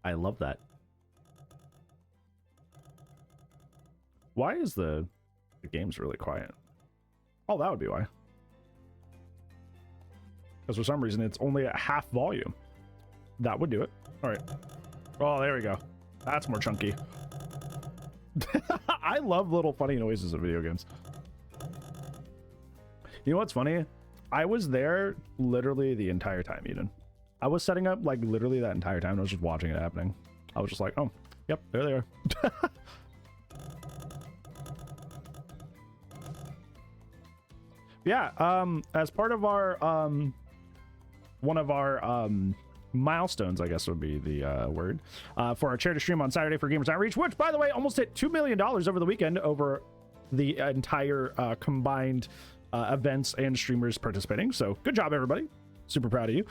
I love that. Why is the game's really quiet? Oh, that would be why. Because for some reason it's only at half volume. That would do it. All right. Oh, there we go. That's more chunky. I love little funny noises in video games. You know what's funny? I was there literally the entire time, Eden. I was setting up like literally that entire time. I was just watching it happening. I was just like, oh, yep, there they are. Yeah, as part of our one of our milestones, I guess would be the word, for our charity stream on Saturday for Gamers Outreach, which by the way almost hit $2 million over the weekend over the entire combined events and streamers participating. So good job, everybody. Super proud of you.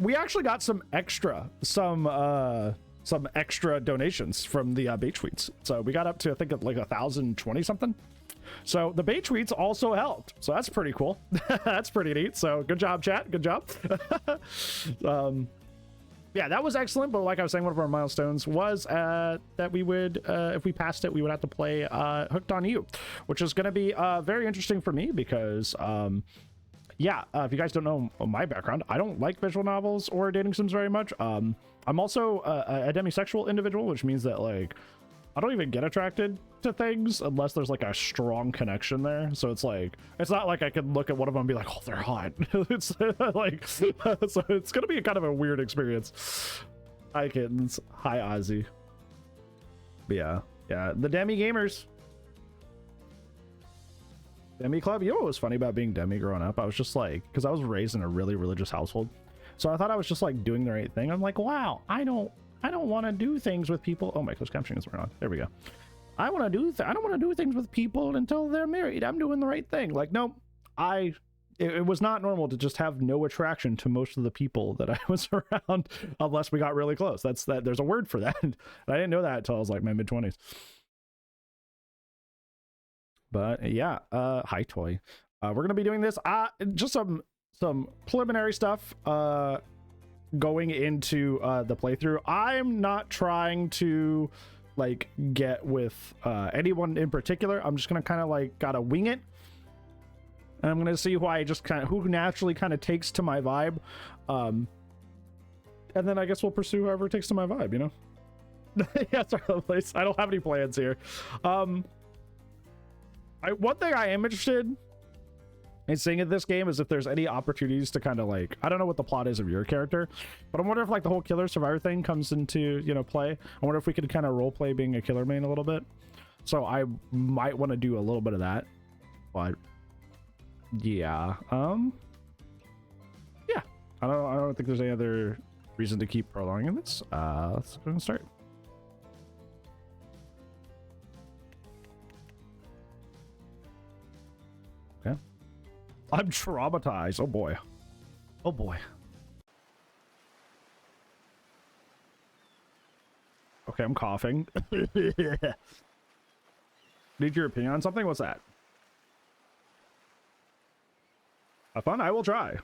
We actually got some extra donations from the bait tweets. So we got up to, I think, like 1,020 something. So the bait tweets also helped. So that's pretty cool. That's pretty neat. So good job, chat. Good job. Yeah, that was excellent. But like I was saying, one of our milestones was that we would, if we passed it, we would have to play Hooked on You, which is going to be very interesting for me because, yeah, if you guys don't know my background, I don't like visual novels or dating sims very much. I'm also a demisexual individual, which means that like I don't even get attracted to things unless there's like a strong connection there. So it's like, it's not like I can look at one of them and be like, oh, they're hot. It's like, so it's gonna be a kind of a weird experience. Hi kittens. Hi Ozzy. But yeah, the Demi gamers. Demi club. You know what was funny about being Demi growing up? I was just like, because I was raised in a really religious household, so I thought I was just like doing the right thing. I'm like, wow, I don't want to do things with people. Oh, my closed captioning is on. There we go. I don't want to do things with people until they're married. I'm doing the right thing. Like, no, it was not normal to just have no attraction to most of the people that I was around unless we got really close. There's a word for that. And I didn't know that until I was like my mid-20s. But yeah, hi Toy. We're gonna be doing this. Just some preliminary stuff going into the playthrough. I'm not trying to like get with anyone in particular. I'm just gonna kind of like gotta wing it. And I'm gonna see who naturally kind of takes to my vibe. And then I guess we'll pursue whoever takes to my vibe, you know? Yeah, sorry, place. I don't have any plans here. One thing I am interested in seeing in this game is if there's any opportunities to kind of like, I don't know what the plot is of your character, but I wonder if like the whole killer survivor thing comes into, you know, play. I wonder if we could kind of role play being a killer main a little bit. So I might want to do a little bit of that, but yeah, yeah, I don't think there's any other reason to keep prolonging this. Let's go and start. Okay. I'm traumatized. Oh boy. Oh boy. Okay, I'm coughing. Need your opinion on something? What's that? Have fun? I will try.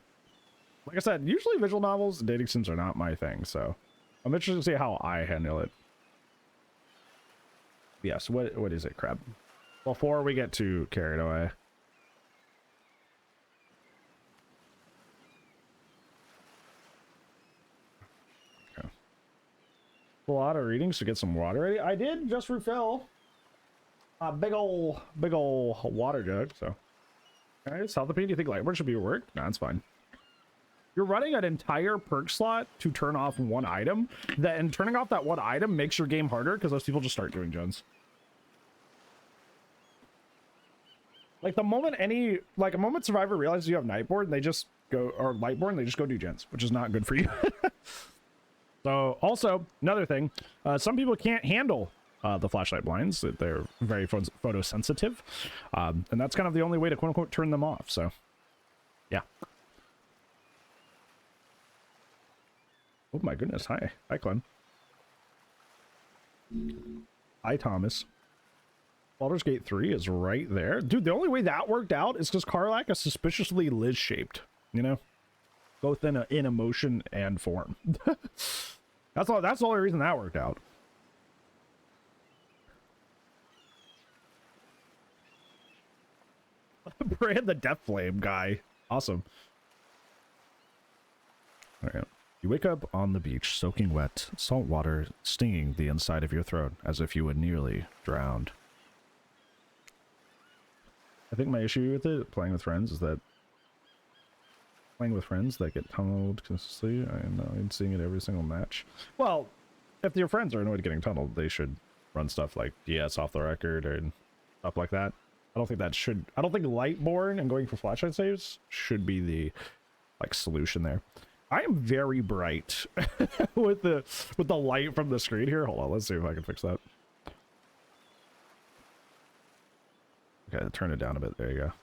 Like I said, usually visual novels and dating sims are not my thing, so I'm interested to see how I handle it. Yes, what is it, Crab? Before we get too carried away. Okay. A lot of readings to get some water ready. I did just refill a big ol' water jug, so. Okay, South of P, do you think Lightboard should be work? No, it's fine. You're running an entire perk slot to turn off one item, and turning off that one item makes your game harder because those people just start doing gens. Like the moment a moment Survivor realizes you have Nightboard and they just go, or Lightboard and they just go do gens, which is not good for you. So also another thing, some people can't handle the flashlight blinds. They're very photosensitive, and that's kind of the only way to quote unquote turn them off. So yeah. Oh my goodness. Hi Clem. Hi Thomas. Baldur's Gate 3 is right there. Dude, the only way that worked out is because Karlach is suspiciously Liz-shaped, you know? Both in emotion and form. That's the only reason that worked out. Brand the Death Flame guy. Awesome. All right. You wake up on the beach, soaking wet, salt water stinging the inside of your throat, as if you had nearly drowned. I think my issue with it, playing with friends, is that playing with friends that get tunneled consistently, I'm seeing it every single match. Well, if your friends are annoyed getting tunneled, they should run stuff like DS off the record and stuff like that. I don't think Lightborn and going for flashlight saves should be the solution there. I am very bright with the light from the screen here. Hold on, let's see if I can fix that. Okay, turn it down a bit. There you go.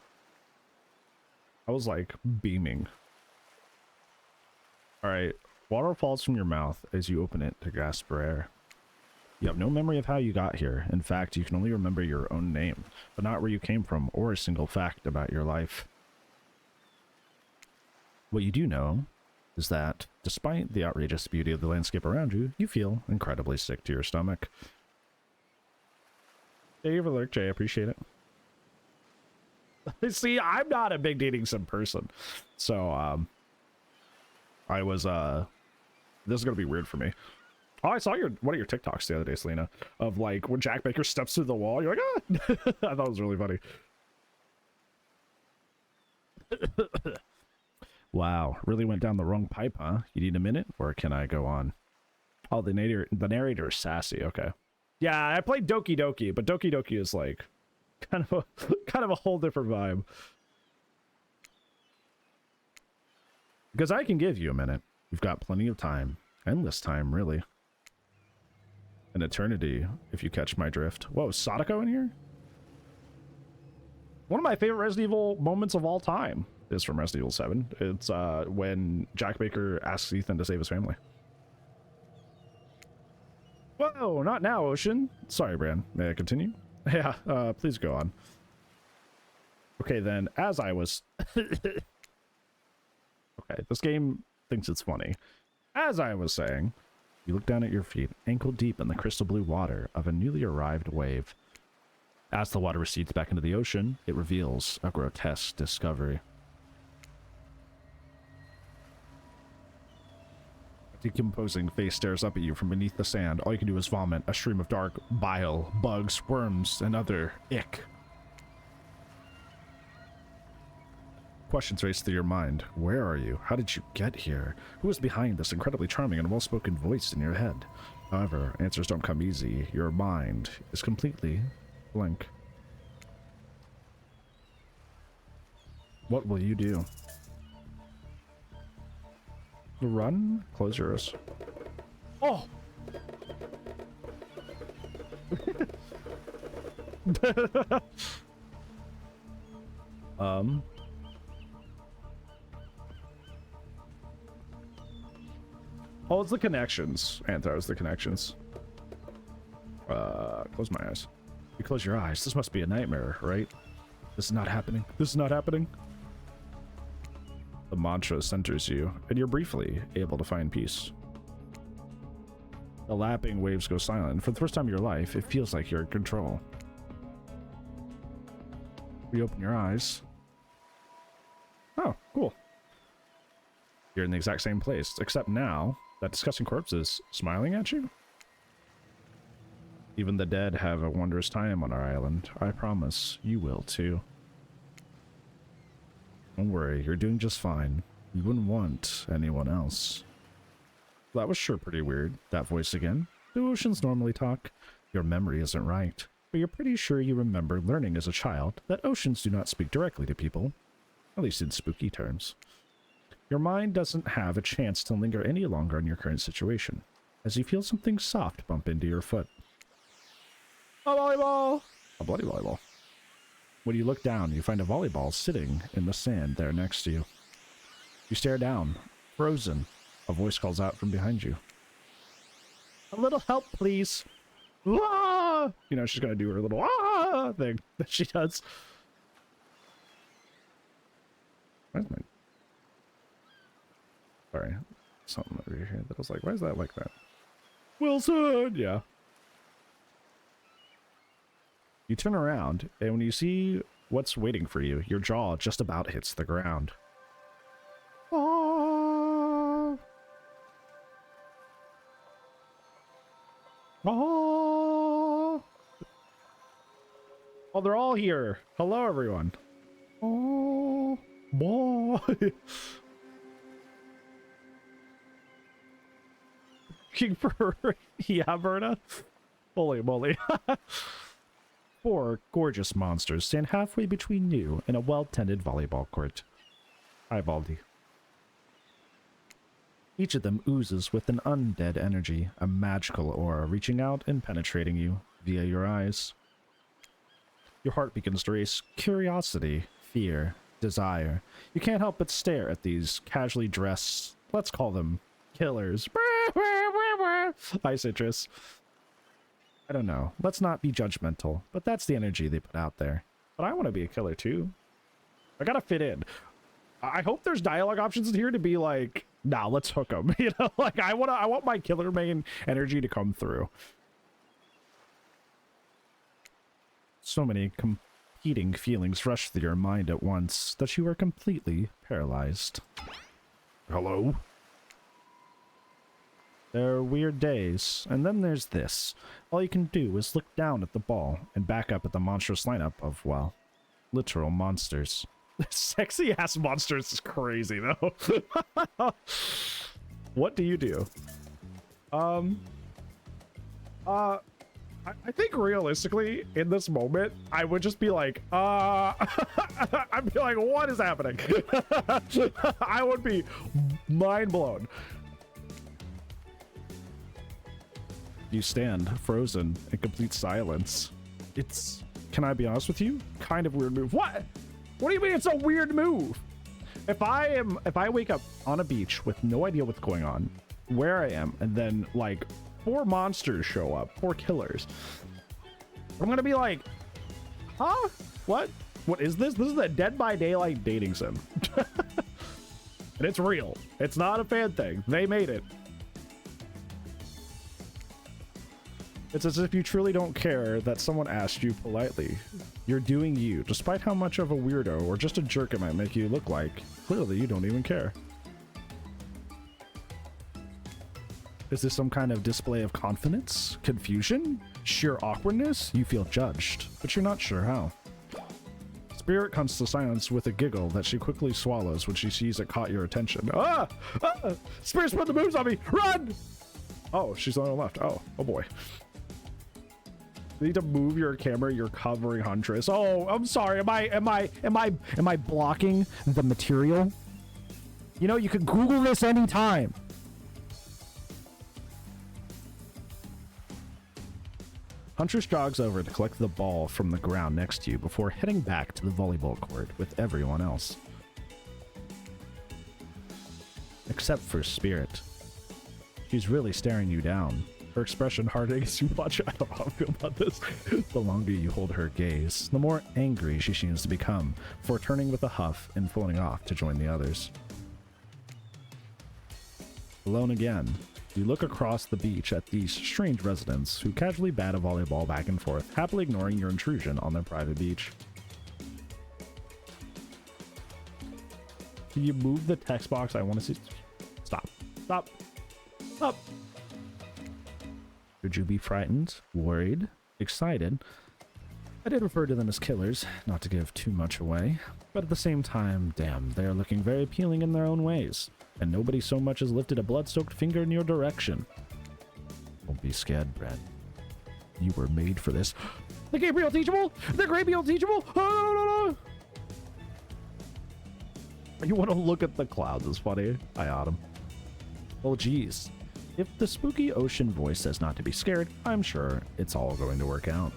I was like beaming. All right, water falls from your mouth as you open it to gasp for air. You have no memory of how you got here. In fact, you can only remember your own name, but not where you came from or a single fact about your life. What you do know is that, despite the outrageous beauty of the landscape around you, you feel incredibly sick to your stomach. Thank you for the lurk, Jay. I appreciate it. See, I'm not a big dating sim person, so I was this is gonna be weird for me. Oh, I saw one of your TikToks the other day, Selena, of like when Jack Baker steps through the wall. You're like, ah! I thought it was really funny. Wow, really went down the wrong pipe, huh? You need a minute, or can I go on? Oh, the narrator is sassy. Okay, yeah, I played Doki Doki, but Doki Doki is like kind of a whole different vibe. Because I can give you a minute. You've got plenty of time, endless time, really. An eternity, if you catch my drift. Whoa, Sadako in here? One of my favorite Resident Evil moments of all time is from Resident Evil 7. It's when Jack Baker asks Ethan to save his family. Whoa, not now, Ocean. Sorry, Bran. May I continue? Yeah, please go on. Okay, then, as I was... Okay, this game thinks it's funny. As I was saying, you look down at your feet, ankle deep in the crystal blue water of a newly arrived wave. As the water recedes back into the ocean, it reveals a grotesque discovery. A decomposing face stares up at you from beneath the sand. All you can do is vomit a stream of dark bile, bugs, worms, and other ick. Questions race through your mind. Where are you? How did you get here? Who is behind this incredibly charming and well-spoken voice in your head? However, answers don't come easy. Your mind is completely blank. What will you do? Run? Close yours. Oh! Oh, it's the connections. Anthros, the connections. Close my eyes. You close your eyes. This must be a nightmare, right? This is not happening. This is not happening. The mantra centers you, and you're briefly able to find peace. The lapping waves go silent. For the first time in your life, it feels like you're in control. Reopen your eyes. Oh, cool. You're in the exact same place, except now that disgusting corpse is smiling at you. Even the dead have a wondrous time on our island. I promise you will too. Don't worry, you're doing just fine. You wouldn't want anyone else. That was sure pretty weird, that voice again. Do oceans normally talk? Your memory isn't right, but you're pretty sure you remember learning as a child that oceans do not speak directly to people, at least in spooky terms. Your mind doesn't have a chance to linger any longer on your current situation, as you feel something soft bump into your foot. A volleyball! A bloody volleyball. When you look down, you find a volleyball sitting in the sand there next to you. You stare down, frozen. A voice calls out from behind you. A little help, please. Ah! You know, she's gonna do her little ah! thing that she does. Where's my... Sorry, something over here that was like, why is that like that? Wilson! Yeah. You turn around, and when you see what's waiting for you, your jaw just about hits the ground. Oh. Oh. Oh, they're all here. Hello, everyone. Oh, boy. King for yeah, Berta. Holy moly. 4 gorgeous monsters stand halfway between you and a well-tended volleyball court. Hi, Baldi. Each of them oozes with an undead energy, a magical aura reaching out and penetrating you via your eyes. Your heart begins to race. Curiosity, fear, desire. You can't help but stare at these casually dressed, let's call them killers. Hi, Citrus. I don't know. Let's not be judgmental, but that's the energy they put out there. But I want to be a killer too. I gotta fit in. I hope there's dialogue options in here to be like, nah, let's hook them. You know, like I want my killer main energy to come through. So many competing feelings rush through your mind at once that you are completely paralyzed. Hello? There are weird days, and then there's this. All you can do is look down at the ball and back up at the monstrous lineup of, well, literal monsters. Sexy-ass monsters is crazy, though. What do you do? I think realistically, in this moment, I would just be like, I'd be like, what is happening? I would be mind blown. You stand, frozen, in complete silence. It's, can I be honest with you? Kind of weird move. What? What do you mean it's a weird move? If I wake up on a beach with no idea what's going on, where I am, and then like 4 monsters show up, 4 killers, I'm gonna be like, huh? What? What is this? This is a Dead by Daylight dating sim. And it's real. It's not a fan thing. They made it. It's as if you truly don't care that someone asked you politely. You're doing you, despite how much of a weirdo or just a jerk it might make you look like. Clearly, you don't even care. Is this some kind of display of confidence? Confusion? Sheer awkwardness? You feel judged, but you're not sure how. Spirit comes to silence with a giggle that she quickly swallows when she sees it caught your attention. Ah! Ah! Spirit's put the moves on me! Run! Oh, she's on the left. Oh boy. You need to move your camera. You're covering Huntress. Oh, I'm sorry. Am I blocking the material? You know, you could Google this anytime. Huntress jogs over to collect the ball from the ground next to you before heading back to the volleyball court with everyone else. Except for Spirit. She's really staring you down. Her expression hardening as you watch. I don't know how I feel about this. The longer you hold her gaze, the more angry she seems to become, before turning with a huff and floating off to join the others. Alone again, you look across the beach at these strange residents who casually bat a volleyball back and forth, happily ignoring your intrusion on their private beach. Can you move the text box? I want to see. Stop. Stop. Stop. Should you be frightened, worried, excited? I did refer to them as killers, not to give too much away, but at the same time, damn, they are looking very appealing in their own ways, and nobody so much as lifted a blood-soaked finger in your direction. Don't be scared, Brad. You were made for this. The Gabriel Teachable! The Gabriel Teachable! Oh, no. You want to look at the clouds, it's funny. I Autumn. Well, geez. If the spooky ocean voice says not to be scared, I'm sure it's all going to work out.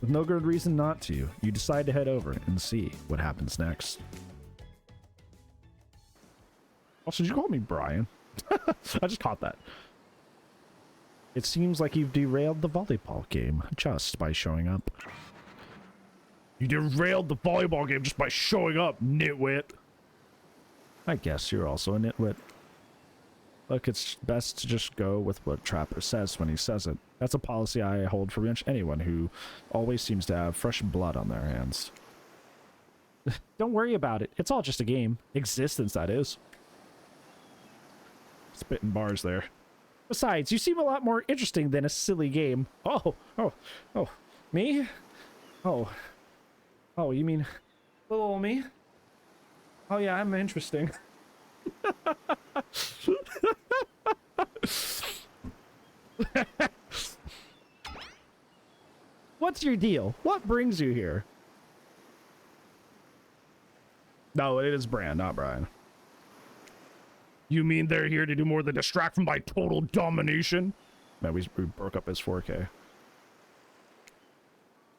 With no good reason not to, you decide to head over and see what happens next. Also, did you call me Brian? I just caught that. It seems like you've derailed the volleyball game just by showing up. You derailed the volleyball game just by showing up, nitwit. I guess you're also a nitwit. Look, it's best to just go with what Trapper says when he says it. That's a policy I hold for pretty much anyone who always seems to have fresh blood on their hands. Don't worry about it. It's all just a game. Existence, that is. Spitting bars there. Besides, you seem a lot more interesting than a silly game. Oh, me? Oh, you mean little old me? Oh yeah, I'm interesting. What's your deal? What brings you here? No, it is Bran, not Brian. You mean they're here to do more than distract from my total domination? Man, we broke up his 4K.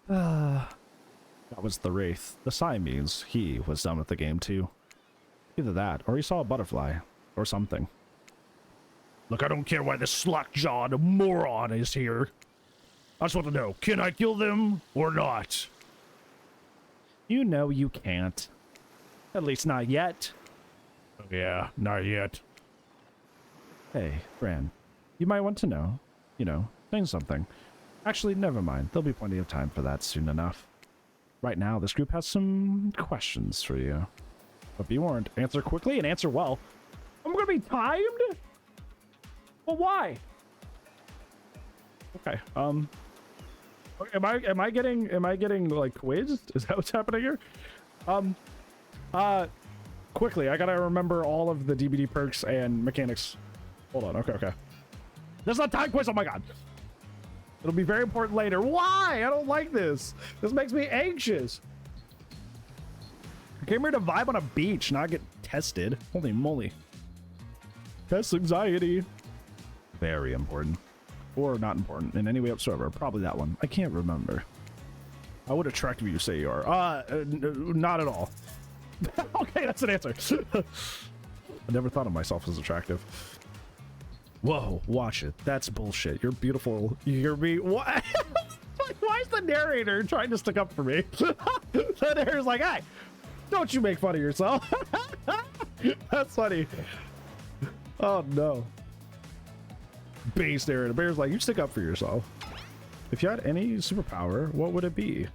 That was the Wraith. The Siamese, he was done with the game too. Either that, or he saw a butterfly, or something. Look, I don't care why this slack-jawed moron is here. I just want to know, can I kill them or not? You know you can't. At least not yet. Yeah, not yet. Hey, Bran, you might want to know, saying something. Actually, never mind. There'll be plenty of time for that soon enough. Right now, this group has some questions for you. But be warned, answer quickly and answer well. I'm gonna be timed? Well, why? Okay, am I getting like quizzed? Is that what's happening here? Quickly, I gotta remember all of the DBD perks and mechanics. Hold on, okay. There's not time quiz, oh my god. It'll be very important later. Why? I don't like this. This makes me anxious. I came here to vibe on a beach, not get tested. Holy moly. Test anxiety. Very important. Or not important in any way whatsoever. Probably that one. I can't remember. How would attractive you say you are? Not at all. Okay, that's an answer. I never thought of myself as attractive. Whoa, watch it. That's bullshit. You're beautiful. You hear me? What? Why is the narrator trying to stick up for me? The narrator's like, hey, don't you make fun of yourself. That's funny. Oh, no. Base narrator. The bear's like, you stick up for yourself. If you had any superpower, what would it be?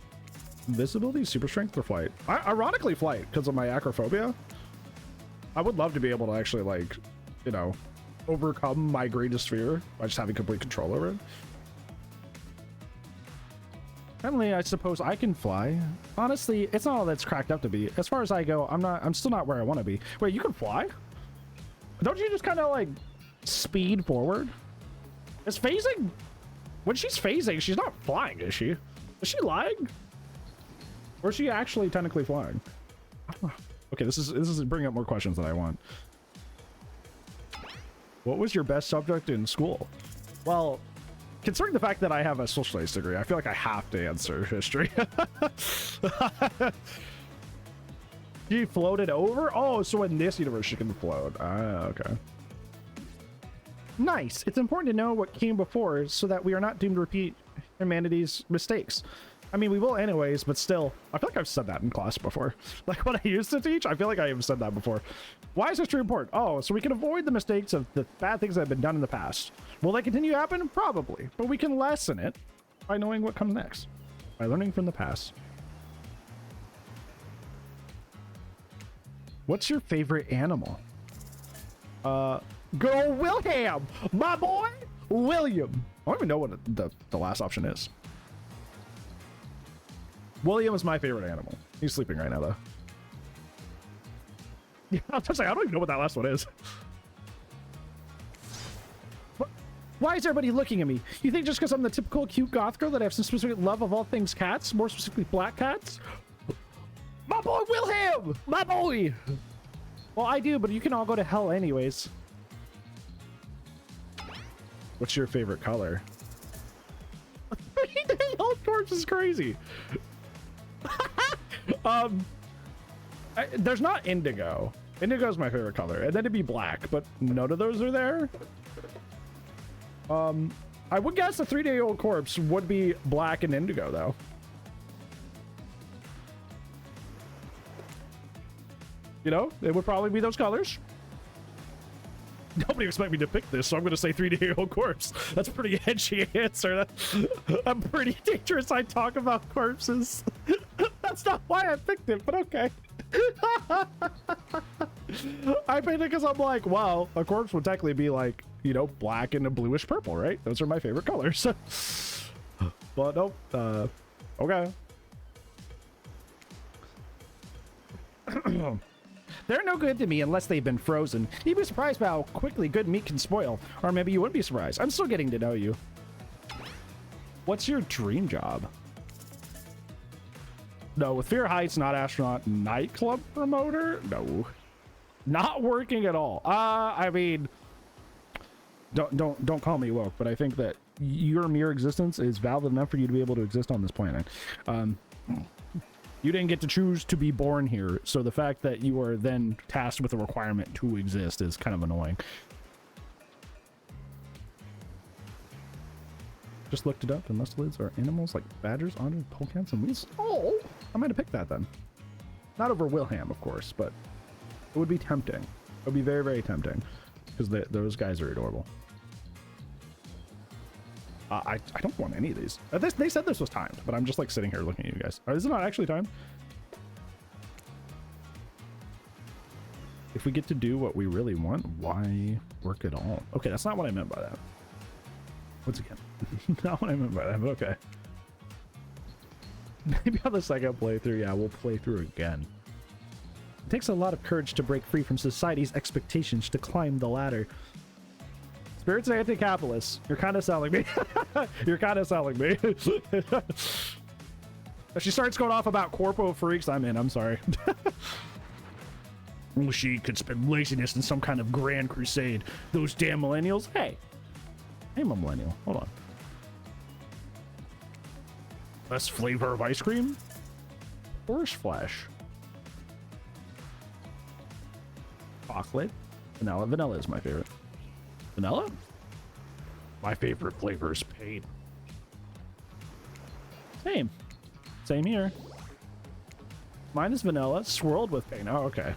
Invisibility, super strength, or flight? Ironically, flight, because of my acrophobia. I would love to be able to actually, like, overcome my greatest fear by just having complete control over it. Apparently, I suppose I can fly. Honestly, it's not all that's cracked up to be. As far as I go, I'm still not where I want to be. Wait, you can fly? Don't you just kind of like speed forward? Is phasing? When she's phasing, she's not flying, is she? Is she lying? Or is she actually technically flying? Okay, this is bringing up more questions than I want. What was your best subject in school? Well, considering the fact that I have a social studies degree, I feel like I have to answer history. She floated over? Oh, so in this universe she can float. Ah, okay. Nice. It's important to know what came before so that we are not doomed to repeat humanity's mistakes. I mean, we will anyways, but still, I feel like I've said that in class before. Like when I used to teach, I feel like I have said that before. Why is history important? Oh, so we can avoid the mistakes of the bad things that have been done in the past. Will they continue to happen? Probably, but we can lessen it by knowing what comes next, by learning from the past. What's your favorite animal? Go Wilhelm, my boy, William. I don't even know what the last option is. William is my favorite animal. He's sleeping right now, though. Yeah, I was just like, I don't even know what that last one is. Why is everybody looking at me? You think just because I'm the typical cute goth girl that I have some specific love of all things cats, more specifically black cats? My boy Wilhelm! My boy! Well, I do, but you can all go to hell anyways. What's your favorite color? 3-day health torch is crazy. There's not indigo. Indigo is my favorite color, and then it'd be black, but none of those are there. I would guess a 3-day-old corpse would be black and indigo, though. You know, it would probably be those colors. Nobody expect me to pick this, so I'm going to say 3-day-old corpse. That's a pretty edgy answer. I'm pretty dangerous. I talk about corpses. That's not why I picked it, but okay. I picked it because I'm like, wow, a corpse would technically be like, you know, black and a bluish purple, right? Those are my favorite colors. But nope. Okay. They're no good to me unless they've been frozen. You'd be surprised by how quickly good meat can spoil. Or maybe you wouldn't be surprised. I'm still getting to know you. What's your dream job? No, with Fear Heights, not astronaut, nightclub promoter? No. Not working at all. I mean, don't call me woke, but I think that your mere existence is valid enough for you to be able to exist on this planet. You didn't get to choose to be born here, so the fact that you are then tasked with a requirement to exist is kind of annoying. Just looked it up, and mustelids are animals like badgers, otters, polecats, and weasels. Oh, I might have picked that then. Not over Wilhelm, of course, but it would be tempting. It would be very, very tempting, because those guys are adorable. I don't want any of these. They said this was timed, but I'm just like sitting here looking at you guys. Is it not actually timed? If we get to do what we really want, why work at all? Okay, that's not what I meant by that. Once again, not what I meant by that, but okay. Maybe on the second playthrough, yeah, we'll play through again. It takes a lot of courage to break free from society's expectations to climb the ladder. Spirits and anti-capitalists. You're kind of selling me. You're kind of selling me. If she starts going off about corpo freaks, I'm in. I'm sorry. She could spend laziness in some kind of grand crusade. Those damn millennials. Hey. I'm a millennial. Hold on. Best flavor of ice cream? Horseflesh. Chocolate. Vanilla. Vanilla is my favorite. Vanilla? My favorite flavor is pain. Same. Same here. Mine is vanilla, swirled with pain. Oh, okay.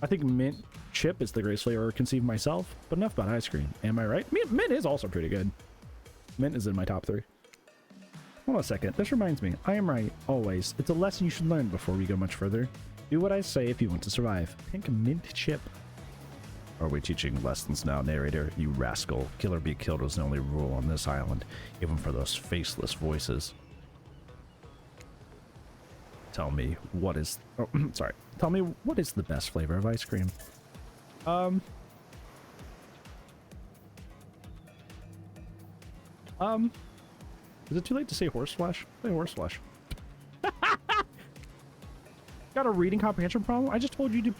I think mint chip is the greatest flavor I conceive myself, but enough about ice cream. Am I right? Mint is also pretty good. Mint is in my top 3. Hold on a second. This reminds me. I am right, always. It's a lesson you should learn before we go much further. Do what I say if you want to survive. Pink mint chip. Are we teaching lessons now, narrator? You rascal. Kill or be killed was the only rule on this island, even for those faceless voices. Tell me what is... Oh, sorry. Tell me what is the best flavor of ice cream? Is it too late to say horseflesh? Say horseflesh. Got a reading comprehension problem? I just told you to...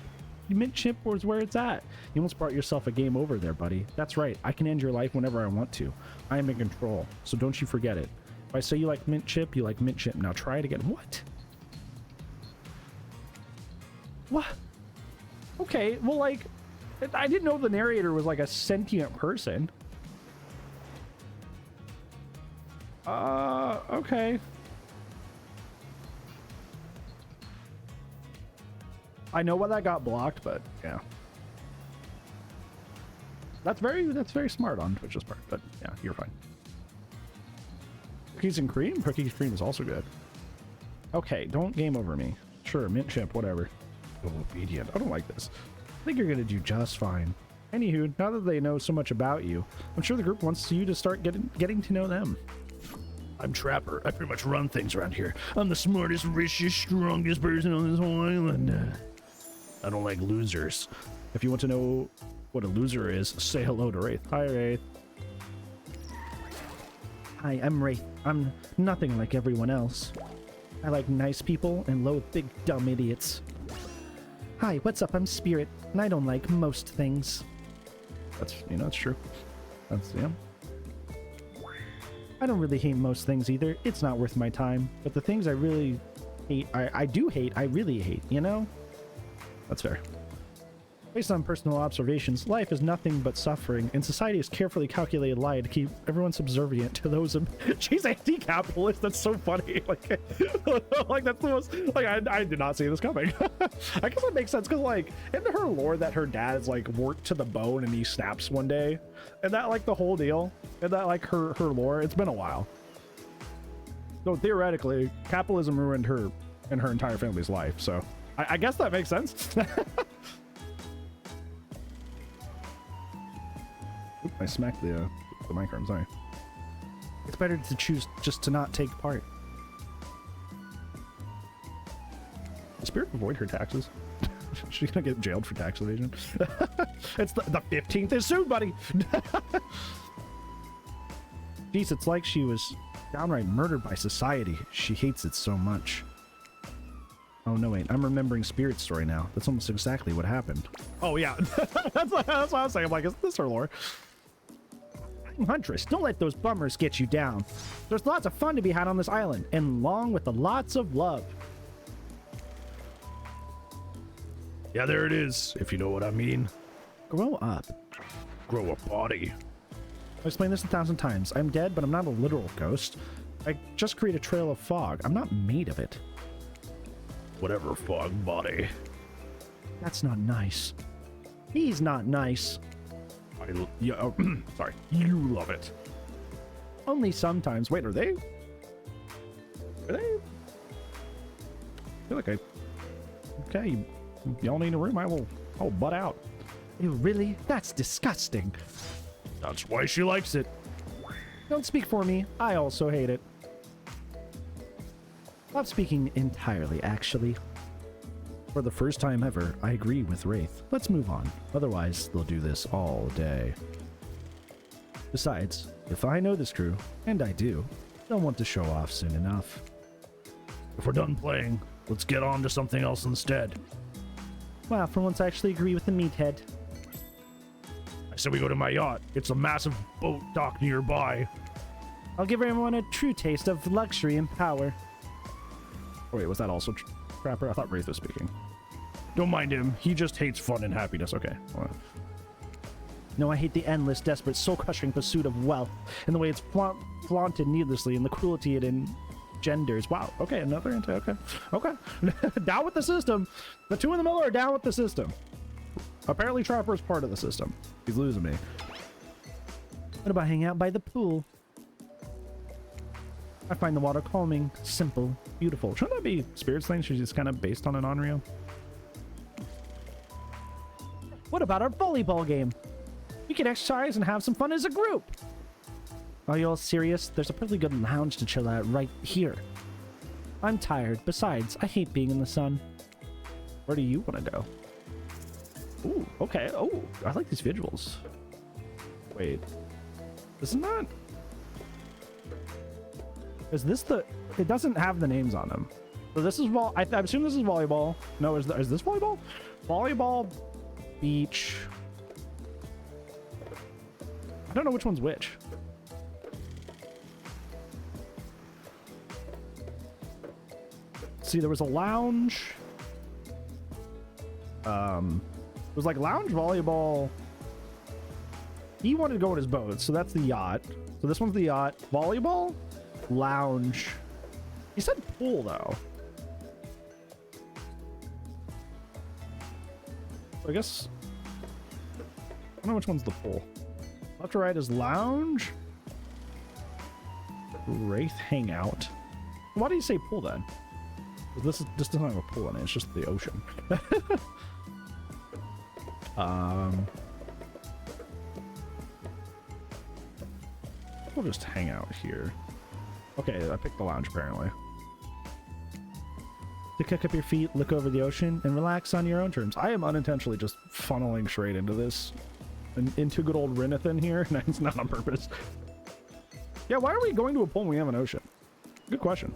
Mint chip was where it's at. You almost brought yourself a game over there, buddy. That's right. I can end your life whenever I want to. I am in control, so don't you forget it. If I say you like mint chip, you like mint chip. Now try it again. What? What? Okay, well, like, I didn't know the narrator was like a sentient person. Okay. I know why that got blocked, but yeah. That's very smart on Twitch's part, but yeah, you're fine. Cookies and cream? Cookies and cream is also good. Okay, don't game over me. Sure, mint chip, whatever. Obedient. I don't like this. I think you're gonna do just fine. Anywho, now that they know so much about you, I'm sure the group wants you to start getting to know them. I'm Trapper. I pretty much run things around here. I'm the smartest, richest, strongest person on this whole island. I don't like losers. If you want to know what a loser is, say hello to Wraith. Hi, Wraith. Hi, I'm Wraith. I'm nothing like everyone else. I like nice people and loathe big, dumb idiots. Hi, what's up? I'm Spirit, and I don't like most things. That's, you know, it's true. That's, yeah. I don't really hate most things either. It's not worth my time. But the things I really hate, I do hate, I really hate, you know? That's fair. Based on personal observations, life is nothing but suffering, and society has carefully calculated lie to keep everyone subservient to those. She's anti-capitalist. That's so funny. Like, like that's the most. Like, I did not see this coming. I guess it makes sense because, like, in her lore, that her dad is like worked to the bone and he snaps one day, and that like the whole deal, and that like her lore. It's been a while. So theoretically, capitalism ruined her and her entire family's life. So I guess that makes sense. Oop, I smacked the mic arm, sorry. It's better to choose just to not take part. Does Spirit avoid her taxes? She's gonna get jailed for tax evasion. It's the 15th is soon, buddy. Jeez, it's like she was downright murdered by society. She hates it so much. Oh no, wait, I'm remembering Spirit's story now. That's almost exactly what happened. Oh yeah, that's what I was saying. I'm like, is this her lore? Huntress, don't let those bummers get you down. There's lots of fun to be had on this island, and along with the lots of love. Yeah, there it is, if you know what I mean. Grow up. Grow a body. I've explained this 1,000 times. I'm dead, but I'm not a literal ghost. I just create a trail of fog. I'm not made of it. Whatever, fog body. That's not nice. He's not nice. Sorry, you love it. Only sometimes. Wait, are they? I feel like okay, y'all need a room. I'll butt out. You really? That's disgusting. That's why she likes it. Don't speak for me. I also hate it. Not speaking entirely, actually. For the first time ever, I agree with Wraith. Let's move on. Otherwise, they'll do this all day. Besides, if I know this crew, and I do, they'll want to show off soon enough. If we're done playing, let's get on to something else instead. Wow, for once I actually agree with the meathead. I said we go to my yacht. It's a massive boat dock nearby. I'll give everyone a true taste of luxury and power. Oh, wait, was that also Trapper? I thought Wraith was speaking. Don't mind him. He just hates fun and happiness. Okay. Well. No, I hate the endless, desperate, soul-crushing pursuit of wealth and the way it's flaunted needlessly and the cruelty it engenders. Wow. Okay, another anti. Okay. Okay. Down with the system. The two in the middle are down with the system. Apparently, Trapper is part of the system. He's losing me. What about hanging out by the pool? I find the water calming, simple, beautiful. Shouldn't that be Spirit's thing? She's just kind of based on an Onryo. What about our volleyball game? We can exercise and have some fun as a group. Are you all serious? There's a pretty good lounge to chill at right here. I'm tired. Besides, I hate being in the sun. Where do you want to go? Ooh, okay. Oh, I like these visuals. Wait. This is not... Is this the... It doesn't have the names on them. So this is... I assume this is volleyball. No, is this volleyball? Volleyball, beach... I don't know which one's which. See, there was a lounge. It was like lounge volleyball. He wanted to go in his boat, so that's the yacht. So this one's the yacht. Volleyball, lounge. He said pool though. So I guess I don't know which one's the pool. Left to right is lounge. Wraith hangout. Why do you say pool then? This doesn't have a pool in it. It's just the ocean. We'll just hang out here. Okay, I picked the lounge apparently. To kick up your feet, look over the ocean, and relax on your own terms. I am unintentionally just funneling straight into this. Into good old Renathan here, and it's not on purpose. Yeah, why are we going to a pool when we have an ocean? Good question.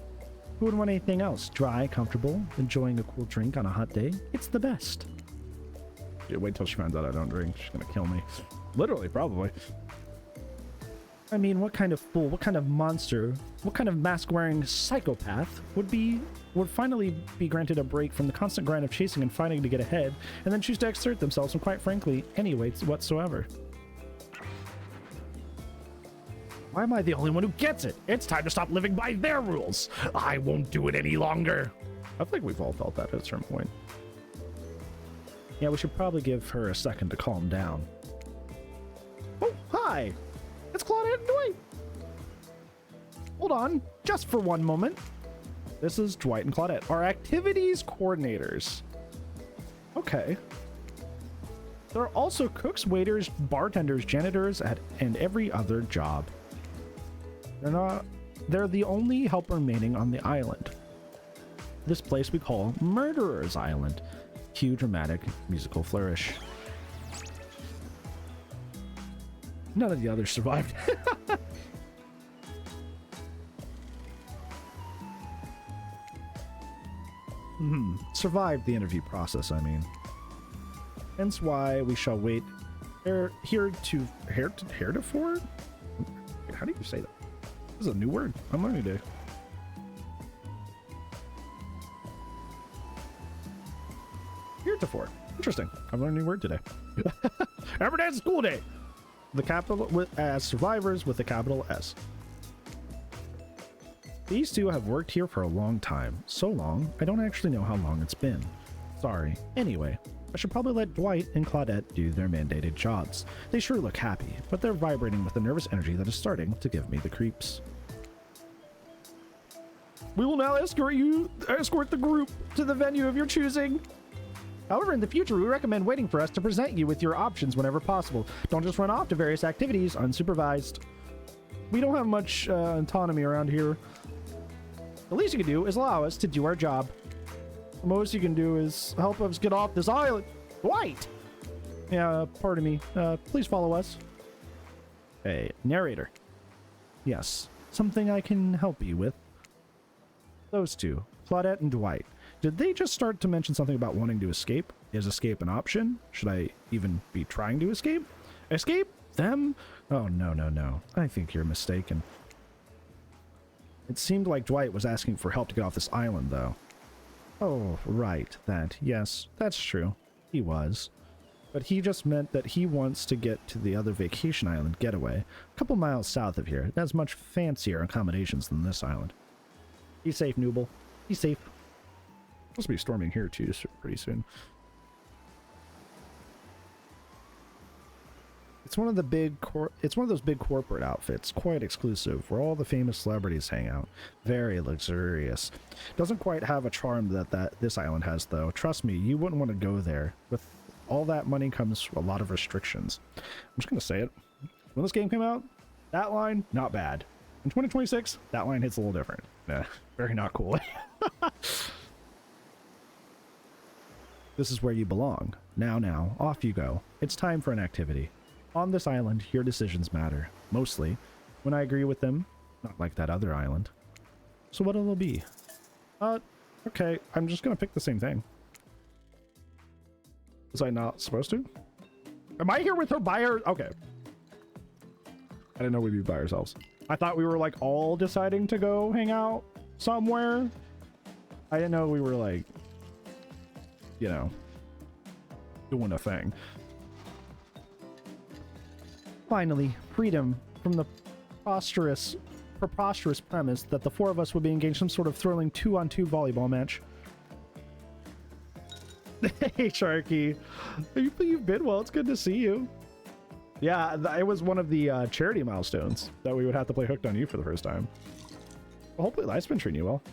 Who would want anything else? Dry, comfortable, enjoying a cool drink on a hot day? It's the best. Yeah, wait till she finds out I don't drink. She's gonna kill me. Literally, probably. I mean, what kind of fool, what kind of monster, what kind of mask-wearing psychopath would finally be granted a break from the constant grind of chasing and fighting to get ahead, and then choose to exert themselves in, quite frankly, any ways whatsoever? Why am I the only one who gets it? It's time to stop living by their rules. I won't do it any longer. I think we've all felt that at a certain point. Yeah, we should probably give her a second to calm down. Oh, hi. It's Claudette and Dwight. Hold on, just for one moment. This is Dwight and Claudette, our activities coordinators. Okay. There are also cooks, waiters, bartenders, janitors, and every other job. They're the only helper remaining on the island. This place we call Murderer's Island. Cue dramatic musical flourish. None of the others survived. Survived the interview process, I mean. Hence why we shall wait heretofore? How do you say that? This is a new word. I'm learning today. Heretofore. Interesting. I've learned a new word today. Every day's a school day. The capital as survivors with a capital S. These two have worked here for a long time. So long, I don't actually know how long it's been. Sorry. Anyway, I should probably let Dwight and Claudette do their mandated jobs. They sure look happy, but they're vibrating with a nervous energy that is starting to give me the creeps. We will now escort the group to the venue of your choosing. However, in the future, we recommend waiting for us to present you with your options whenever possible. Don't just run off to various activities unsupervised. We don't have much autonomy around here. The least you can do is allow us to do our job. The most you can do is help us get off this island. Dwight! Yeah, pardon me. Please follow us. Hey, narrator. Yes, something I can help you with. Those two, Claudette and Dwight. Did they just start to mention something about wanting to escape? Is escape an option? Should I even be trying to escape? Escape? Them? Oh, no, no, no. I think you're mistaken. It seemed like Dwight was asking for help to get off this island, though. Oh, right, that. Yes, that's true. He was. But he just meant that he wants to get to the other vacation island getaway, a couple miles south of here. It has much fancier accommodations than this island. Be safe, Nooble. Be safe. Supposed to be storming here too pretty soon. It's one of the big it's one of those big corporate outfits, quite exclusive, where all the famous celebrities hang out. Very luxurious. Doesn't quite have a charm that this island has, though. Trust me, you wouldn't want to go there. With all that money comes a lot of restrictions. I'm just gonna say it. When this game came out, that line, not bad. In 2026, that line hits a little different. Very not cool. This is where you belong. Now, off you go. It's time for an activity. On this island, your decisions matter. Mostly, when I agree with them, not like that other island. So what'll it be? Okay, I'm just gonna pick the same thing. Was I not supposed to? Am I here with her by her? Okay. I didn't know we'd be by ourselves. I thought we were like all deciding to go hang out somewhere. I didn't know we were like, you know, doing a thing. Finally, freedom from the preposterous premise that the four of us would be engaged in some sort of thrilling 2-on-2 volleyball match. Hey, Sharky. You've been well. It's good to see you. Yeah, it was one of the charity milestones that we would have to play Hooked on You for the first time. Well, hopefully life's been treating you well.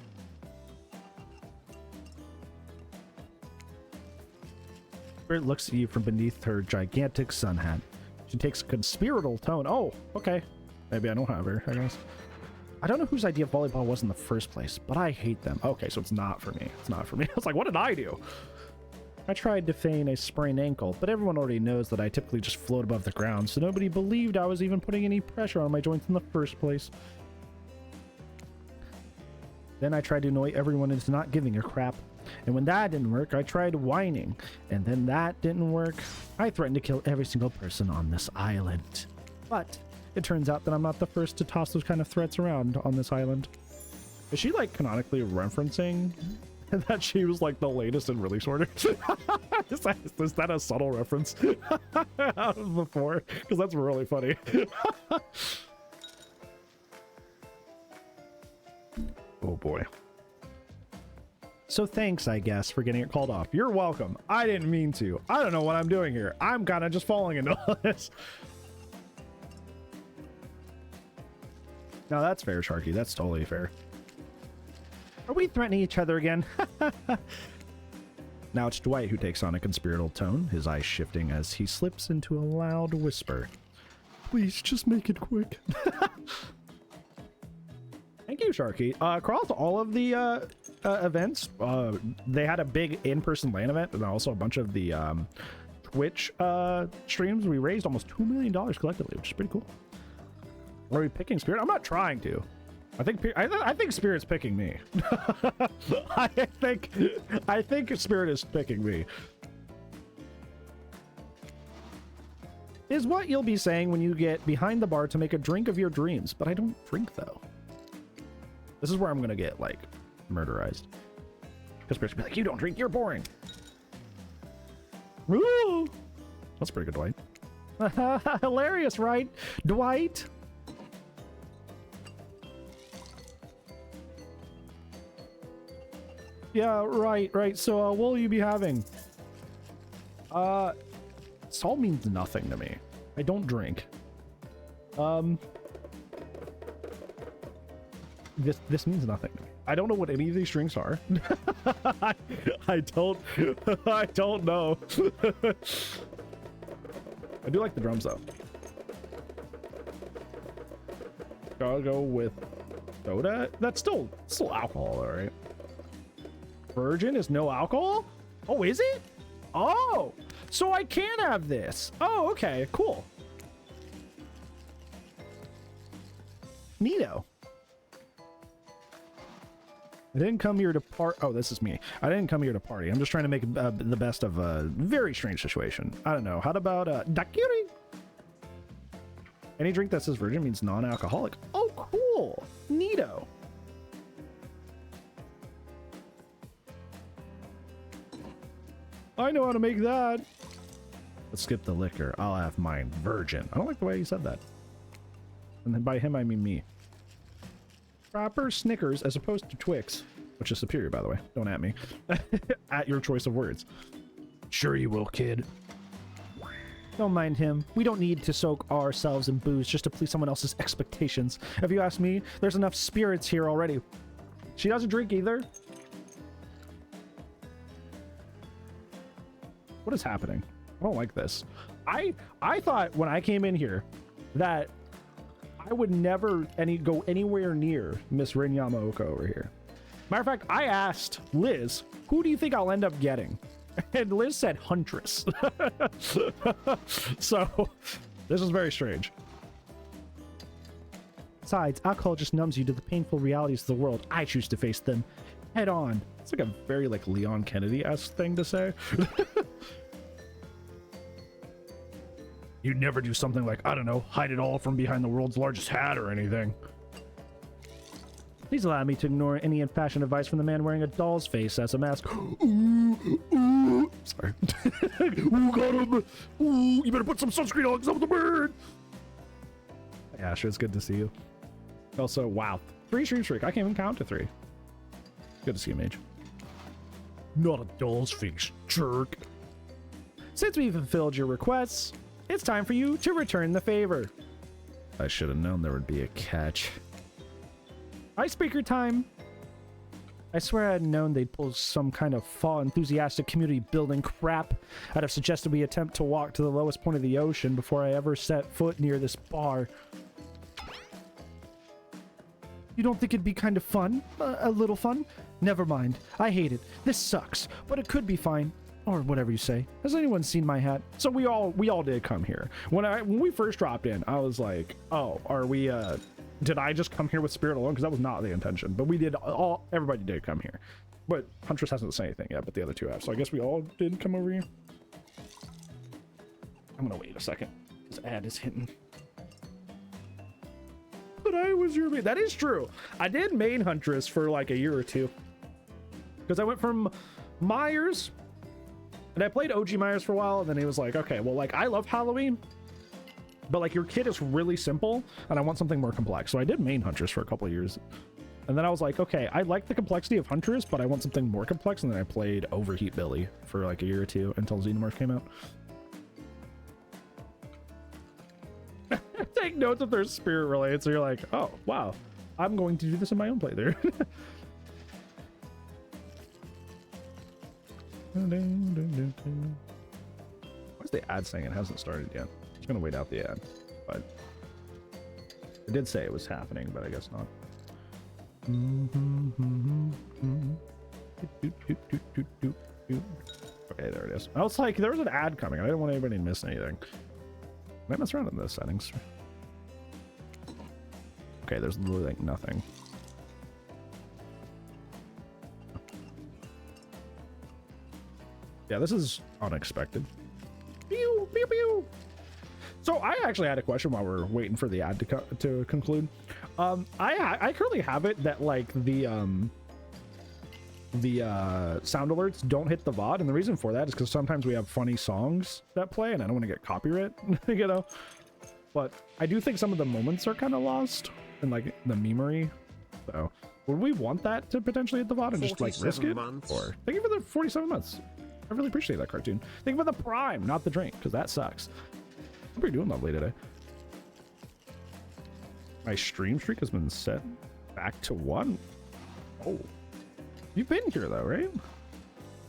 Spirit looks at you from beneath her gigantic sun hat. She takes a conspiratorial tone. Oh, okay. Maybe I don't have her, I guess. I don't know whose idea volleyball was in the first place, but I hate them. Okay, so it's not for me. It's not for me. I was like, what did I do? I tried to feign a sprained ankle, but everyone already knows that I typically just float above the ground, so nobody believed I was even putting any pressure on my joints in the first place. Then I tried to annoy everyone into not giving a crap. And when that didn't work, I tried whining. And then that didn't work. I threatened to kill every single person on this island. But It turns out that I'm not the first to toss those kind of threats around on this island. Is she like canonically referencing that she was like the latest in release order? is that a subtle reference out of before? Because that's really funny. Oh boy. So thanks, I guess, for getting it called off. You're welcome. I didn't mean to. I don't know what I'm doing here. I'm kind of just falling into all this. No, that's fair, Sharky. That's totally fair. Are we threatening each other again? Now it's Dwight who takes on a conspiratorial tone, his eyes shifting as he slips into a loud whisper. Please, just make it quick. Thank you, Sharky. Across all of the events, they had a big in-person LAN event and also a bunch of the Twitch streams. We raised almost $2 million collectively, which is pretty cool. Are we picking Spirit? I'm not trying to. I think Spirit's picking me. I think Spirit is picking me. Is what you'll be saying when you get behind the bar to make a drink of your dreams, but I don't drink though. This is where I'm gonna get like murderized. Because Spirit's gonna be like, you don't drink, you're boring. Woo! That's pretty good, Dwight. Hilarious, right, Dwight? Yeah, right. So, what will you be having? Salt means nothing to me. I don't drink. This means nothing to me. I don't know what any of these drinks are. I don't know. I do like the drums though. Gotta go with soda. That's still alcohol, all right. Virgin is no alcohol? Oh, is it? Oh, so I can have this. Oh, okay, cool. Neato. I didn't come here to oh, this is me. I didn't come here to party. I'm just trying to make the best of a very strange situation. I don't know. How about daiquiri? Any drink that says virgin means non-alcoholic. Oh, cool. Neato. I know how to make that. Let's skip the liquor. I'll have mine virgin. I don't like the way you said that. And then by him, I mean me. Proper Snickers as opposed to Twix, which is superior, by the way. Don't at me. At your choice of words. Sure you will, kid. Don't mind him. We don't need to soak ourselves in booze just to please someone else's expectations. If you ask me, there's enough spirits here already. She doesn't drink either. What is happening? I don't like this. I thought when I came in here that I would never go anywhere near Miss Rin Yamaoka over here. Matter of fact, I asked Liz, who do you think I'll end up getting? And Liz said Huntress. So this is very strange. Besides, alcohol just numbs you to the painful realities of the world. I choose to face them head on. It's like a very like Leon Kennedy-esque thing to say. You'd never do something like, I don't know, hide it all from behind the world's largest hat or anything. Please allow me to ignore any in-fashion advice from the man wearing a doll's face as a mask. Sorry. Ooh, got him. Ooh, you better put some sunscreen on because I'm the bird. Yeah, sure, it's good to see you. Also, wow. 3 stream streak. I can't even count to 3. Good to see you, Mage. Not a doll's face, jerk. Since we've fulfilled your requests, it's time for you to return the favor. I should have known there would be a catch. Icebreaker time. I swear I had known they'd pull some kind of fall enthusiastic community building crap. I'd have suggested we attempt to walk to the lowest point of the ocean before I ever set foot near this bar. You don't think it'd be kind of fun? A little fun? Never mind. I hate it. This sucks, but it could be fine. Or whatever you say. Has anyone seen my hat? So we all did come here. When we first dropped in, I was like, oh, are we did I just come here with Spirit alone? Because that was not the intention. But we did everybody did come here. But Huntress hasn't said anything yet, but the other 2 have. So I guess we all did come over here. I'm gonna wait a second. This ad is hitting. that I was your main. That is true. I did main Huntress for like a year or two. Because I went from Myers, and I played OG Myers for a while, and then he was like, okay, well, like, I love Halloween, but like your kit is really simple, and I want something more complex. So I did main Huntress for a couple of years. And then I was like, okay, I like the complexity of Huntress, but I want something more complex. And then I played Overheat Billy for like a year or two until Xenomorph came out. Take notes if they're spirit related, so you're like, oh wow, I'm going to do this in my own playthrough. Why's the ad saying it hasn't started yet? I'm just gonna wait out the ad, but it did say it was happening, but I guess not. Okay, there it is. I was like, there was an ad coming. I didn't want anybody to miss anything. Can I mess around in those settings? Okay, there's literally like nothing. Yeah, this is unexpected. Pew, pew, pew. So I actually had a question while we're waiting for the ad to conclude. I currently have it that like the sound alerts don't hit the VOD, and the reason for that is because sometimes we have funny songs that play, and I don't want to get copyright, you know. But I do think some of the moments are kind of lost in like the memery. So would we want that to potentially hit the VOD and just like risk it? Or thank you for the 47 months. I really appreciate that cartoon. Thank you for the Prime, not the drink, because that sucks. Hope you're doing lovely today. My stream streak has been set back to 1. Oh, you've been here though, right?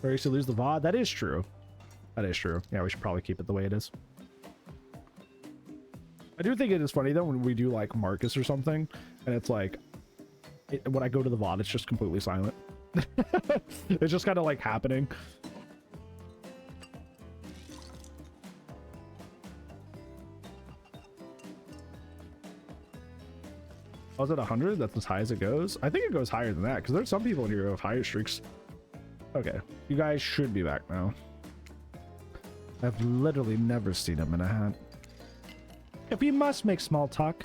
Or I used to lose the VOD. That is true. That is true. Yeah, we should probably keep it the way it is. I do think it is funny though when we do like Marcus or something, and it's like when I go to the VOD, it's just completely silent. It's just kind of like happening. Was it 100? That's as high as it goes. I think it goes higher than that because there's some people in here who have higher streaks. Okay, you guys should be back now. I've literally never seen him in a hat. If you must make small talk,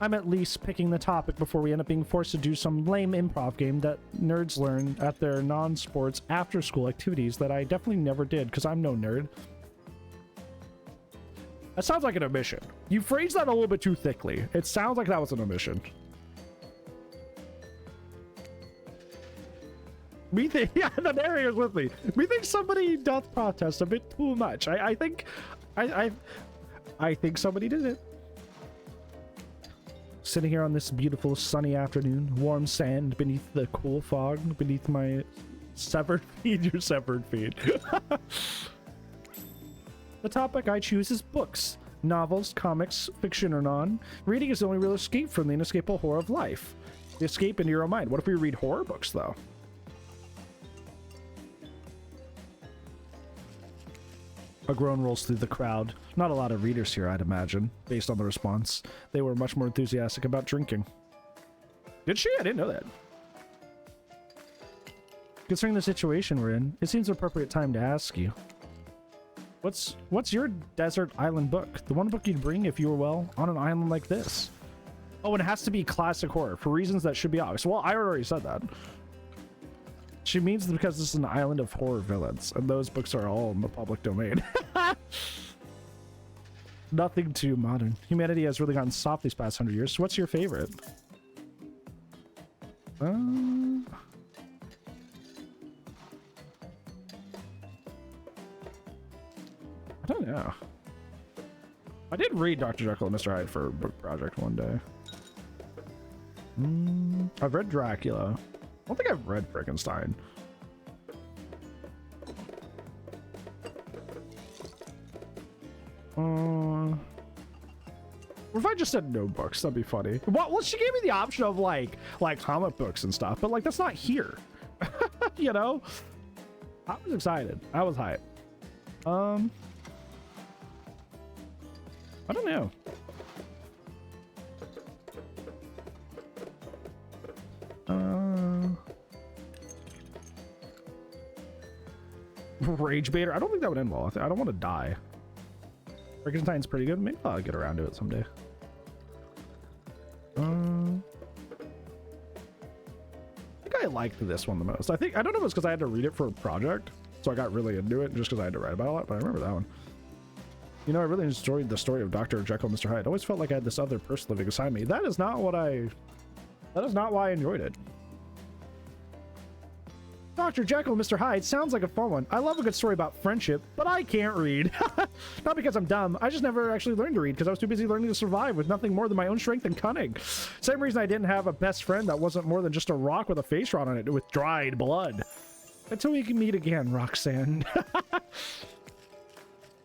I'm at least picking the topic before we end up being forced to do some lame improv game that nerds learn at their non-sports after-school activities that I definitely never did because I'm no nerd. That sounds like an omission. You phrased that a little bit too thickly. It sounds like that was an omission. Me think, yeah, the narrator's with me. Me think somebody doth protest a bit too much. I think somebody did it. Sitting here on this beautiful sunny afternoon, warm sand beneath the cool fog, beneath my severed feed, your severed feed. The topic I choose is books, novels, comics, fiction or non. Reading is the only real escape from the inescapable horror of life. The escape into your own mind. What if we read horror books though? A groan rolls through the crowd. Not a lot of readers here, I'd imagine, based on the response. They were much more enthusiastic about drinking. Did she? I didn't know that. Considering the situation we're in, it seems an appropriate time to ask you. What's your desert island book? The one book you'd bring if you were, well, on an island like this? Oh, and it has to be classic horror, for reasons that should be obvious. Well, I already said that. She means because this is an island of horror villains, and those books are all in the public domain. Nothing too modern. Humanity has really gotten soft these past 100 years. So what's your favorite? I don't know. I did read Dr. Jekyll and Mr. Hyde for a book project one day. I've read Dracula. I don't think I've read Frankenstein. What if I just said no books? That'd be funny. Well, she gave me the option of like comic books and stuff, but like that's not here. You know? I was excited. I was hyped. I don't know. Rage Baiter. I don't think that would end well. I don't want to die. Frankenstein's pretty good. Maybe I'll get around to it someday. think I liked this one the most. I don't know if it's because I had to read it for a project, so I got really into it just because I had to write about it a lot, but I remember that one. You know, I really enjoyed the story of Dr. Jekyll and Mr. Hyde. I always felt like I had this other person living beside me. That is not why I enjoyed it. Dr. Jekyll and Mr. Hyde sounds like a fun one. I love a good story about friendship, but I can't read. Not because I'm dumb. I just never actually learned to read because I was too busy learning to survive with nothing more than my own strength and cunning. Same reason I didn't have a best friend that wasn't more than just a rock with a face rot on it with dried blood. Until we can meet again, Roxanne.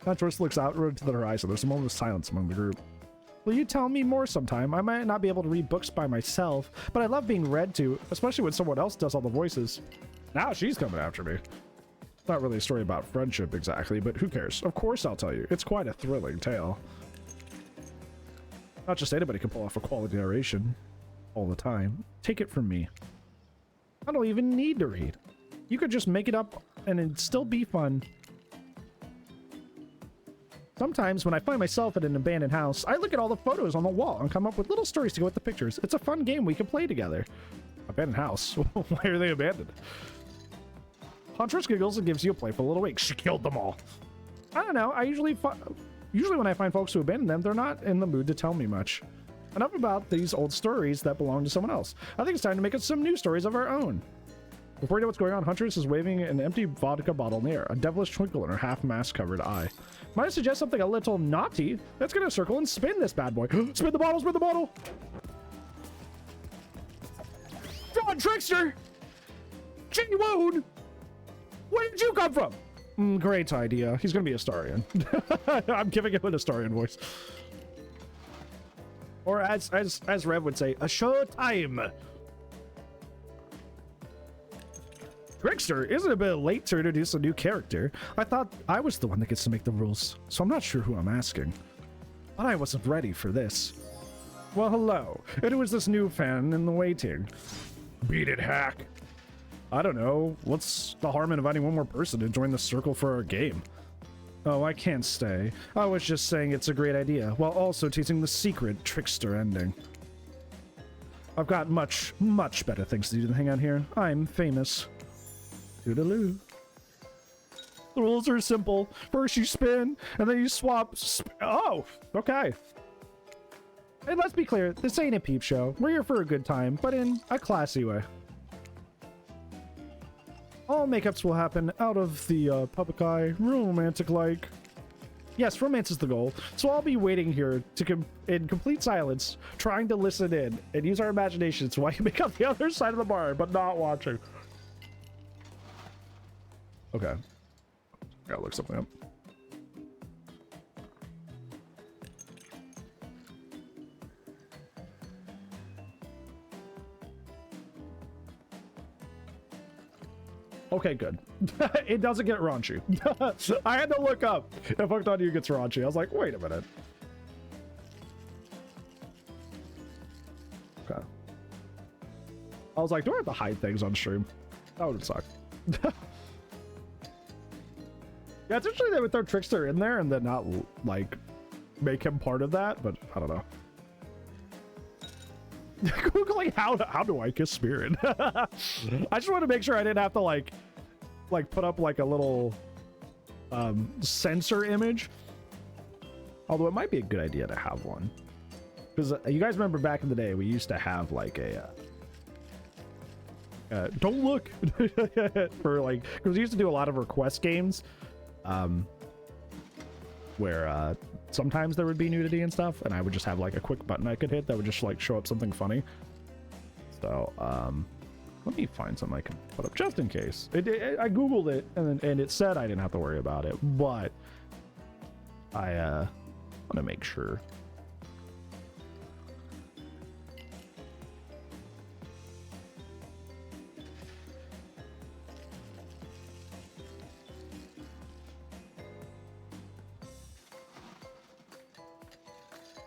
Huntress looks outward to the horizon. There's a moment of silence among the group. Will you tell me more sometime? I might not be able to read books by myself, but I love being read to, especially when someone else does all the voices. Now she's coming after me. Not really a story about friendship exactly, but who cares? Of course I'll tell you. It's quite a thrilling tale. Not just anybody can pull off a quality narration all the time. Take it from me. I don't even need to read. You could just make it up and it'd still be fun. Sometimes when I find myself at an abandoned house, I look at all the photos on the wall and come up with little stories to go with the pictures. It's a fun game we can play together. Abandoned house? Why are they abandoned? Huntress giggles and gives you a playful little wink. She killed them all. I don't know. I usually when I find folks who abandon them, they're not in the mood to tell me much. Enough about these old stories that belong to someone else. I think it's time to make us some new stories of our own. Before you know what's going on, Huntress is waving an empty vodka bottle in the air, a devilish twinkle in her half-mask-covered eye. Might I suggest something a little naughty? Let's get a circle and spin this bad boy. Spin the bottle, spin the bottle! John Trickster! Jimmy Woon! Where did you come from? Great idea. He's gonna be a Astarian. I'm giving him an Astarian voice. Or as Rev would say, a show time. Trickster, isn't it a bit late to introduce a new character? I thought I was the one that gets to make the rules, so I'm not sure who I'm asking. But I wasn't ready for this. Well, hello. And who is this new fan in the waiting? Beat it, hack. I don't know. What's the harm in inviting one more person to join the circle for our game? Oh, I can't stay. I was just saying it's a great idea, while also teasing the secret Trickster ending. I've got much, much better things to do than hang out here. I'm famous. Toodaloo. The rules are simple. First you spin, and then you swap. Oh, okay. And let's be clear, this ain't a peep show. We're here for a good time, but in a classy way. All makeups will happen out of the public eye, romantic-like. Yes, romance is the goal, so I'll be waiting here in complete silence, trying to listen in and use our imaginations while you make up the other side of the bar, but not watching. Okay. Gotta look something up. Okay, good. It doesn't get raunchy. I had to look up if Hooked on You gets raunchy. I was like, wait a minute. Okay. I was like, do I have to hide things on stream? That would suck. Yeah, it's interesting they would throw Trickster in there and then not, like, make him part of that, but I don't know. Googling how do I kiss Spirit? I just want to make sure I didn't have to like put up like a little censor image. Although it might be a good idea to have one, because you guys remember back in the day we used to have like a don't look for like, because we used to do a lot of request games where sometimes there would be nudity and stuff, and I would just have like a quick button I could hit that would just like show up something funny. So let me find something I can put up just in case. I googled it and it said I didn't have to worry about it, but I want to make sure.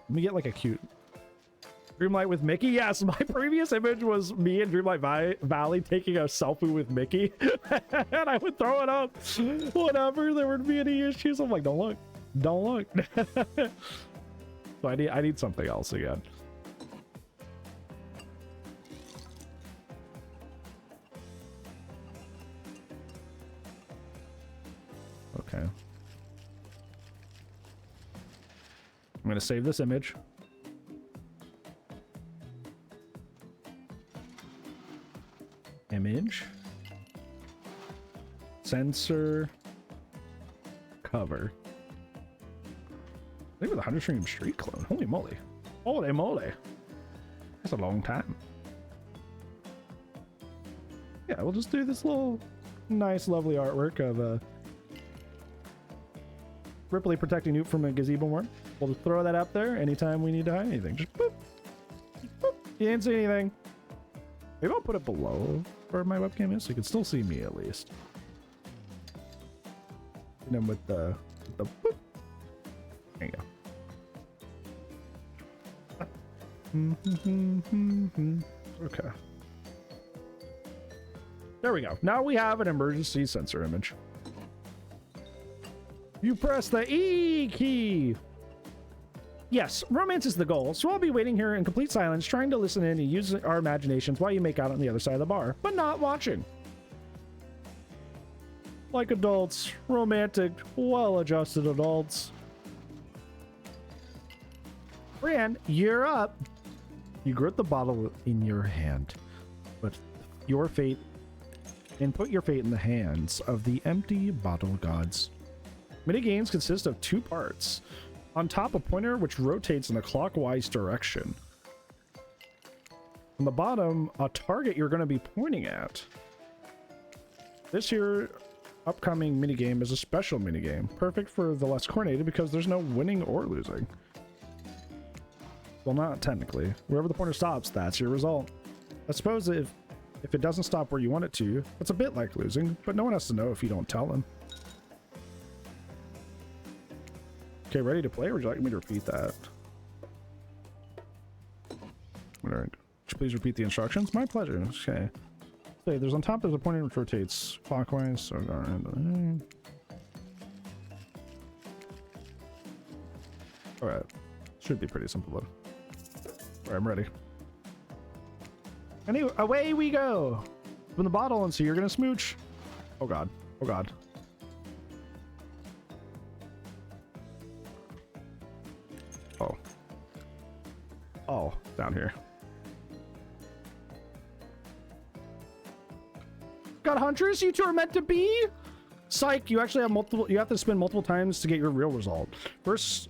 Let me get like a cute Dreamlight with Mickey. Yes, my previous image was me in Dreamlight Valley taking a selfie with Mickey, and I would throw it up whenever there would be any issues. I'm like, don't look, don't look. So I need something else again. Okay. I'm going to save this image. Image. Sensor. Cover. They were the 100 stream street clone. Holy moly. Holy moly. That's a long time. Yeah, we'll just do this little nice, lovely artwork of Ripley protecting Newt from a gazebo worm. We'll just throw that up there anytime we need to hide anything. Just boop. Boop. You didn't see anything. Maybe I'll put it below where my webcam is so you can still see me at least. And then with the boop. There you go. Okay. There we go. Now we have an emergency sensor image. You press the E key. Yes, romance is the goal, so I'll be waiting here in complete silence, trying to listen in and use our imaginations while you make out on the other side of the bar, but not watching. Like adults, romantic, well-adjusted adults. Fran, you're up. You grip the bottle in your hand, but your fate, and put your fate in the hands of the empty bottle gods. Minigames consist of 2 parts. On top, a pointer which rotates in a clockwise direction. On the bottom, a target you're going to be pointing at. This here upcoming minigame is a special minigame, perfect for the less coordinated because there's no winning or losing. Well, not technically. Wherever the pointer stops, that's your result. I suppose if it doesn't stop where you want it to, it's a bit like losing, but no one has to know if you don't tell them. Okay, ready to play, or would you like me to repeat that? Alright. Would you please repeat the instructions? My pleasure. Okay. Okay, there's on top, there's a pointer which rotates clockwise, so alright. Should be pretty simple though. Alright, I'm ready. Anyway, away we go! From the bottle, and so you're gonna smooch. Oh god. Oh god. Oh. Oh, down here. God, Huntress, you two are meant to be? Psych, you actually have multiple, you have to spin multiple times to get your real result. First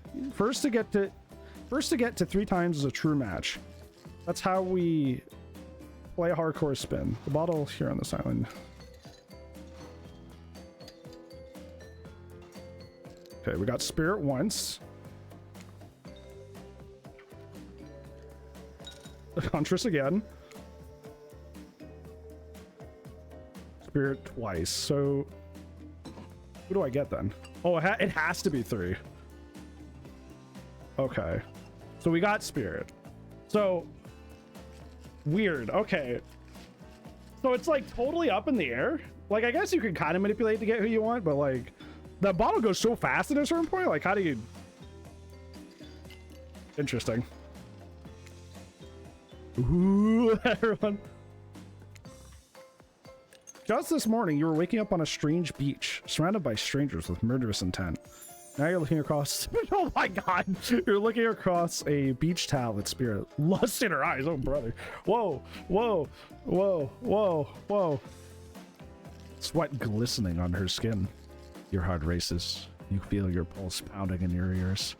to get to 3 times is a true match. That's how we play a hardcore spin. The bottle here on this island. Okay, we got spirit once. Huntress again. Spirit twice. So who do I get then? Oh, it has to be 3. Okay. So we got spirit. So weird. Okay. So it's like totally up in the air. Like, I guess you can kind of manipulate to get who you want, but like the bottle goes so fast at a certain point. Like, how do you... Interesting. Ooh, everyone. Just this morning, you were waking up on a strange beach, surrounded by strangers with murderous intent. Now you're looking across... Oh my god! You're looking across a beach towel with spirit. Lust in her eyes, oh brother. Whoa, whoa, whoa, whoa, whoa. Sweat glistening on her skin. Your heart races. You feel your pulse pounding in your ears.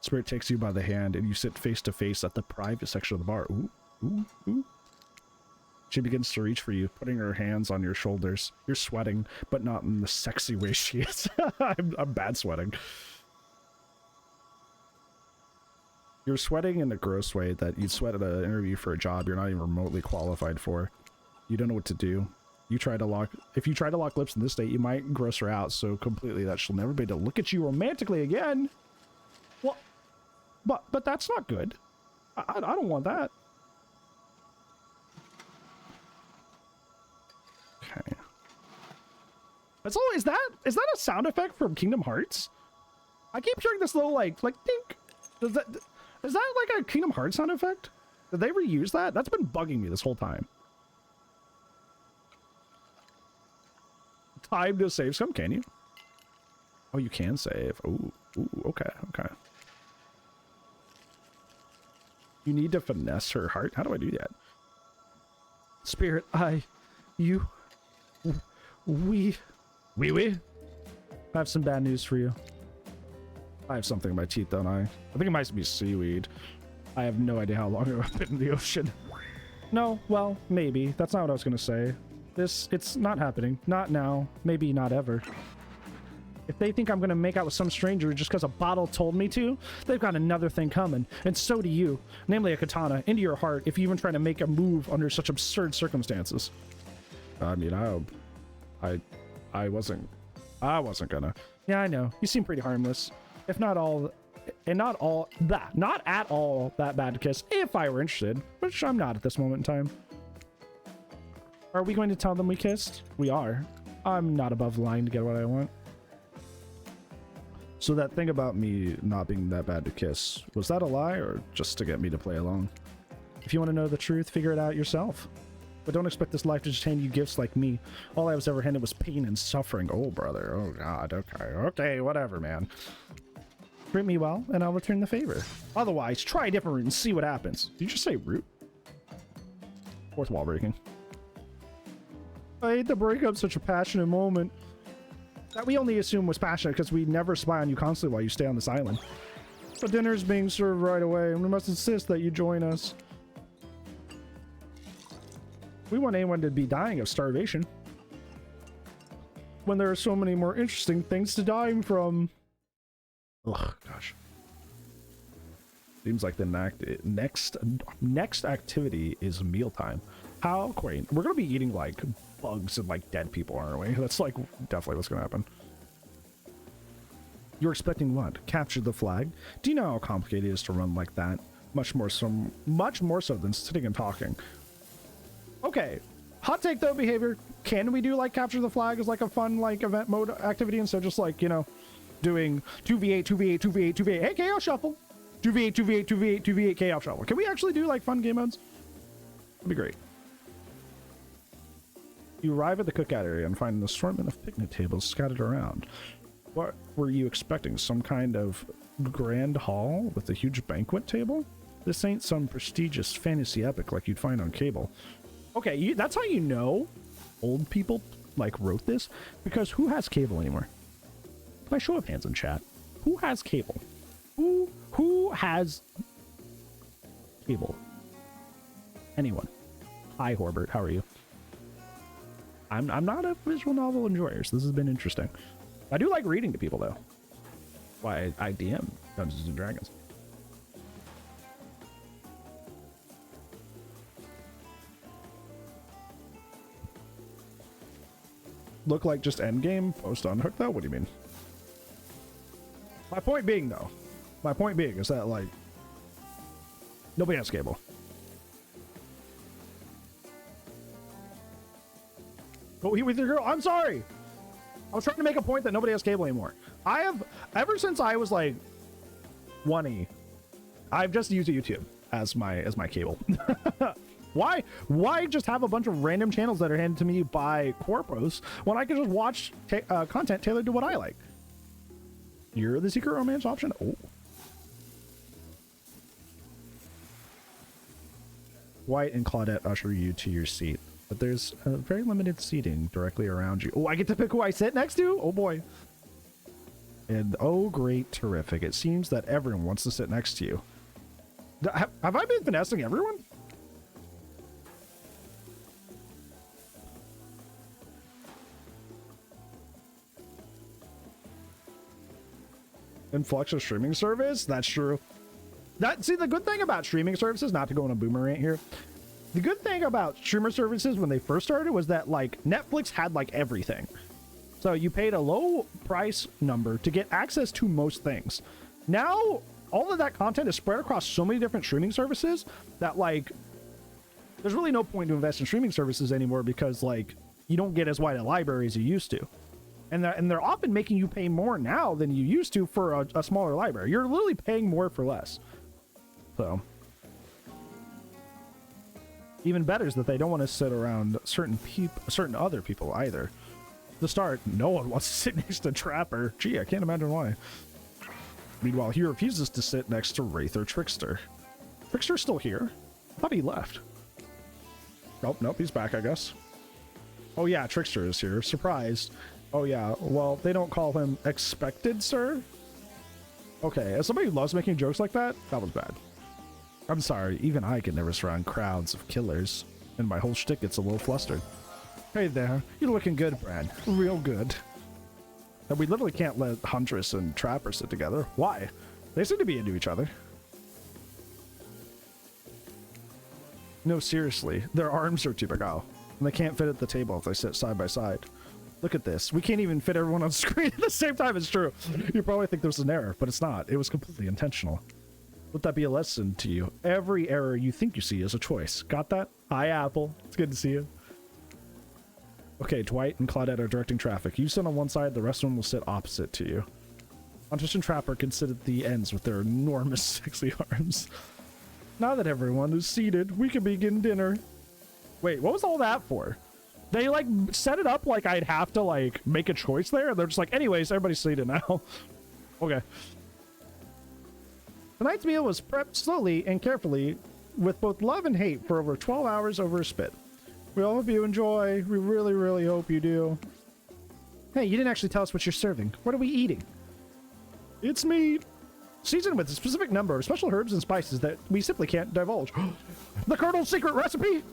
Spirit takes you by the hand and you sit face to face at the private section of the bar. Ooh, ooh, ooh. She begins to reach for you, putting her hands on your shoulders. You're sweating, but not in the sexy way she is. I'm bad sweating. You're sweating in a gross way that you'd sweat at an interview for a job you're not even remotely qualified for. You don't know what to do. If you try to lock lips in this state, you might gross her out so completely that she'll never be able to look at you romantically again. Well, but that's not good. I don't want that. Okay. That's all. Is that a sound effect from Kingdom Hearts? I keep hearing this little like dink. Is that like a Kingdom Hearts sound effect? Did they reuse that? That's been bugging me this whole time. Time to save some, can you? Oh, you can save. Ooh, okay, okay. You need to finesse her heart. How do I do that? Spirit, you, we I have some bad news for you. I have something in my teeth, don't I? I think it might be seaweed. I have no idea how long I've been in the ocean. No, well, maybe. That's not what I was gonna say. It's not happening. Not now. Maybe not ever. If they think I'm gonna make out with some stranger just because a bottle told me to, they've got another thing coming. And so do you. Namely a katana into your heart if you even try to make a move under such absurd circumstances. I mean, I wasn't gonna. Yeah, I know. You seem pretty harmless. If not all, and not at all that bad to kiss if I were interested, which I'm not at this moment in time. Are we going to tell them we kissed? We are. I'm not above lying to get what I want. So that thing about me not being that bad to kiss, was that a lie or just to get me to play along? If you want to know the truth, figure it out yourself. But don't expect this life to just hand you gifts like me. All I was ever handed was pain and suffering. Oh, brother. Oh, God. Okay. Okay, whatever, man. Treat me well, and I'll return the favor. Otherwise, try a different route and see what happens. Did you just say route? Fourth wall breaking. I hate to break up such a passionate moment. That we only assume was passionate because we never spy on you constantly while you stay on this island. But dinner's being served right away, and we must insist that you join us. We want anyone to be dying of starvation when there are so many more interesting things to die from. Ugh, gosh. Seems like the next activity is mealtime. How quaint. We're gonna be eating like bugs and like dead people, aren't we? That's like definitely what's gonna happen. You're expecting what? Capture the flag? Do you know how complicated it is to run like that? Much more so than sitting and talking. Okay, hot take though behavior. Can we do like capture the flag as like a fun like event mode activity instead of just like, you know, doing 2v8, 2v8, 2v8, 2v8, hey, chaos shuffle. 2v8, 2v8, 2v8, 2v8, chaos shuffle. Can we actually do like fun game modes? That'd be great. You arrive at the cookout area and find an assortment of picnic tables scattered around. What were you expecting? Some kind of grand hall with a huge banquet table? This ain't some prestigious fantasy epic like you'd find on cable. Okay, that's how you know old people like wrote this, because who has cable anymore? By show of hands in chat, who has cable? Who has cable? Anyone? Hi Horbert, how are you? I'm not a visual novel enjoyer, so this has been interesting. I do like reading to people though. Why I DM Dungeons and Dragons. Look like just endgame post on Hook though? What do you mean? My point being though, is that like nobody has cable. Go eat with your girl. I'm sorry. I was trying to make a point that nobody has cable anymore. I have, ever since I was like 20, I've just used YouTube as my cable. Why just have a bunch of random channels that are handed to me by corpos when I can just watch content tailored to what I like? You're the secret romance option? Oh. White and Claudette usher you to your seat, but there's very limited seating directly around you. Oh, I get to pick who I sit next to? Oh boy. And oh great, terrific. It seems that everyone wants to sit next to you. Have I been finessing everyone? Influx of streaming service? That's true. See, the good thing about streaming services, not to go on a boomer rant here, the good thing about streamer services when they first started was that like Netflix had like everything. So you paid a low price number to get access to most things. Now all of that content is spread across so many different streaming services that like there's really no point to invest in streaming services anymore, because like you don't get as wide a library as you used to. And they're often making you pay more now than you used to for a smaller library. You're literally paying more for less. So even better is that they don't want to sit around certain other people either. the start. No one wants to sit next to Trapper. Gee, I can't imagine why. Meanwhile, he refuses to sit next to Wraith or Trickster. Trickster's still here? I thought he left. Nope, nope, he's back, I guess. Oh yeah, Trickster is here. Surprised. Oh yeah, well, they don't call him expected, sir? Okay, as somebody who loves making jokes like that, that was bad. I'm sorry, even I can never surround crowds of killers, and my whole shtick gets a little flustered. Hey there, you're looking good, Brad. Real good. And we literally can't let Huntress and Trapper sit together. Why? They seem to be into each other. No, seriously, their arms are too big out, and they can't fit at the table if they sit side by side. Look at this. We can't even fit everyone on screen at the same time. It's true. You probably think there's an error, but it's not. It was completely intentional. Let that be a lesson to you. Every error you think you see is a choice. Got that? Hi, Apple. It's good to see you. Okay, Dwight and Claudette are directing traffic. You sit on one side, the rest of them will sit opposite to you. Huntress and Trapper can sit at the ends with their enormous sexy arms. Now that everyone is seated, we can begin dinner. Wait, what was all that for? They, like, set it up like I'd have to, like, make a choice there. And they're just like, anyways, everybody's seated now. Okay. Tonight's meal was prepped slowly and carefully with both love and hate for over 12 hours over a spit. We all hope you enjoy. We really, really hope you do. Hey, you didn't actually tell us what you're serving. What are we eating? It's meat. Seasoned with a specific number of special herbs and spices that we simply can't divulge. The Colonel's secret recipe?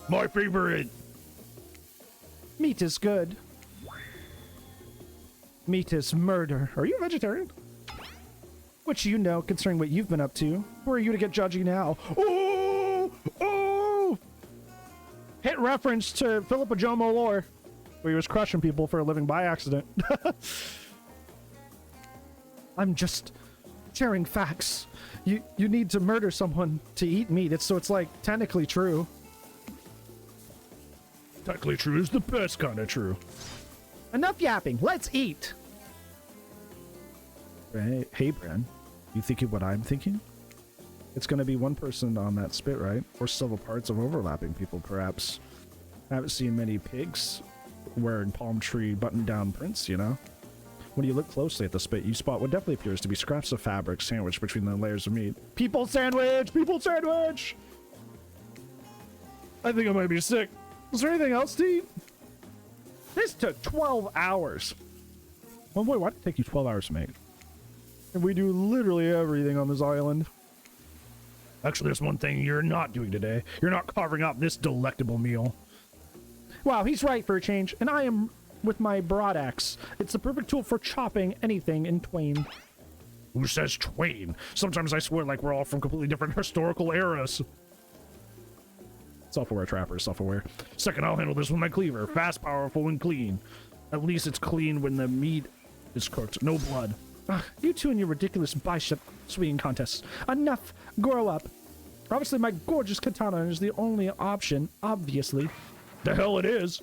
My favorite. Meat is good. Meat is murder. Are you a vegetarian? Which you know, considering what you've been up to. Who are you to get judgy now? Oh! Oh! Hit reference to Philippa Jomo lore, where he was crushing people for a living by accident. I'm just sharing facts. You need to murder someone to eat meat. It's like technically true. Technically true is the best kind of true. Enough yapping. Let's eat. Hey, Bran. You thinking what I'm thinking? It's going to be one person on that spit, right? Or several parts of overlapping people, perhaps. I haven't seen many pigs wearing palm tree button-down prints, you know? When you look closely at the spit, you spot what definitely appears to be scraps of fabric sandwiched between the layers of meat. People sandwich! People sandwich! I think I might be sick. Is there anything else to eat? This took 12 hours. Oh boy, why did it take you 12 hours to make? And we do literally everything on this island. Actually, there's one thing you're not doing today. You're not carving up this delectable meal. Wow, he's right for a change. And I am with my broad axe. It's the perfect tool for chopping anything in twain. Who says twain? Sometimes I swear like we're all from completely different historical eras. Self-aware Trapper, self-aware. Second, I'll handle this with my cleaver. Fast, powerful, and clean. At least it's clean when the meat is cooked. No blood. You two and your ridiculous bicep swinging contests. Enough. Grow up. Obviously, my gorgeous katana is the only option, obviously. The hell it is.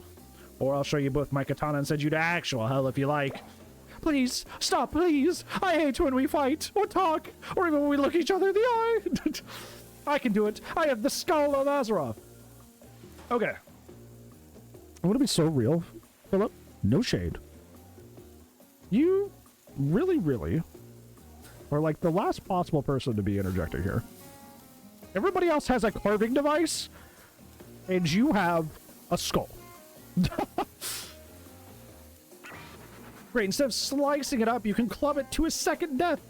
Or I'll show you both my katana and send you to actual hell if you like. Please, stop, please. I hate when we fight, or talk, or even when we look each other in the eye. I can do it. I have the skull of Azeroth. Okay. Would it be so real, Philip? No shade. You really, really are like the last possible person to be interjecting here. Everybody else has a carving device, and you have a skull. Great, instead of slicing it up, you can club it to a second death.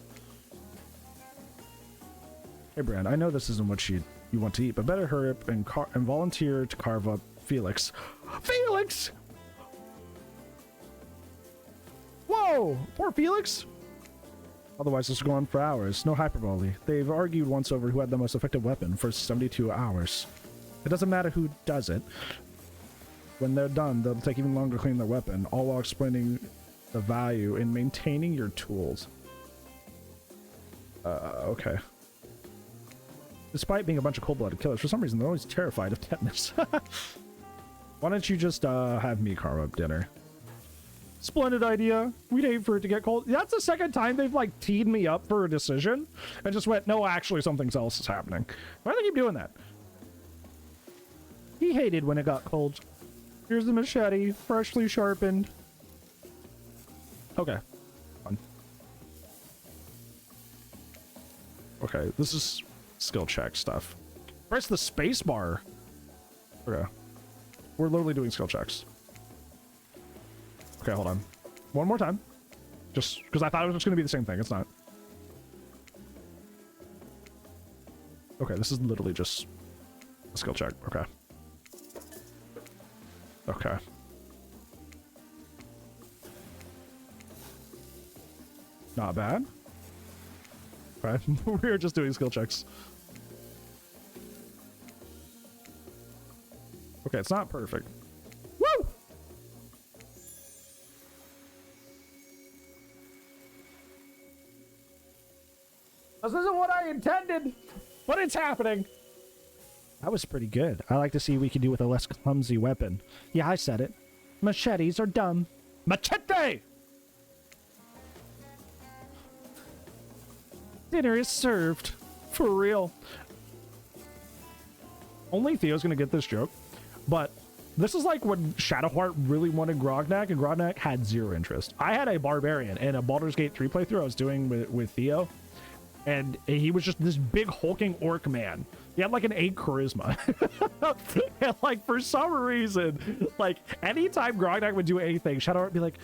Hey, Brand, I know this isn't what you want to eat, but better hurry up and volunteer to carve up Felix. Felix! Whoa! Poor Felix! Otherwise, this will go on for hours. No hyperbole. They've argued once over who had the most effective weapon for 72 hours. It doesn't matter who does it. When they're done, they'll take even longer to clean their weapon, all while explaining the value in maintaining your tools. Okay. Despite being a bunch of cold-blooded killers, for some reason they're always terrified of tetanus. Why don't you just have me carve up dinner? Splendid idea. We'd hate for it to get cold. That's the second time they've like teed me up for a decision and just went, no, actually something else is happening. Why do they keep doing that? He hated when it got cold. Here's the machete, freshly sharpened. Okay. Fun. Okay, this is skill check stuff. Press the space bar. Okay. We're literally doing skill checks. Okay, hold on. One more time. Just because I thought it was just going to be the same thing. It's not. Okay, this is literally just a skill check. Okay. Okay. Not bad. Okay. We're just doing skill checks. Okay, it's not perfect. Woo! This isn't what I intended, but it's happening. That was pretty good. I like to see what we can do with a less clumsy weapon. Yeah, I said it. Machetes are dumb. Machete! Dinner is served. For real. Only Theo's gonna get this joke. But this is like when Shadowheart really wanted Grognak, and Grognak had zero interest. I had a Barbarian in a Baldur's Gate 3 playthrough I was doing with Theo. And he was just this big hulking orc man. He had like an 8 charisma. And like for some reason, like anytime Grognak would do anything, Shadowheart would be like,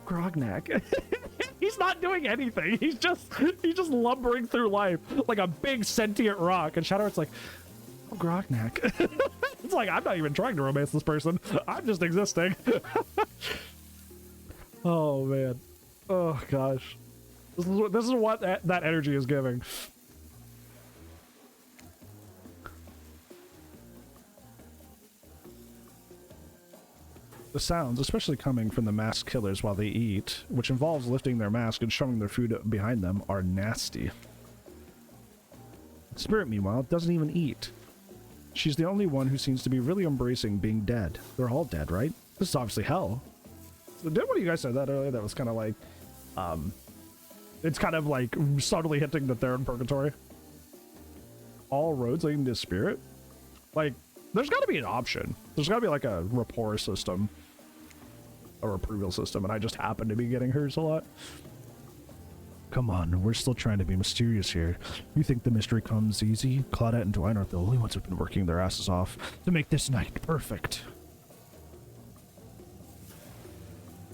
Grognak. He's not doing anything. He's just lumbering through life like a big sentient rock. And Shadowheart's like, oh, Grognak. It's like, I'm not even trying to romance this person. I'm just existing. Oh man. Oh gosh. This is what that energy is giving. The sounds, especially coming from the masked killers while they eat, which involves lifting their mask and shoving their food behind them, are nasty. Spirit, meanwhile, doesn't even eat. She's the only one who seems to be really embracing being dead. They're all dead, right? This is obviously hell. Did one of you guys said that earlier? That was kind of like, it's kind of like subtly hinting that they're in purgatory. All roads leading to Spirit? Like, there's got to be an option. There's got to be like a rapport system. Or approval system, and I just happen to be getting hers a lot. Come on, we're still trying to be mysterious here. You think the mystery comes easy? Claudette and Dwayne aren't the only ones who've been working their asses off to make this night perfect.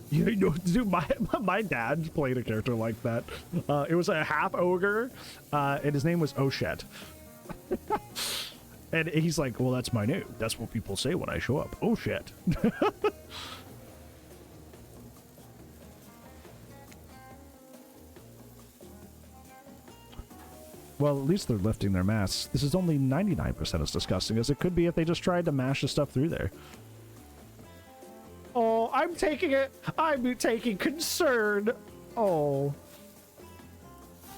You know, dude, my dad played a character like that. It was a half ogre, and his name was Oshet. And he's like, well, that's my name. That's what people say when I show up. Oh shit. Well, at least they're lifting their masks. This is only 99% as disgusting as it could be if they just tried to mash the stuff through there. Oh, I'm taking it. I'm taking concern. Oh.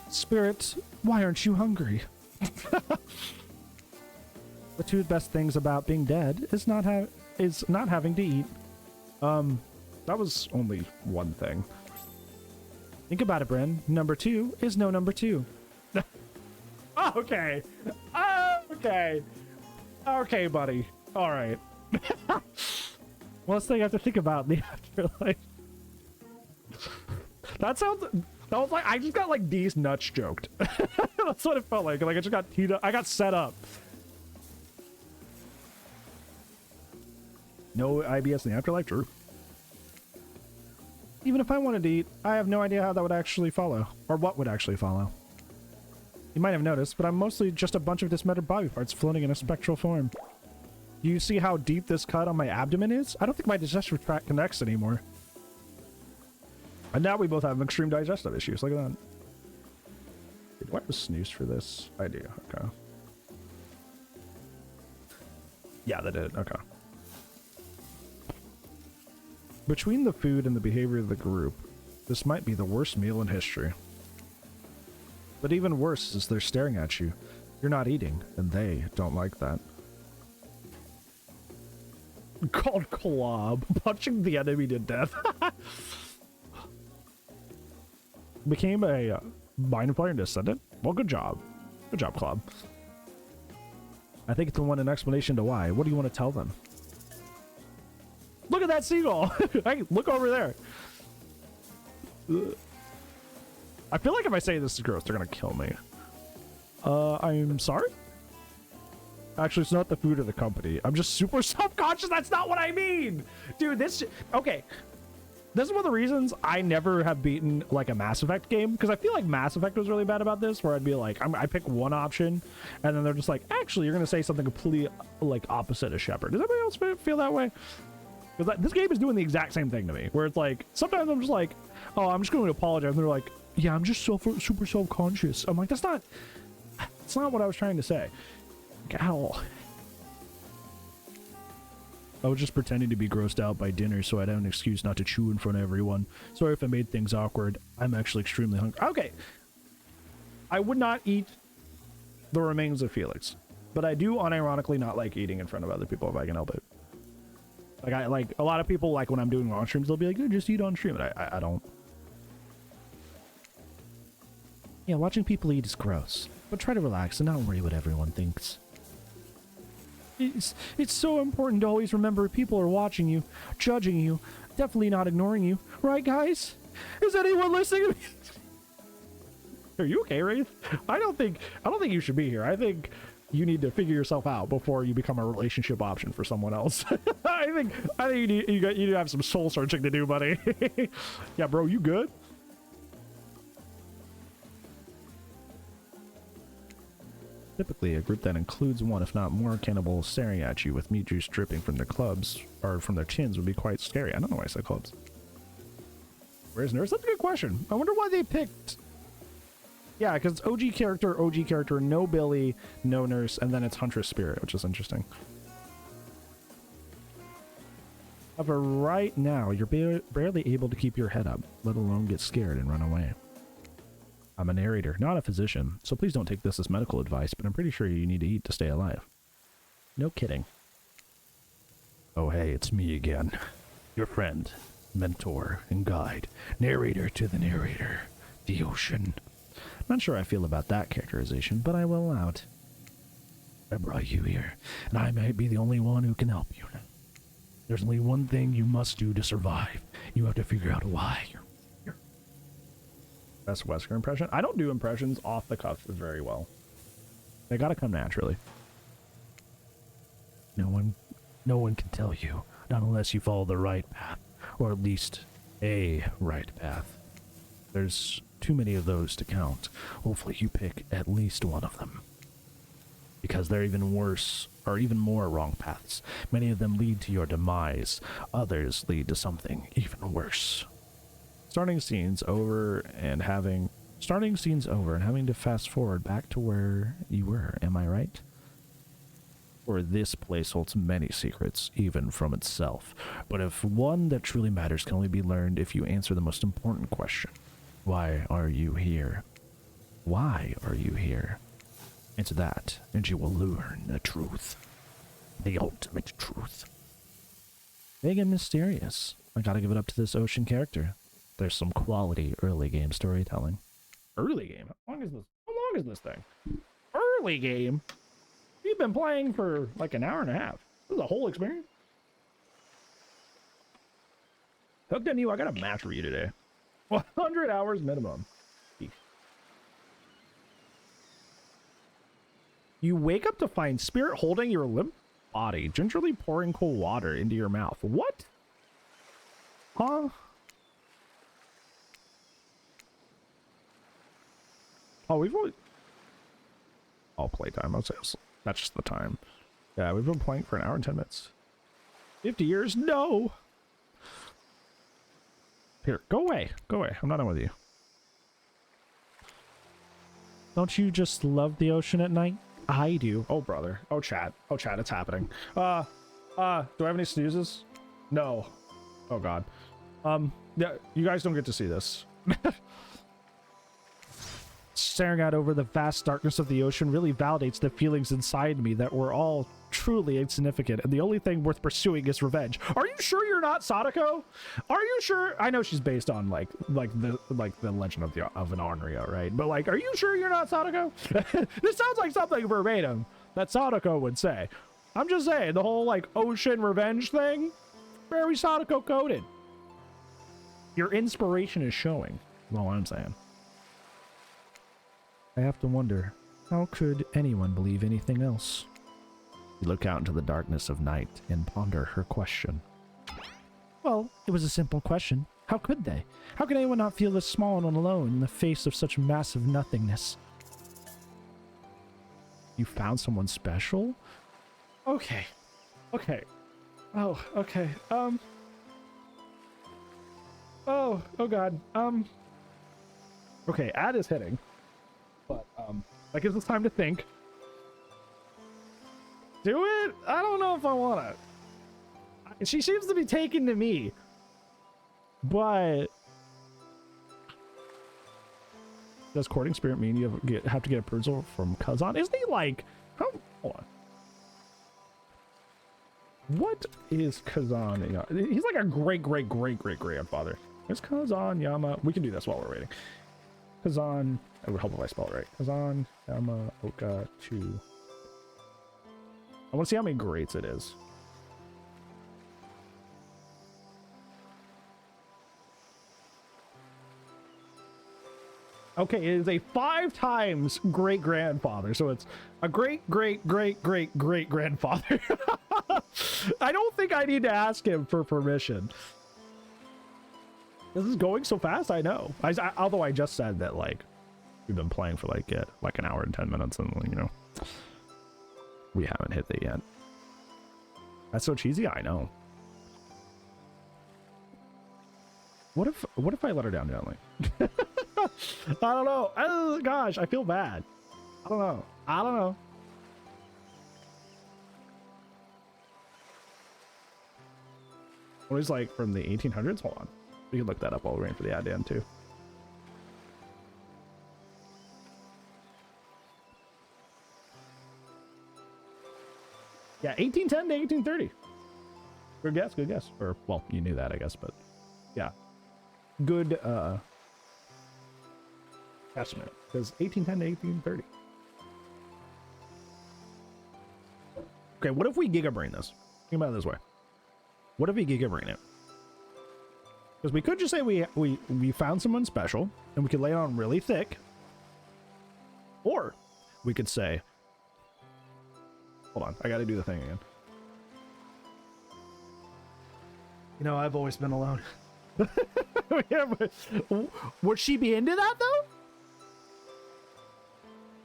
Spirit, why aren't you hungry? The two best things about being dead is not having to eat. That was only one thing. Think about it, Bren. Number 2 is no number 2. Okay. Okay. Okay, buddy. All right. Well, let's think I have to think about the afterlife. That was like I just got like D's nuts joked. That's what it felt like. Like I just got I got set up. No IBS in the afterlife, true. Even if I wanted to eat, I have no idea how that would actually follow, or what would actually follow. You might have noticed, but I'm mostly just a bunch of dismembered body parts floating in a spectral form. You see how deep this cut on my abdomen is? I don't think my digestive tract connects anymore. And now we both have extreme digestive issues. Look at that. Do I have a snooze for this? I do. Okay. Yeah, that did. Okay. Between the food and the behavior of the group, this might be the worst meal in history. But even worse is they're staring at you. You're not eating, and they don't like that. Called Klob, punching the enemy to death. Became a mind flayer descendant? Well, good job. Good job, Klob. I think it's the one an explanation to why. What do you want to tell them? that seagull. Hey, look over there. I feel like if I say this is gross, they're gonna kill me. I'm sorry? Actually, it's not the food or the company. I'm just super self-conscious. That's not what I mean. Dude, this... Okay. This is one of the reasons I never have beaten, like, a Mass Effect game. Because I feel like Mass Effect was really bad about this, where I'd be like, I pick one option, and then they're just like, actually, you're going to say something completely, like, opposite of Shepard. Does anybody else feel that way? Because this game is doing the exact same thing to me, where it's like, sometimes I'm just like, oh, I'm just going to apologize. And they're like, yeah, I'm just super self-conscious. I'm like, that's not what I was trying to say. Ow. I was just pretending to be grossed out by dinner, so I'd have an excuse not to chew in front of everyone. Sorry if I made things awkward. I'm actually extremely hungry. Okay. I would not eat the remains of Felix, but I do unironically not like eating in front of other people if I can help it. Like, a lot of people, like, when I'm doing on streams, they'll be like, oh, just eat on stream. And I don't. Yeah, watching people eat is gross, but try to relax and not worry what everyone thinks. It's so important to always remember people are watching you, judging you, definitely not ignoring you. Right, guys? Is anyone listening to me? Are you okay, Wraith? I don't think you should be here. I think you need to figure yourself out before you become a relationship option for someone else. I think you need to have some soul searching to do, buddy. Yeah, bro, you good? Typically, a group that includes one, if not more, cannibals staring at you with meat juice dripping from their clubs or from their chins would be quite scary. I don't know why I said clubs. Where's Nurse? That's a good question. I wonder why they picked... Yeah, because it's OG character, no Billy, no Nurse, and then it's Huntress Spirit, which is interesting. However, right now, you're barely able to keep your head up, let alone get scared and run away. I'm a narrator, not a physician, so please don't take this as medical advice, but I'm pretty sure you need to eat to stay alive. No kidding. Oh hey, it's me again. Your friend, mentor, and guide. Narrator to the narrator. The ocean. Not sure how I feel about that characterization, but I will allow it. I brought you here, and I might be the only one who can help you. There's only one thing you must do to survive. You have to figure out why. Best Wesker impression? I don't do impressions off the cuff very well. They gotta come naturally. No one can tell you, not unless you follow the right path, or at least a right path. There's too many of those to count. Hopefully you pick at least one of them. Because they're even worse, or even more wrong paths. Many of them lead to your demise. Others lead to something even worse. Starting scenes over and having to fast forward back to where you were, am I right? For this place holds many secrets, even from itself. But if one that truly matters can only be learned if you answer the most important question. Why are you here? Why are you here? Answer that, and you will learn the truth. The ultimate truth. Big and mysterious. I gotta give it up to this ocean character. There's some quality early game storytelling. Early game? How long is this thing? Early game? You've been playing for like an hour and a half. This is a whole experience. Hooked on you, I got a match for you today. 100 hours minimum. You wake up to find Spirit holding your limp body, gingerly pouring cold water into your mouth. What? Huh? Oh, we've only... Oh, playtime. I'll say that's just the time. Yeah, we've been playing for an hour and 10 minutes. 50 years? No! Here, go away. Go away. I'm not done with you. Don't you just love the ocean at night? I do. Oh, brother. Oh, chat. Oh, chat. It's happening. Do I have any snoozes? No. Oh, God. Yeah, you guys don't get to see this. Staring out over the vast darkness of the ocean really validates the feelings inside me that we're all truly insignificant, and the only thing worth pursuing is revenge. Are you sure you're not Sadako? Are you sure? I know she's based on like the legend of an Onryo, right? But like, are you sure you're not Sadako? This sounds like something verbatim that Sadako would say. I'm just saying, the whole like ocean revenge thing. Very Sonico coded. Your inspiration is showing. That's all I'm saying. I have to wonder, how could anyone believe anything else? You look out into the darkness of night and ponder her question. Well, it was a simple question. How could they? How could anyone not feel this small and alone in the face of such massive nothingness? You found someone special? Okay. Okay. Oh, okay. Oh god. Okay, ad is hitting. But, that gives us time to think. Do it? I don't know if I wanna. She seems to be taken to me. But... does courting spirit mean you have to get approval from Kazan? Isn't he like... Hold on. What is Kazan? He's like a great-great-great-great-great-grandfather. Is Kazan Yama... We can do this while we're waiting. Kazan... It would help if I spell it right. Kazan Yamaoka 2. I want to see how many greats it is. Okay, it is a 5 times great-grandfather. So it's a great-great-great-great-great-grandfather. I don't think I need to ask him for permission. This is going so fast, I know. Although I just said that, like, we've been playing for, like an hour and 10 minutes, and, you know, we haven't hit it yet. That's so cheesy, I know. What if I let her down gently? I don't know. Oh, gosh, I feel bad. I don't know. I don't know. What is like from the 1800s? Hold on. We can look that up while we're waiting for the ad to end too. Yeah, 1810 to 1830. Good guess, good guess. Or, well, you knew that, I guess, but yeah. Good estimate. Because 1810 to 1830. Okay, what if we gigabrain this? Think about it this way. What if we gigabrain it? Because we could just say we found someone special, and we could lay it on really thick. Or we could say, hold on, I gotta do the thing again. You know, I've always been alone. Yeah, but would she be into that though?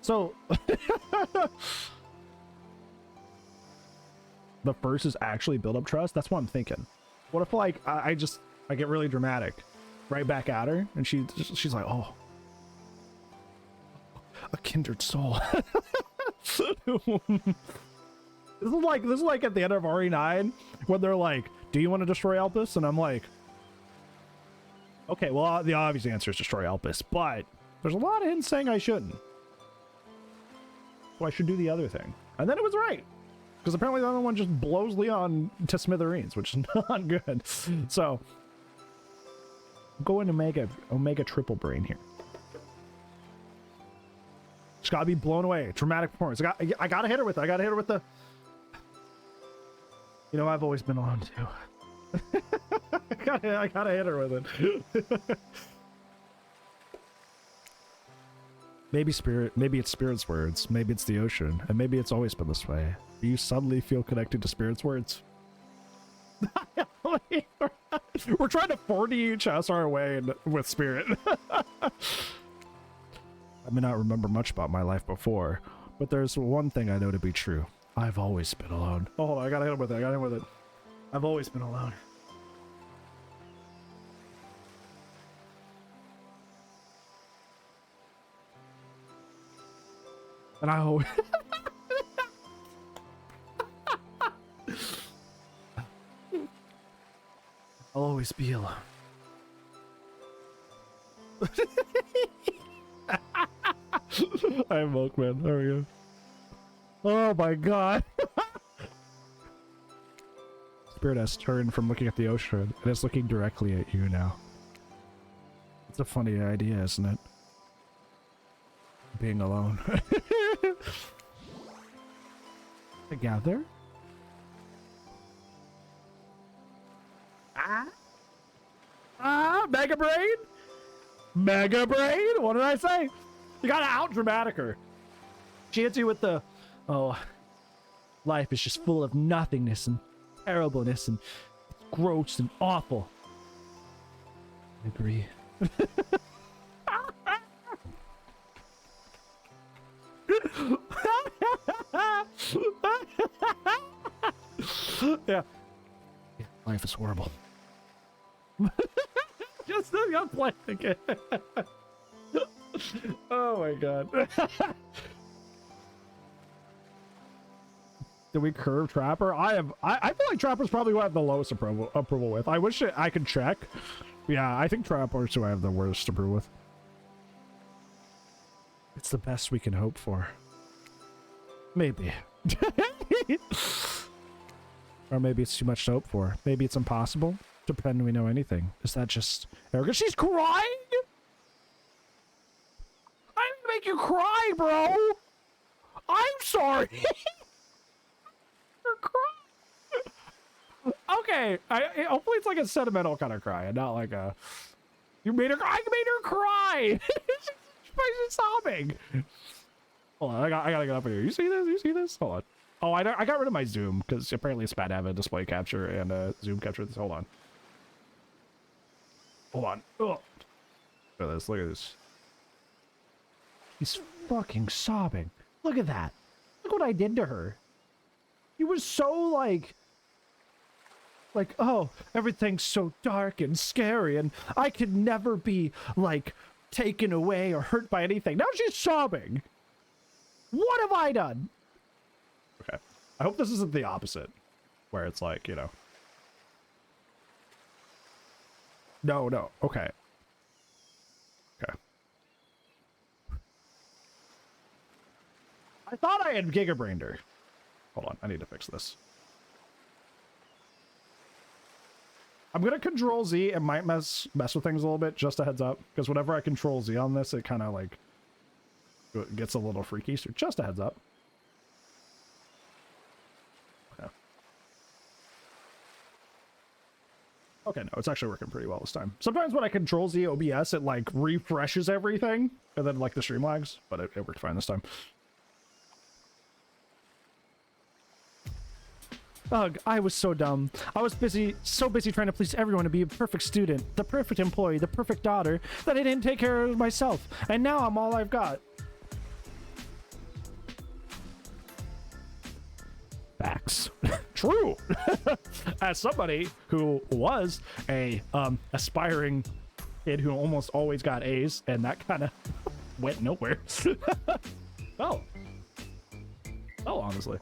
So the first is actually build up trust. That's what I'm thinking. What if like I get really dramatic right back at her, and she's like, oh, a kindred soul. This is like at the end of RE9 when they're like, do you want to destroy Elpis? And I'm like, okay, well, the obvious answer is destroy Elpis, but there's a lot of hints saying I shouldn't. So I should do the other thing. And then it was right. Because apparently the other one just blows Leon to smithereens, which is not good. So, go into Omega triple brain here. Just gotta be blown away. Dramatic performance. I gotta hit her with it. I gotta hit her with the... You know, I've always been alone too. I gotta hit her with it. Maybe it's Spirit's words. Maybe it's the ocean. And maybe it's always been this way. Do you suddenly feel connected to Spirit's words? We're trying to 40 us our way with Spirit. I may not remember much about my life before, but there's one thing I know to be true. I've always been alone. Oh, hold on, I gotta hit him with it. I've always been alone. And I hope... I'll always be alone. I am Milkman. There we go. Oh my god. Spirit has turned from looking at the ocean and is looking directly at you now. It's a funny idea, isn't it? Being alone. Together? Mega Brain? Mega Brain? What did I say? You gotta out dramatic her. She hits you with the, oh, life is just full of nothingness and terribleness and gross and awful. I agree. Yeah. Life is horrible. Just I'm playing again. Oh my god. Did we curve Trapper? I feel like Trapper's probably who I have the lowest approval with. I wish I could check. Yeah, I think Trapper's who I have the worst approval with. It's the best we can hope for. Maybe. Or maybe it's too much to hope for. Maybe it's impossible. To pretend we know anything. Is that just arrogant? She's crying? I didn't make you cry, bro. I'm sorry. You're crying. Okay. Hopefully it's like a sentimental kind of cry and not like a... You made her cry. I made her cry. She's sobbing. Hold on. I gotta get up here. You see this? You see this? Hold on. Oh, I got rid of my zoom because apparently it's bad to have a display capture and zoom capture. Hold on. Hold on. Oh. Look at this. Look at this. He's fucking sobbing. Look at that. Look what I did to her. He was so like, oh, everything's so dark and scary and I could never be like taken away or hurt by anything. Now she's sobbing. What have I done? Okay. I hope this isn't the opposite where it's like, you know. No. Okay. Okay. I thought I had gigabrained her. Hold on. I need to fix this. I'm going to control Z. It might mess with things a little bit. Just a heads up. Because whenever I control Z on this, it kind of like gets a little freaky. So just a heads up. Okay, no, it's actually working pretty well this time. Sometimes when I control Z OBS, it like refreshes everything, and then like the stream lags, but it worked fine this time. Ugh, I was so dumb. I was so busy trying to please everyone to be a perfect student, the perfect employee, the perfect daughter, that I didn't take care of myself, and now I'm all I've got. Facts. True. As somebody who was a aspiring kid who almost always got A's and that kind of went nowhere. Oh, honestly.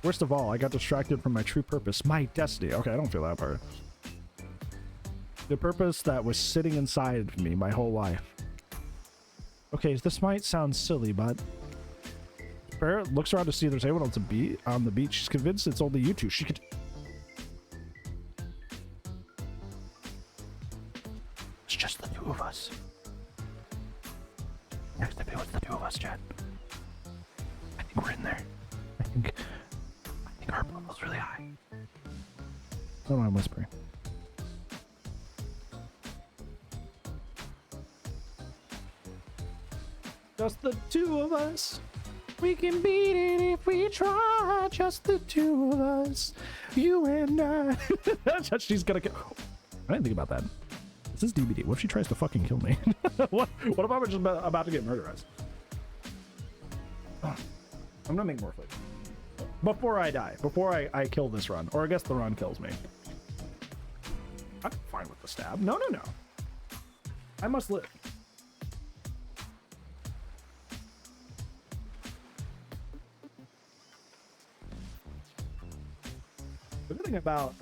Worst of all, I got distracted from my true purpose, my destiny. Okay, I don't feel that part. The purpose that was sitting inside me my whole life. Okay, this might sound silly, but Barrett looks around to see if there's anyone else to be on the beach. She's convinced it's only you two. She could... It's just the two of us. Next time it was the two of us, Chad. I think we're in there. I think our level's really high. Oh, I'm whispering. Just the two of us. We can beat it if we try. Just the two of us. You and I. She's gonna kill. I didn't think about that. This is DBD. What if she tries to fucking kill me? What if I'm just about to get murderized? I'm gonna make more flavor. Before I die. Before I kill this run. Or I guess the run kills me. I'm fine with the stab. No. I must live. The good thing about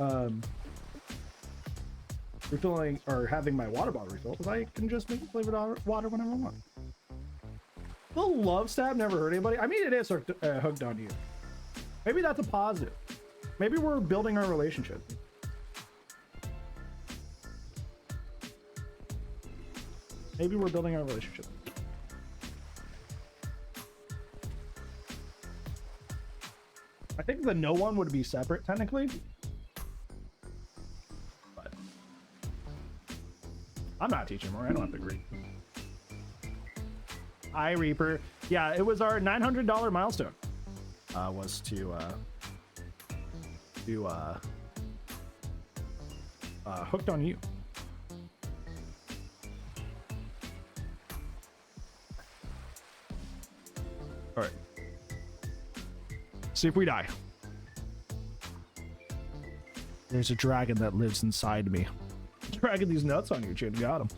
refilling or having my water bottle refilled is I can just make flavored water whenever I want. The love stab never hurt anybody. I mean, it is hooked on you. Maybe that's a positive. Maybe we're building our relationship. Maybe we're building our relationship. I think the no one would be separate technically, I'm not teaching more. I don't have to agree. Hi, Reaper. Yeah, it was our $900 milestone. Was to Hooked on You. All right. See if we die. There's a dragon that lives inside me. Dragging these nuts on you, Chin. Got him.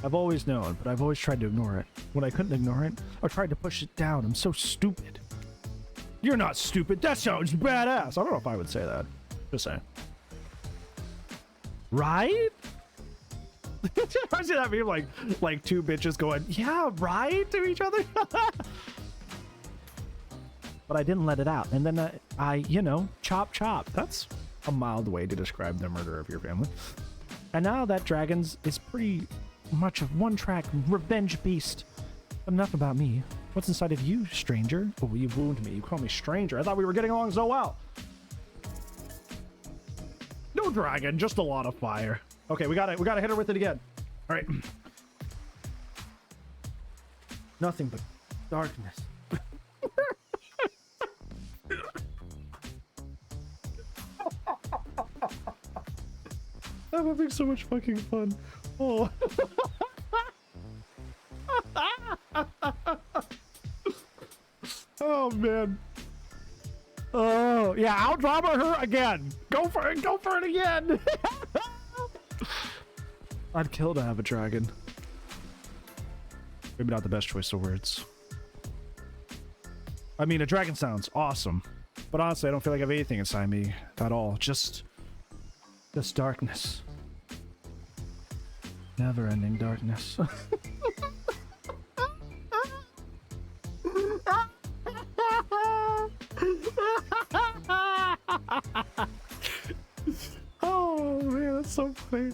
I've always known, but I've always tried to ignore it. When I couldn't ignore it, I tried to push it down. I'm so stupid. You're not stupid. That sounds badass. I don't know if I would say that. Just saying. Right? I see that meme like two bitches going, yeah, right, to each other. But I didn't let it out. And then I, you know, chop. That's a mild way to describe the murder of your family. And now that dragon's is pretty much a one-track revenge beast. Enough about me. What's inside of you, stranger? Oh, you wound me. You call me stranger. I thought we were getting along so well. No dragon, just a lot of fire. Okay, we gotta hit her with it again. All right. Nothing but darkness. I'm having so much fucking fun. Oh. Oh man. Oh yeah, I'll drama her again. Go for it again. I'd kill to have a dragon. Maybe not the best choice of words. I mean, a dragon sounds awesome, but honestly, I don't feel like I have anything inside me at all. Just darkness. Never-ending darkness. Oh man, that's so funny.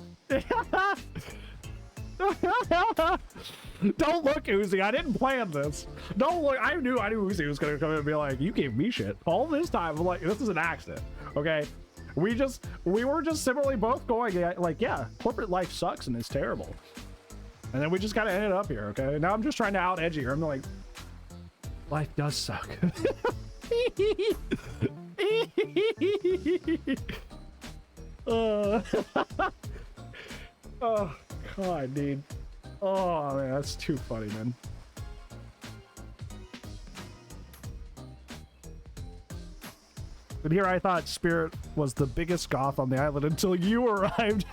Don't look, Uzi. I didn't plan this. Don't look. I knew Uzi was gonna come in and be like, "You gave me shit all this time." I'm like, "This is an accident." Okay, we were just similarly both going like, "Yeah, corporate life sucks and it's terrible," and then we just kind of ended up here. Okay, now I'm just trying to out edgy her. I'm like, life does suck. Oh god, dude. Oh man, that's too funny, man. But here I thought Spirit was the biggest goth on the island until you arrived.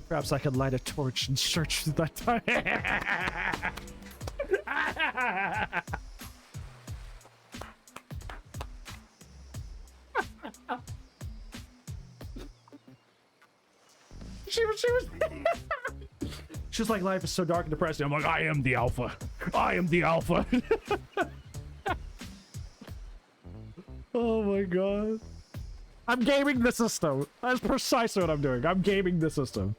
Perhaps I could light a torch and search through that time. She was like, life is so dark and depressing. I'm like, I am the alpha. I am the alpha. Oh my god. I'm gaming the system. That's precisely what I'm doing. I'm gaming the system.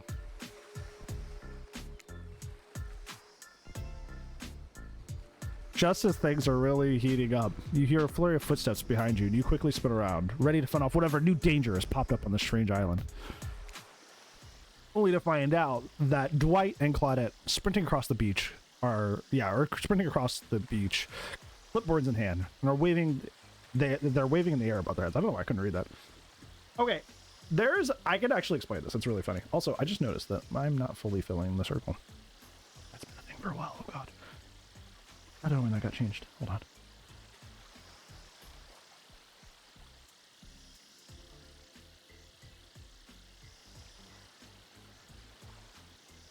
Just as things are really heating up, you hear a flurry of footsteps behind you, and you quickly spin around, ready to fend off whatever new danger has popped up on this strange island. Only to find out that Dwight and Claudette sprinting across the beach sprinting across the beach, clipboards in hand, and are waving. They're waving in the air above their heads. I don't know why I couldn't read that. Okay, I can actually explain this. It's really funny. Also, I just noticed that I'm not fully filling the circle. That's been a thing for a while. Oh god. I don't know when that got changed. Hold on.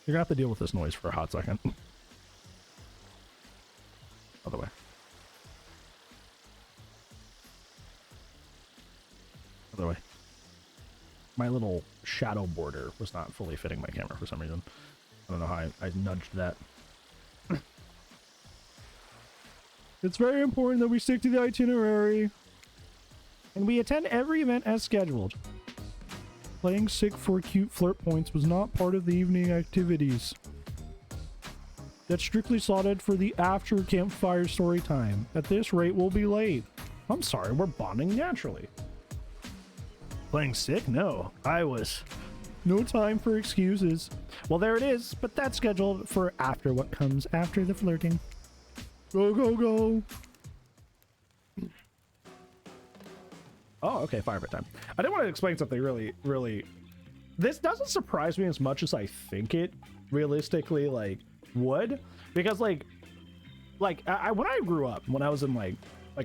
You're gonna have to deal with this noise for a hot second. Other way. Other way. My little shadow border was not fully fitting my camera for some reason. I don't know how I nudged that. It's very important that we stick to the itinerary. And we attend every event as scheduled. Playing sick for cute flirt points was not part of the evening activities. That's strictly slotted for the after campfire story time. At this rate, we'll be late. I'm sorry, we're bonding naturally. Playing sick? No, I was. No time for excuses. Well, there it is, but that's scheduled for after what comes after the flirting. Go, go, go. Oh, okay, fire pit time. I did want to explain something really... This doesn't surprise me as much as I think it realistically, like, would. Because, like when I grew up, when I was in, like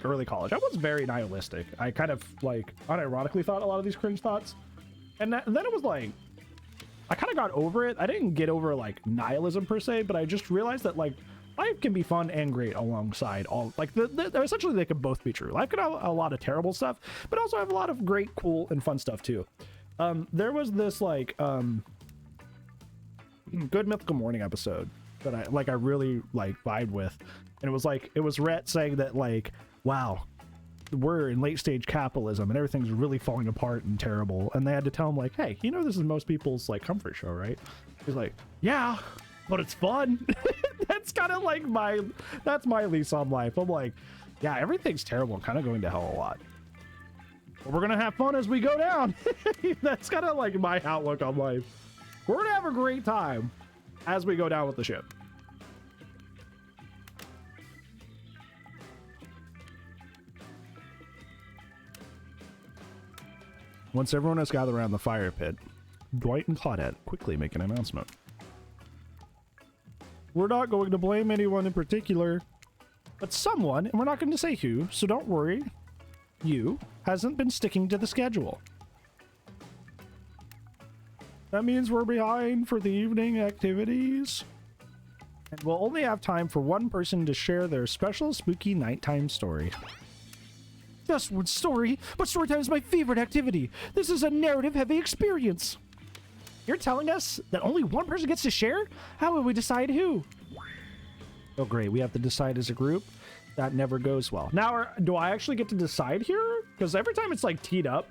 early college, I was very nihilistic. I kind of, like, unironically thought a lot of these cringe thoughts. And then it was, like... I kind of got over it. I didn't get over, like, nihilism per se, but I just realized that, like, life can be fun and great alongside all, like, essentially they can both be true. Life can have a lot of terrible stuff, but also have a lot of great, cool, and fun stuff too. There was this, like, Good Mythical Morning episode that I really, like, vibed with. And it was Rhett saying that, like, wow, we're in late stage capitalism and everything's really falling apart and terrible. And they had to tell him, like, hey, you know, this is most people's, like, comfort show, right? He's like, yeah, but it's fun. That's kind of like that's my lease on life. I'm like, yeah, everything's terrible and kind of going to hell a lot. But we're going to have fun as we go down. That's kind of like my outlook on life. We're going to have a great time as we go down with the ship. Once everyone has gathered around the fire pit, Dwight and Claudette quickly make an announcement. We're not going to blame anyone in particular, but someone, and we're not going to say who, so don't worry, you, hasn't been sticking to the schedule. That means we're behind for the evening activities, and we'll only have time for one person to share their special spooky nighttime story. Just one story, but story time is my favorite activity. This is a narrative-heavy experience. You're telling us that only one person gets to share? How will we decide who? Oh, great. We have to decide as a group. That never goes well. Now, do I actually get to decide here? Because every time it's, like, teed up,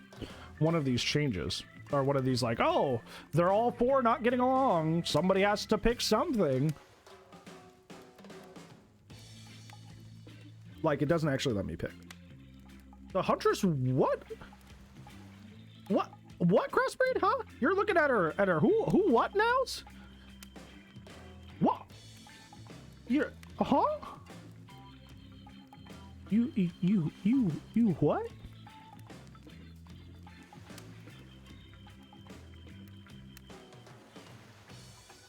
one of these changes. Or one of these, like, oh, they're all four not getting along. Somebody has to pick something. Like, it doesn't actually let me pick. The Huntress, what? What? What crossbreed, huh? You're looking at her who what nows? What? You're, huh? You what?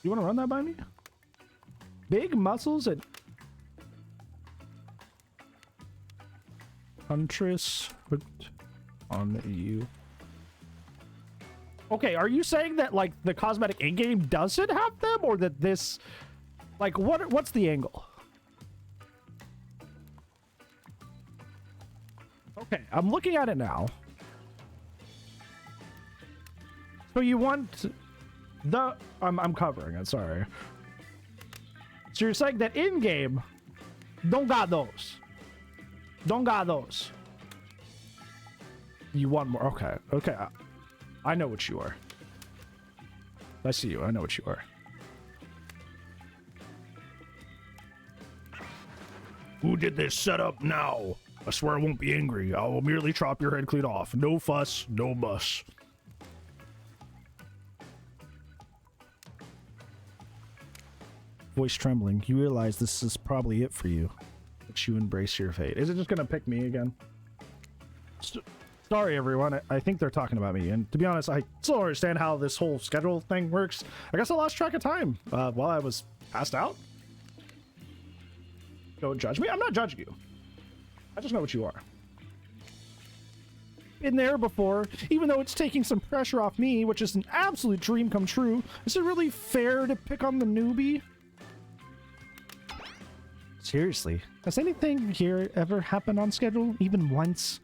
You want to run that by me? Big muscles and Huntress hooked on you. Okay, are you saying that, like, the cosmetic in-game doesn't have them, or that this, like, what's the angle? Okay, I'm looking at it now. So you want the I'm covering it, sorry. So you're saying that in-game don't got those. Don't got those. You want more? Okay, okay. I know what you are. I see you. I know what you are. Who did this setup now? I swear I won't be angry. I will merely chop your head clean off. No fuss, no muss. Voice trembling. You realize this is probably it for you. But you embrace your fate. Is it just gonna pick me again? Sorry, everyone. I think they're talking about me. And to be honest, I still don't understand how this whole schedule thing works. I guess I lost track of time while I was passed out. Don't judge me. I'm not judging you. I just know what you are. Been there before, even though it's taking some pressure off me, which is an absolute dream come true. Is it really fair to pick on the newbie? Seriously, has anything here ever happened on schedule, even once?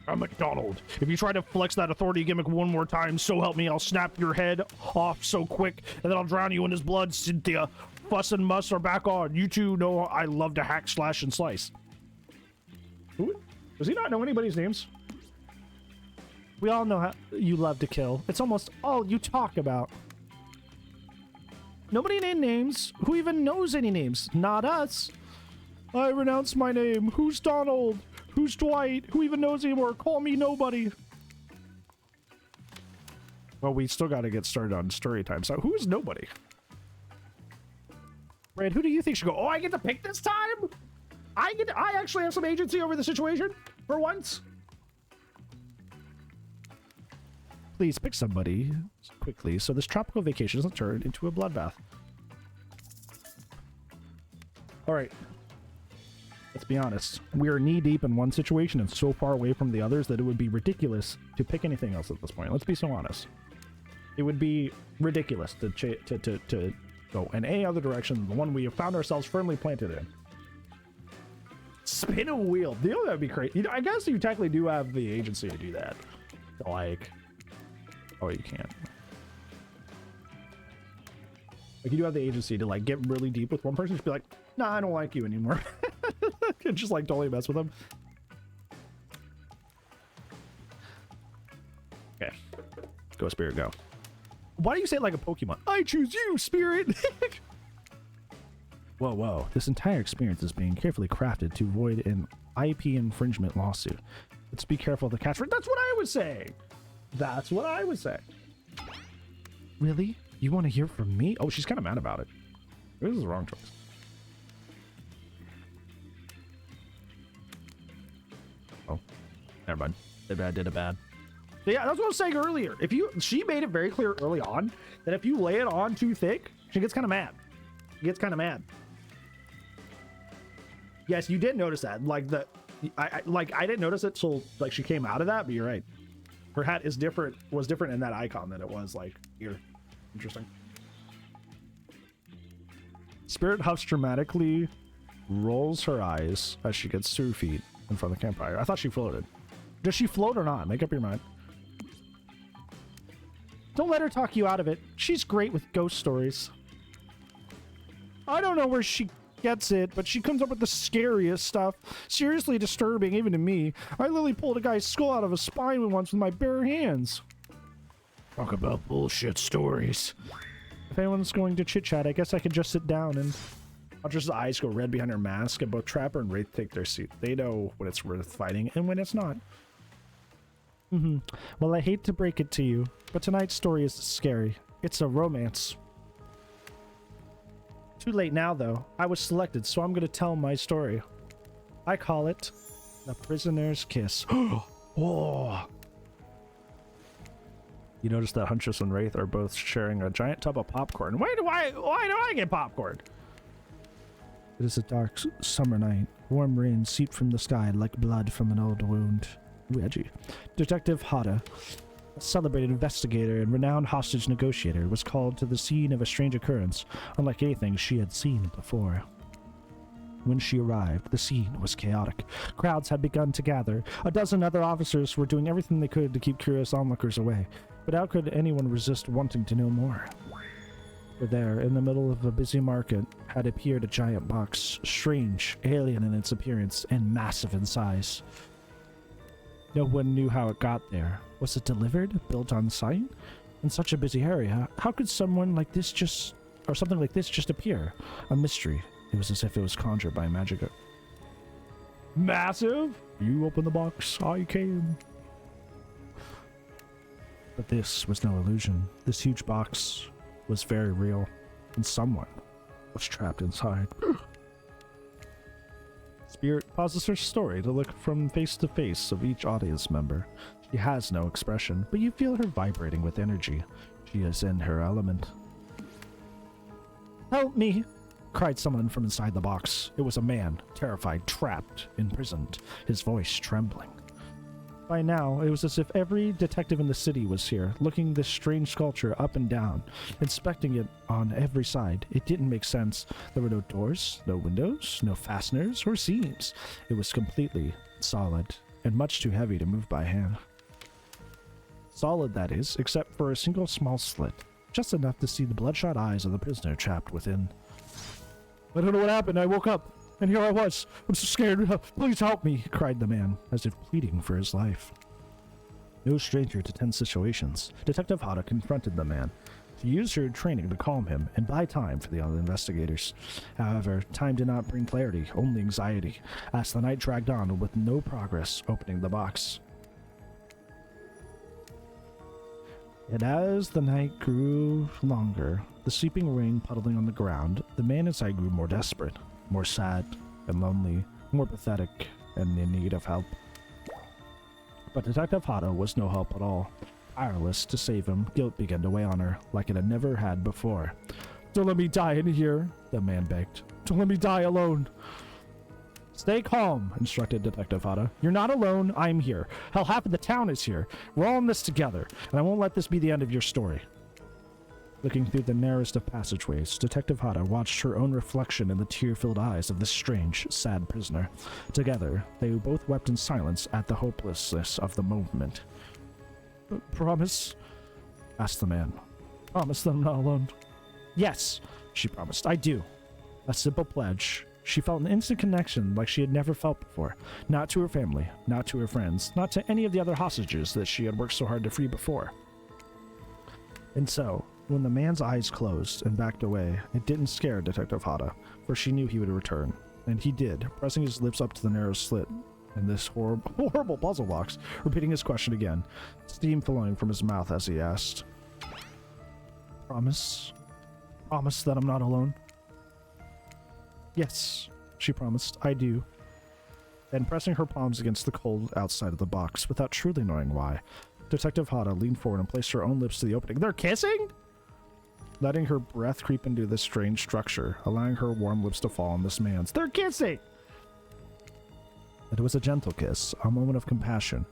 I'm McDonald. If you try to flex that authority gimmick one more time, so help me, I'll snap your head off so quick, and then I'll drown you in his blood, Cynthia. Fuss and muss are back on. You two know I love to hack, slash, and slice. Who? Does he not know anybody's names? We all know how you love to kill. It's almost all you talk about. Nobody named names. Who even knows any names? Not us. I renounce my name. Who's Donald? Who's Dwight? Who even knows anymore? Call me nobody. Well, we still got to get started on story time. So who is nobody? Red, who do you think should go? Oh, I get to pick this time? I actually have some agency over the situation for once. Please pick somebody quickly so this tropical vacation doesn't turn into a bloodbath. All right. Let's be honest. We are knee deep in one situation and so far away from the others that it would be ridiculous to pick anything else at this point. Let's be so honest. It would be ridiculous to go in any other direction than the one we have found ourselves firmly planted in. Spin a wheel. You know, that'd be crazy. You know, I guess you technically do have the agency to do that. To like, oh, you can't. Like, you do have the agency to like get really deep with one person. Just be like, nah, I don't like you anymore. And just like totally mess with them. Okay, go Spirit, go. Why do you say it like a Pokemon? I choose you, Spirit. Whoa. This entire experience is being carefully crafted to avoid an IP infringement lawsuit. Let's be careful of the catchphrase. That's what I would say. That's what I would say. Really? You want to hear from me? Oh, she's kind of mad about it. This is the wrong choice. Oh, never mind. Did a bad. So yeah, that's what I was saying earlier. She made it very clear early on that if you lay it on too thick, she gets kind of mad. She gets kind of mad. Yes, you did notice that. Like I didn't notice it till like she came out of that, but you're right. Her hat was different in that icon than it was like here. Interesting. Spirit huffs dramatically, rolls her eyes as she gets 2 feet in front of the campfire. I thought she floated. Does she float or not? Make up your mind. Don't let her talk you out of it. She's great with ghost stories. I don't know where she gets it, but she comes up with the scariest stuff. Seriously disturbing, even to me. I literally pulled a guy's skull out of his spine once with my bare hands. Talk about bullshit stories. If anyone's going to chit-chat, I guess I could just sit down and watch her eyes go red behind her mask, and both Trapper and Wraith take their seat. They know when it's worth fighting and when it's not. Well, I hate to break it to you, but tonight's story is scary. It's a romance. Too late now, though. I was selected, so I'm going to tell my story. I call it The Prisoner's Kiss. Oh! You notice that Huntress and Wraith are both sharing a giant tub of popcorn. Why do I get popcorn? It is a dark summer night. Warm rain seep from the sky like blood from an old wound. Ooh, edgy. Detective Hada, a celebrated investigator and renowned hostage negotiator, was called to the scene of a strange occurrence, unlike anything she had seen before. When she arrived, the scene was chaotic. Crowds had begun to gather. A dozen other officers were doing everything they could to keep curious onlookers away. But how could anyone resist wanting to know more? For there, in the middle of a busy market, had appeared a giant box, strange, alien in its appearance, and massive in size. No one knew how it got there. Was it delivered? Built on site? In such a busy area, how could something like this just appear? A mystery. It was as if it was conjured by magic. Massive? You open the box, I came. But this was no illusion. This huge box was very real, and someone was trapped inside. Spirit pauses her story to look from face to face of each audience member. She has no expression, but you feel her vibrating with energy. She is in her element. Help me! Cried someone from inside the box. It was a man, terrified, trapped, imprisoned, his voice trembling. By now, it was as if every detective in the city was here, looking this strange sculpture up and down, inspecting it on every side. It didn't make sense. There were no doors, no windows, no fasteners or seams. It was completely solid, and much too heavy to move by hand. Solid, that is, except for a single small slit, just enough to see the bloodshot eyes of the prisoner trapped within. I don't know what happened. I woke up, and here I was. I'm so scared. Please help me, cried the man, as if pleading for his life. No stranger to tense situations, Detective Hada confronted the man. She used her training to calm him and buy time for the other investigators. However, time did not bring clarity, only anxiety, as the night dragged on with no progress opening the box. And as the night grew longer, the sleeping rain puddling on the ground, the man inside grew more desperate, more sad and lonely, more pathetic and in need of help. But Detective Hata was no help at all. Powerless to save him, guilt began to weigh on her like it had never had before. "Don't let me die in here," the man begged. "Don't let me die alone." "Stay calm," instructed Detective Hata. "You're not alone. I'm here. Hell, half of the town is here. We're all in this together, and I won't let this be the end of your story." Looking through the narrowest of passageways, Detective Hata watched her own reflection in the tear-filled eyes of this strange, sad prisoner. Together, they both wept in silence at the hopelessness of the moment. "Promise?" asked the man. "Promise that I'm not alone." "Yes," she promised. "I do." A simple pledge. She felt an instant connection like she had never felt before. Not to her family, not to her friends, not to any of the other hostages that she had worked so hard to free before. And so, when the man's eyes closed and backed away, it didn't scare Detective Hata, for she knew he would return. And he did, pressing his lips up to the narrow slit in this horrible puzzle box, repeating his question again, steam flowing from his mouth as he asked, "Promise? Promise that I'm not alone?" "Yes," she promised. "I do." Then, pressing her palms against the cold outside of the box, without truly knowing why, Detective Hata leaned forward and placed her own lips to the opening. "They're kissing?" Letting her breath creep into this strange structure, allowing her warm lips to fall on this man's. "They're kissing!" It was a gentle kiss, a moment of compassion.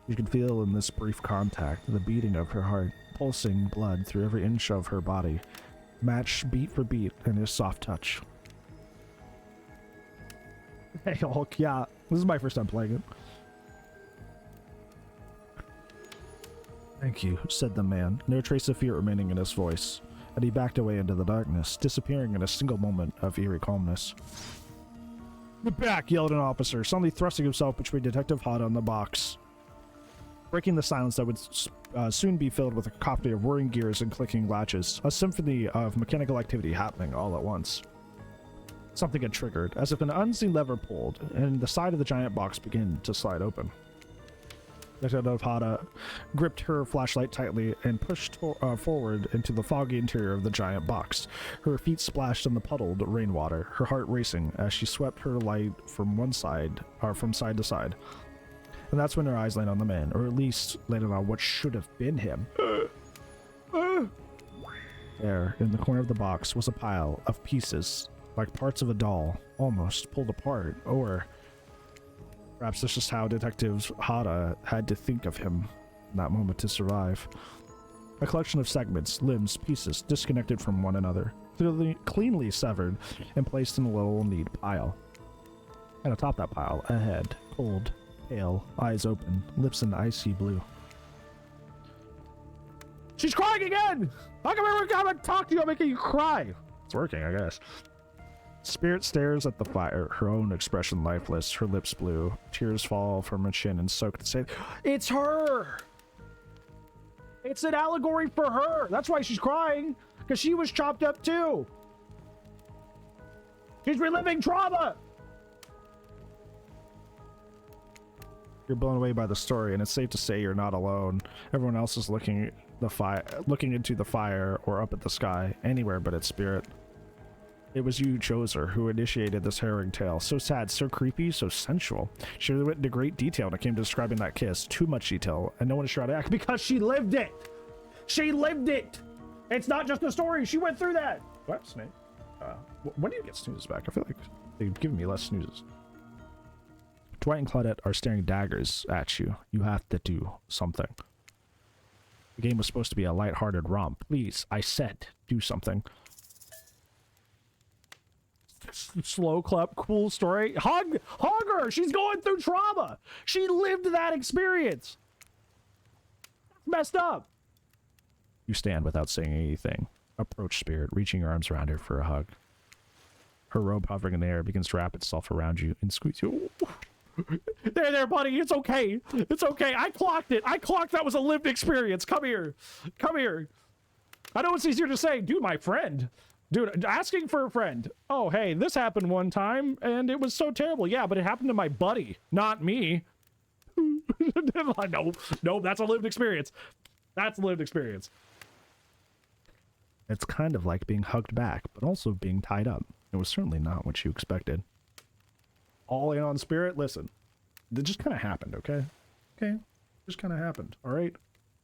You could feel in this brief contact the beating of her heart, pulsing blood through every inch of her body, matched beat for beat in his soft touch. Hey Hulk, yeah, this is my first time playing it. "Thank you," said the man, no trace of fear remaining in his voice, and he backed away into the darkness, disappearing in a single moment of eerie calmness. "Get back!" yelled an officer, suddenly thrusting himself between Detective Hata and the box, breaking the silence that would soon be filled with a cacophony of whirring gears and clicking latches, a symphony of mechanical activity happening all at once. Something had triggered, as if an unseen lever pulled, and the side of the giant box began to slide open. Detective Hata gripped her flashlight tightly and pushed forward into the foggy interior of the giant box. Her feet splashed in the puddled rainwater, her heart racing as she swept her light from side to side. And that's when her eyes landed on the man, or at least landed on what should have been him. There, in the corner of the box, was a pile of pieces, like parts of a doll, almost pulled apart, or perhaps that's just how Detective Hata had to think of him in that moment to survive. A collection of segments, limbs, pieces, disconnected from one another, cleanly severed and placed in a little neat pile. And atop that pile, a head, cold, pale, eyes open, lips in icy blue. "She's crying again! How come everyone come and talk to you, I'm making you cry?" It's working, I guess. Spirit stares at the fire, her own expression lifeless, her lips blue. Tears fall from her chin and soak the sand. It's her! It's an allegory for her! That's why she's crying! Because she was chopped up too! She's reliving trauma! You're blown away by the story, and it's safe to say you're not alone. Everyone else is looking into the fire or up at the sky, anywhere but its spirit. It was you who chose her, who initiated this harrowing tale. So sad, so creepy, so sensual. She really went into great detail when it came to describing that kiss. Too much detail, and no one is sure how to act because she lived it! She lived it! It's not just a story, she went through that! What, Snake? When do you get snoozes back? I feel like they've given me less snoozes. Dwight and Claudette are staring daggers at you. You have to do something. The game was supposed to be a lighthearted romp. Please, I said, do something. Slow clap, cool story. Hug her! She's going through trauma! She lived that experience! That's messed up! You stand without saying anything. Approach Spirit, reaching your arms around her for a hug. Her robe hovering in the air begins to wrap itself around you and squeeze you. There, buddy, it's okay. It's okay. I clocked it. I clocked that was a lived experience. Come here. Come here. I know it's easier to say, dude, my friend. Dude, asking for a friend. Oh, hey, this happened one time, and it was so terrible. Yeah, but it happened to my buddy, not me. No, that's a lived experience. That's a lived experience. It's kind of like being hugged back, but also being tied up. It was certainly not what you expected. All in on Spirit? Listen, it just kind of happened, okay? Okay? Just kind of happened, all right?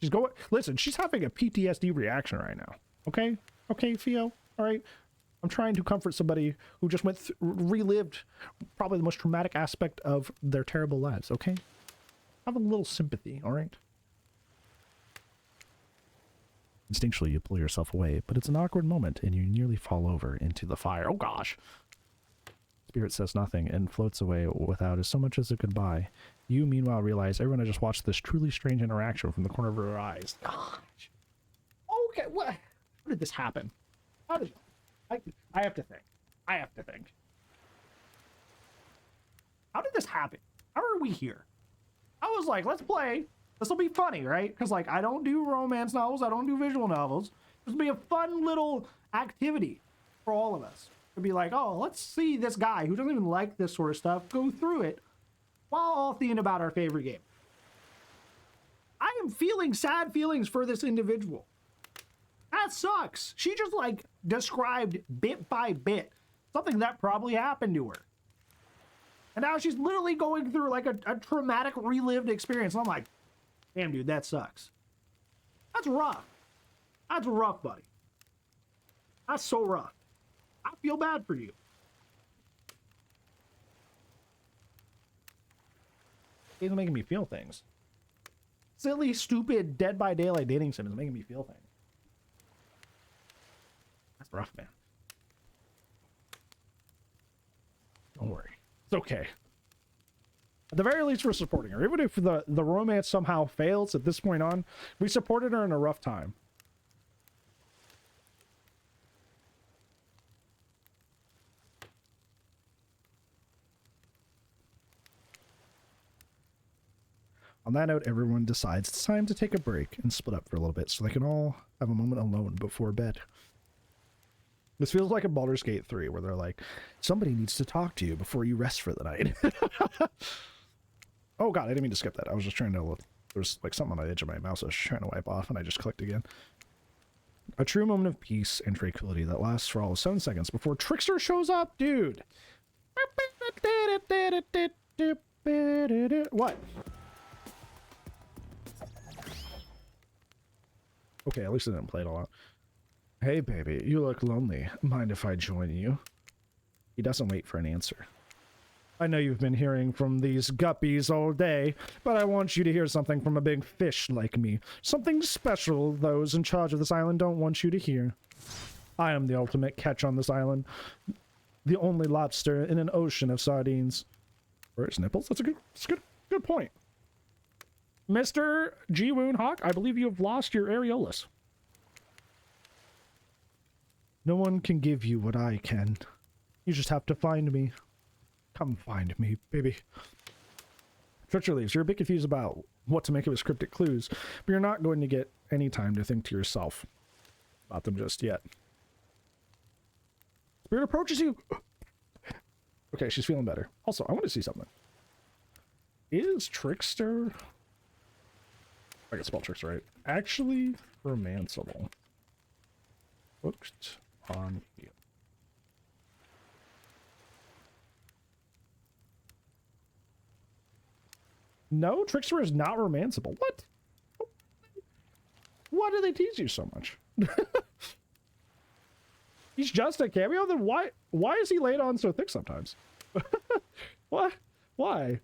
She's going... Listen, she's having a PTSD reaction right now, okay? Okay, Theo? All right, I'm trying to comfort somebody who just relived probably the most traumatic aspect of their terrible lives, okay? Have a little sympathy, all right? Instinctually, you pull yourself away, but it's an awkward moment and you nearly fall over into the fire. Oh gosh! Spirit says nothing and floats away without as so much as a goodbye. You, meanwhile, realize everyone has just watched this truly strange interaction from the corner of her eyes. Gosh! Okay, what? How did this happen? How did I have to think. I have to think. How did this happen? How are we here? I was like, let's play. This will be funny, right? Because, like, I don't do romance novels. I don't do visual novels. This will be a fun little activity for all of us. To be like, oh, let's see this guy who doesn't even like this sort of stuff go through it while all thinking about our favorite game. I am feeling sad feelings for this individual. That sucks. She just, like, described bit by bit something that probably happened to her. And now she's literally going through, like, a traumatic relived experience. And I'm like, damn, dude, that sucks. That's rough. That's rough, buddy. That's so rough. I feel bad for you. It's making me feel things. Silly, stupid, Dead by Daylight dating sim is making me feel things. That's rough, man. Don't worry. It's okay. At the very least, we're supporting her. Even if the romance somehow fails at this point on, we supported her in a rough time. On that note, everyone decides it's time to take a break and split up for a little bit so they can all have a moment alone before bed. This feels like a Baldur's Gate 3 where they're like, somebody needs to talk to you before you rest for the night. Oh god, I didn't mean to skip that. I was just trying to look. There was like something on the edge of my mouse I was trying to wipe off and I just clicked again. A true moment of peace and tranquility that lasts for all of 7 seconds before Trickster shows up, dude. What? Okay, at least I didn't play it all out. Hey baby, you look lonely. Mind if I join you? He doesn't wait for an answer. I know you've been hearing from these guppies all day, but I want you to hear something from a big fish like me. Something special those in charge of this island don't want you to hear. I am the ultimate catch on this island. The only lobster in an ocean of sardines. Where's nipples? That's a good point. Mr. Ji-Woon Hawk, I believe you have lost your areolas. No one can give you what I can. You just have to find me. Come find me, baby. Trickster leaves. You're a bit confused about what to make of his cryptic clues, but you're not going to get any time to think to yourself about them just yet. Spirit approaches you. Okay, she's feeling better. Also, I want to see something. Is Trickster... I can spell Trickster right. Actually romanceable. Hooked on you. No, Trickster is not romanceable. What? Why do they tease you so much? He's just a cameo? Then why is he laid on so thick sometimes? What? Why?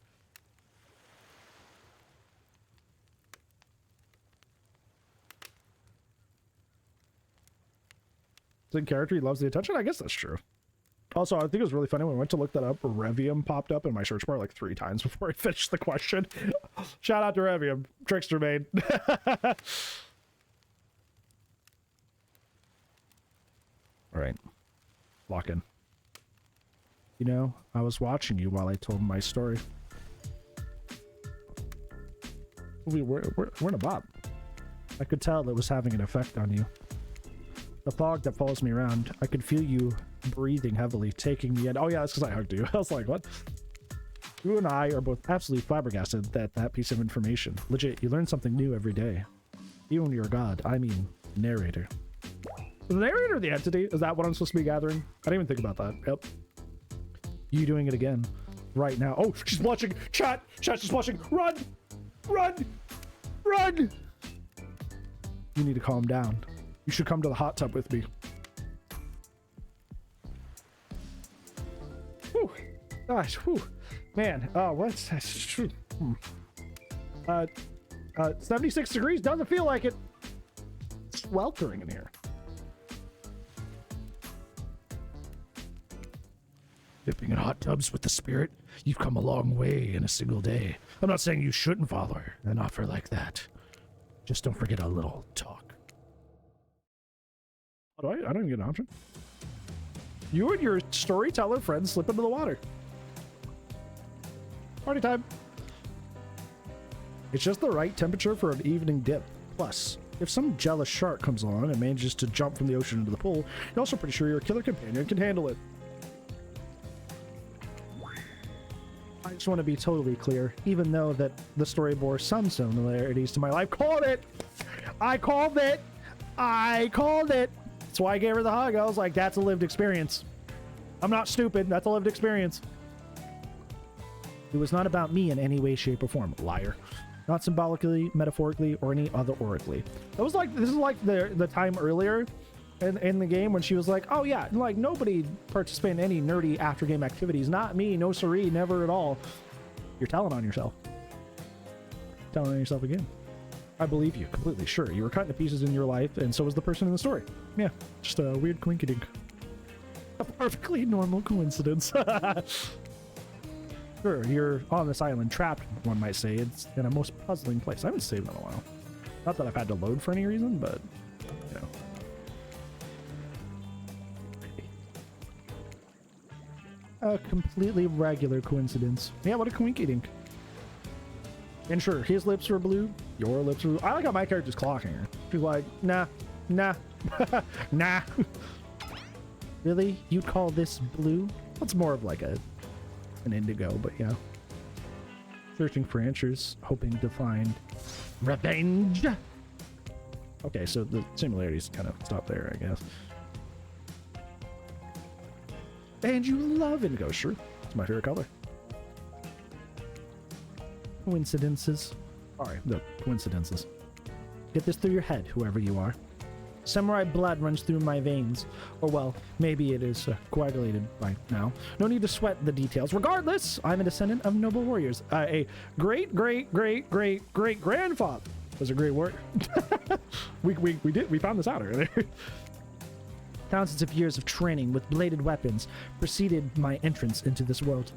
In character, he loves the attention? I guess that's true. Also, I think it was really funny when I went to look that up, Revium popped up in my search bar like 3 times before I finished the question. Shout out to Revium. Trickster made. Alright. Lock in. You know, I was watching you while I told my story. We're in a bop. I could tell it was having an effect on you. The fog that follows me around. I could feel you breathing heavily, taking me in. Oh yeah, that's because I hugged you. I was like, what? You and I are both absolutely flabbergasted at that piece of information. Legit, you learn something new every day. You and your god. I mean, narrator. The narrator, the entity? Is that what I'm supposed to be gathering? I didn't even think about that. Yep. You doing it again. Right now. Oh, she's blushing. Chat, she's blushing. Run! Run! Run! You need to calm down. You should come to the hot tub with me. Whew. Gosh, whew. Man, what's that? 76 degrees, doesn't feel like it. It's sweltering in here. Dipping in hot tubs with the spirit, you've come a long way in a single day. I'm not saying you shouldn't follow her, an offer like that. Just don't forget a little talk. Oh, I don't even get an option. You and your storyteller friends slip into the water. Party time. It's just the right temperature for an evening dip. Plus, if some jealous shark comes along and manages to jump from the ocean into the pool, you're also pretty sure your killer companion can handle it. I just want to be totally clear, even though that the story bore some similarities to my life. Called it! I called it! I called it! That's why I gave her the hug. I was like, that's a lived experience. I'm not stupid. That's a lived experience. It was not about me in any way, shape, or form. Liar. Not symbolically, metaphorically, or any other oracally. It was like, this is like the time earlier in the game when she was like, oh yeah, like nobody participated in any nerdy after game activities. Not me, no siree, never at all. You're telling on yourself. Telling on yourself again. I believe you completely. Sure, you were cut into pieces in your life, and so was the person in the story. Yeah, just a weird coinkydink. A perfectly normal coincidence. Sure, you're on this island, trapped, one might say. It's in a most puzzling place. I haven't saved in a while. Not that I've had to load for any reason, but, you know. A completely regular coincidence. Yeah, what a coinkydink. And sure, his lips were blue, your lips were blue. I like how my character's clocking her. She's like, nah, nah, nah. Really? You'd call this blue? It's more of like an indigo, but yeah. Searching for answers, hoping to find revenge. Okay, so the similarities kind of stop there, I guess. And you love indigo, sure. It's my favorite color. Coincidences. Sorry, no, coincidences. Get this through your head, whoever you are. Samurai blood runs through my veins. Or well, maybe it is coagulated by now. No need to sweat the details. Regardless, I'm a descendant of noble warriors. A great grandfather was a great warrior. we found this out earlier. Thousands of years of training with bladed weapons preceded my entrance into this world.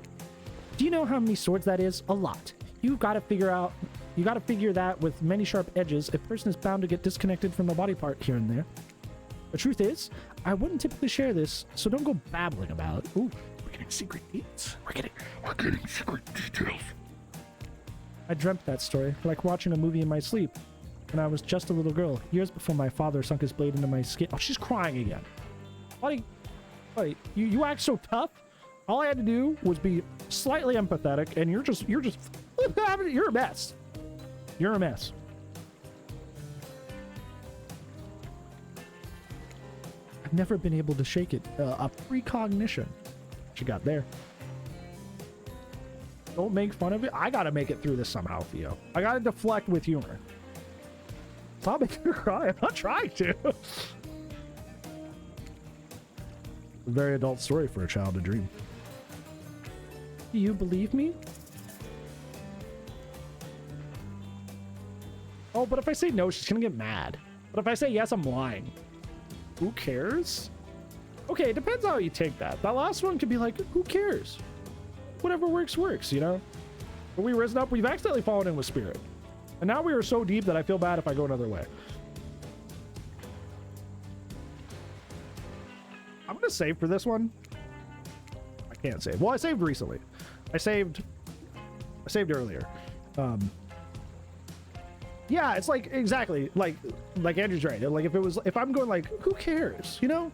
Do you know how many swords that is? A lot. You gotta figure that with many sharp edges, a person is bound to get disconnected from a body part here and there. The truth is, I wouldn't typically share this, so don't go babbling about it. Ooh, we're getting secret details. We're getting secret details. I dreamt that story, like watching a movie in my sleep, when I was just a little girl, years before my father sunk his blade into my skin. Oh, she's crying again. Buddy, you act so tough. All I had to do was be slightly empathetic, and you're a mess. You're a mess. I've never been able to shake it. A precognition. She got there. Don't make fun of it. I gotta make it through this somehow, Theo. I gotta deflect with humor. Stop making her cry. I'm not trying to. A very adult story for a child to dream. Do you believe me? Oh, but if I say no, she's gonna get mad. But if I say yes, I'm lying. Who cares? Okay, it depends how you take that. That last one could be like, who cares? Whatever works, works, you know? But we risen up, we've accidentally fallen in with spirit. And now we are so deep that I feel bad if I go another way. I'm gonna save for this one. I can't save. Well, I saved recently. I saved earlier. Yeah, it's like exactly like Andrew's right. Like if I'm going like, who cares, you know?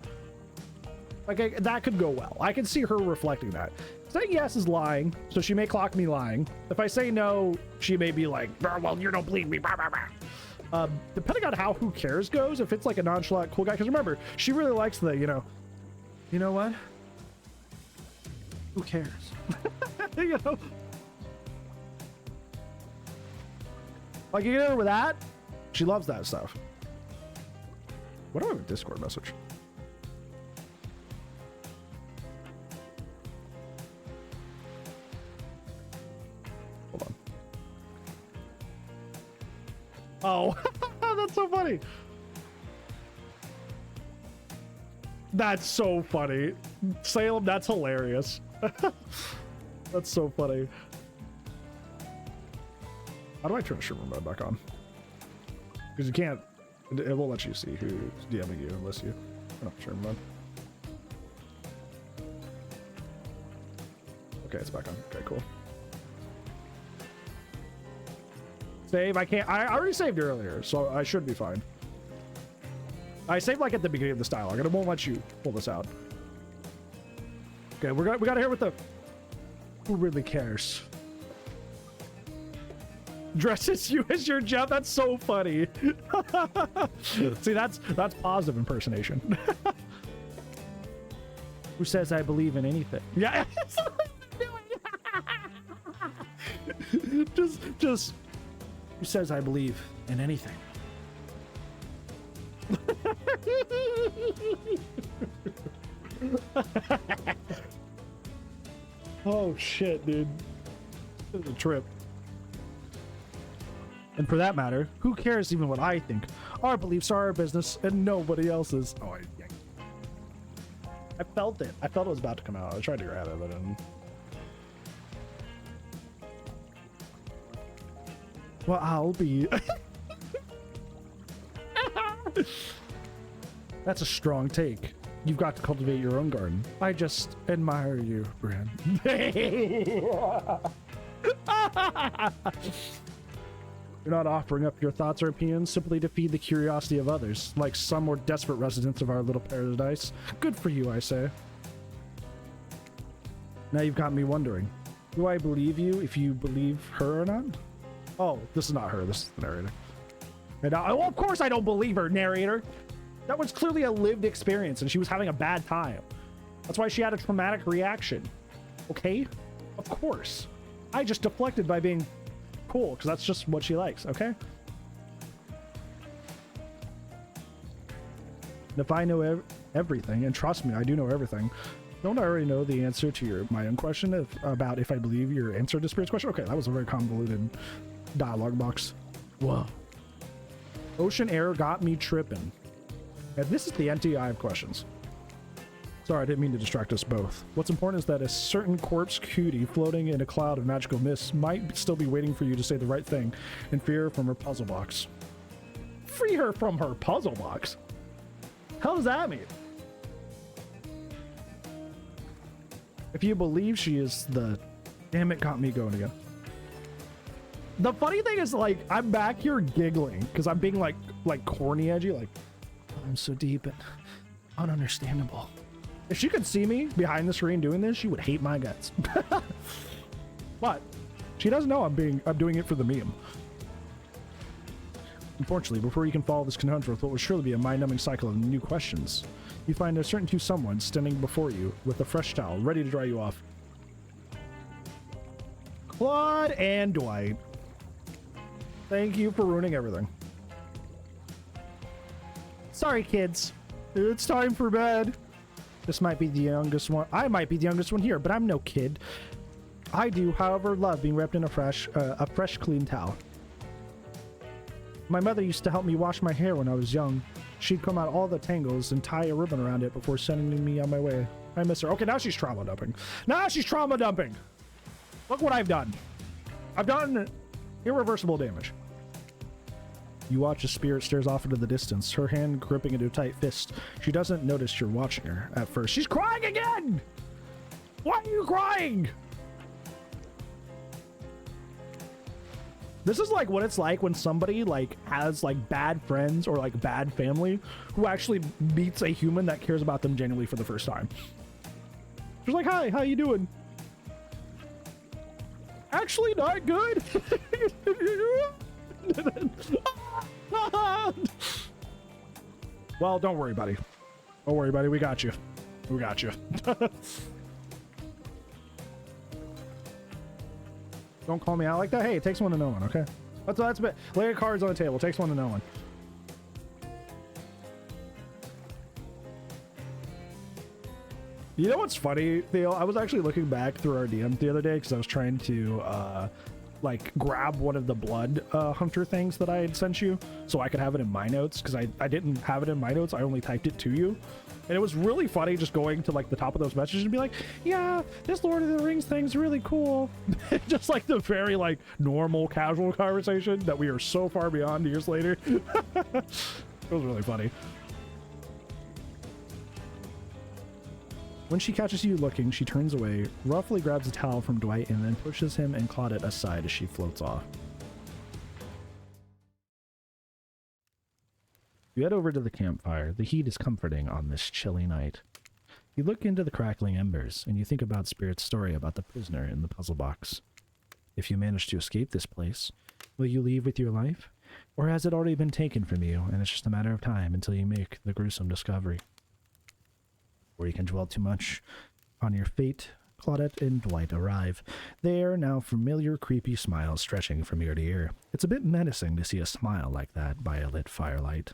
Like that could go well. I can see her reflecting that. Saying yes is lying, so she may clock me lying. If I say no, she may be like, well, you don't believe me. Blah, blah, blah. Depending on how who cares goes, if it's like a nonchalant cool guy, because remember, she really likes the, you know what? Who cares? You know? Like, you get her with that, she loves that stuff. What do I have a Discord message? Hold on. Oh, that's so funny. That's so funny. Salem, that's hilarious. That's so funny. How do I turn streamer mode back on? Because you can't, it won't let you see who's DMing you unless you turn off streamer mode. Okay, it's back on. Okay, cool. Save, I can't, I already saved earlier, so I should be fine. I saved like at the beginning of this dialogue, and it won't let you pull this out. Okay, we gotta hear what the, who really cares? Dresses you as your job. That's so funny. See, that's positive impersonation. Who says I believe in anything? Yeah. just who says I believe in anything? Oh shit, dude. This is a trip. And for that matter, who cares even what I think? Our beliefs are our business and nobody else's. Oh, I felt it. I felt it was about to come out. I tried to grab it, but well, I'll be. That's a strong take. You've got to cultivate your own garden. I just admire you, Bran. You're not offering up your thoughts or opinions simply to feed the curiosity of others, like some more desperate residents of our little paradise. Good for you, I say. Now you've got me wondering. Do I believe you if you believe her or not? Oh, this is not her. This is the narrator. And well, of course I don't believe her, narrator. That was clearly a lived experience, and she was having a bad time. That's why she had a traumatic reaction. Okay? Of course. I just deflected by being cool, because that's just what she likes, okay? And if I know everything, and trust me, I do know everything, don't I already know the answer to my own question about if I believe your answer to Spirit's question? Okay, that was a very convoluted dialogue box. Whoa. Ocean air got me tripping. And this is the NTI of questions. Sorry, I didn't mean to distract us both. What's important is that a certain corpse cutie floating in a cloud of magical mist might still be waiting for you to say the right thing and free her from her puzzle box. Free her from her puzzle box? How does that mean? If you believe she is the... Damn, it got me going again. The funny thing is, like, I'm back here giggling because I'm being like corny edgy, like, I'm so deep and ununderstandable. If she could see me behind the screen doing this, she would hate my guts. But she doesn't know I'm doing it for the meme. Unfortunately, before you can follow this conundrum with what would surely be a mind-numbing cycle of new questions, you find a certain someone standing before you with a fresh towel, ready to dry you off. Claude and Dwight. Thank you for ruining everything. Sorry, kids. It's time for bed. This might be the youngest one. I might be the youngest one here, but I'm no kid. I do, however, love being wrapped in a fresh, clean towel. My mother used to help me wash my hair when I was young. She'd comb out all the tangles and tie a ribbon around it before sending me on my way. I miss her. Okay, now she's trauma dumping. Now she's trauma dumping. Look what I've done. I've done irreversible damage. You watch as Spirit stares off into the distance, her hand gripping into a tight fist. She doesn't notice you're watching her at first. She's crying again! Why are you crying? This is like what it's like when somebody like has like bad friends or like bad family who actually meets a human that cares about them genuinely for the first time. Just like, hi, how you doing? Actually not good. Well, don't worry, buddy. Don't worry, buddy. We got you. We got you. Don't call me out like that. Hey, it takes one to know one, okay? That's a bit. Lay your cards on the table. It takes one to know one. You know what's funny, Theo? I was actually looking back through our DM the other day because I was trying to like grab one of the blood hunter things that I had sent you so I could have it in my notes, because I didn't have it in my notes. I only typed it to you. And it was really funny just going to like the top of those messages and be like, yeah, this Lord of the Rings thing's really cool. Just like the very like normal casual conversation that we are so far beyond years later. It was really funny. When she catches you looking, she turns away, roughly grabs a towel from Dwight, and then pushes him and Claudette aside as she floats off. You head over to the campfire. The heat is comforting on this chilly night. You look into the crackling embers, and you think about Spirit's story about the prisoner in the puzzle box. If you manage to escape this place, will you leave with your life? Or has it already been taken from you, and it's just a matter of time until you make the gruesome discovery? Or you can dwell too much on your fate. Claudette and Dwight arrive. They are now familiar, creepy smiles stretching from ear to ear. It's a bit menacing to see a smile like that by a lit firelight.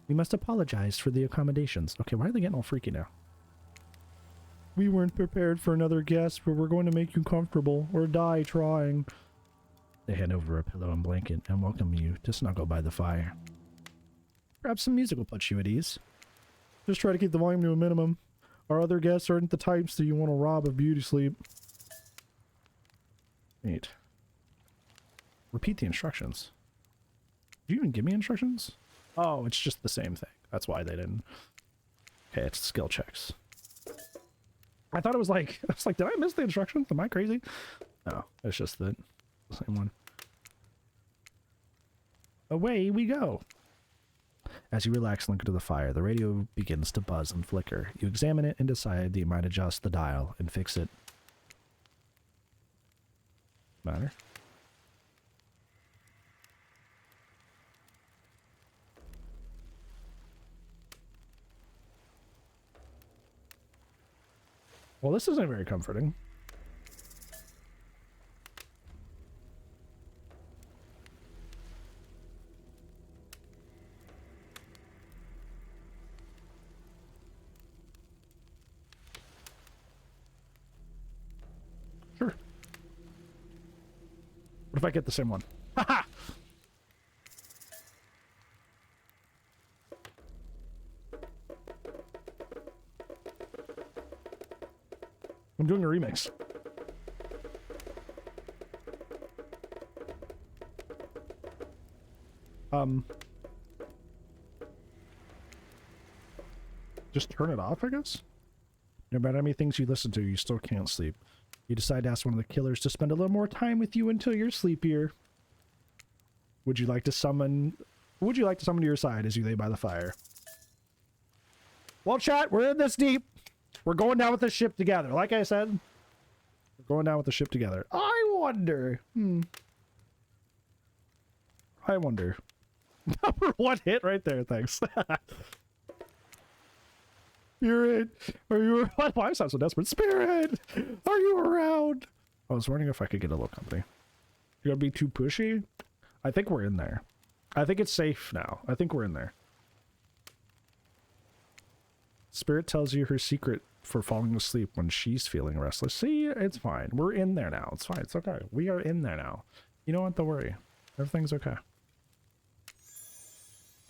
We must apologize for the accommodations. Okay, why are they getting all freaky now? We weren't prepared for another guest, but we're going to make you comfortable, or die trying. They hand over a pillow and blanket and welcome you to snuggle by the fire. Perhaps some music will put you at ease. Just try to keep the volume to a minimum. Our other guests aren't the types that you want to rob of beauty sleep. Neat. Repeat the instructions. Did you even give me instructions? Oh, it's just the same thing. That's why they didn't. Okay, it's skill checks. I thought it was like, I was like, did I miss the instructions? Am I crazy? No, it's just the same one. Away we go. As you relax and look into the fire, the radio begins to buzz and flicker. You examine it and decide that you might adjust the dial and fix it. Matter? Well, this isn't very comforting. Sure. What if I get the same one? Haha! I'm doing a remix. Just turn it off, I guess? No matter how many things you listen to, you still can't sleep. You decide to ask one of the killers to spend a little more time with you until you're sleepier. Would you like to summon to your side as you lay by the fire? Well, chat, we're in this deep. We're going down with the ship together. Like I said, we're going down with the ship together. I wonder. I wonder. Number one hit right there. Thanks. Spirit, are you around? Why I sound so desperate? Spirit, are you around? I was wondering if I could get a little company. You're gonna be too pushy? I think we're in there. I think it's safe now. I think we're in there. Spirit tells you her secret for falling asleep when she's feeling restless. See, it's fine. We're in there now. It's fine. It's okay. We are in there now. You don't have to worry. Everything's okay.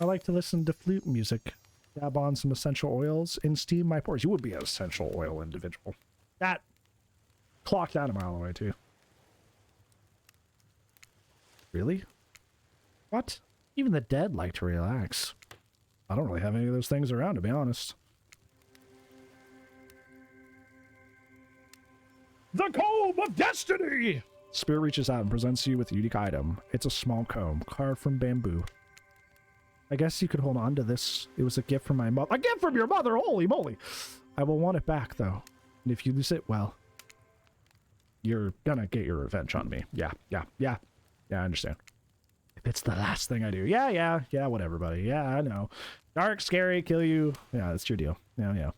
I like to listen to flute music, dab on some essential oils, and steam my pores. You would be an essential oil individual. That clocked out a mile away, too. Really? What? Even the dead like to relax. I don't really have any of those things around, to be honest. The Comb of Destiny! Spirit reaches out and presents you with a unique item. It's a small comb carved from bamboo. I guess you could hold on to this. It was a gift from my mother. A gift from your mother? Holy moly! I will want it back, though. And if you lose it, well, you're gonna get your revenge on me. Yeah, I understand. If it's the last thing I do. Yeah, whatever, buddy. Yeah, I know. Dark, scary, kill you. Yeah, that's your deal. Yeah.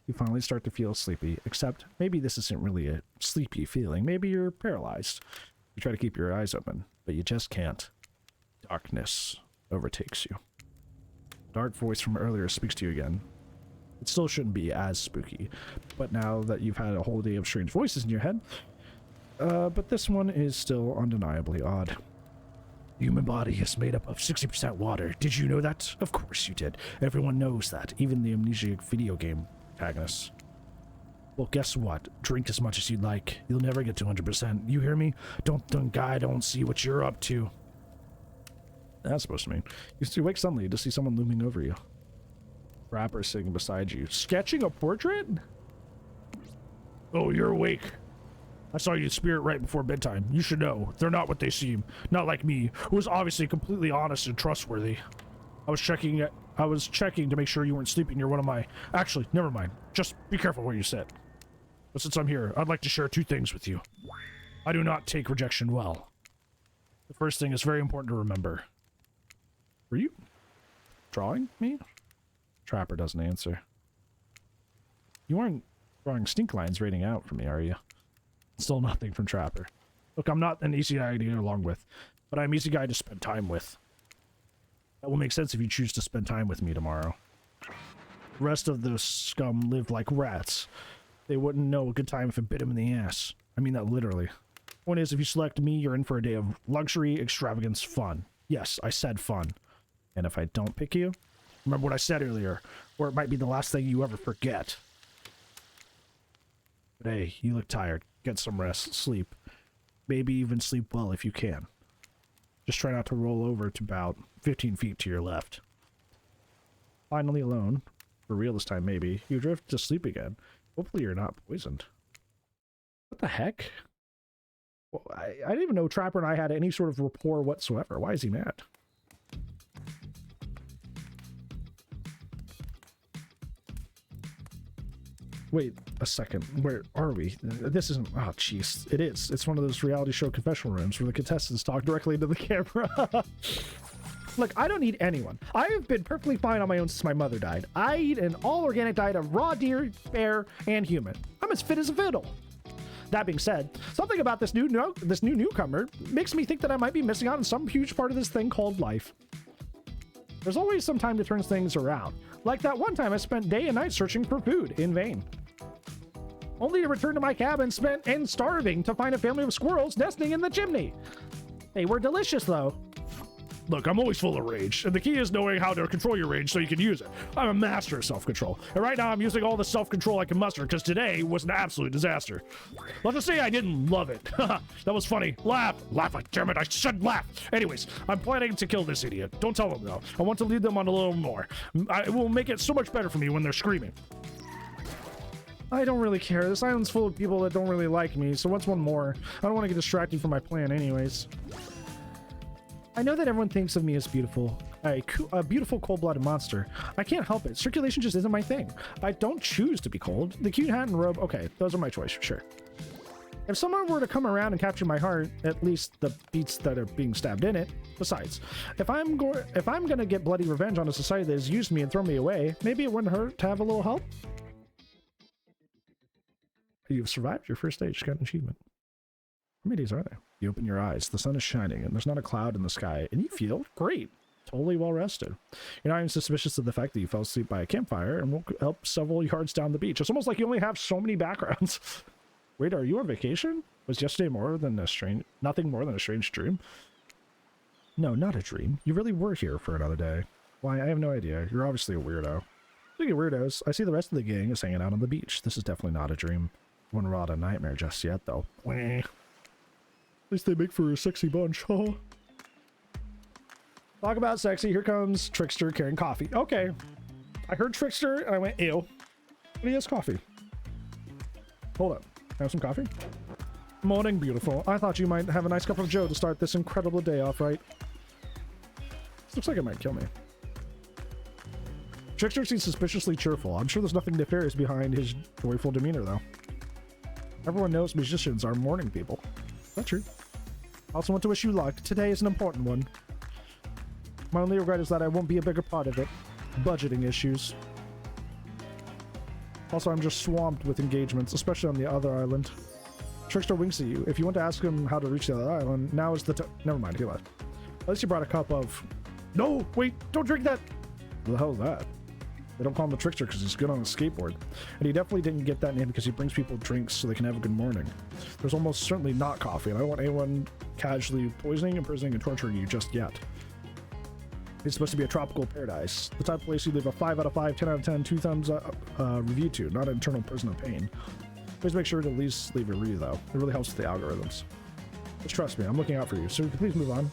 You finally start to feel sleepy, except maybe this isn't really a sleepy feeling. Maybe you're paralyzed. You try to keep your eyes open, but you just can't. Darkness overtakes you. Dark voice from earlier speaks to you again. It still shouldn't be as spooky, but now that you've had a whole day of strange voices in your head, but this one is still undeniably odd. The human body is made up of 60% water. Did you know that? Of course you did. Everyone knows that, even the amnesiac video game protagonists. Well, guess what? Drink as much as you'd like. You'll never get to 100%. You hear me? Don't think I don't see what you're up to. That's supposed to mean. You wake suddenly to see someone looming over you. Rapper sitting beside you. Sketching a portrait? Oh, you're awake. I saw you spirit right before bedtime. You should know. They're not what they seem. Not like me, who is obviously completely honest and trustworthy. I was checking to make sure you weren't sleeping near one of my... Actually, never mind. Just be careful where you sit. But since I'm here, I'd like to share 2 things with you. I do not take rejection well. The first thing is very important to remember. Were you drawing me? Trapper doesn't answer. You aren't drawing stink lines rating out for me, are you? Still nothing from Trapper. Look, I'm not an easy guy to get along with, but I'm an easy guy to spend time with. That will make sense if you choose to spend time with me tomorrow. The rest of the scum live like rats. They wouldn't know a good time if it bit them in the ass. I mean that literally. Point is, if you select me, you're in for a day of luxury, extravagance, fun. Yes, I said fun. And if I don't pick you, remember what I said earlier, or it might be the last thing you ever forget. But hey, you look tired. Get some rest, sleep. Maybe even sleep well if you can. Just try not to roll over to about 15 feet to your left. Finally alone, for real this time maybe, you drift to sleep again. Hopefully you're not poisoned. What the heck? Well, I didn't even know Trapper and I had any sort of rapport whatsoever. Why is he mad? Wait a second. Where are we? This isn't... Oh, jeez. It is. It's one of those reality show confessional rooms where the contestants talk directly into the camera. Look, I don't need anyone. I have been perfectly fine on my own since my mother died. I eat an all-organic diet of raw deer, bear, and human. I'm as fit as a fiddle. That being said, something about this new newcomer makes me think that I might be missing out on some huge part of this thing called life. There's always some time to turn things around. Like that one time I spent day and night searching for food in vain. Only to return to my cabin spent and starving to find a family of squirrels nesting in the chimney. They were delicious though. Look, I'm always full of rage, and the key is knowing how to control your rage so you can use it. I'm a master of self-control, and right now I'm using all the self-control I can muster because today was an absolute disaster. Let's just say I didn't love it. That was funny. Laugh, damn it, I should laugh. Anyways, I'm planning to kill this idiot. Don't tell them though. I want to lead them on a little more. I will make it so much better for me when they're screaming. I don't really care. This island's full of people that don't really like me, so what's one more? I don't want to get distracted from my plan anyways. I know that everyone thinks of me as beautiful, a beautiful cold-blooded monster. I can't help it. Circulation just isn't my thing. I don't choose to be cold. The cute hat and robe, okay, those are my choice, sure. If someone were to come around and capture my heart, at least the beats that are being stabbed in it. Besides, if I'm gonna get bloody revenge on a society that has used me and thrown me away, maybe it wouldn't hurt to have a little help. You've survived your first stage, got an achievement. How many days are there? You open your eyes, the sun is shining, and there's not a cloud in the sky, and you feel great. Totally well rested. You're not even suspicious of the fact that you fell asleep by a campfire and woke up several yards down the beach. It's almost like you only have so many backgrounds. Wait, are you on vacation? Was yesterday nothing more than a strange dream? No, not a dream. You really were here for another day. Why, I have no idea. You're obviously a weirdo. Speaking of weirdos, I see the rest of the gang is hanging out on the beach. This is definitely not a dream. Wouldn't rot a nightmare just yet, though. At least they make for a sexy bunch, huh? Talk about sexy. Here comes Trickster carrying coffee. Okay. I heard Trickster and I went, ew. But he has coffee. Hold up. Have some coffee? Morning, beautiful. I thought you might have a nice cup of joe to start this incredible day off, right? This looks like it might kill me. Trickster seems suspiciously cheerful. I'm sure there's nothing nefarious behind his joyful demeanor, though. Everyone knows musicians are morning people. That's true. I also want to wish you luck. Today is an important one. My only regret is that I won't be a bigger part of it. Budgeting issues. Also, I'm just swamped with engagements, especially on the other island. Trickster winks at you. If you want to ask him how to reach the other island, now is the time. Never mind, he left. At least you brought a cup of... No! Wait! Don't drink that! What the hell is that? They don't call him the Trickster because he's good on a skateboard. And he definitely didn't get that name because he brings people drinks so they can have a good morning. There's almost certainly not coffee, and I don't want anyone casually poisoning, imprisoning, and torturing you just yet. It's supposed to be a tropical paradise. The type of place you leave a 5 out of 5, 10 out of 10, 2 thumbs up review to, not an eternal prison of pain. Please make sure to at least leave a review, though. It really helps with the algorithms. Just trust me, I'm looking out for you. So please move on.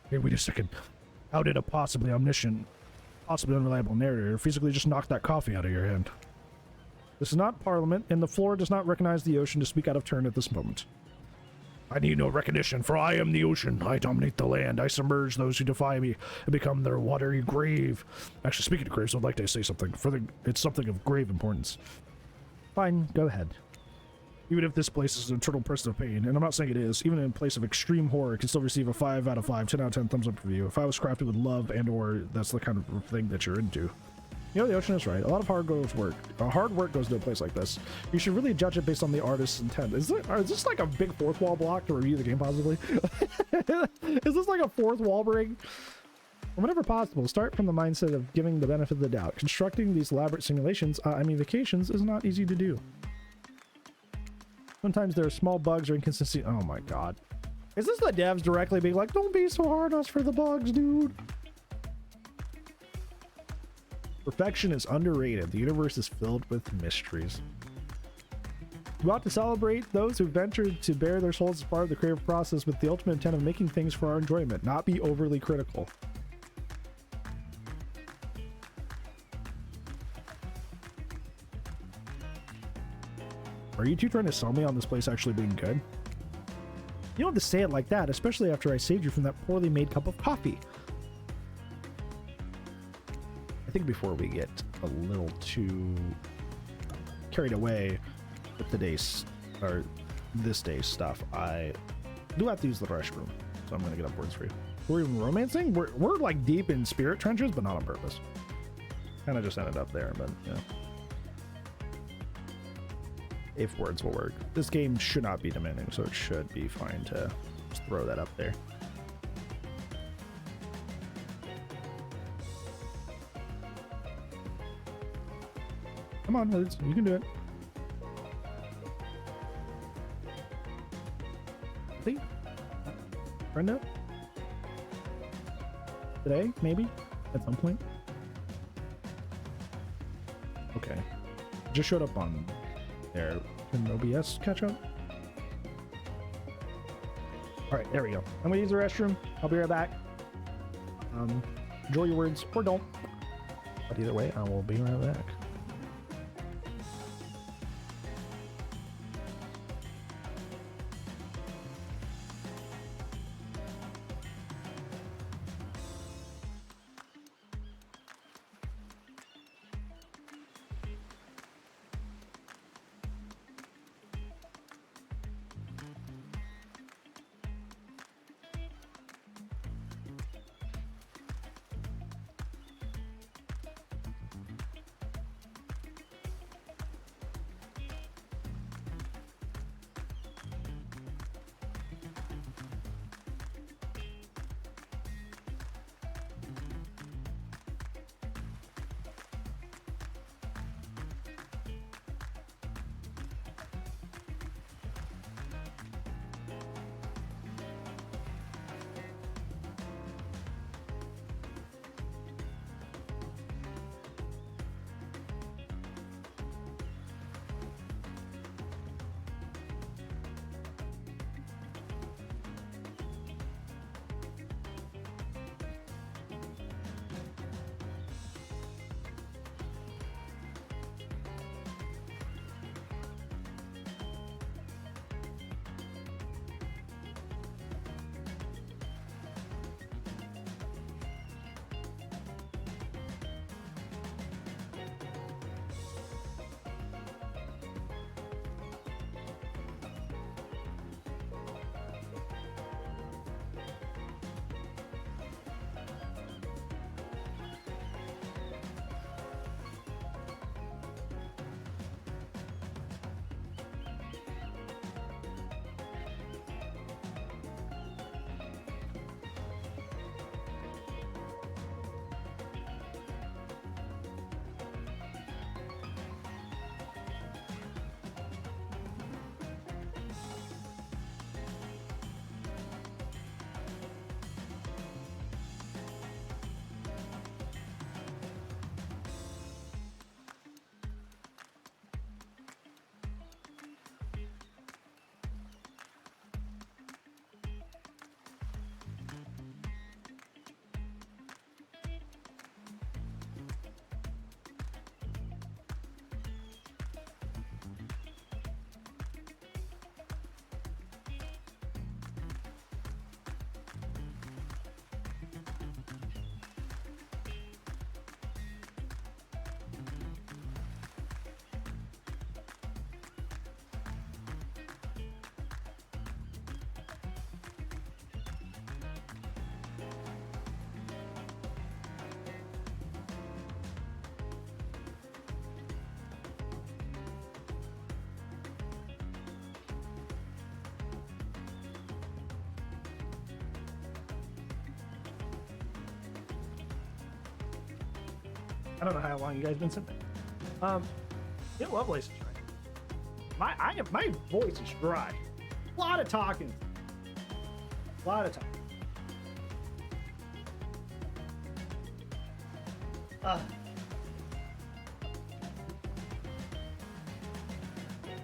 Hey, wait a second. How did a possibly omniscient, possibly unreliable narrator physically just knock that coffee out of your hand? This is not Parliament, and the floor does not recognize the ocean to speak out of turn at this moment. I need no recognition, for I am the ocean. I dominate the land. I submerge those who defy me and become their watery grave. Actually, speaking of graves, I'd like to say something. It's something of grave importance. Fine, go ahead. Even if this place is an eternal prison of pain, and I'm not saying it is, even in a place of extreme horror, it can still receive a 5 out of 5, 10 out of 10 thumbs up review. If I was crafted with love and or that's the kind of thing that you're into. You know, the ocean is right. A lot of hard work goes into a place like this. You should really judge it based on the artist's intent. Is this like a big fourth wall block to review the game, possibly? Is this like a fourth wall break? Whenever possible, start from the mindset of giving the benefit of the doubt. Constructing these elaborate simulations, vacations, is not easy to do. Sometimes there are small bugs or inconsistencies. Oh my god. Is this the devs directly being like, don't be so hard on us for the bugs, dude? Perfection is underrated. The universe is filled with mysteries. We ought to celebrate those who ventured to bare their souls as part of the creative process with the ultimate intent of making things for our enjoyment, not be overly critical. Are you two trying to sell me on this place actually being good? You don't have to say it like that, especially after I saved you from that poorly made cup of coffee. I think before we get a little too carried away with this day's stuff, I do have to use the restroom, so I'm gonna get upwards for you. We're even romancing? We're like deep in spirit trenches, but not on purpose. Kind of just ended up there, but yeah. If words will work. This game should not be demanding, so it should be fine to just throw that up there. Come on, words. You can do it. See? Brenda? Today, maybe? At some point? Okay. Just showed up on there. Can OBS catch up? Alright, there we go. I'm gonna use the restroom. I'll be right back. Enjoy your words, or don't. But either way, I will be right back. I don't know how long you guys been sitting there. Yeah, Lovelace is right. My voice is dry. A lot of talking. A lot of talking.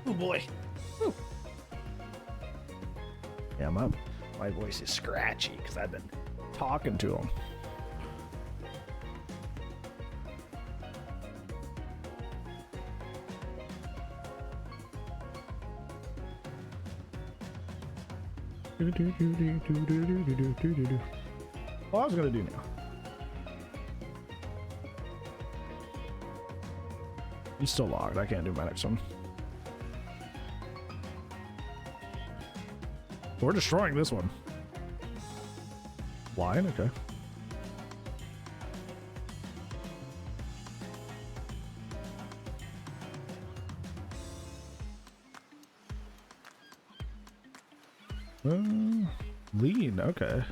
Oh boy. Whew. Yeah, my voice is scratchy because I've been talking to him. What I was gonna do now. He's still logged. I can't do my next one. We're destroying this one. Lion, okay. Lean, okay.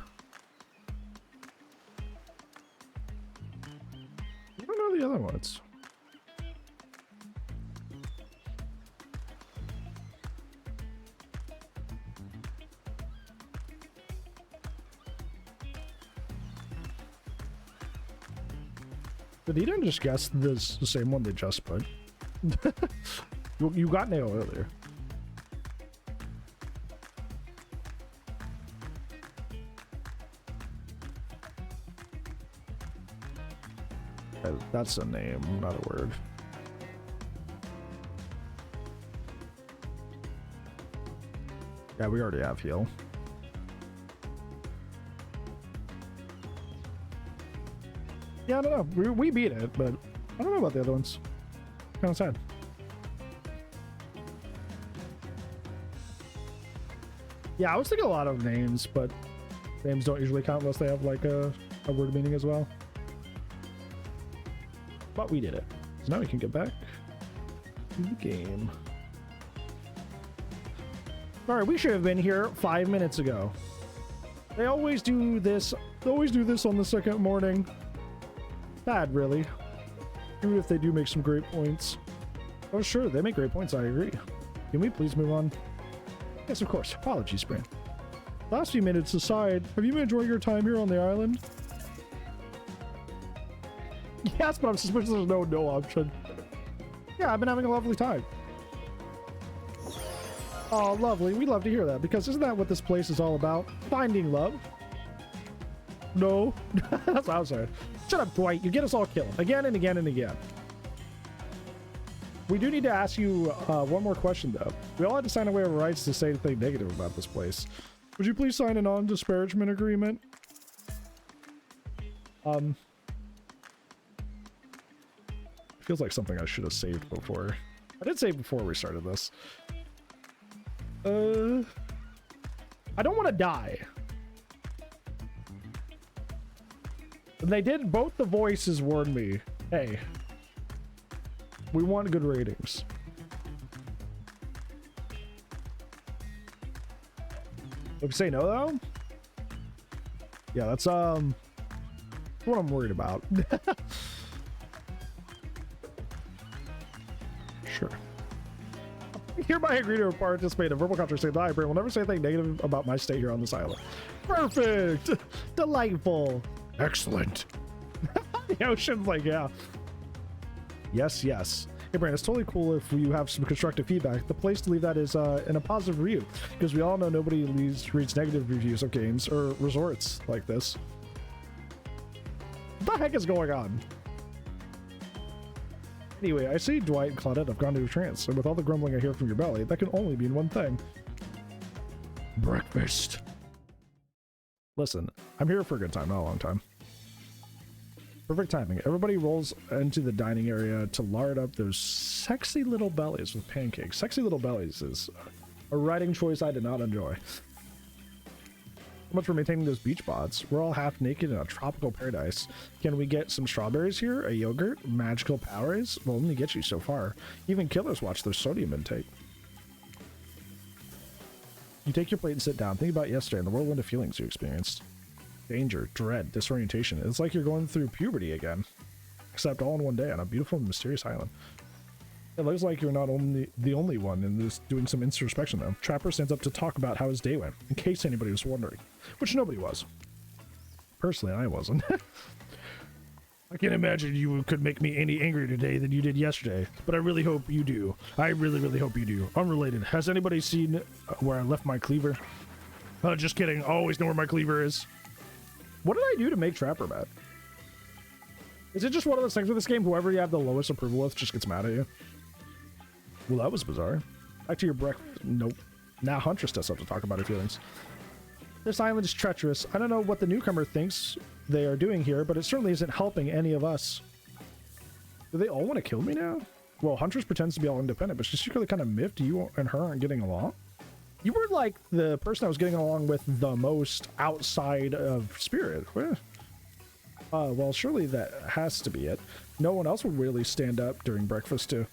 I don't know the other ones. Did he didn't just guess this the same one they just put? You got nailed earlier. That's a name, not a word. Yeah, we already have heal. Yeah, I don't know. We beat it, but I don't know about the other ones. Kind of sad. Yeah, I was thinking a lot of names, but names don't usually count unless they have like a word meaning as well. But we did it. So now we can get back to the game. Alright, we should have been here 5 minutes ago. They always do this. They always do this on the second morning. Bad, really. Even if they do make some great points. Oh, sure, they make great points, I agree. Can we please move on? Yes, of course. Apologies, Brain. Last few minutes aside, have you been enjoying your time here on the island? Yes, but I'm suspicious there's no option. Yeah, I've been having a lovely time. Oh, lovely. We love to hear that, because isn't that what this place is all about? Finding love? No. That's what I was saying. Shut up, Dwight. You get us all killed. Again and again and again. We do need to ask you one more question, though. We all had to sign a waiver of rights to say anything negative about this place. Would you please sign a non-disparagement agreement? Feels like something I should have saved before. I did save before we started this. I don't want to die. And they did, both the voices warned me. Hey, we want good ratings. If you say no, though? Yeah, that's, what I'm worried about. Sure. Hereby agree to participate in verbal conversation. The library will never say anything negative about my stay here on this island. Perfect! Delightful! Excellent. The ocean's like, yeah. Yes, yes. Hey, Brandon, it's totally cool if you have some constructive feedback. The place to leave that is in a positive review, because we all know nobody reads negative reviews of games or resorts like this. What the heck is going on? Anyway, I see Dwight and Claudette have gone into a trance, and with all the grumbling I hear from your belly, that can only mean one thing. Breakfast. Listen, I'm here for a good time, not a long time. Perfect timing. Everybody rolls into the dining area to lard up those sexy little bellies with pancakes. Sexy little bellies is a writing choice I did not enjoy. So much for maintaining those beach bods. We're all half naked in a tropical paradise. Can we get some strawberries here? A yogurt? Magical powers? Will only get you so far. Even killers watch their sodium intake. You take your plate and sit down. Think about yesterday and the whirlwind of feelings you experienced. Danger, dread, disorientation. It's like you're going through puberty again. except all in one day on a beautiful and mysterious island. It looks like you're not only the only one in this doing some introspection though. Trapper stands up to talk about how his day went, in case anybody was wondering, which nobody was. Personally, I wasn't. I can't imagine you could make me any angrier today than you did yesterday, but I really hope you do. I really, really hope you do. Unrelated, has anybody seen where I left my cleaver? Just kidding. I always know where my cleaver is. What did I do to make Trapper mad? Is it just one of those things with this game? Whoever you have the lowest approval with just gets mad at you? Well, that was bizarre. Back to your breakfast. Nope. Now Huntress does have to talk about her feelings. This island is treacherous. I don't know what the newcomer thinks they are doing here, but it certainly isn't helping any of us. Do they all want to kill me now? Well, Huntress pretends to be all independent, but she's secretly kind of miffed you and her aren't getting along. You were like the person I was getting along with the most outside of Spirit. Well, surely that has to be it. No one else would really stand up during breakfast too.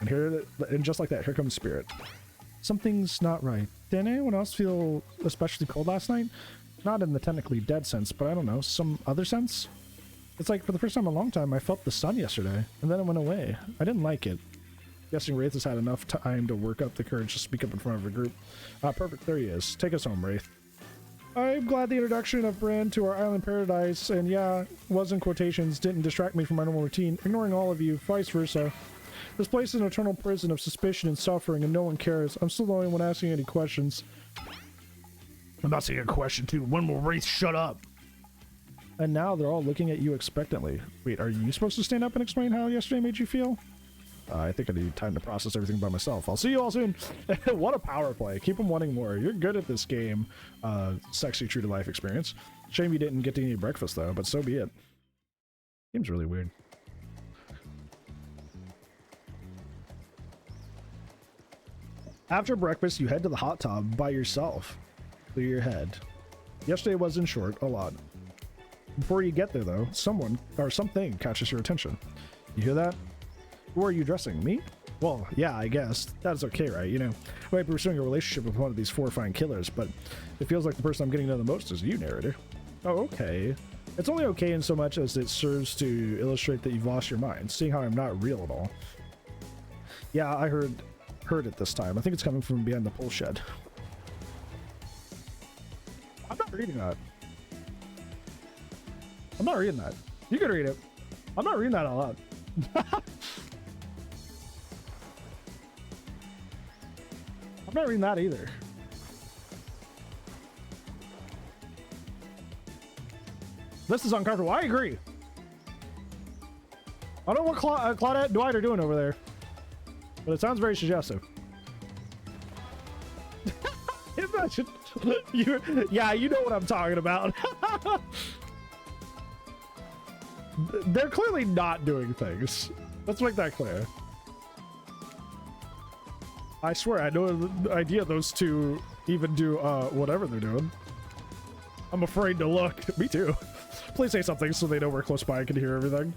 And just like that, here comes Spirit. Something's not right. Did anyone else feel especially cold last night? Not in the technically dead sense, but I don't know, some other sense? It's like for the first time in a long time, I felt the sun yesterday, and then it went away. I didn't like it. Guessing Wraith has had enough time to work up the courage to speak up in front of the group. Perfect, there he is. Take us home, Wraith. I'm glad the introduction of Brand to our island paradise, and yeah, was in quotations, didn't distract me from my normal routine, ignoring all of you, vice versa. This place is an eternal prison of suspicion and suffering, and no one cares. I'm still the only one asking any questions. I'm asking a question too. When will Wraith shut up? And now they're all looking at you expectantly. Wait, are you supposed to stand up and explain how yesterday made you feel? I think I need time to process everything by myself. I'll see you all soon. What a power play. Keep them wanting more. You're good at this game. Sexy true to life experience. Shame you didn't get to eat breakfast though, but so be it. Game's really weird. After breakfast, you head to the hot tub by yourself. Clear your head. Yesterday was, in short, a lot. Before you get there, though, someone or something catches your attention. You hear that? Who are you addressing? Me? Well, yeah, I guess. That's okay, right? You know, I might be pursuing a relationship with one of these four fine killers, but it feels like the person I'm getting to know the most is you, narrator. Oh, okay. It's only okay in so much as it serves to illustrate that you've lost your mind, seeing how I'm not real at all. Yeah, I heard it this time. I think it's coming from behind the pole shed. I'm not reading that. I'm not reading that. You can read it. I'm not reading that out loud. I'm not reading that either. This is uncomfortable. I agree. I don't know what Claudette and Dwight are doing over there, but it sounds very suggestive. Imagine you, yeah, you know what I'm talking about. They're clearly not doing things. Let's make that clear. I swear, I had no idea those two even do whatever they're doing. I'm afraid to look. Me too. Please say something so they know we're close by and can hear everything.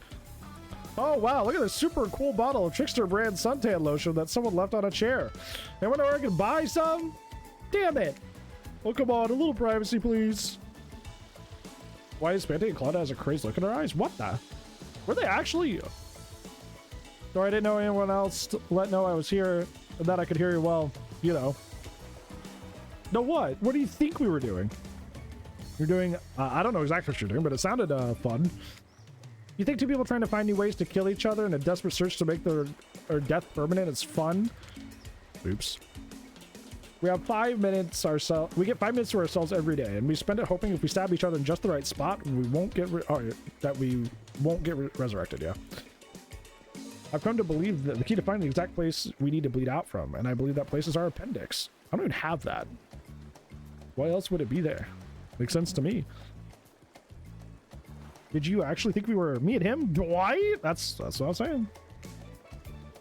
Oh wow, look at this super cool bottle of Trickster brand suntan lotion that someone left on a chair. Anyone know where I can buy some? Damn it. Oh, come on, a little privacy, please. Why is Spanty and Claudia has a crazed look in her eyes? What the? Were they actually? Sorry, I didn't know anyone else to let know I was here and that I could hear you well, you know. No, what? What do you think we were doing? You're doing, I don't know exactly what you're doing, but it sounded fun. You think two people trying to find new ways to kill each other in a desperate search to make their death permanent is fun? Oops. We have 5 minutes ourselves. We get 5 minutes to ourselves every day, and we spend it hoping if we stab each other in just the right spot, we won't get resurrected. Yeah. I've come to believe that the key to finding the exact place we need to bleed out from, and I believe that place is our appendix. I don't even have that. Why else would it be there? Makes sense to me. Did you actually think we were me and him? Dwight? That's what I'm saying.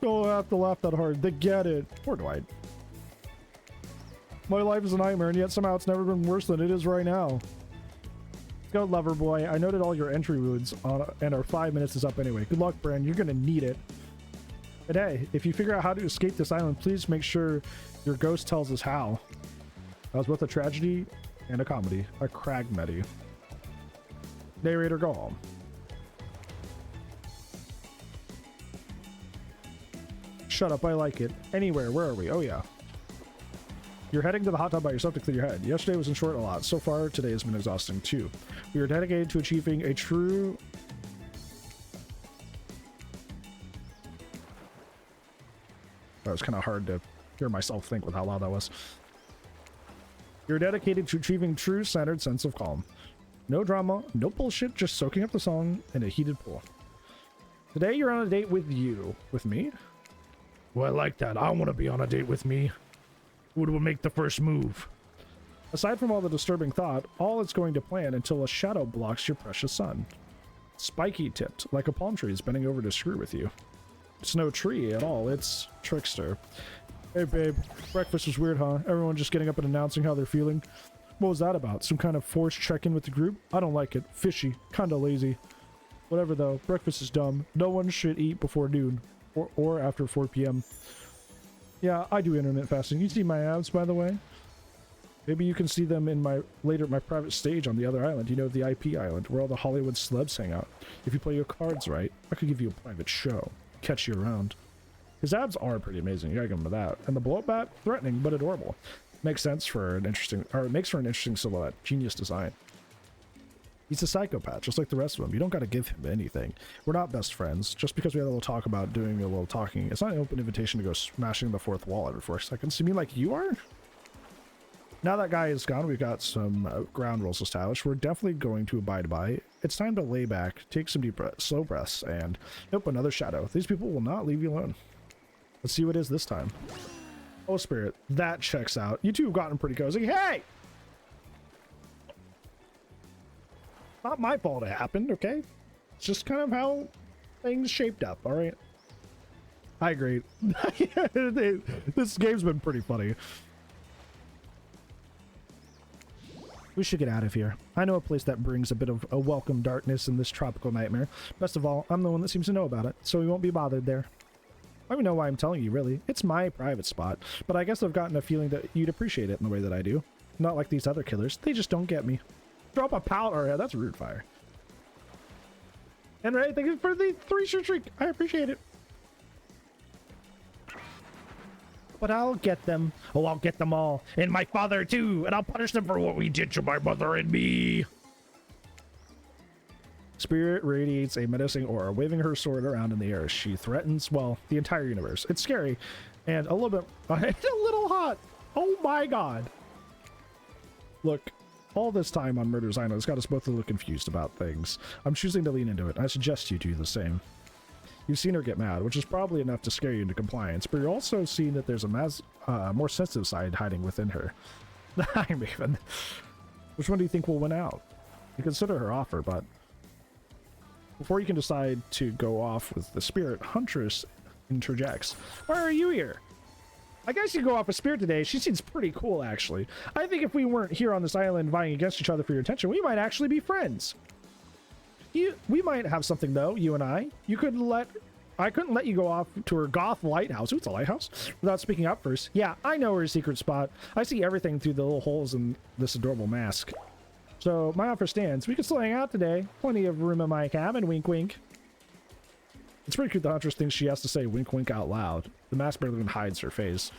Don't have to laugh that hard. They get it. Poor Dwight. My life is a nightmare, and yet somehow it's never been worse than it is right now. Go, lover boy. I noted all your entry wounds, and our 5 minutes is up anyway. Good luck, Bran. You're gonna need it. And hey, if you figure out how to escape this island, please make sure your ghost tells us how. That was both a tragedy and a comedy. A crag medi. Narrator, go home. Shut up, I like it. Anywhere, where are we? Oh yeah. You're heading to the hot tub by yourself to clear your head. Yesterday was in short a lot. So far, today has been exhausting too. We are dedicated to achieving a true... That was kind of hard to hear myself think with how loud that was. You're dedicated to achieving true centered sense of calm. No drama, no bullshit, just soaking up the song in a heated pool. Today you're on a date with you. With me? Well, I like that. I want to be on a date with me. Who will make the first move? Aside from all the disturbing thought, all it's going to plan until a shadow blocks your precious sun. Spiky tipped, like a palm tree is bending over to screw with you. It's no tree at all, it's trickster. Hey babe, breakfast was weird, huh? Everyone just getting up and announcing how they're feeling. What was that about? Some kind of forced check-in with the group? I don't like it. Fishy. Kinda lazy. Whatever though, breakfast is dumb. No one should eat before noon. Or after 4 p.m. Yeah, I do intermittent fasting. You see my abs, by the way? Maybe you can see them in my private stage on the other island. You know, the IP island, where all the Hollywood celebs hang out. If you play your cards right, I could give you a private show. Catch you around. His abs are pretty amazing. You gotta give him that. And the blow-up bat, threatening but adorable. Makes sense for an interesting, or it makes for an interesting silhouette. Genius design. He's a psychopath, just like the rest of them. You don't gotta give him anything. We're not best friends. Just because we had a little talk about doing a little talking, it's not an open invitation to go smashing the fourth wall every 4 seconds. You mean like you are? Now that guy is gone, we've got some ground rules established. We're definitely going to abide by. It's time to lay back, take some deep breaths, slow breaths, and nope, another shadow. These people will not leave you alone. Let's see what it is this time. Oh, Spirit, that checks out. You two have gotten pretty cozy. Hey! Not my fault it happened, okay? It's just kind of how things shaped up, all right? I agree. This game's been pretty funny. We should get out of here. I know a place that brings a bit of a welcome darkness in this tropical nightmare. Best of all, I'm the one that seems to know about it, so we won't be bothered there. I don't even know why I'm telling you, really. It's my private spot, but I guess I've gotten a feeling that you'd appreciate it in the way that I do. Not like these other killers. They just don't get me. Drop a powder. Yeah, that's rude fire. And Ray, thank you for the 3-shirt streak. I appreciate it. But I'll get them. Oh, I'll get them all. And my father, too. And I'll punish them for what we did to my mother and me. Spirit radiates a menacing aura, waving her sword around in the air. She threatens, well, the entire universe. It's scary and a little bit, it's a little hot. Oh my god. Look, all this time on Murder's Island has got us both a little confused about things. I'm choosing to lean into it. I suggest you do the same. You've seen her get mad, which is probably enough to scare you into compliance, but you're also seeing that there's a more sensitive side hiding within her. Hi, Maven. Which one do you think will win out? You consider her offer, but before you can decide to go off with the Spirit, Huntress interjects. Why are you here? I guess you go off with Spirit today. She seems pretty cool, actually. I think if we weren't here on this island vying against each other for your attention, we might actually be friends. We might have something, though, you and I. I couldn't let you go off to her goth lighthouse. Ooh, it's a lighthouse? Without speaking up first. Yeah, I know her secret spot. I see everything through the little holes in this adorable mask. So, my offer stands. We can still hang out today. Plenty of room in my cabin, wink wink. It's pretty cute the Huntress thinks she has to say wink wink out loud. The mask barely even hides her face.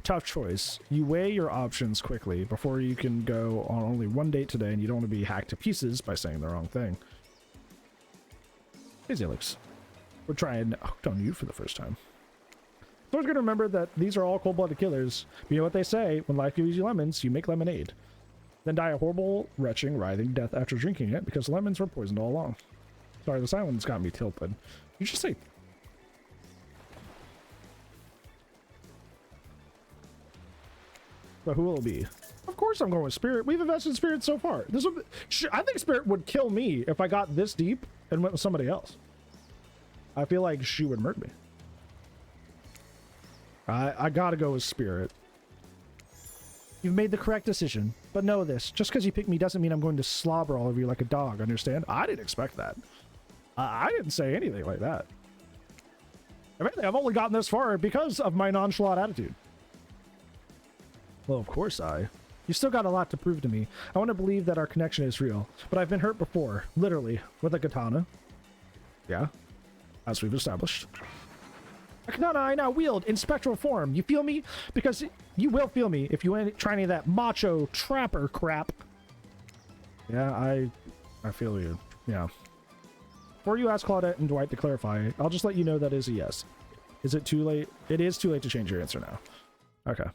Tough choice. You weigh your options quickly before you can go on only one date today, and you don't want to be hacked to pieces by saying the wrong thing. Hey, Zelix. We're trying Hooked on You for the first time. So always going to remember that these are all cold-blooded killers. But you know what they say, when life gives you lemons, you make lemonade. Then die a horrible, retching, writhing death after drinking it because lemons were poisoned all along. Sorry, this island's got me tilted. You should say... But who will it be? Of course I'm going with Spirit. We've invested in Spirit so far. I think Spirit would kill me if I got this deep and went with somebody else. I feel like she would murder me. I gotta go with Spirit. You've made the correct decision, but know this. Just because you pick me doesn't mean I'm going to slobber all over you like a dog, understand? I didn't expect that. I didn't say anything like that. I've only gotten this far because of my nonchalant attitude. Well, of course You still got a lot to prove to me. I want to believe that our connection is real, but I've been hurt before, literally, with a katana. Yeah, as we've established. A katana I now wield in spectral form. You feel me? Because you will feel me if you ain't try any of that macho trapper crap. Yeah, I feel you. Yeah. Before you ask Claudette and Dwight to clarify, I'll just let you know that is a yes. Is it too late? It is too late to change your answer now. Okay.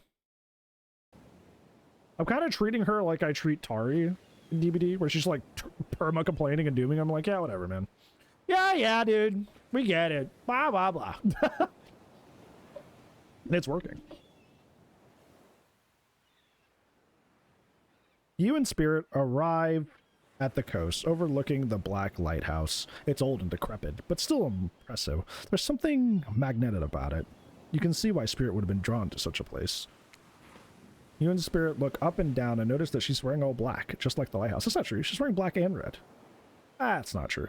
I'm kind of treating her like I treat Tari in DBD, where she's like perma complaining and dooming. I'm like, yeah, whatever, man. Yeah, dude. We get it. Blah, blah, blah. And it's working. You and Spirit arrive at the coast, overlooking the black lighthouse. It's old and decrepit, but still impressive. There's something magnetic about it. You can see why Spirit would have been drawn to such a place. You and Spirit look up and down and notice that she's wearing all black, just like the lighthouse. That's not true. She's wearing black and red. That's not true.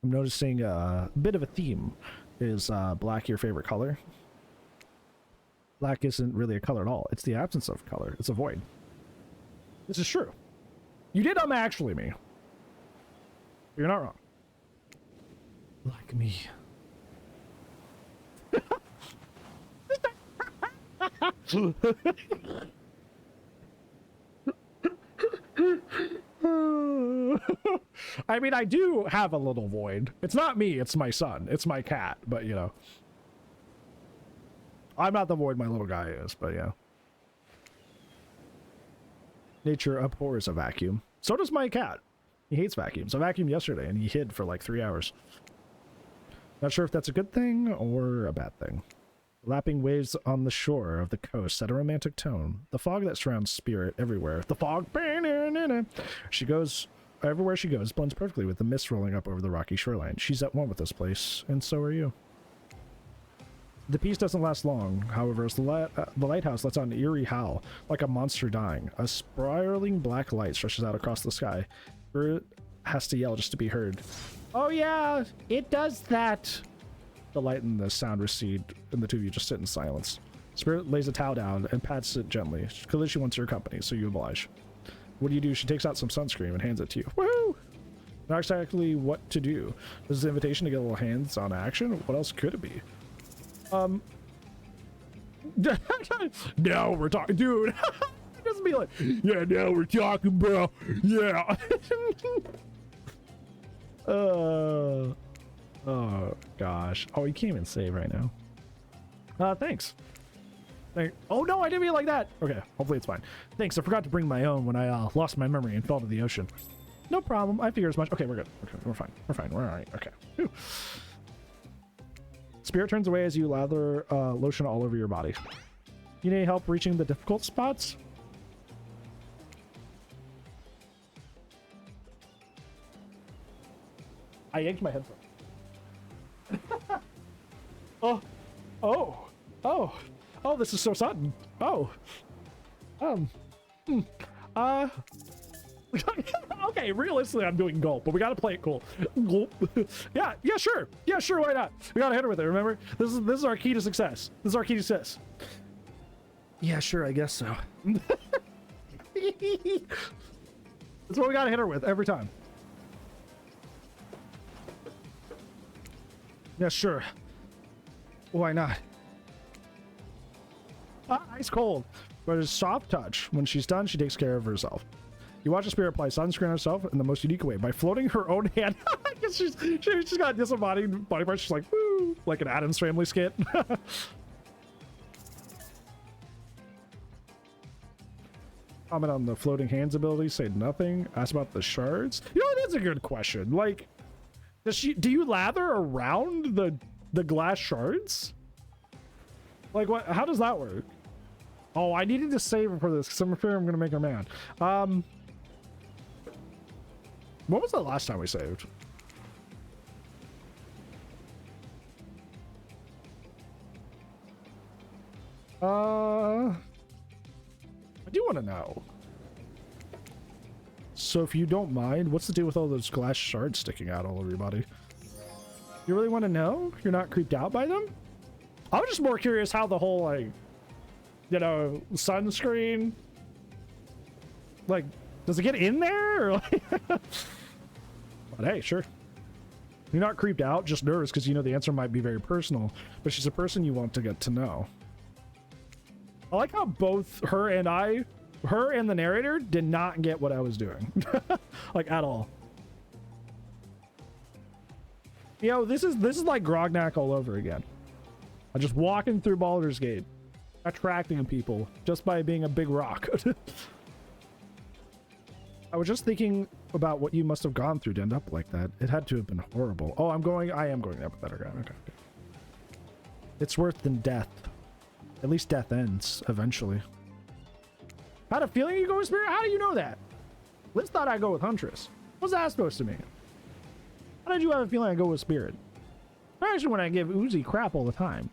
I'm noticing a bit of a theme. Is black your favorite color? Black isn't really a color at all. It's the absence of color. It's a void. This is true. You did actually me. You're not wrong. Like me. I mean, I do have a little void. It's not me, it's my son. It's my cat, but you know. I'm not the void my little guy is, but yeah. Nature abhors a vacuum. So does my cat. He hates vacuums. I vacuumed yesterday and he hid for like 3 hours. Not sure if that's a good thing or a bad thing. Lapping waves on the shore of the coast set a romantic tone. The fog that surrounds Spirit everywhere. The fog. She goes everywhere she goes blends perfectly with the mist rolling up over the rocky shoreline. She's at one with this place, and so are you. The peace doesn't last long, however, as the lighthouse lets out an eerie howl, like a monster dying. A spiraling black light stretches out across the sky. Spirit has to yell just to be heard. Oh yeah, it does that! The light and the sound recede, and the two of you just sit in silence. Spirit lays a towel down and pats it gently. Clearly she wants your company, so you oblige. What do? She takes out some sunscreen and hands it to you. Woohoo! Not exactly what to do. This is an invitation to get a little hands-on action? What else could it be? Now we're talking, dude. Just be like, yeah, now we're talking, bro. Yeah. Oh gosh. Oh, you can't even save right now. Thanks. Oh no, I didn't mean it like that. Okay, hopefully it's fine. Thanks. I forgot to bring my own when I lost my memory and fell to the ocean. No problem. I figure as much. Okay, we're good. Okay, we're fine. We're fine. We're all right. Okay. Whew. Spirit turns away as you lather lotion all over your body. You need help reaching the difficult spots? I yanked my headphone. Oh, this is so sudden. Okay, realistically, I'm doing gulp, but we gotta play it cool. Gulp. yeah, sure. Yeah, sure, why not? We gotta hit her with it, remember? This is our key to success. This is our key to success. Yeah, sure, I guess so. That's what we gotta hit her with every time. Yeah, sure. Why not? Ice cold, but it's soft touch. When she's done, she takes care of herself. You watch a Spirit apply sunscreen on herself in the most unique way by floating her own hand. I guess she's got disembodied body parts. She's like, woo, like an Addams Family skit. Comment on the floating hands ability. Say nothing. Ask about the shards. You know, that's a good question. Like, do you lather around the glass shards? Like, what? How does that work? Oh, I needed to save her for this because I'm afraid I'm gonna make her mad. What was the last time we saved? I do want to know. So if you don't mind, what's the deal with all those glass shards sticking out all over your body? You really want to know? You're not creeped out by them? I was just more curious how the whole, like, you know, sunscreen, like, does it get in there? Or like but hey, sure. You're not creeped out, just nervous because you know the answer might be very personal, but she's a person you want to get to know. I like how both her and the narrator did not get what I was doing. Like, at all. You know, this is like Grognak all over again. I'm just walking through Baldur's Gate, attracting people just by being a big rock. I was just thinking about what you must have gone through to end up like that. It had to have been horrible. Oh, I am going up with that again. Okay. It's worse than death. At least death ends eventually. I had a feeling you go with Spirit? How do you know that? Liz thought I'd go with Huntress. What's that supposed to mean? How did you have a feeling I go with Spirit? Especially when I give Uzi crap all the time.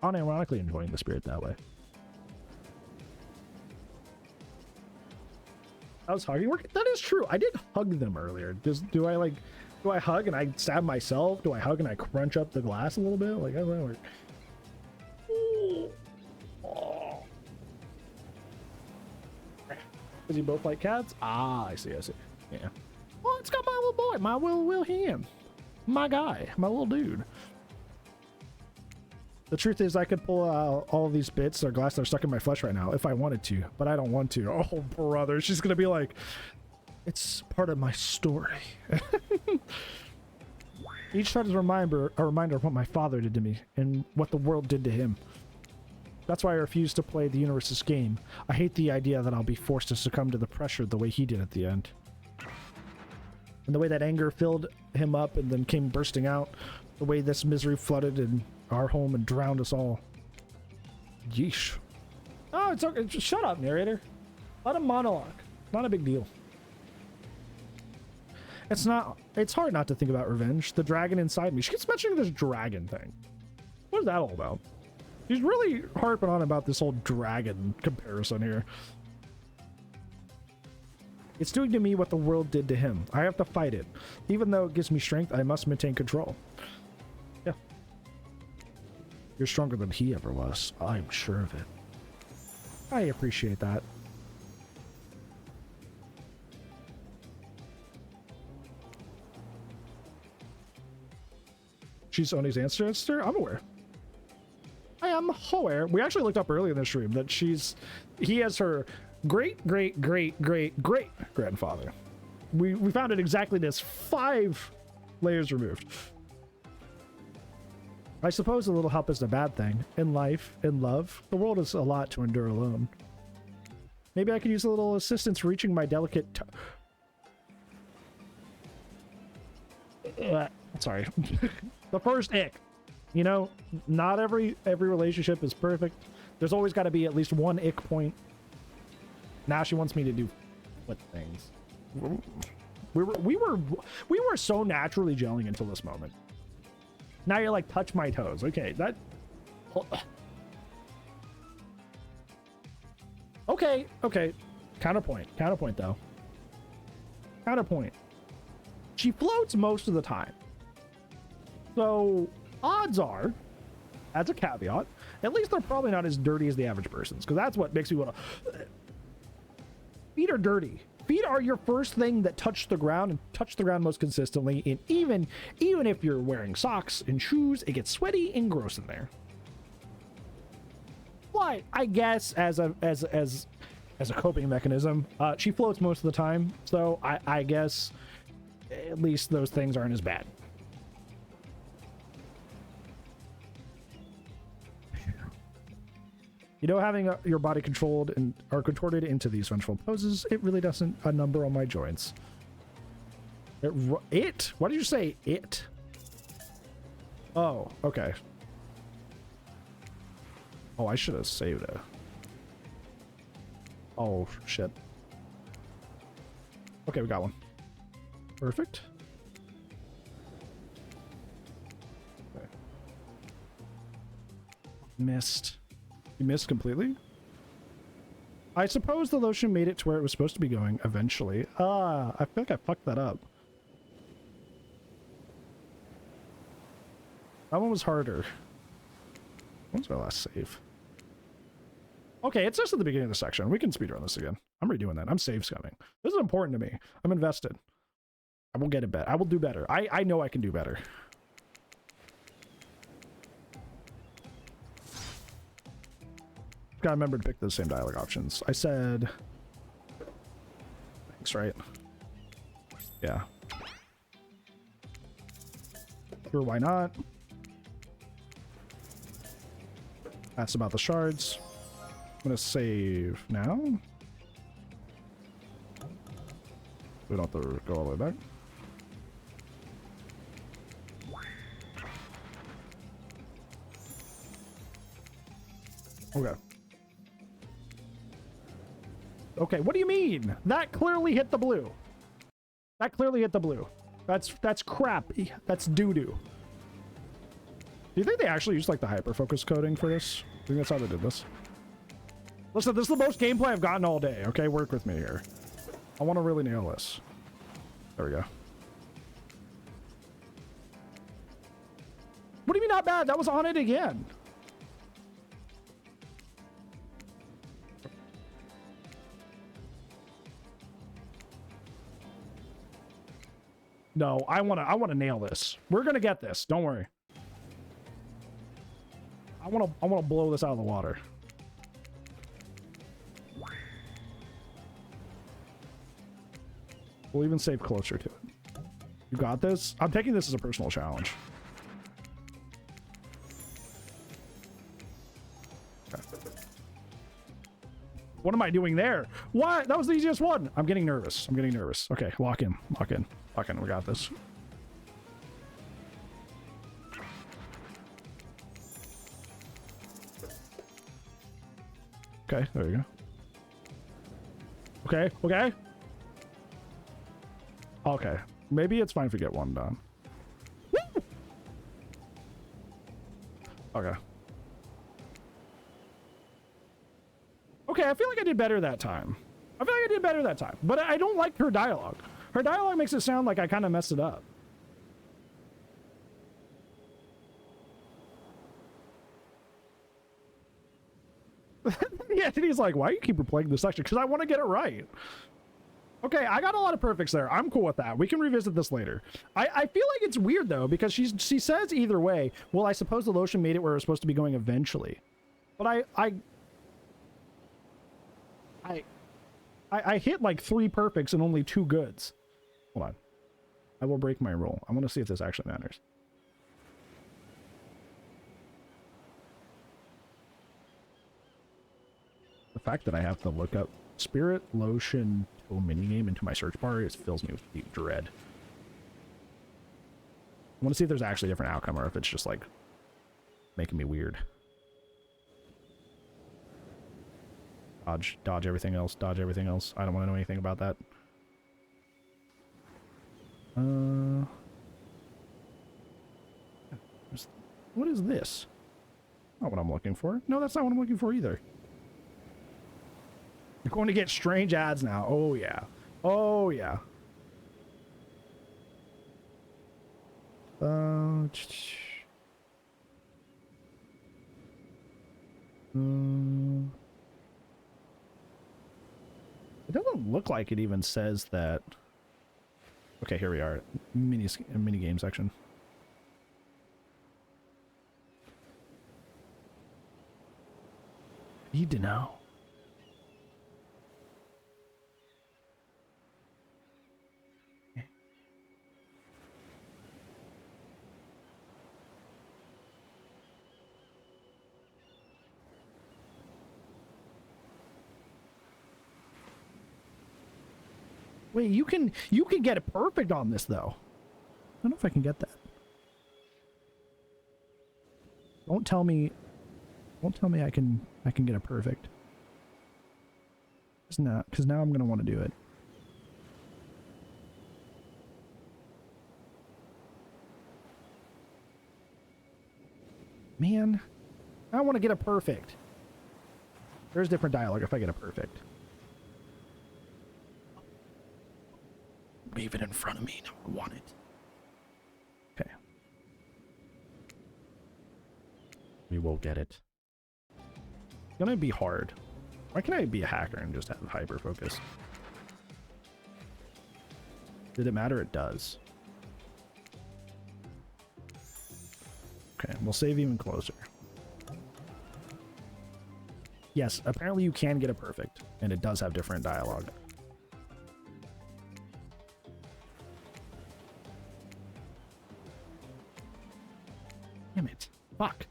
Unironically enjoying the Spirit that way. I was hugging. That is true. I did hug them earlier. Do I hug and I stab myself? Do I hug and I crunch up the glass a little bit? Like, how does that work? Oh. Does you both like cats? Ah, I see. Yeah. Well, it's got my little boy, my Will Ham. My guy, my little dude. The truth is I could pull out all of these bits or glass that are stuck in my flesh right now if I wanted to, but I don't want to. Oh, brother. She's going to be like, it's part of my story. Each time is a reminder of what my father did to me and what the world did to him. That's why I refuse to play the universe's game. I hate the idea that I'll be forced to succumb to the pressure the way he did at the end. And the way that anger filled him up and then came bursting out. The way this misery flooded in our home and drowned us all. Yeesh. Oh, it's okay. Just shut up, narrator. Let him monologue. Not a big deal. It's hard not to think about revenge. The dragon inside me. She keeps mentioning this dragon thing. What is that all about? She's really harping on about this whole dragon comparison here. It's doing to me what the world did to him. I have to fight it. Even though it gives me strength, I must maintain control. Yeah. You're stronger than he ever was. I'm sure of it. I appreciate that. She's Oni's ancestor? I'm aware. I am aware. We actually looked up earlier in the stream that he has her great grandfather. We found it exactly this 5 layers removed. I suppose a little help isn't a bad thing. In life, in love, the world is a lot to endure alone. Maybe I could use a little assistance reaching my delicate sorry. The first ick. You know, not every relationship is perfect. There's always got to be at least one ick point. Now she wants me to do what things. We were so naturally gelling until this moment. Now you're like, touch my toes. Okay, that. Okay. Counterpoint though. Counterpoint. She floats most of the time. So odds are, as a caveat, at least they're probably not as dirty as the average person's, because that's what makes me want to. Feet are dirty. Feet are your first thing that touch the ground and touch the ground most consistently. And even if you're wearing socks and shoes, it gets sweaty and gross in there. But I guess as a coping mechanism, she floats most of the time. So I guess at least those things aren't as bad. You know, having your body controlled and or contorted into these vengeful poses, it really doesn't a number on my joints. It? What did you say? It? Oh, okay. Oh, I should have saved it. Oh, shit. Okay, we got one. Perfect. Okay. Missed. You missed completely? I suppose the lotion made it to where it was supposed to be going eventually. Ah, I feel like I fucked that up. That one was harder. When's my last save? Okay, it's just at the beginning of the section. We can speedrun this again. I'm redoing that. I'm save scumming. This is important to me. I'm invested. will get it better. I will do better. I know I can do better. Gotta remember to pick those same dialogue options. I said... Thanks, right? Yeah. Sure, why not? That's about the shards. I'm gonna save now. We don't have to go all the way back. Okay. Okay, what do you mean? That clearly hit the blue. That clearly hit the blue. That's crap. That's doo-doo. Do you think they actually used like the hyperfocus coding for this? I think that's how they did this. Listen, this is the most gameplay I've gotten all day, okay? Work with me here. I want to really nail this. There we go. What do you mean not bad? That was on it again. No, I want to nail this. We're going to get this. Don't worry. I want to blow this out of the water. We'll even save closer to it. You got this? I'm taking this as a personal challenge. Okay. What am I doing there? What? That was the easiest one. I'm getting nervous. I'm getting nervous. Okay, lock in. Lock in. Lock in. We got this. Okay, there you go. Okay, okay. Okay, maybe it's fine if we get one done. Woo! Okay. Okay, I feel like I did better that time. I feel like I did better that time. But I don't like her dialogue. Her dialogue makes it sound like I kind of messed it up. Yeah, and he's like, why do you keep replaying this section? Because I want to get it right. Okay, I got a lot of perfects there. I'm cool with that. We can revisit this later. I feel like it's weird, though, because she says either way, well, I suppose the lotion made it where it was supposed to be going eventually. But I hit like 3 perfects and only 2 goods. Hold on. I will break my rule. I want to see if this actually matters. The fact that I have to look up Spirit Lotion minigame into my search bar fills me with deep dread. I want to see if there's actually a different outcome or if it's just like making me weird. Dodge everything else. Dodge everything else. I don't want to know anything about that. What is this? Not what I'm looking for. No, that's not what I'm looking for either. You're going to get strange ads now. Oh, yeah. Oh, yeah. It doesn't look like it even says that. Okay, here we are. Mini game section. Need to know. Wait, you can get it perfect on this though. I don't know if I can get that. Don't tell me I can get it perfect. It's not, because now I'm gonna want to do it. Man, I want to get it perfect. There's different dialogue if I get it perfect. Wave it in front of me. No, I want it. Okay. We will get it. It's gonna be hard. Why can't I be a hacker and just have hyper focus? Did it matter? It does. Okay, we'll save even closer. Yes, apparently you can get a perfect, and it does have different dialogue. Damn it. Fuck.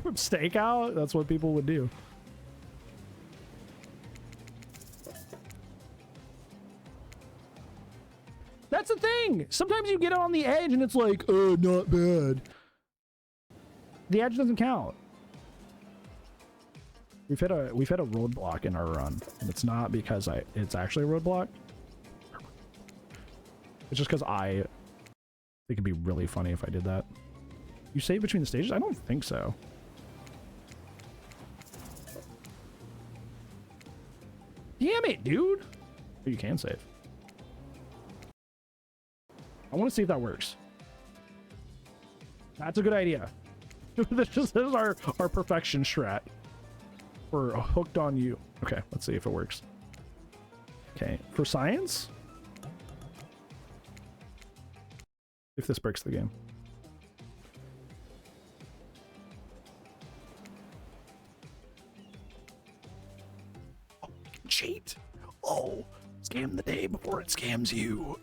Stakeout? That's what people would do. That's the thing! Sometimes you get on the edge and it's like, oh, not bad. The edge doesn't count. We've hit a roadblock in our run, and it's not because it's actually a roadblock. It's just because I think it'd be really funny if I did that. You save between the stages? I don't think so. Damn it, dude! Oh, you can save. I want to see if that works. That's a good idea. This is our perfection strat. We're hooked on you. Okay, let's see if it works. Okay, for science? If this breaks the game. Oh, cheat! Oh, scam the day before it scams you.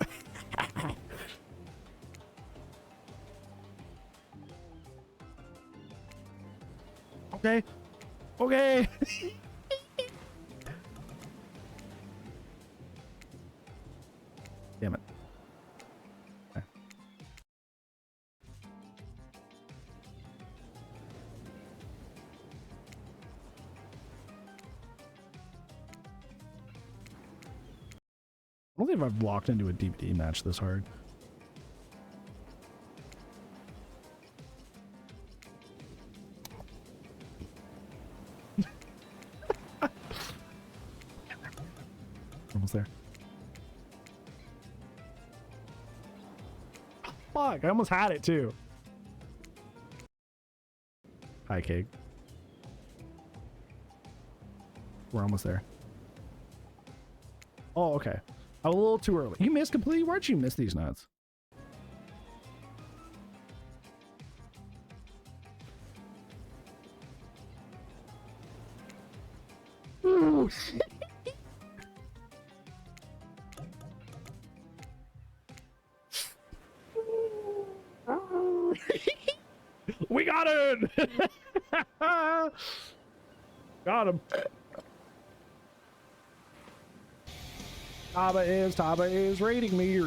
Okay. Okay. Damn it. Okay. I don't think I've walked into a DBD match this hard. Almost there. Fuck, I almost had it too. Hi, Cake. We're almost there. Oh, okay. A little too early. You missed completely? Why'd you miss these nuts? Ooh. We got it! Got him. Taba is rating me. Yo,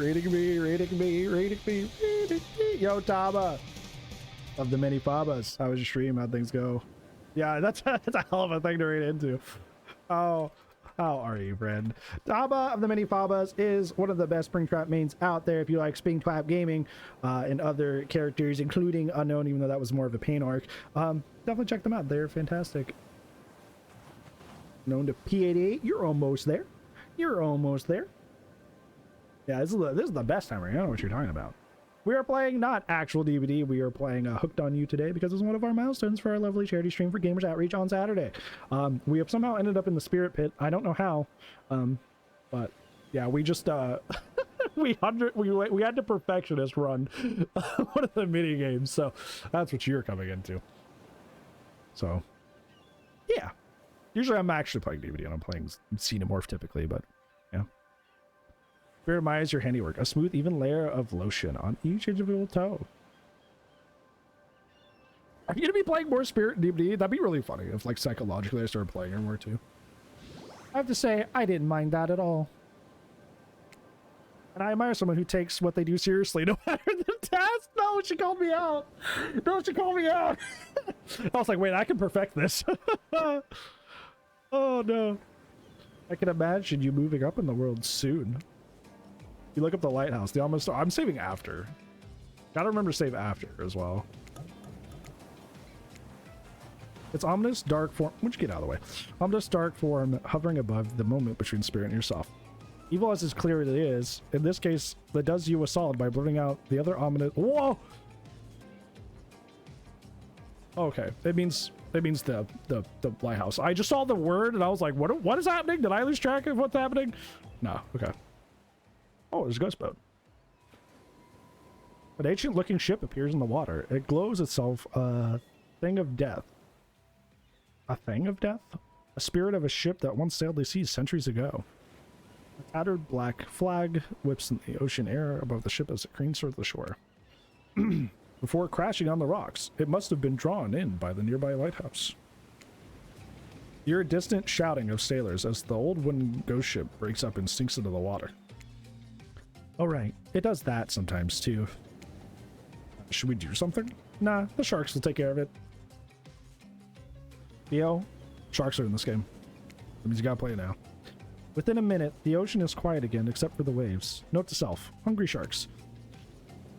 Taba. Of the many Fabas. How was your stream? How'd things go? Yeah, that's a hell of a thing to read into. Oh, how are you, friend? Taba of the many Fabas is one of the best Springtrap mains out there if you like Springtrap gaming and other characters, including Unknown, even though that was more of a pain arc. Definitely check them out. They're fantastic. Known to P88. You're almost there. You're almost there. Yeah, this is the best time right now. I know what you're talking about. We are playing not actual DVD. We are playing Hooked on You today because it's one of our milestones for our lovely charity stream for Gamers Outreach on Saturday. We have somehow ended up in the Spirit Pit. I don't know how, but yeah, we just we had to perfectionist run one of the mini games. So that's what you're coming into. So yeah, usually I'm actually playing DVD and I'm playing Xenomorph typically, but yeah. Spirit admires your handiwork. A smooth, even layer of lotion on each individual toe. Are you gonna be playing more Spirit DVD? That'd be really funny if, like, psychologically I started playing her more too. I have to say, I didn't mind that at all. And I admire someone who takes what they do seriously, no matter the task. No, she called me out. No, she called me out. I was like, wait, I can perfect this. Oh no. I can imagine you moving up in the world soon. You look up the lighthouse. The almost. I'm saving after. Gotta remember to save after as well. It's ominous dark form. Why'd you get out of the way? Ominous dark form hovering above the moment between spirit and yourself. Evil as clear as it is. In this case, that does you a solid by blurring out the other ominous. Whoa. Okay, it means It means the lighthouse. I just saw the word and I was like, what is happening? Did I lose track of what's happening? No. Okay. Oh, there's a ghost boat. An ancient-looking ship appears in the water. It glows itself a thing of death. A thing of death? A spirit of a ship that once sailed the seas centuries ago. A tattered black flag whips in the ocean air above the ship as it cranes toward the shore. Before crashing on the rocks, it must have been drawn in by the nearby lighthouse. You hear distant shouting of sailors as the old wooden ghost ship breaks up and sinks into the water. Oh right, it does that sometimes too. Should we do something? Nah, the sharks will take care of it. Theo, sharks are in this game. That means you gotta play it now. Within a minute, the ocean is quiet again except for the waves. Note to self, hungry sharks.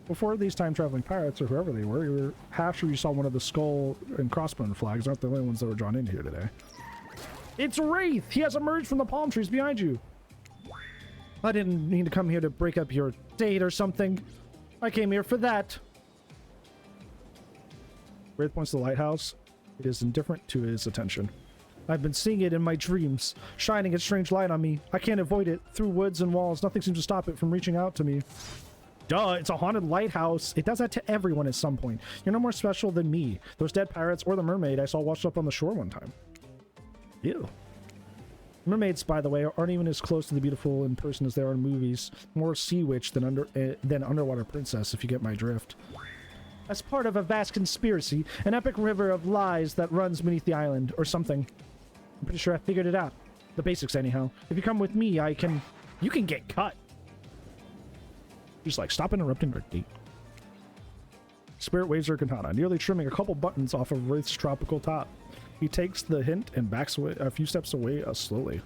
Before these time-traveling pirates, or whoever they were, you were half sure you saw one of the skull and crossbone flags. Aren't the only ones that were drawn in here today. It's Wraith! He has emerged from the palm trees behind you. I didn't mean to come here to break up your date or something. I came here for that. Wraith points to the lighthouse. It is indifferent to his attention. I've been seeing it in my dreams, shining its strange light on me. I can't avoid it. Through woods and walls, nothing seems to stop it from reaching out to me. Duh, it's a haunted lighthouse. It does that to everyone at some point. You're no more special than me, those dead pirates, or the mermaid I saw washed up on the shore one time. Ew. Mermaids, by the way, aren't even as close to the beautiful in person as they are in movies. More sea witch than underwater princess, if you get my drift. As part of a vast conspiracy, an epic river of lies that runs beneath the island, or something. I'm pretty sure I figured it out. The basics, anyhow. If you come with me, you can get cut. Just like, stop interrupting our date. Spirit waves her katana, nearly trimming a couple buttons off of Wraith's tropical top. He takes the hint and backs away a few steps away slowly.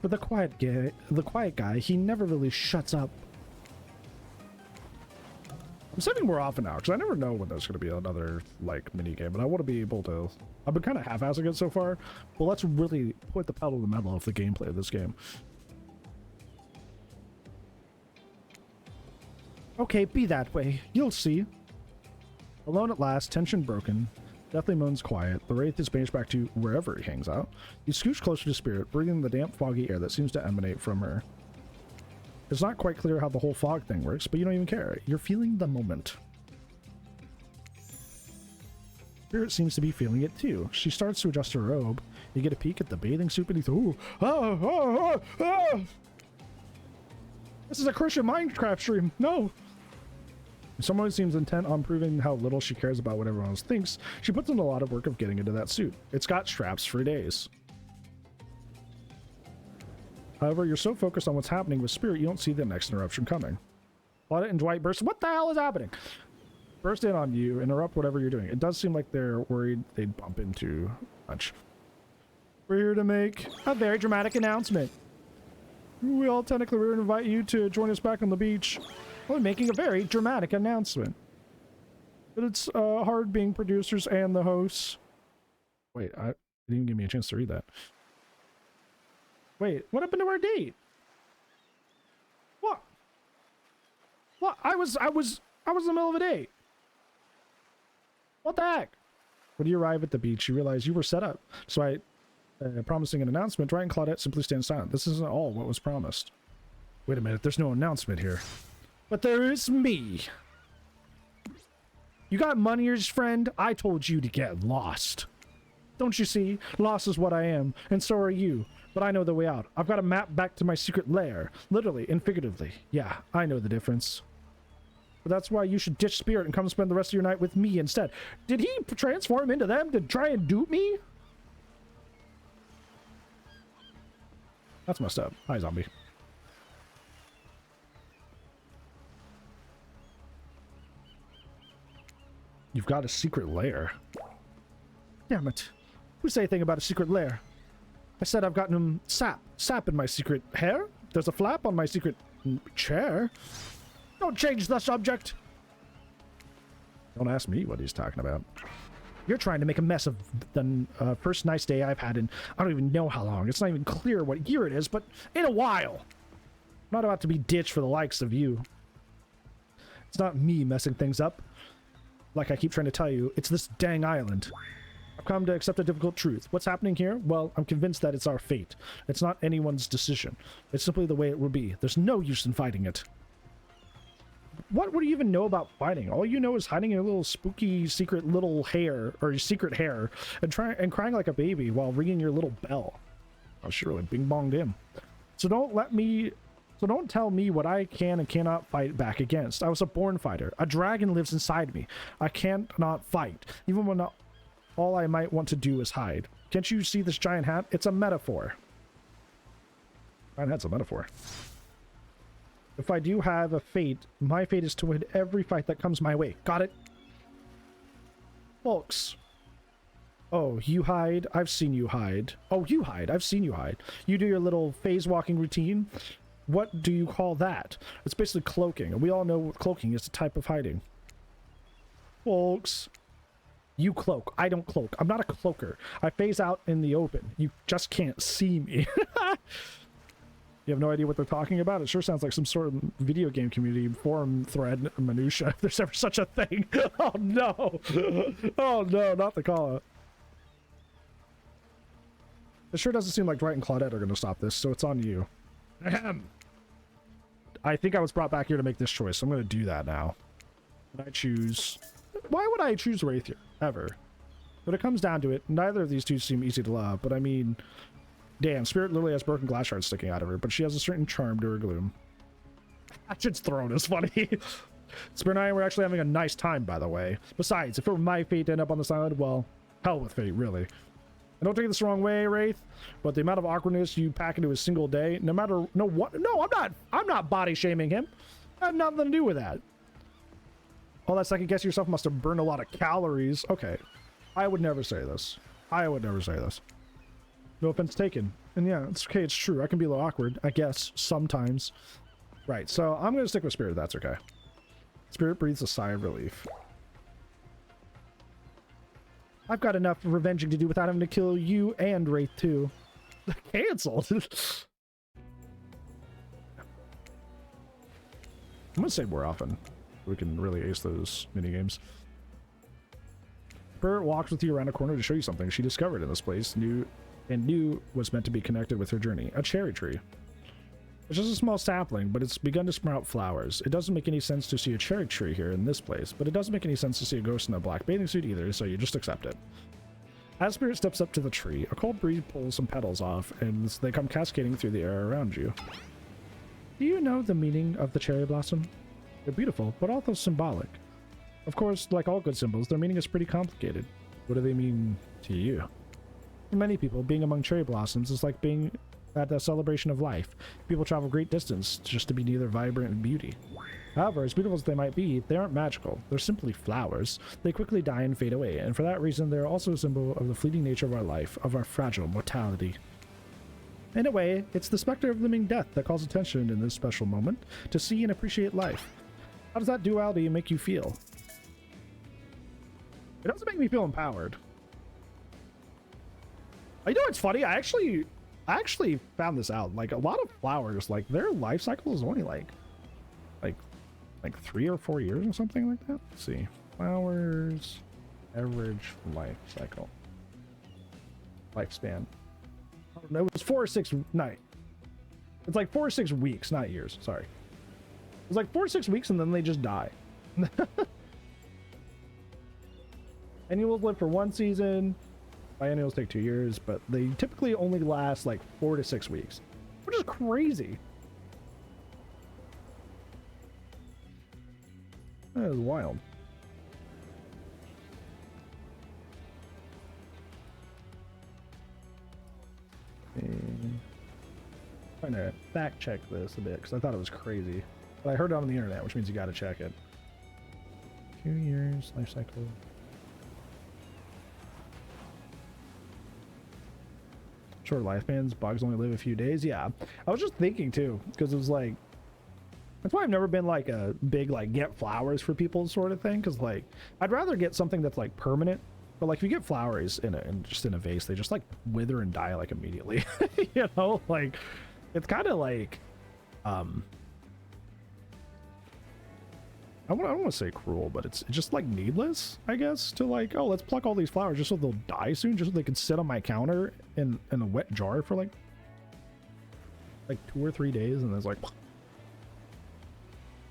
For the quiet guy, he never really shuts up. I'm saving more often now, because I never know when there's going to be another, like, mini-game, but I want to be able to... I've been kind of half-assing it so far, but let's really put the pedal to the metal of the gameplay of this game. Okay, be that way. You'll see. Alone at last, tension broken. Deathly moans quiet. The Wraith is banished back to wherever he hangs out. You scooch closer to Spirit, breathing the damp, foggy air that seems to emanate from her. It's not quite clear how the whole fog thing works, but you don't even care. You're feeling the moment. Spirit seems to be feeling it too. She starts to adjust her robe. You get a peek at the bathing suit beneath. Ooh! This is a Christian Minecraft stream. No! Someone seems intent on proving how little she cares about what everyone else thinks. She puts in a lot of work of getting into that suit. It's got straps for days. However, you're so focused on what's happening with Spirit, you don't see the next interruption coming. Claudette and Dwight burst. What the hell is happening? Burst in on you, interrupt whatever you're doing. It does seem like they're worried they'd bump into much. We're here to make a very dramatic announcement. We all technically were to invite you to join us back on the beach. We're making a very dramatic announcement. But it's hard being producers and the hosts. Wait, it didn't even give me a chance to read that. Wait, what happened to our date? What? What? I was in the middle of a date. What the heck? When you arrive at the beach, you realize you were set up. So promising an announcement, Dwight and Claudette simply stand silent. This isn't all what was promised. Wait a minute, there's no announcement here. But there is me. You got money, friend? I told you to get lost. Don't you see? Lost is what I am, and so are you. But I know the way out. I've got a map back to my secret lair. Literally and figuratively. Yeah, I know the difference. But that's why you should ditch Spirit and come spend the rest of your night with me instead. Did he transform into them to try and dupe me? That's messed up. Hi, zombie. You've got a secret lair. Damn it. Who say anything about a secret lair? I said I've gotten sap in my secret hair. There's a flap on my secret chair. Don't change the subject. Don't ask me what he's talking about. You're trying to make a mess of the first nice day I've had in I don't even know how long. It's not even clear what year it is, but in a while. I'm not about to be ditched for the likes of you. It's not me messing things up. Like I keep trying to tell you, it's this dang island. I've come to accept a difficult truth. What's happening here? Well, I'm convinced that it's our fate. It's not anyone's decision. It's simply the way it will be. There's no use in fighting it. What do you even know about fighting? All you know is hiding your little spooky secret little hair, or your secret hair, and crying like a baby while ringing your little bell. Oh, she really bing-bonged him. So don't tell me what I can and cannot fight back against. I was a born fighter. A dragon lives inside me. I can't not fight, even when all I might want to do is hide. Can't you see this giant hat? It's a metaphor. Giant hat's a metaphor. If I do have a fate, my fate is to win every fight that comes my way. Got it? Folks. Oh, you hide? I've seen you hide. Oh, you hide. I've seen you hide. You do your little phase walking routine. What do you call that? It's basically cloaking. And we all know cloaking is a type of hiding. Folks. You cloak. I don't cloak. I'm not a cloaker. I phase out in the open. You just can't see me. You have no idea what they're talking about? It sure sounds like some sort of video game community forum thread minutia, if there's ever such a thing. Oh no! Oh no, not the call-out. It sure doesn't seem like Dwight and Claudette are going to stop this, so it's on you. I think I was brought back here to make this choice, so I'm going to do that now. And I choose... Why would I choose Wraith here? Ever. When it comes down to it, neither of these two seem easy to love, but I mean... Damn, Spirit literally has broken glass shards sticking out of her, but she has a certain charm to her gloom. Hatchet's thrown is funny. Spirit and I were actually having a nice time, by the way. Besides, if it were my fate to end up on this island, well, hell with fate, really. And don't take this the wrong way, Wraith, but the amount of awkwardness you pack into a single day, no, I'm not body shaming him. I have nothing to do with that. All that second guessing yourself must have burned a lot of calories. Okay. I would never say this. I would never say this. No offense taken. And yeah, it's okay, it's true. I can be a little awkward, I guess, sometimes. Right, so I'm going to stick with Spirit, that's okay. Spirit breathes a sigh of relief. I've got enough revenging to do without having to kill you and Wraith too. Cancelled. I'm going to say more often. We can really ace those minigames. Spirit walks with you around a corner to show you something she discovered in this place. Knew was meant to be connected with her journey. A cherry tree. It's just a small sapling, but it's begun to sprout flowers. It doesn't make any sense to see a cherry tree here in this place, but it doesn't make any sense to see a ghost in a black bathing suit either, so you just accept it. As Spirit steps up to the tree, a cold breeze pulls some petals off, and they come cascading through the air around you. Do you know the meaning of the cherry blossom? They're beautiful, but also symbolic. Of course, like all good symbols, their meaning is pretty complicated. What do they mean to you? For many people, being among cherry blossoms is like being at a celebration of life. People travel great distance just to be near their vibrant beauty. However, as beautiful as they might be, they aren't magical. They're simply flowers. They quickly die and fade away, and for that reason, they're also a symbol of the fleeting nature of our life, of our fragile mortality. In a way, it's the specter of looming death that calls attention in this special moment to see and appreciate life. How does that duality make you feel? It doesn't make me feel empowered. You know what's funny? I actually found this out. Like, a lot of flowers, like, their life cycle is only like 3 or 4 years or something like that. Let's see. Flowers, average life cycle. Lifespan. I don't know. It was 4 or 6 night. It's like 4 or 6 weeks, not years. Sorry. It was like 4 or 6 weeks and then they just die. Annuals live for 1 season. Biennials take 2 years, but they typically only last like 4 to 6 weeks, which is crazy. That is wild. Trying to fact check this a bit because I thought it was crazy, but I heard it on the internet, which means you got to check it. 2 years life cycle. Short lifespans, bugs only live a few days. Yeah, I was just thinking too, because it was like, that's why I've never been like a big like get flowers for people sort of thing, because like I'd rather get something that's like permanent. But like if you get flowers in a vase, they just like wither and die like immediately. You know, like it's kind of like I don't want to say cruel, but it's just like needless, I guess, to like, oh, let's pluck all these flowers just so they'll die soon, just so they can sit on my counter in a wet jar for like 2 or 3 days, and it's like,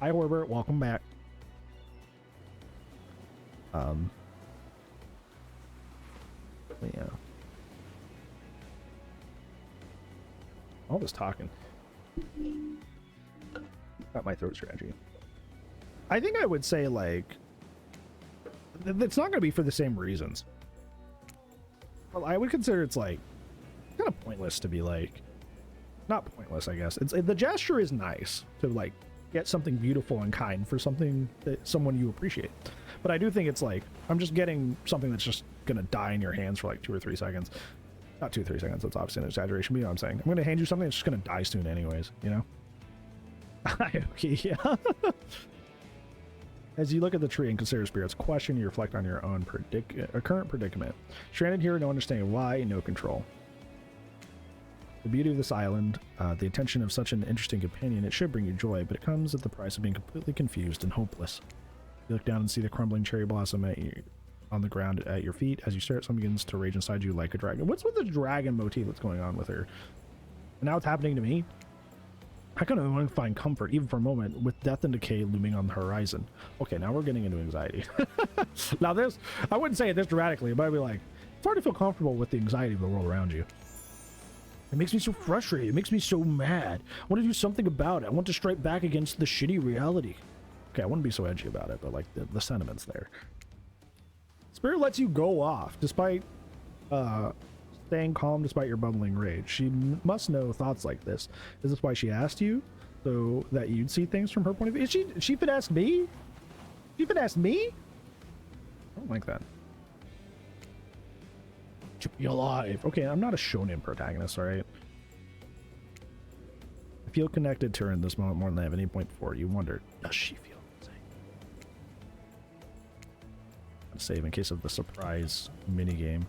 hi Horbert, welcome back. Yeah. All this talking. Got my throat strategy. I think I would say, like, it's not going to be for the same reasons. Well, I would consider it's, like, kind of pointless to be, like, not pointless, I guess. The gesture is nice to, like, get something beautiful and kind for something that someone you appreciate. But I do think it's, like, I'm just getting something that's just going to die in your hands for, like, 2 or 3 seconds. Not 2 or 3 seconds, that's obviously an exaggeration, but you know what I'm saying. I'm going to hand you something that's just going to die soon anyways, you know? Okay, yeah. As you look at the tree and consider spirits, question, you reflect on your own current predicament. Stranded here, no understanding why, no control. The beauty of this island, the attention of such an interesting companion, it should bring you joy, but it comes at the price of being completely confused and hopeless. You look down and see the crumbling cherry blossom on the ground at your feet. As you stare, something begins to rage inside you like a dragon. What's with the dragon motif that's going on with her? And now it's happening to me? I kind of want to find comfort, even for a moment, with death and decay looming on the horizon. Okay, now we're getting into anxiety. Now this, I wouldn't say it this dramatically, but I'd be like, it's hard to feel comfortable with the anxiety of the world around you. It makes me so frustrated. It makes me so mad. I want to do something about it. I want to strike back against the shitty reality. Okay, I wouldn't be so edgy about it, but like the sentiment's there. Spirit lets you go off, despite staying calm despite your bubbling rage. She must know thoughts like this. Is this why she asked you? So that you'd see things from her point of view? She finessed me? She finessed me? I don't like that. To be alive. Okay, I'm not a shonen protagonist, alright? I feel connected to her in this moment more than I have at any point before. You wonder, does she feel the same? I'll save in case of the surprise minigame.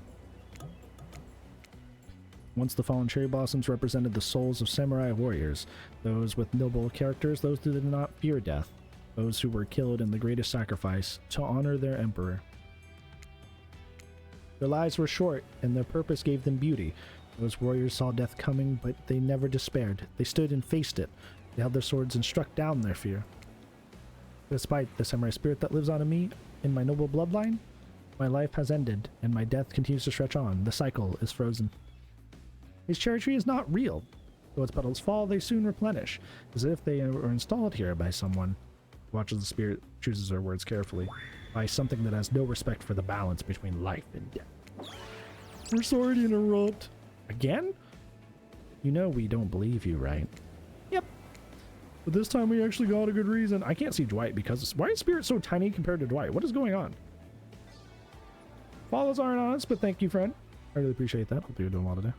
Once the fallen cherry blossoms represented the souls of samurai warriors, those with noble characters, those who did not fear death, those who were killed in the greatest sacrifice to honor their emperor. Their lives were short, and their purpose gave them beauty. Those warriors saw death coming, but they never despaired. They stood and faced it. They held their swords and struck down their fear. Despite the samurai spirit that lives on in me, in my noble bloodline, my life has ended, and my death continues to stretch on. The cycle is frozen. This cherry tree is not real. Though its petals fall, they soon replenish, as if they were installed here by someone who watches the spirit, chooses their words carefully, by something that has no respect for the balance between life and death. We're sorry to interrupt. Again? You know we don't believe you, right? Yep. But this time we actually got a good reason. I can't see Dwight because... Why is Spirit so tiny compared to Dwight? What is going on? Follows aren't honest, but thank you, friend. I really appreciate that. Hope you're doing well today.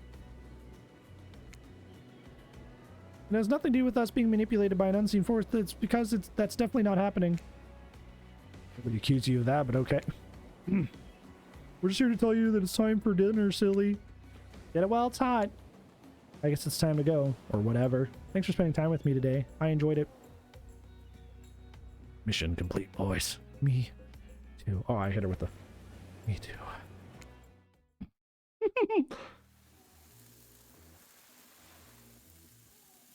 It has nothing to do with us being manipulated by an unseen force. That's because that's definitely not happening. Nobody accuse you of that, but okay. We're just here to tell you that it's time for dinner, silly. Get it while it's hot. I guess it's time to go, or whatever. Thanks for spending time with me today. I enjoyed it. Mission complete, boys. Me too. Oh, I hit her with the... Me too.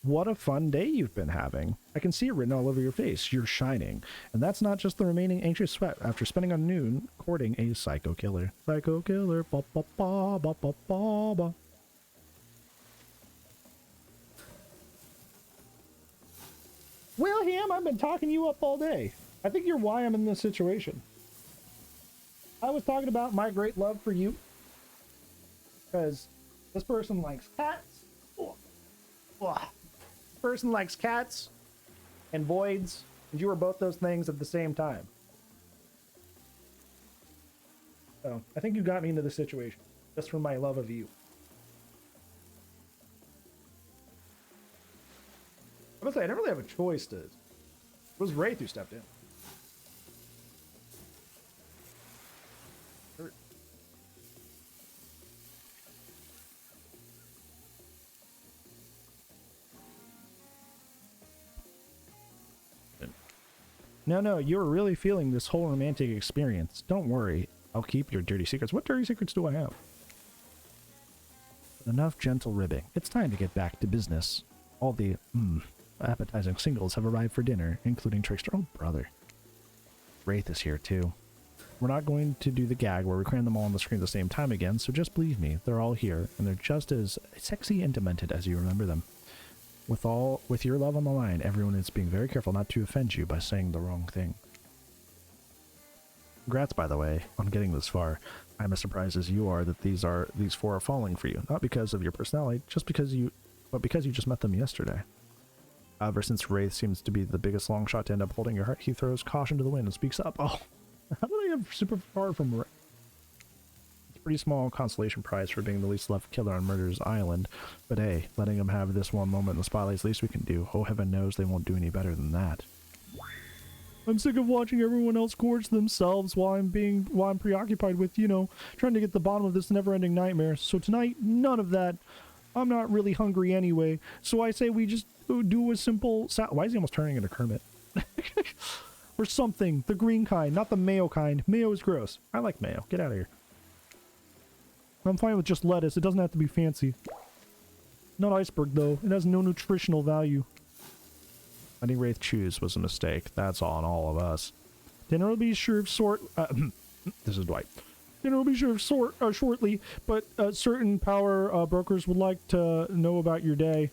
What a fun day you've been having. I can see it written all over your face. You're shining. And that's not just the remaining anxious sweat after spending a noon courting a psycho killer. Psycho killer. Ba, ba, ba, ba, ba, ba, ba. William, I've been talking you up all day. I think you're why I'm in this situation. I was talking about my great love for you. Because this person likes cats. Oh. Oh. Person likes cats and voids, and you were both those things at the same time. So I think you got me into this situation just from my love of you. I must say, I didn't really have a choice to... It was Wraith who stepped in. No, you're really feeling this whole romantic experience. Don't worry. I'll keep your dirty secrets. What dirty secrets do I have? Enough gentle ribbing. It's time to get back to business. All the, appetizing singles have arrived for dinner, including Trickster. Oh, brother. Wraith is here, too. We're not going to do the gag where we cram them all on the screen at the same time again, so just believe me, they're all here, and they're just as sexy and demented as you remember them. With your love on the line, everyone is being very careful not to offend you by saying the wrong thing. Congrats, by the way, on getting this far. I'm as surprised as you are that these four are falling for you, not because of your personality, but because you just met them yesterday. However, since Wraith seems to be the biggest long shot to end up holding your heart, he throws caution to the wind and speaks up. Oh, how did I have super far from Wraith? It's a pretty small consolation prize for being the least loved killer on Murder's Island, but hey, letting him have this one moment in the spotlight is the least we can do. Oh, heaven knows they won't do any better than that. I'm sick of watching everyone else gorge themselves while I'm preoccupied with, trying to get to the bottom of this never-ending nightmare. So tonight, none of that. I'm not really hungry anyway, so I say we just do a simple why is he almost turning into Kermit? Or something. The green kind, not the mayo kind. Mayo is gross. I like mayo. Get out of here. I'm fine with just lettuce. It doesn't have to be fancy. Not iceberg, though. It has no nutritional value. Letting Wraith choose was a mistake. That's on all of us. Dinner will be sure of this is Dwight. Dinner will be sure of shortly, but certain power brokers would like to know about your day.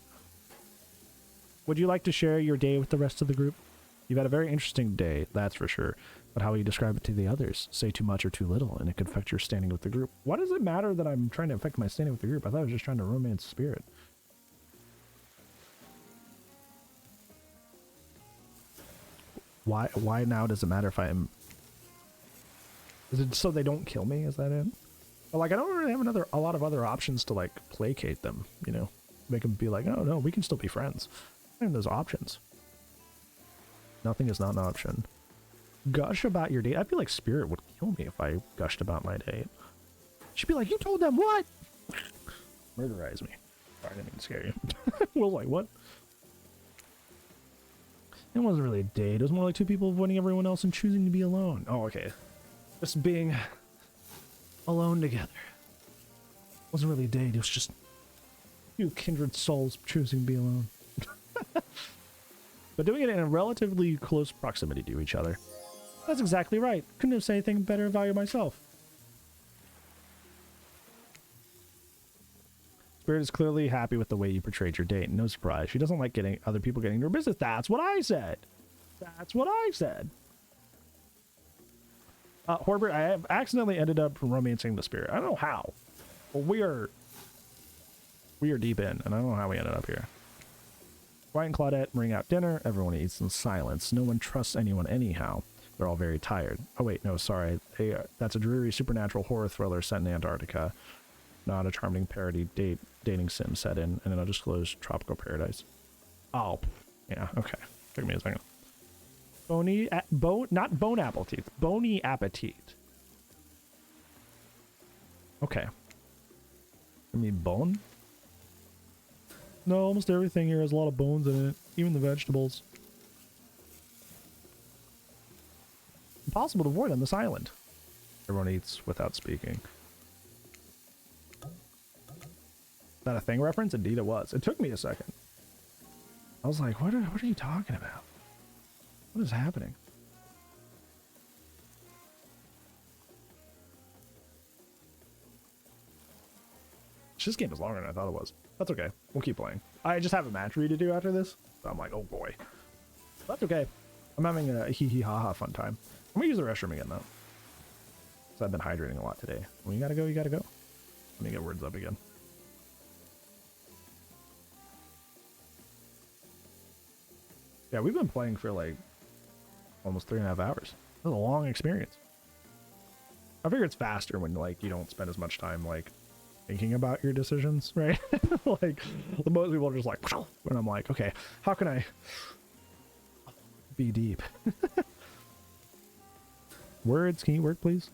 Would you like to share your day with the rest of the group? You've had a very interesting day, that's for sure. But how will you describe it to the others? Say too much or too little, and it could affect your standing with the group. Why does it matter that I'm trying to affect my standing with the group? I thought I was just trying to romance Spirit. Why now does it matter if I'm... Is it so they don't kill me? Is that it? But like, I don't really have a lot of other options to like placate them, Make them be like, oh no, we can still be friends. I have those options. Nothing is not an option. Gush about your date. I feel like Spirit would kill me if I gushed about my date. She'd be like, you told them what? Murderize me. Sorry, I didn't mean to scare you. Will's like, what? It wasn't really a date. It was more like two people avoiding everyone else and choosing to be alone. Oh, okay. Just being alone together. It wasn't really a date. It was just two kindred souls choosing to be alone. But doing it in a relatively close proximity to each other. That's exactly right. Couldn't have said anything better about you myself. Spirit is clearly happy with the way you portrayed your date. No surprise. She doesn't like getting other people getting into her business. That's what I said. That's what I said. Horbert, I have accidentally ended up romancing the Spirit. I don't know how. But we are deep in, and I don't know how we ended up here. Dwight and Claudette bring out dinner. Everyone eats in silence. No one trusts anyone anyhow. They're all very tired. Oh wait, no, sorry. That's a dreary supernatural horror thriller set in Antarctica. Not a charming parody dating sim set in an undisclosed tropical paradise. Oh, yeah, okay. Took me a second. Not bone apple teeth. Bony appetit. Okay. I mean bone? No, almost everything here has a lot of bones in it. Even the vegetables. Impossible to avoid on this island. Everyone eats without speaking. Is that a Thing reference? Indeed it was. It took me a second. I was like, what are you talking about? What is happening? This game is longer than I thought it was. That's okay. We'll keep playing. I just have a match read to do after this. So I'm like, oh boy. That's okay. I'm having a hee-hee-ha-ha fun time. I'm gonna use the restroom again though. So I've been hydrating a lot today. When you gotta go, you gotta go. Let me get words up again. Yeah, we've been playing for like almost 3.5 hours. That's a long experience. I figure it's faster when like you don't spend as much time like thinking about your decisions, right? Like the most people are just like, and I'm like, okay, how can I be deep? Words, can you work, please?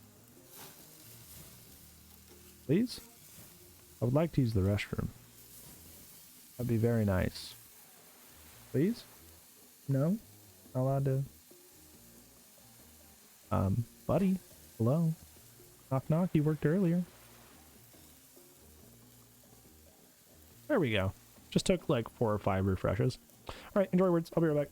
Please? I would like to use the restroom. That'd be very nice. Please? No? Not allowed to? Buddy, hello. Knock knock, you worked earlier. There we go. Just took like 4 or 5 refreshes. All right, enjoy words. I'll be right back.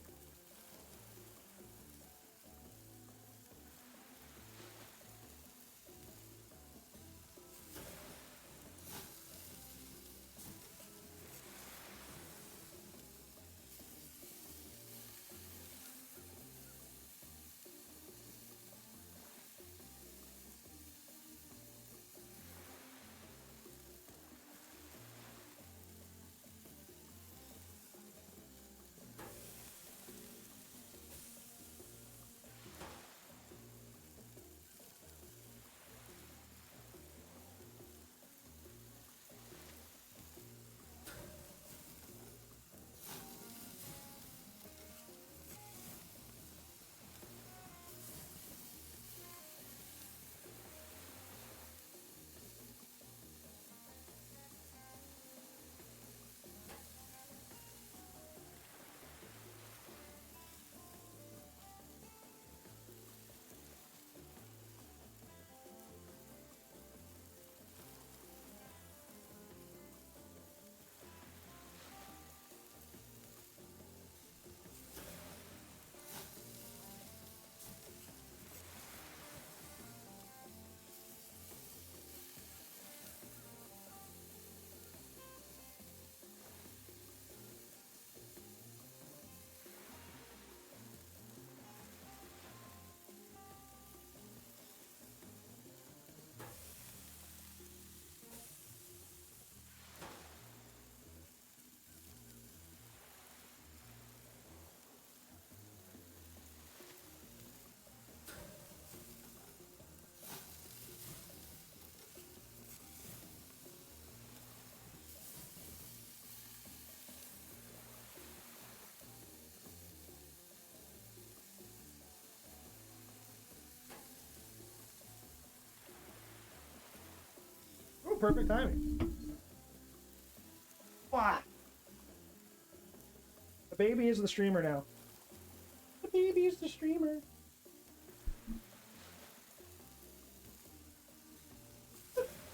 Oh, perfect timing. Wow. The baby is the streamer now. The baby is the streamer.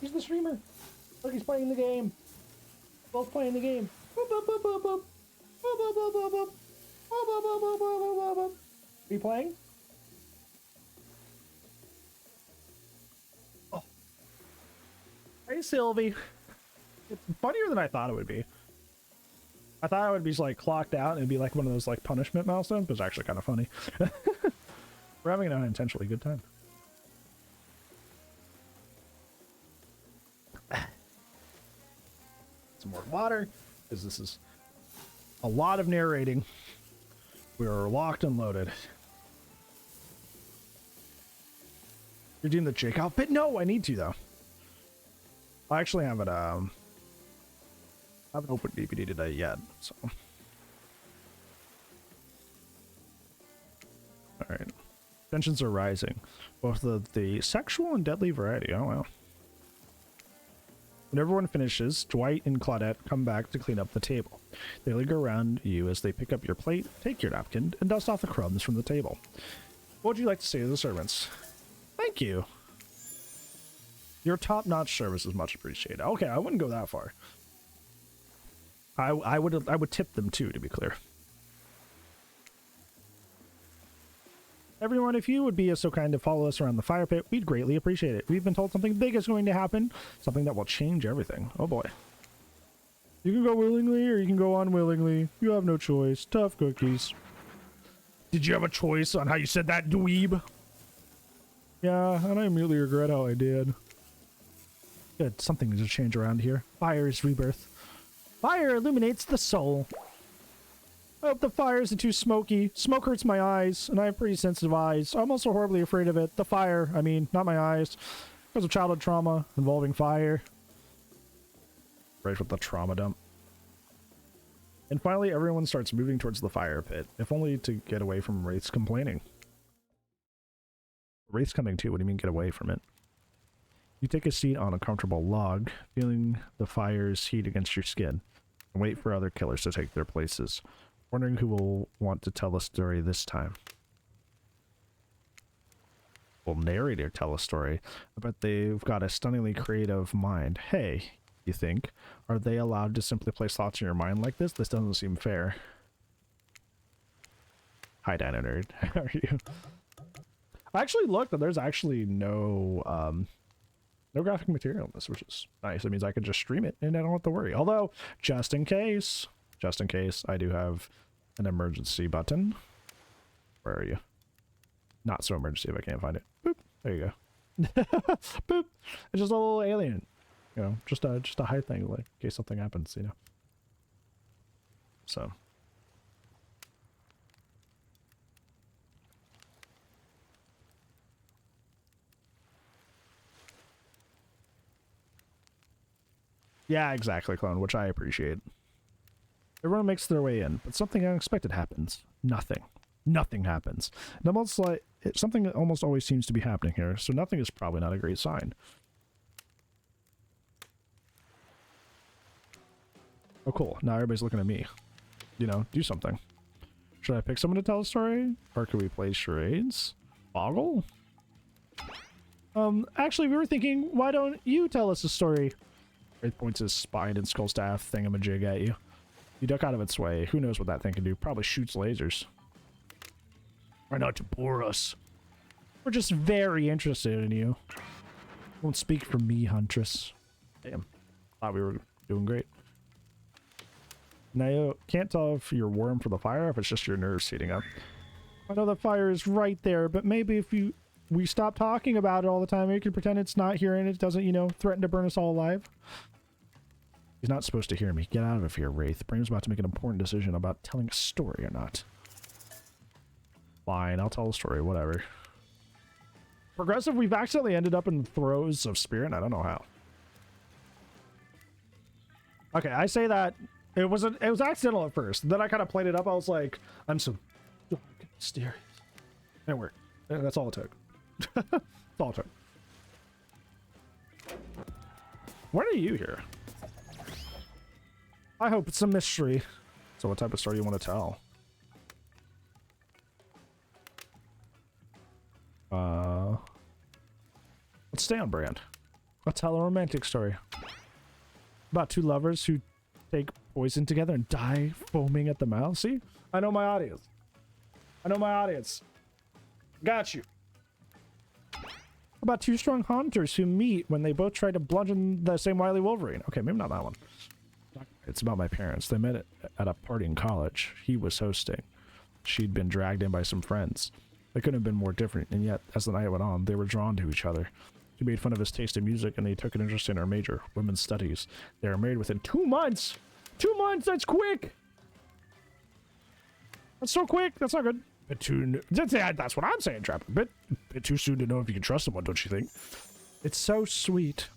He's the streamer. Look, he's playing the game. Both playing the game. Boop, boop, boop, boop, boop. Boop, boop, boop, boop, boop. Boop, boop, boop, boop, boop, boop, boop. Are you playing? Oh. Hey, Sylvie. It's funnier than I thought it would be. I thought I would be like clocked out and it'd be like one of those like punishment milestones, but it's actually kind of funny. We're having an unintentionally good time. Some more water, because this is a lot of narrating. We are locked and loaded. You're doing the Jake outfit? No, I need to though. I actually haven't opened DBD today yet, so. Alright. Tensions are rising. Both the sexual and deadly variety. Oh wow. When everyone finishes, Dwight and Claudette come back to clean up the table. They linger around you as they pick up your plate, take your napkin, and dust off the crumbs from the table. What would you like to say to the servants? Thank you. Your top-notch service is much appreciated. Okay, I wouldn't go that far. I would tip them too, to be clear. Everyone, if you would be so kind to follow us around the fire pit, we'd greatly appreciate it. We've been told something big is going to happen, something that will change everything. Oh boy. You can go willingly or you can go unwillingly. You have no choice. Tough cookies. Did you have a choice on how you said that, dweeb? Yeah, and I immediately regret how I did. Good, something needs to change around here. Fire is rebirth. Fire illuminates the soul. I hope the fire isn't too smoky. Smoke hurts my eyes, and I have pretty sensitive eyes. I'm also horribly afraid of it. The fire, I mean, not my eyes. Because of childhood trauma involving fire. Right with the trauma dump. And finally, everyone starts moving towards the fire pit, if only to get away from Wraith's complaining. Wraith's coming too, what do you mean get away from it? You take a seat on a comfortable log, feeling the fire's heat against your skin, and wait for other killers to take their places. Wondering who will want to tell the story this time. Will narrator tell a story? I bet they've got a stunningly creative mind. Hey, you think? Are they allowed to simply place thoughts in your mind like this? This doesn't seem fair. Hi, Dino Nerd. How are you? I actually looked and there's actually no graphic material in this, which is nice. It means I can just stream it and I don't have to worry. Although, just in case, I do have an emergency button. Where are you? Not so emergency if I can't find it. Boop. There you go. Boop. It's just a little alien. You know, just a high thing, like in case something happens, you know. So. Yeah, exactly, Clone, which I appreciate. Everyone makes their way in, but something unexpected happens. Nothing. Nothing happens. And almost like something that almost always seems to be happening here, so nothing is probably not a great sign. Oh, cool. Now everybody's looking at me. You know, do something. Should I pick someone to tell a story? Or could we play charades? Boggle? Actually, we were thinking, why don't you tell us a story? It points his spine and skull staff thingamajig at you. You duck out of its way. Who knows what that thing can do? Probably shoots lasers. Try not to bore us. We're just very interested in you. Won't speak for me, Huntress. Damn. Thought we were doing great. Now you can't tell if you're warm for the fire or if it's just your nerves heating up. I know the fire is right there, but maybe if we stop talking about it all the time, you can pretend it's not here and it doesn't, you know, threaten to burn us all alive. He's not supposed to hear me. Get out of here, Wraith. Brain's about to make an important decision about telling a story or not. Fine, I'll tell a story, whatever. Progressive, we've accidentally ended up in the throes of spirit. I don't know how. Okay, I say that it was accidental at first. Then I kind of played it up. I was like, I'm so dark and mysterious. And it worked. And that's all it took. That's all it took. When are you here? I hope it's a mystery. So what type of story you want to tell? Let's stay on brand. I'll tell a romantic story. About two lovers who take poison together and die foaming at the mouth. See? I know my audience. I know my audience. Got you. About two strong hunters who meet when they both try to bludgeon the same wily Wolverine. Okay, maybe not that one. It's about my parents. They met at a party in college. He was hosting. She'd been dragged in by some friends. They couldn't have been more different, and yet, as the night went on, they were drawn to each other. She made fun of his taste in music, and he took an interest in her major, women's studies. They were married within 2 months! 2 months! That's quick! That's so quick! That's not good. Bit too... That's what I'm saying, Trapper. Bit too soon to know if you can trust someone, don't you think? It's so sweet.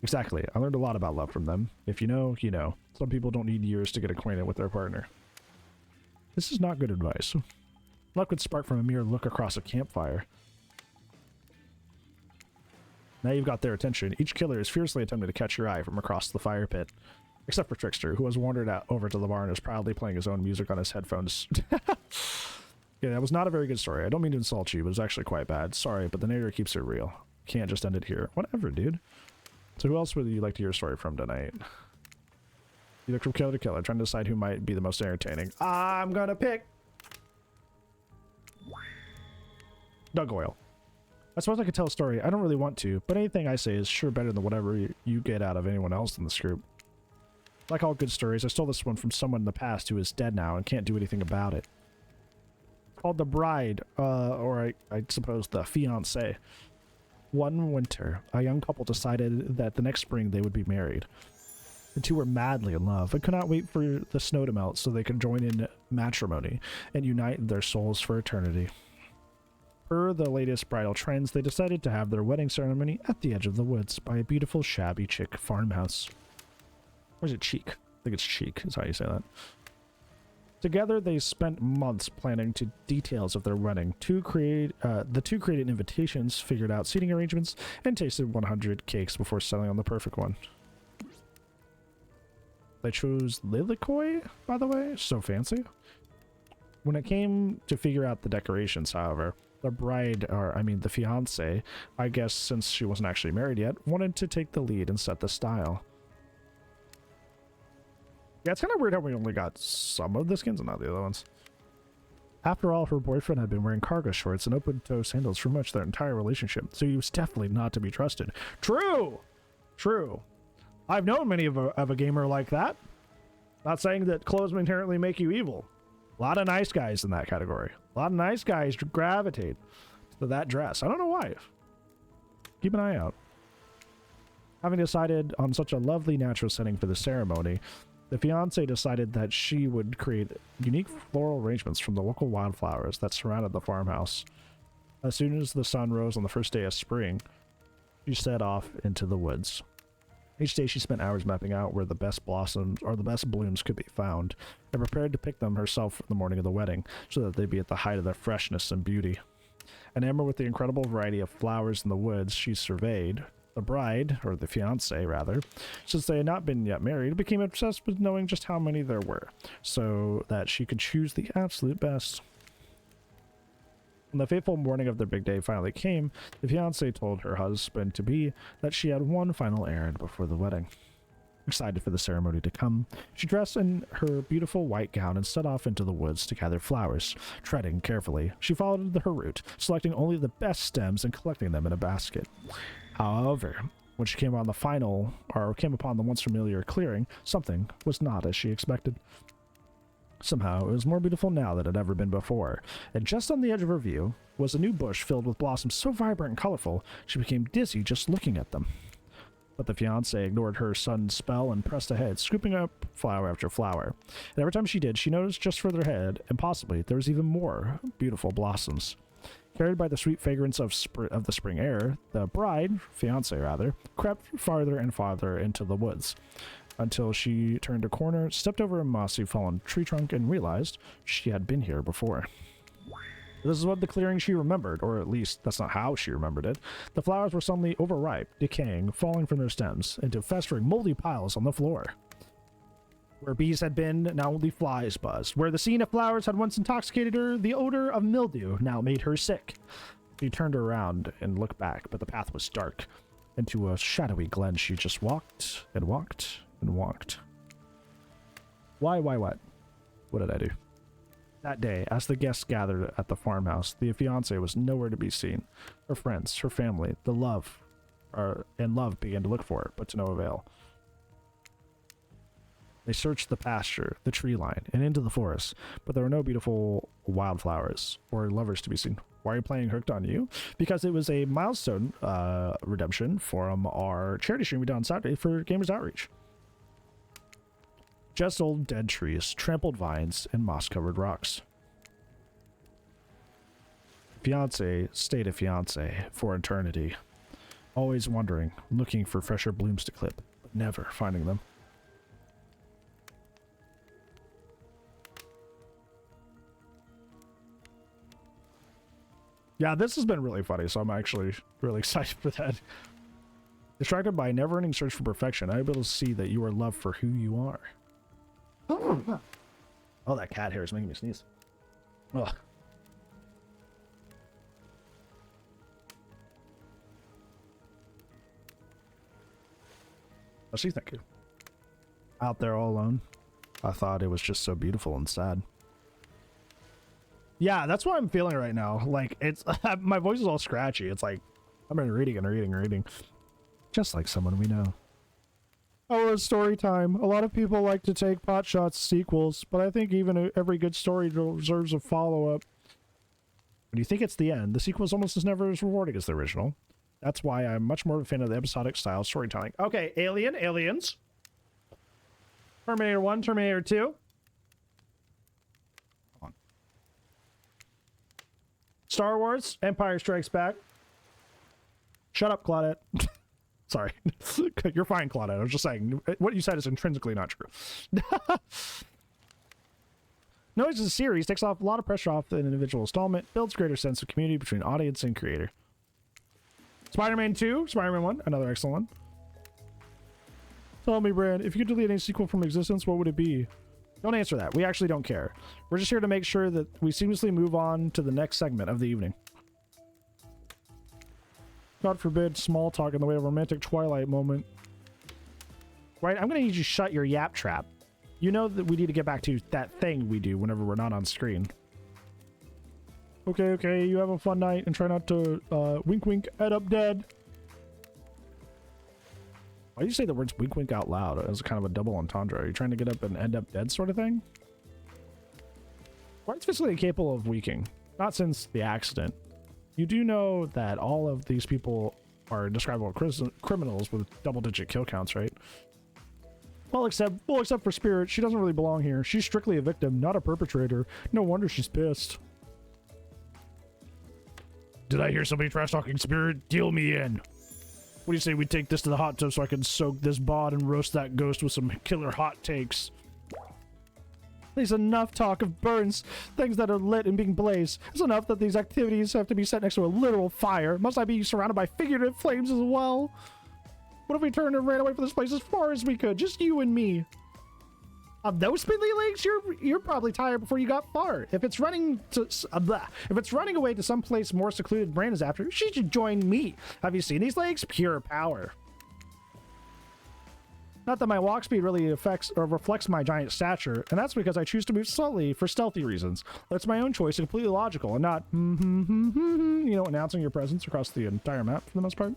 Exactly. I learned a lot about love from them. If you know, you know. Some people don't need years to get acquainted with their partner. This is not good advice. Luck would spark from a mere look across a campfire. Now you've got their attention. Each killer is fiercely attempting to catch your eye from across the fire pit. Except for Trickster, who has wandered out over to the bar and is proudly playing his own music on his headphones. Yeah, that was not a very good story. I don't mean to insult you, but it's actually quite bad. Sorry, but the narrator keeps it real. Can't just end it here. Whatever, dude. So who else would you like to hear a story from tonight? You look from killer to killer, trying to decide who might be the most entertaining. I'm gonna pick Doug Oil. I suppose I could tell a story. I don't really want to, but anything I say is sure better than whatever you get out of anyone else in this group. Like all good stories, I stole this one from someone in the past who is dead now and can't do anything about it. It's called The Bride, or I suppose the fiancé. One winter, a young couple decided that the next spring they would be married. The two were madly in love and could not wait for the snow to melt so they could join in matrimony and unite their souls for eternity. Per the latest bridal trends, they decided to have their wedding ceremony at the edge of the woods by a beautiful shabby chic farmhouse. Or is it cheek? I think it's cheek is how you say that. Together, they spent months planning to details of their wedding. The two created invitations, figured out seating arrangements, and tasted 100 cakes before settling on the perfect one. They chose Lilikoi, by the way. So fancy. When it came to figure out the decorations, however, The bride, or I mean the fiance, I guess since she wasn't actually married yet, wanted to take the lead and set the style. Yeah, it's kind of weird how we only got some of the skins and not the other ones. After all, her boyfriend had been wearing cargo shorts and open-toe sandals for much their entire relationship, so he was definitely not to be trusted. True! True. I've known many of a gamer like that. Not saying that clothes inherently make you evil. A lot of nice guys in that category. A lot of nice guys gravitate to that dress. I don't know why. Keep an eye out. Having decided on such a lovely natural setting for the ceremony, the fiancé decided that she would create unique floral arrangements from the local wildflowers that surrounded the farmhouse. As soon as the sun rose on the first day of spring, she set off into the woods. Each day she spent hours mapping out where the best blossoms or the best blooms could be found, and prepared to pick them herself the morning of the wedding, so that they'd be at the height of their freshness and beauty. Enamored with the incredible variety of flowers in the woods she surveyed, the bride, or the fiancé rather, since they had not been yet married, became obsessed with knowing just how many there were, so that she could choose the absolute best. When the fateful morning of their big day finally came, the fiancé told her husband-to-be that she had one final errand before the wedding. Excited for the ceremony to come, she dressed in her beautiful white gown and set off into the woods to gather flowers. Treading carefully, she followed her route, selecting only the best stems and collecting them in a basket. However, when she came upon the once familiar clearing, something was not as she expected. Somehow, it was more beautiful now than it had ever been before, and just on the edge of her view was a new bush filled with blossoms so vibrant and colorful, she became dizzy just looking at them. But the fiancé ignored her son's spell and pressed ahead, scooping up flower after flower. And every time she did, she noticed just further ahead, and possibly, there was even more beautiful blossoms. Carried by the sweet fragrance of the spring air, the bride, fiancé rather, crept farther and farther into the woods, until she turned a corner, stepped over a mossy fallen tree trunk, and realized she had been here before. This is what the clearing she remembered, or at least that's not how she remembered it. The flowers were suddenly overripe, decaying, falling from their stems, into festering moldy piles on the floor. Where bees had been, now only flies buzzed. Where the scene of flowers had once intoxicated her, the odor of mildew now made her sick. She turned around and looked back, but the path was dark. Into a shadowy glen she just walked and walked and walked. Why, what? What did I do? That day, as the guests gathered at the farmhouse, the fiancé was nowhere to be seen. Her friends, her family, love began to look for her, but to no avail. They searched the pasture, the tree line, and into the forest, but there were no beautiful wildflowers or lovers to be seen. Why are you playing Hooked on You? Because it was a milestone redemption from our charity stream we did on Saturday for Gamers Outreach. Just old dead trees, trampled vines, and moss-covered rocks. Fiancé stayed a fiancé for eternity, always wondering, looking for fresher blooms to clip, but never finding them. Yeah, this has been really funny, so I'm actually really excited for that. Distracted by a never-ending search for perfection, I'm able to see that you are loved for who you are. Oh, that cat hair is making me sneeze. Ugh. Oh, see, thank you. Out there all alone. I thought it was just so beautiful and sad. Yeah, that's what I'm feeling right now. Like, it's my voice is all scratchy. It's like I've been reading and reading and reading. Just like someone we know. Oh, it's story time. A lot of people like to take pot shots sequels, but I think even every good story deserves a follow-up. When you think it's the end, the sequel is almost as never as rewarding as the original. That's why I'm much more of a fan of the episodic style storytelling. Okay, Aliens. Terminator 1, Terminator 2. Star Wars, Empire Strikes Back. Shut up, Claudette. Sorry. You're fine, Claudette. I was just saying, what you said is intrinsically not true. Noise is a series, takes off a lot of pressure off an individual installment, builds greater sense of community between audience and creator. Spider-Man 2, Spider-Man 1, another excellent one. Tell me, Brand, if you could delete any sequel from existence, what would it be? Don't answer that. We actually don't care. We're just here to make sure that we seamlessly move on to the next segment of the evening. God forbid small talk in the way of romantic Twilight moment. Right, I'm gonna need you to shut your yap trap. You know that we need to get back to that thing we do whenever we're not on screen. Okay, okay, you have a fun night and try not to wink wink end up dead. Why do you say the words wink wink out loud as kind of a double entendre? Are you trying to get up and end up dead sort of thing? Why is physically capable of winking? Not since the accident. You do know that all of these people are describable criminals with double-digit kill counts, right? Well, except for Spirit, she doesn't really belong here. She's strictly a victim, not a perpetrator. No wonder she's pissed. Did I hear somebody trash-talking Spirit? Deal me in. What do you say we take this to the hot tub so I can soak this bod and roast that ghost with some killer hot takes? There's enough talk of burns, things that are lit and being blazed. It's enough that these activities have to be set next to a literal fire. Must I be surrounded by figurative flames as well? What if we turned and ran away from this place as far as we could? Just you and me. Of those spindly legs, you're probably tired before you got far. If it's running away to some place more secluded, Brand is after, she should join me. Have you seen these legs? Pure power. Not that my walk speed really affects or reflects my giant stature, and that's because I choose to move slowly for stealthy reasons. That's my own choice and completely logical, and not you know, announcing your presence across the entire map for the most part.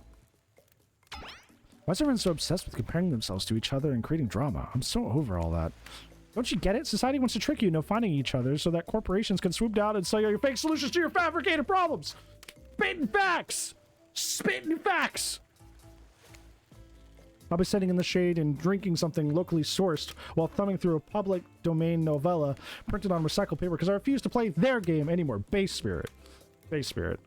Why is everyone so obsessed with comparing themselves to each other and creating drama? I'm so over all that. Don't you get it? Society wants to trick you into finding each other so that corporations can swoop down and sell you your fake solutions to your fabricated problems. Spitting facts! Spitting facts! I'll be sitting in the shade and drinking something locally sourced while thumbing through a public domain novella printed on recycled paper because I refuse to play their game anymore. Base Spirit. Base Spirit.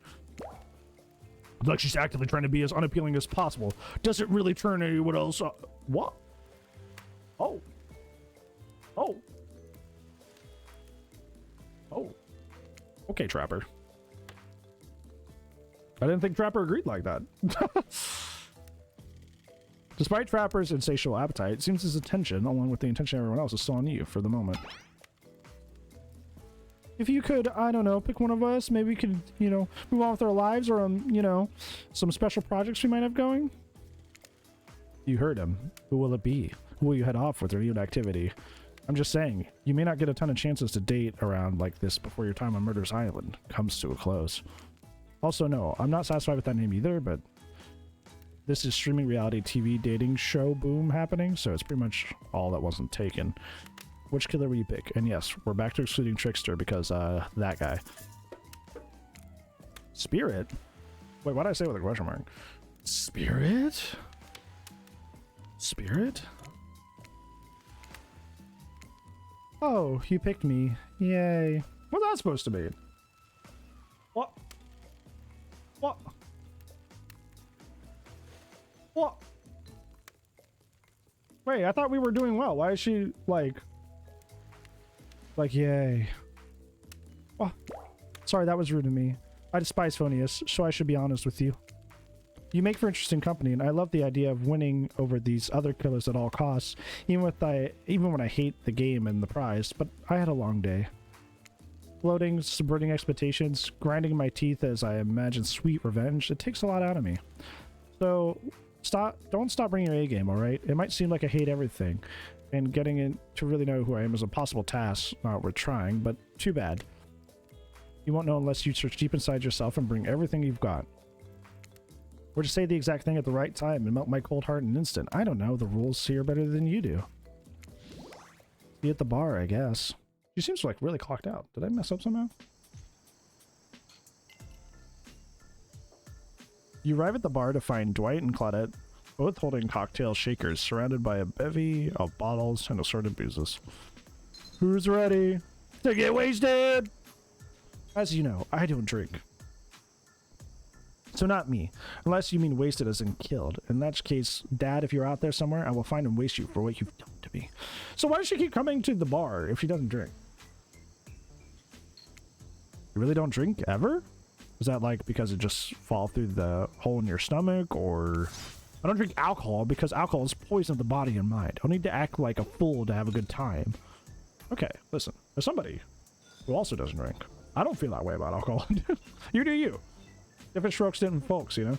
Like she's actively trying to be as unappealing as possible. Does it really turn anyone else on? What? Oh. Oh. Oh. Okay, Trapper. I didn't think Trapper agreed like that. Despite Trapper's insatiable appetite, it seems his attention, along with the attention of everyone else, is still on you for the moment. If you could, I don't know, pick one of us, maybe we could, you know, move on with our lives or, you know, some special projects we might have going. You heard him. Who will it be? Who will you head off with renewed activity? I'm just saying, you may not get a ton of chances to date around like this before your time on Murder's Island comes to a close. Also, no, I'm not satisfied with that name either, but this is streaming reality TV dating show boom happening, so it's pretty much all that wasn't taken. Which killer will you pick? And yes, we're back to excluding Trickster because that guy. Spirit? Wait, why did I say with a question mark? Spirit? Spirit? Oh, you picked me. Yay. What's that supposed to mean? What? What? What? Wait, I thought we were doing well. Why is she like, yay. Oh, sorry, that was rude of me. I despise Phonius, so I should be honest with you. You make for interesting company, and I love the idea of winning over these other killers at all costs, even when I hate the game and the prize, but I had a long day. Floating, subverting expectations, grinding my teeth as I imagine sweet revenge, it takes a lot out of me. So, don't stop bringing your A game, alright? It might seem like I hate everything, and getting in to really know who I am is a possible task not worth trying, but too bad. You won't know unless you search deep inside yourself and bring everything you've got. Or just say the exact thing at the right time and melt my cold heart in an instant. I don't know, the rules here better than you do. Be at the bar, I guess. She seems like really clocked out. Did I mess up somehow? You arrive at the bar to find Dwight and Claudette both holding cocktail shakers surrounded by a bevy of bottles and assorted boozes. Who's ready to get wasted? As you know, I don't drink. So not me, unless you mean wasted as in killed. In that case, Dad, if you're out there somewhere, I will find and waste you for what you've done to me. So why does she keep coming to the bar if she doesn't drink? You really don't drink ever? Is that like because it just fall through the hole in your stomach, or... I don't drink alcohol because alcohol is poison of the body and mind. I don't need to act like a fool to have a good time. Okay, listen, there's somebody who also doesn't drink. I don't feel that way about alcohol. You do you. Different strokes, different folks, you know?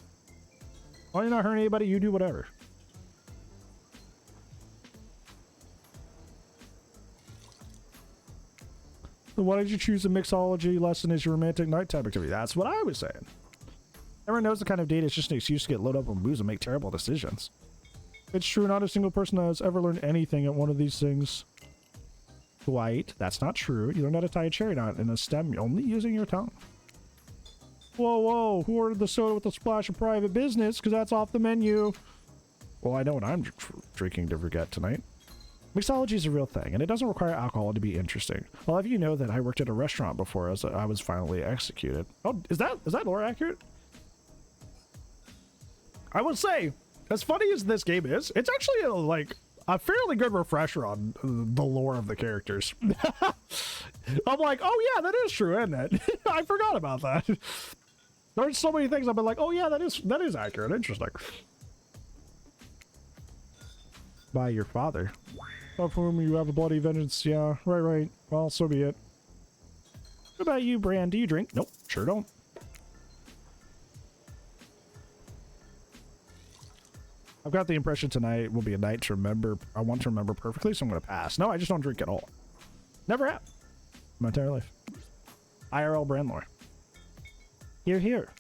Why you're not hurting anybody, you do whatever. Then why did you choose a mixology lesson as your romantic nighttime activity? That's what I was saying. Everyone knows the kind of date is just an excuse to get loaded up on booze and make terrible decisions. It's true, not a single person has ever learned anything at one of these things. Dwight, that's not true. You learned how to tie a cherry knot in a stem only using your tongue. Whoa, whoa, who ordered the soda with a splash of private business? Because that's off the menu. Well, I know what I'm drinking to forget tonight. Mixology is a real thing, and it doesn't require alcohol to be interesting. A lot of you know that I worked at a restaurant before as I was finally executed. Oh, is that lore accurate? I will say, as funny as this game is, it's actually a fairly good refresher on the lore of the characters. I'm like, oh yeah, that is true, isn't it? I forgot about that. There's so many things I've been like, oh yeah, that is accurate. Interesting. By your father, of whom you have a bloody vengeance. Yeah, right. Well, so be it. What about you, Bran? Do you drink? Nope, sure don't. I've got the impression tonight will be a night to remember. I want to remember perfectly, so I'm going to pass. No, I just don't drink at all. Never have. My entire life. IRL brand lore. Here.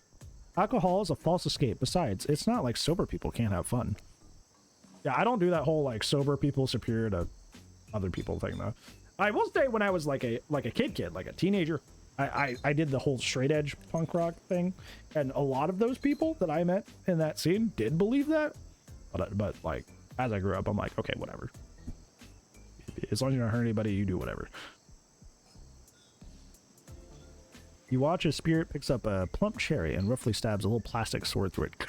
Alcohol is a false escape. Besides, it's not like sober people can't have fun. Yeah, I don't do that whole like sober people superior to other people thing though. I will say when I was like a kid, like a teenager, I did the whole straight edge punk rock thing, and a lot of those people that I met in that scene did believe that. But like as I grew up, I'm like, okay, whatever. As long as you're not hurting anybody, you do whatever. You watch as Spirit picks up a plump cherry and roughly stabs a little plastic sword through it.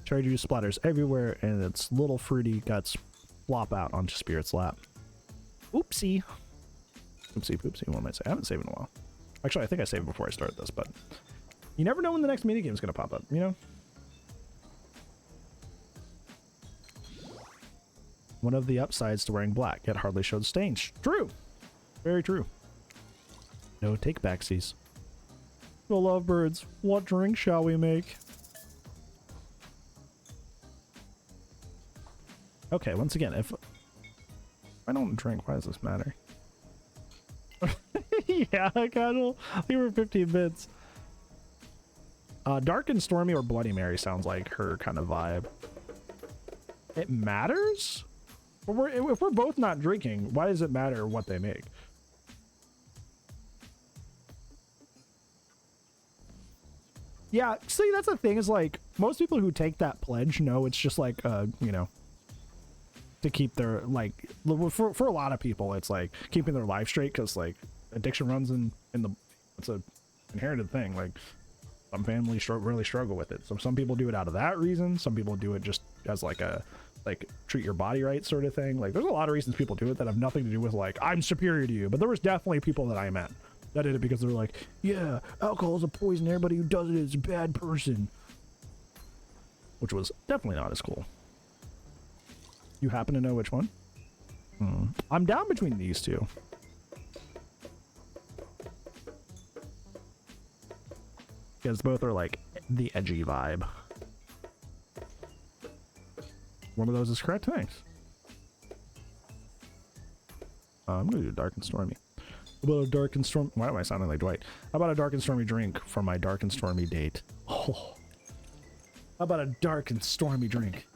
Cherry juice splatters everywhere, and its little fruity guts flop out onto Spirit's lap. Oopsie. Oopsie poopsie, one might say. I haven't saved in a while. Actually, I think I saved before I started this, but you never know when the next minigame is going to pop up, you know? One of the upsides to wearing black, yet hardly showed stains. True. Very true. No take-backsies. The lovebirds, what drink shall we make? Okay, once again, if I don't drink, why does this matter? Yeah, casual. I think we're 15 bits. Dark and Stormy or Bloody Mary sounds like her kind of vibe. It matters? If we're both not drinking, why does it matter what they make? Yeah, see, that's the thing is like most people who take that pledge know it's just like, you know, to keep their like for a lot of people, it's like keeping their life straight because like addiction runs in the it's a inherited thing. Like some families really struggle with it. So some people do it out of that reason. Some people do it just as like a treat your body right sort of thing. Like there's a lot of reasons people do it that have nothing to do with like I'm superior to you. But there was definitely people that I met that did it because they're like, yeah, alcohol is a poison. Everybody who does it is a bad person. Which was definitely not as cool. You happen to know which one? I'm down between these two. Because both are like the edgy vibe. One of those is correct, thanks. I'm gonna do dark and stormy. How about a dark and stormy? Why am I sounding like Dwight? How about a dark and stormy drink for my dark and stormy date? Oh. How about a dark and stormy drink?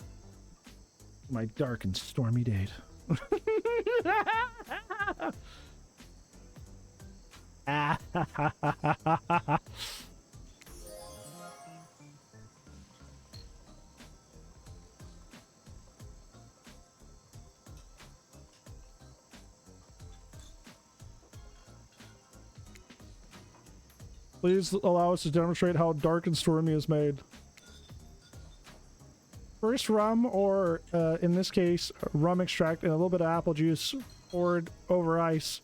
My dark and stormy date. Please allow us to demonstrate how dark and stormy is made. First rum, or in this case, rum extract and a little bit of apple juice poured over ice.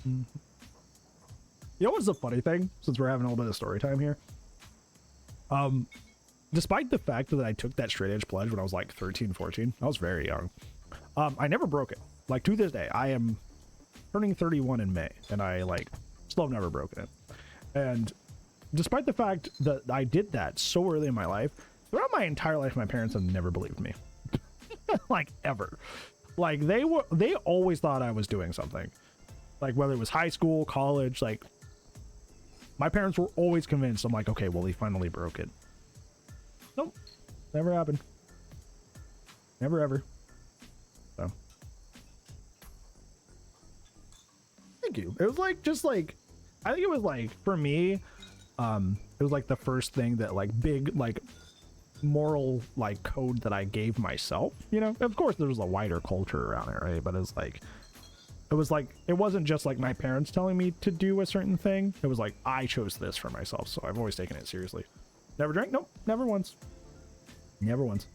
You know what's the funny thing, since we're having a little bit of story time here? Despite the fact that I took that straight edge pledge when I was like 13, 14, I was very young. I never broke it. Like to this day, I am turning 31 in May, and I like still have never broken it. And despite the fact that I did that so early in my life, throughout my entire life, my parents have never believed me. Like ever. Like they always thought I was doing something. Like whether it was high school, college, like my parents were always convinced. I'm like, okay, well, he finally broke it. Nope. Never happened. Never ever. So thank you. It was like just like I think it was like for me, it was like the first thing that like big like moral like code that I gave myself, you know. Of course there's a wider culture around it, right? But it's like it wasn't just like my parents telling me to do a certain thing. It was like I chose this for myself, so I've always taken it seriously. Never drank? Nope, never once. Never once.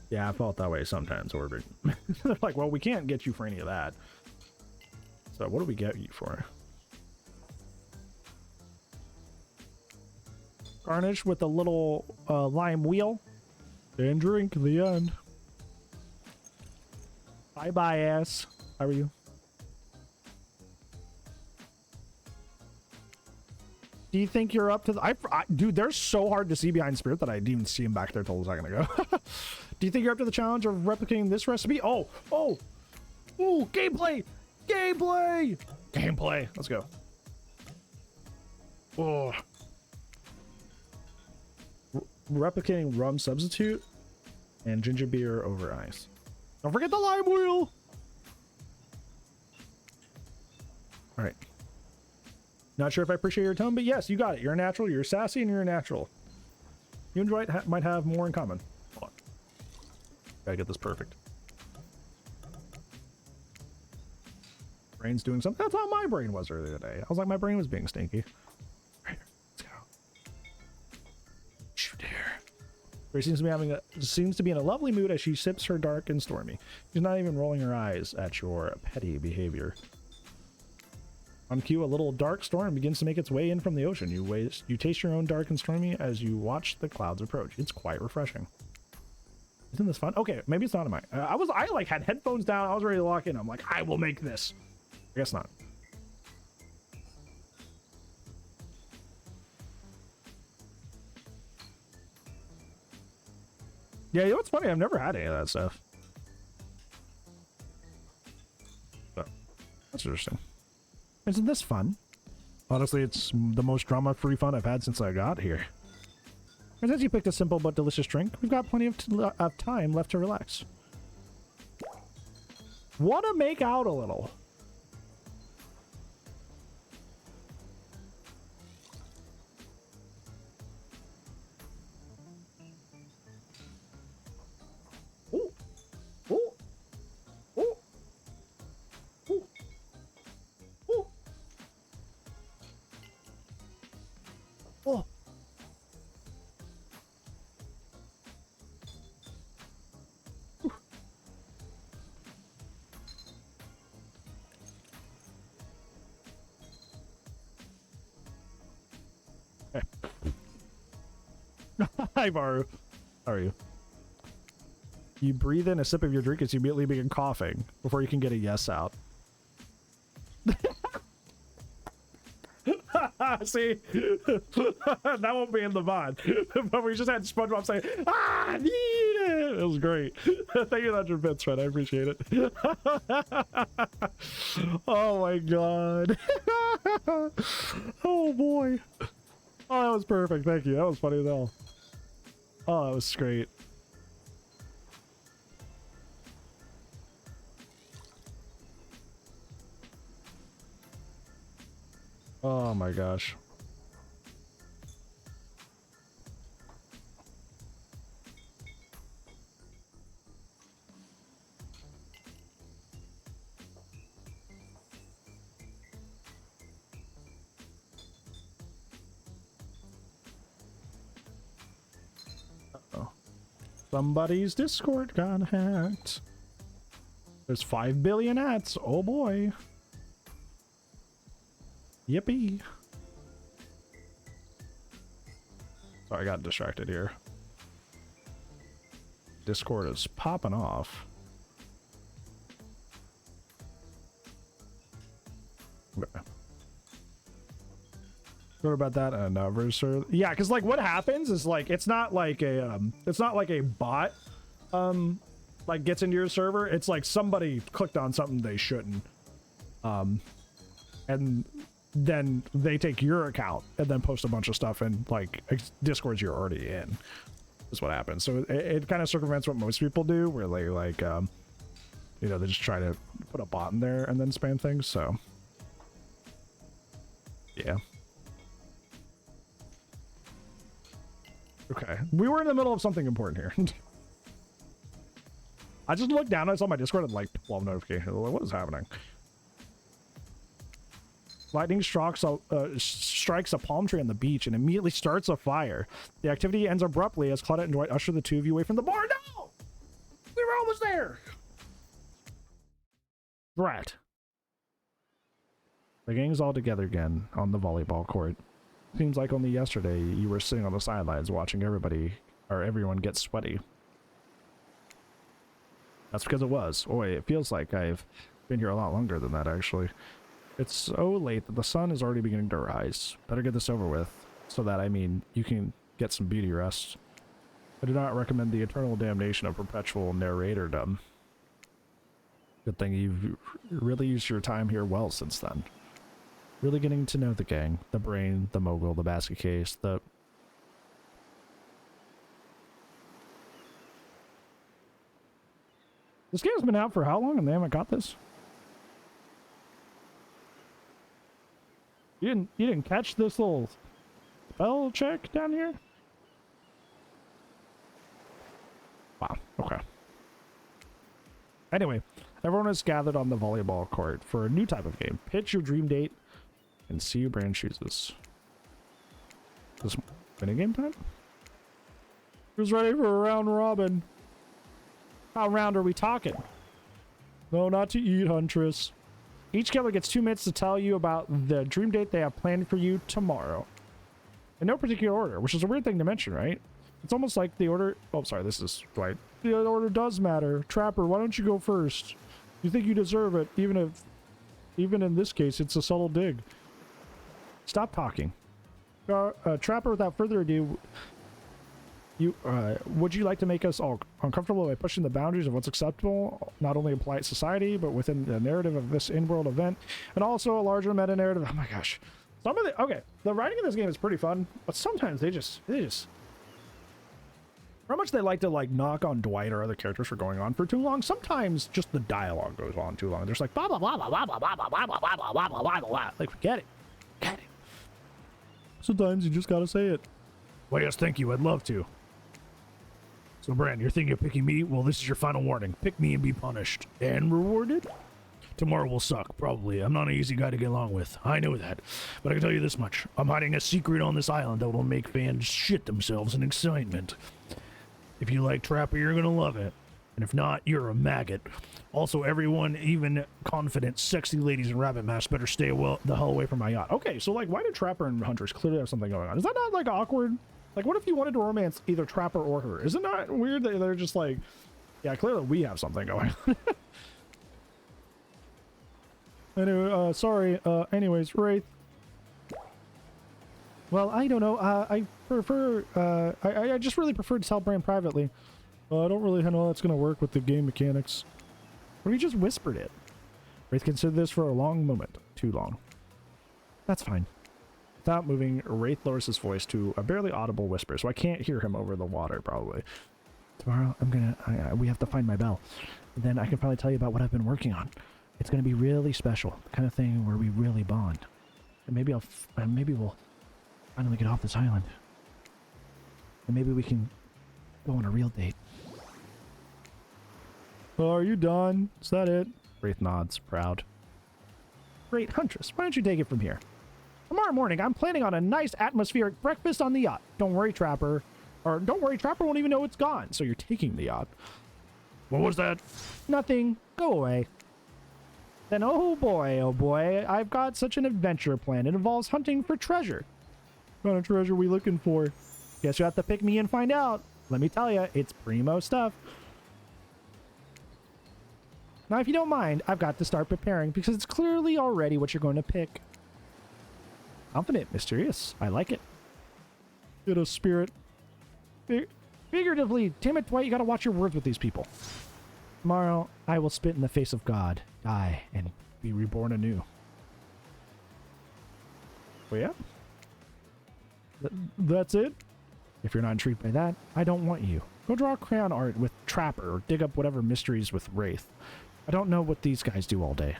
Yeah, I felt that way sometimes, Orbit. They're like, well, we can't get you for any of that. So what do we get you for? Garnish with a little lime wheel. And drink the end. Bye-bye, ass. How are you? Do you think you're up to the... dude, they're so hard to see behind Spirit that I didn't even see him back there till a second ago. Do you think you're up to the challenge of replicating this recipe? Oh! Ooh, gameplay! Gameplay! Let's go. Oh. Replicating rum substitute and ginger beer over ice. Don't forget the lime wheel! Alright. Not sure if I appreciate your tone, but yes, you got it. You're a natural, you're sassy, and you're a natural. You and Dwight might have more in common. Hold on. Gotta get this perfect. Brain's doing something. That's how my brain was earlier today. I was like, my brain was being stinky. Right here. Let's go. Shoot there. Grace seems to be in a lovely mood as she sips her dark and stormy. She's not even rolling her eyes at your petty behavior. On cue, a little dark storm begins to make its way in from the ocean. You taste your own dark and stormy as you watch the clouds approach. It's quite refreshing. Isn't this fun? Okay, maybe it's not in my... I like had headphones down. I was ready to lock in. I'm like, I will make this. I guess not. Yeah, you know what's funny? I've never had any of that stuff. So, that's interesting. Isn't this fun? Honestly, it's the most drama-free fun I've had since I got here. And since you picked a simple but delicious drink, we've got plenty of time left to relax. Wanna make out a little. Ooh. Ooh. Ooh. Ooh. Ooh. Oh. Okay. Hi, Baru. How are you? You breathe in a sip of your drink as you immediately begin coughing before you can get a yes out. See? That won't be in the VOD. But we just had SpongeBob say, I need it! It was great. Thank you, 100 bits, Fred. I appreciate it. Oh my god. Oh boy. Oh, that was perfect. Thank you. That was funny as hell. Oh, that was great. Oh my gosh. Uh-oh. Somebody's Discord got hacked. There's 5 billion hats. Oh boy. Yippee. Sorry, I got distracted here. Discord is popping off. Okay. What about that? Anniversary? Yeah, because like what happens is like it's not like a bot like gets into your server. It's like somebody clicked on something they shouldn't, and then they take your account and then post a bunch of stuff in like Discords you're already in. Is what happens. So it kind of circumvents what most people do, where they like you know, they just try to put a bot in there and then spam things. So yeah. Okay, we were in the middle of something important here. I just looked down, I saw my Discord had like 12 notifications. Like, what is happening? Lightning strikes a palm tree on the beach and immediately starts a fire. The activity ends abruptly as Claudette and Dwight usher the two of you away from the bar. No! We were almost there! Right. The gang's all together again on the volleyball court. Seems like only yesterday you were sitting on the sidelines watching everyone get sweaty. That's because it was. Boy, it feels like I've been here a lot longer than that, actually. It's so late that the sun is already beginning to rise. Better get this over with, so that, I mean, you can get some beauty rest. I do not recommend the eternal damnation of perpetual narratordom. Good thing you've really used your time here well since then. Really getting to know the gang, the brain, the mogul, the basket case, the... This game's been out for how long and they haven't got this? You didn't catch this little spell check down here? Wow, okay. Anyway, everyone is gathered on the volleyball court for a new type of game. Pitch your dream date and see your brand chooses. This minigame time? Who's ready for a round robin? How round are we talking? No, not to eat, Huntress. Each killer gets 2 minutes to tell you about the dream date they have planned for you tomorrow. In no particular order, which is a weird thing to mention, right? It's almost like the order... Oh, sorry, this is right. The order does matter. Trapper, why don't you go first? You think you deserve it, even in this case, it's a subtle dig. Stop talking. Trapper, without further ado, would you like to make us all uncomfortable by pushing the boundaries of what's acceptable, not only in polite society, but within the narrative of this in-world event, and also a larger meta-narrative? Oh my gosh. The writing in this game is pretty fun, but sometimes they just how much they like to like knock on Dwight or other characters for going on for too long. Sometimes just the dialogue goes on too long. There's like blah blah blah blah blah blah blah blah blah blah blah blah blah blah blah. Like forget it. Sometimes you just gotta say it. Well, yes, thank you. I'd love to. So, Bran, you're thinking of picking me? Well, this is your final warning. Pick me and be punished. And rewarded? Tomorrow will suck, probably. I'm not an easy guy to get along with. I know that. But I can tell you this much. I'm hiding a secret on this island that will make fans shit themselves in excitement. If you like Trapper, you're gonna love it. And if not, you're a maggot. Also, everyone, even confident, sexy ladies in rabbit masks, better stay the hell away from my yacht. Okay, so, like, why do Trapper and Huntress clearly have something going on? Is that not, like, awkward? Like, what if you wanted to romance either Trapper or her? Isn't that weird that they're just like, yeah, clearly we have something going on. Anyway, sorry. Anyways, Wraith. Well, I don't know. I prefer, I just really prefer to tell Bran privately. I don't really know how that's going to work with the game mechanics. Or he just whispered it. Wraith considered this for a long moment. Too long. That's fine. Without moving, Wraith lowers his voice to a barely audible whisper, so I can't hear him over the water, probably. Tomorrow, we have to find my bell. And then I can probably tell you about what I've been working on. It's going to be really special. The kind of thing where we really bond. And maybe maybe we'll finally get off this island. And maybe we can go on a real date. Oh, are you done? Is that it? Wraith nods, proud. Great, Huntress, why don't you take it from here? Tomorrow morning, I'm planning on a nice atmospheric breakfast on the yacht. Don't worry, Trapper. Or don't worry, Trapper won't even know it's gone. So you're taking the yacht. What was that? Nothing. Go away. Then, oh boy, I've got such an adventure planned. It involves hunting for treasure. What kind of treasure are we looking for? Guess you have to pick me and find out. Let me tell you, it's primo stuff. Now, if you don't mind, I've got to start preparing because it's clearly already what you're going to pick. Confident, mysterious. I like it. Get a spirit. Figuratively, damn it, Dwight, you gotta watch your words with these people. Tomorrow, I will spit in the face of God, die, and be reborn anew. Well, yeah. That's it? If you're not intrigued by that, I don't want you. Go draw crayon art with Trapper or dig up whatever mysteries with Wraith. I don't know what these guys do all day.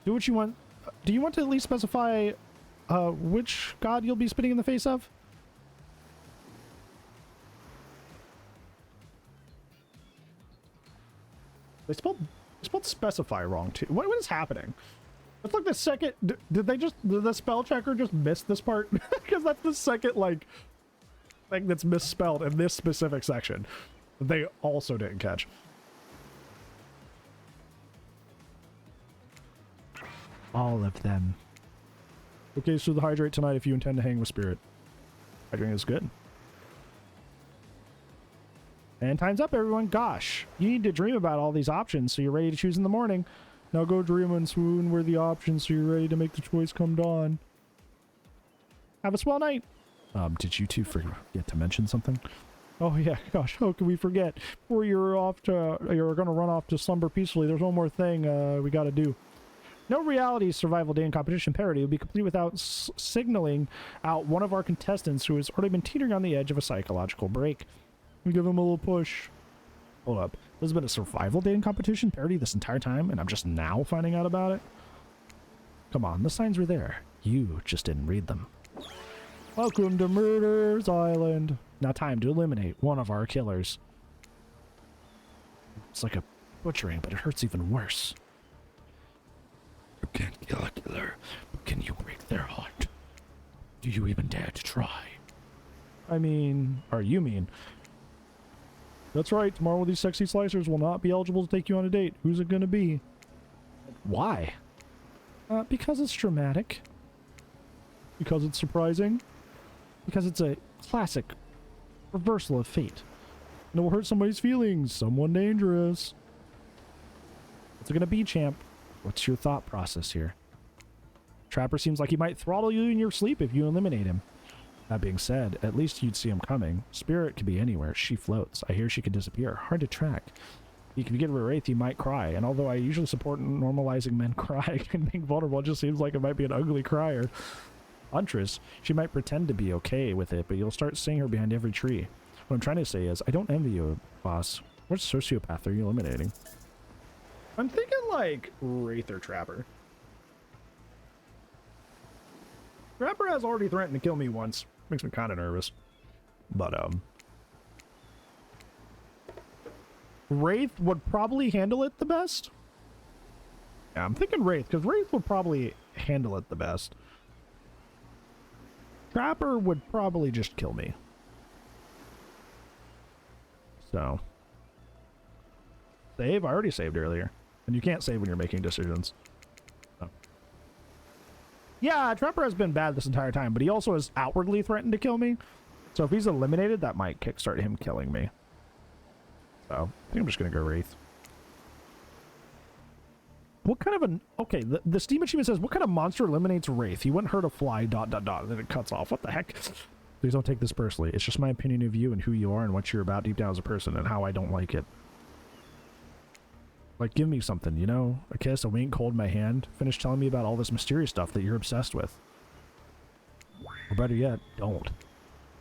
Do what you want. Do you want to at least specify which god you'll be spitting in the face of? They spelled specify wrong too. What is happening? It's like the second. Did the spell checker just miss this part? Because that's the second like thing that's misspelled in this specific section. They also didn't catch. All of them. Okay, so the hydrate tonight if you intend to hang with Spirit. Hydrating is good. And time's up, everyone. Gosh, you need to dream about all these options so you're ready to choose in the morning. Now go dream and swoon where the options so you're ready to make the choice come dawn. Have a swell night. Did you two forget to mention something? Oh yeah, gosh, how can we forget? Before you're gonna run off to slumber peacefully, there's one more thing we gotta do. No reality survival day in competition parody would be complete without signaling out one of our contestants who has already been teetering on the edge of a psychological break. We give him a little push. Hold up. There's been a survival dating competition parody this entire time, and I'm just now finding out about it? Come on, the signs were there. You just didn't read them. Welcome to Murder's Island. Now time to eliminate one of our killers. It's like a butchering, but it hurts even worse. You can't kill a killer, but can you break their heart? Do you even dare to try? I mean, or you mean... That's right, tomorrow these sexy slicers will not be eligible to take you on a date. Who's it gonna be? Why? Because it's dramatic. Because it's surprising. Because it's a classic reversal of fate. And it will hurt somebody's feelings. Someone dangerous. What's it gonna be, champ? What's your thought process here? Trapper seems like he might throttle you in your sleep if you eliminate him. That being said, at least you'd see him coming. Spirit could be anywhere. She floats. I hear she could disappear. Hard to track. You can get a Wraith, you might cry. And although I usually support normalizing men crying and being vulnerable, it just seems like it might be an ugly crier. Huntress, she might pretend to be okay with it, but you'll start seeing her behind every tree. What I'm trying to say is, I don't envy you, boss. What sociopath are you eliminating? I'm thinking like Wraith or Trapper. Trapper has already threatened to kill me once. Makes me kind of nervous. But, Wraith would probably handle it the best. Yeah, I'm thinking Wraith, because Wraith would probably handle it the best. Trapper would probably just kill me. So. Save? I already saved earlier. And you can't save when you're making decisions. Yeah, Trapper has been bad this entire time, but he also has outwardly threatened to kill me. So if he's eliminated, that might kickstart him killing me. So, I think I'm just going to go Wraith. What kind of an... Okay, the Steam achievement says, what kind of monster eliminates Wraith? He wouldn't hurt a fly, ... then it cuts off. What the heck? Please don't take this personally. It's just my opinion of you and who you are and what you're about deep down as a person and how I don't like it. Like, give me something, you know? A kiss, a wink, hold my hand. Finish telling me about all this mysterious stuff that you're obsessed with. Or better yet, don't.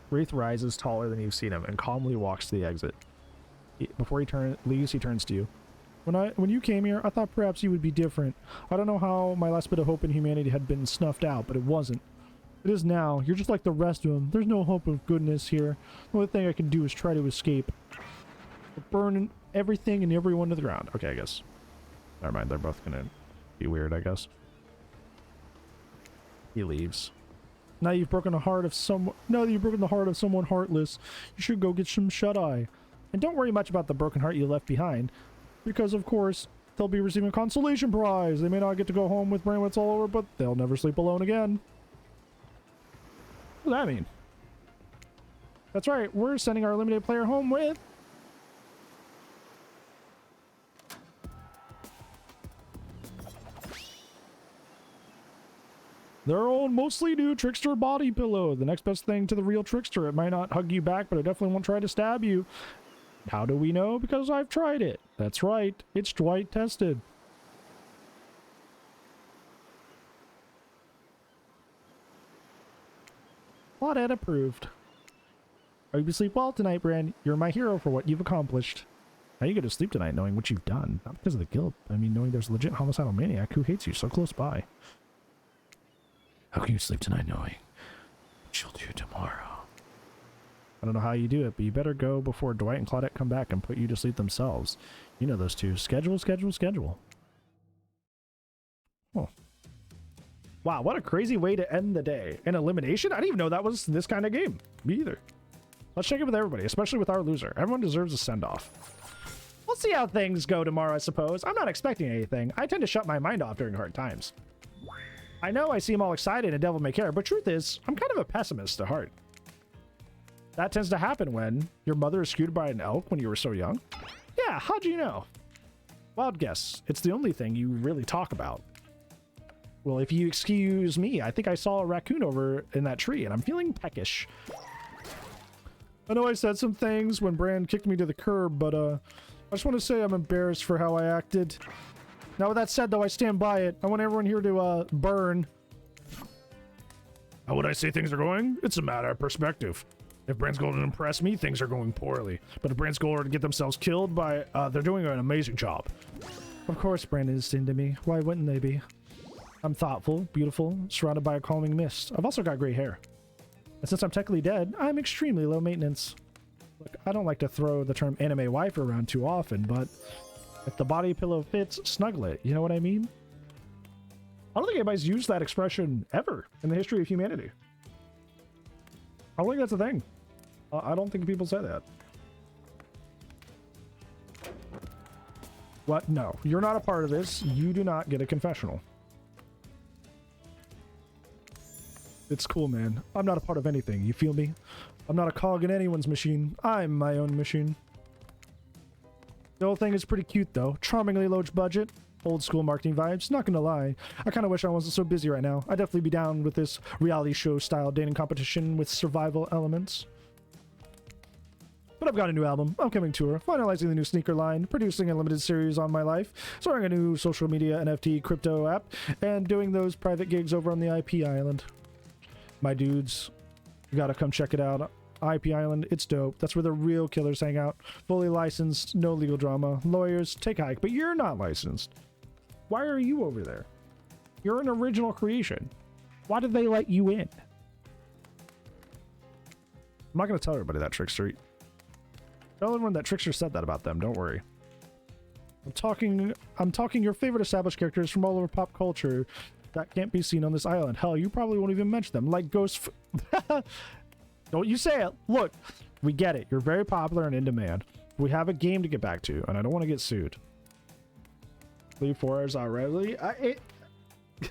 Wraith rises taller than you've seen him and calmly walks to the exit. Before he leaves, he turns to you. When you came here, I thought perhaps you would be different. I don't know how my last bit of hope in humanity had been snuffed out, but it wasn't. It is now. You're just like the rest of them. There's no hope of goodness here. The only thing I can do is try to escape. Burn everything and everyone to the ground. Okay, I guess. Never mind, they're both gonna be weird, I guess. He leaves. Now you've broken the heart of someone. Now that you've broken the heart of someone heartless, you should go get some shut-eye. And don't worry much about the broken heart you left behind, because of course they'll be receiving a consolation prize. They may not get to go home with brainwets all over, but they'll never sleep alone again. What does that mean? That's right, we're sending our limited player home with their own mostly new Trickster body pillow. The next best thing to the real Trickster. It might not hug you back, but it definitely won't try to stab you. How do we know? Because I've tried it. That's right, it's Dwight tested. Claudette approved. I hope you sleep well tonight, Brand. You're my hero for what you've accomplished. Now you go to sleep tonight knowing what you've done. Not because of the guilt. I mean, knowing there's a legit homicidal maniac who hates you so close by. How can you sleep tonight knowing what you'll do tomorrow? I don't know how you do it, but you better go before Dwight and Claudette come back and put you to sleep themselves. You know those two. Schedule, schedule, schedule. Oh. Wow, what a crazy way to end the day. An elimination? I didn't even know that was this kind of game. Me either. Let's check it with everybody, especially with our loser. Everyone deserves a send-off. We'll see how things go tomorrow, I suppose. I'm not expecting anything. I tend to shut my mind off during hard times. I know I seem all excited and devil may care, but truth is, I'm kind of a pessimist at heart. That tends to happen when your mother is skewed by an elk when you were so young. Yeah, how'd you know? Wild guess. It's the only thing you really talk about. Well, if you excuse me, I think I saw a raccoon over in that tree, and I'm feeling peckish. I know I said some things when Brand kicked me to the curb, but I just want to say I'm embarrassed for how I acted. Now, with that said, though, I stand by it. I want everyone here to burn. How would I say things are going? It's a matter of perspective. If Brand's goal to impress me, things are going poorly. But if Brand's goal are to get themselves killed by, they're doing an amazing job. Of course, Brand is into me. Why wouldn't they be? I'm thoughtful, beautiful, surrounded by a calming mist. I've also got gray hair. And since I'm technically dead, I'm extremely low maintenance. Look, I don't like to throw the term anime wife around too often, but if the body pillow fits, snuggle it. You know what I mean? I don't think anybody's used that expression ever in the history of humanity. I don't think that's a thing. I don't think people say that. What? No, you're not a part of this. You do not get a confessional. It's cool, man. I'm not a part of anything. You feel me? I'm not a cog in anyone's machine. I'm my own machine. The whole thing is pretty cute, though. Charmingly low budget. Old school marketing vibes. Not gonna lie. I kind of wish I wasn't so busy right now. I'd definitely be down with this reality show style dating competition with survival elements. But I've got a new album, upcoming tour, finalizing the new sneaker line, producing a limited series on my life, starting a new social media NFT crypto app, and doing those private gigs over on the IP Island. My dudes, you gotta come check it out. IP Island, it's dope. That's where the real killers hang out. Fully licensed, no legal drama. Lawyers, take a hike, but you're not licensed. Why are you over there? You're an original creation. Why did they let you in? I'm not gonna tell everybody that, Trickster. Tell everyone that Trickster said that about them, don't worry. I'm talking your favorite established characters from all over pop culture that can't be seen on this island. Hell, you probably won't even mention them, like Ghost. Don't you say it. Look, we get it. You're very popular and in demand. We have a game to get back to, and I don't want to get sued. Leave 4 hours already.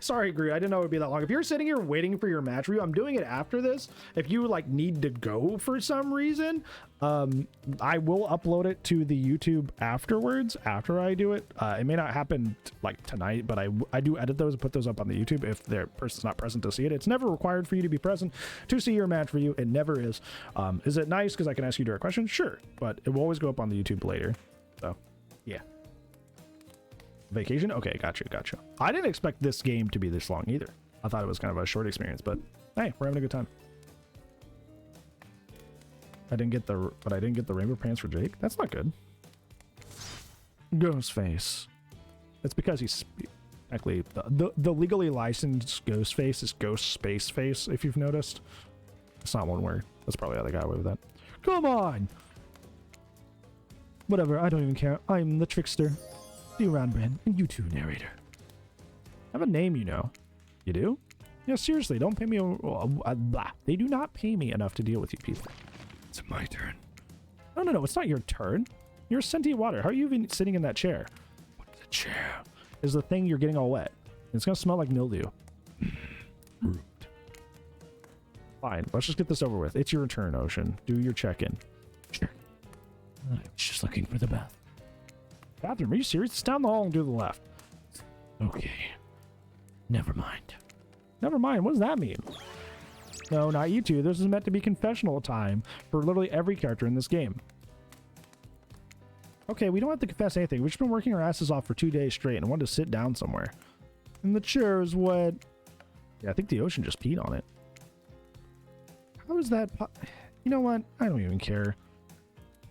Sorry, Agree. I didn't know it would be that long. If you're sitting here waiting for your match review, I'm doing it after this. If you like need to go for some reason, I will upload it to the YouTube afterwards, after I do it. It may not happen like tonight, but I do edit those and put those up on the YouTube if their person's not present to see it. It's never required for you to be present to see your match review. It never is. Is it nice because I can ask you direct questions? Sure, but it will always go up on the YouTube later. So, yeah. Vacation? Okay, gotcha. I didn't expect this game to be this long either. I thought it was kind of a short experience, but hey, we're having a good time. I didn't get the rainbow pants for Jake. That's not good. Ghostface. It's because he's actually the legally licensed Ghostface is Ghost Space Face. If you've noticed, it's not one word. That's probably how they got away with that. Come on. Whatever. I don't even care. I'm the Trickster. See you around, Brand, and you too, narrator. I have a name, you know. You do? Yeah, seriously, don't pay me blah. They do not pay me enough to deal with you people. It's my turn. No, it's not your turn. You're sentient water. How are you even sitting in that chair? What the chair? Is the thing you're getting all wet. It's gonna smell like mildew. Rude. Fine, let's just get this over with. It's your turn, Ocean. Do your check-in. Sure. I was just looking for the bath. Bathroom, are you serious? It's down the hall and to the left. Okay. Never mind. Never mind, what does that mean? No, not you two. This is meant to be confessional time for literally every character in this game. Okay, we don't have to confess anything. We've just been working our asses off for 2 days straight and wanted to sit down somewhere. And the chair is wet. Yeah, I think the Ocean just peed on it. How is that You know what? I don't even care.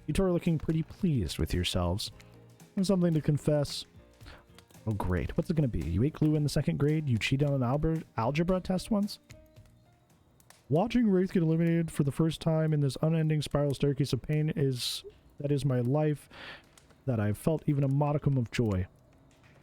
You two are looking pretty pleased with yourselves. There's something to confess. Oh, great. What's it going to be? You ate glue in the 2nd grade? You cheated on an algebra test once? Watching Wraith get eliminated for the first time in this unending spiral staircase of pain that is my life, that I've felt even a modicum of joy.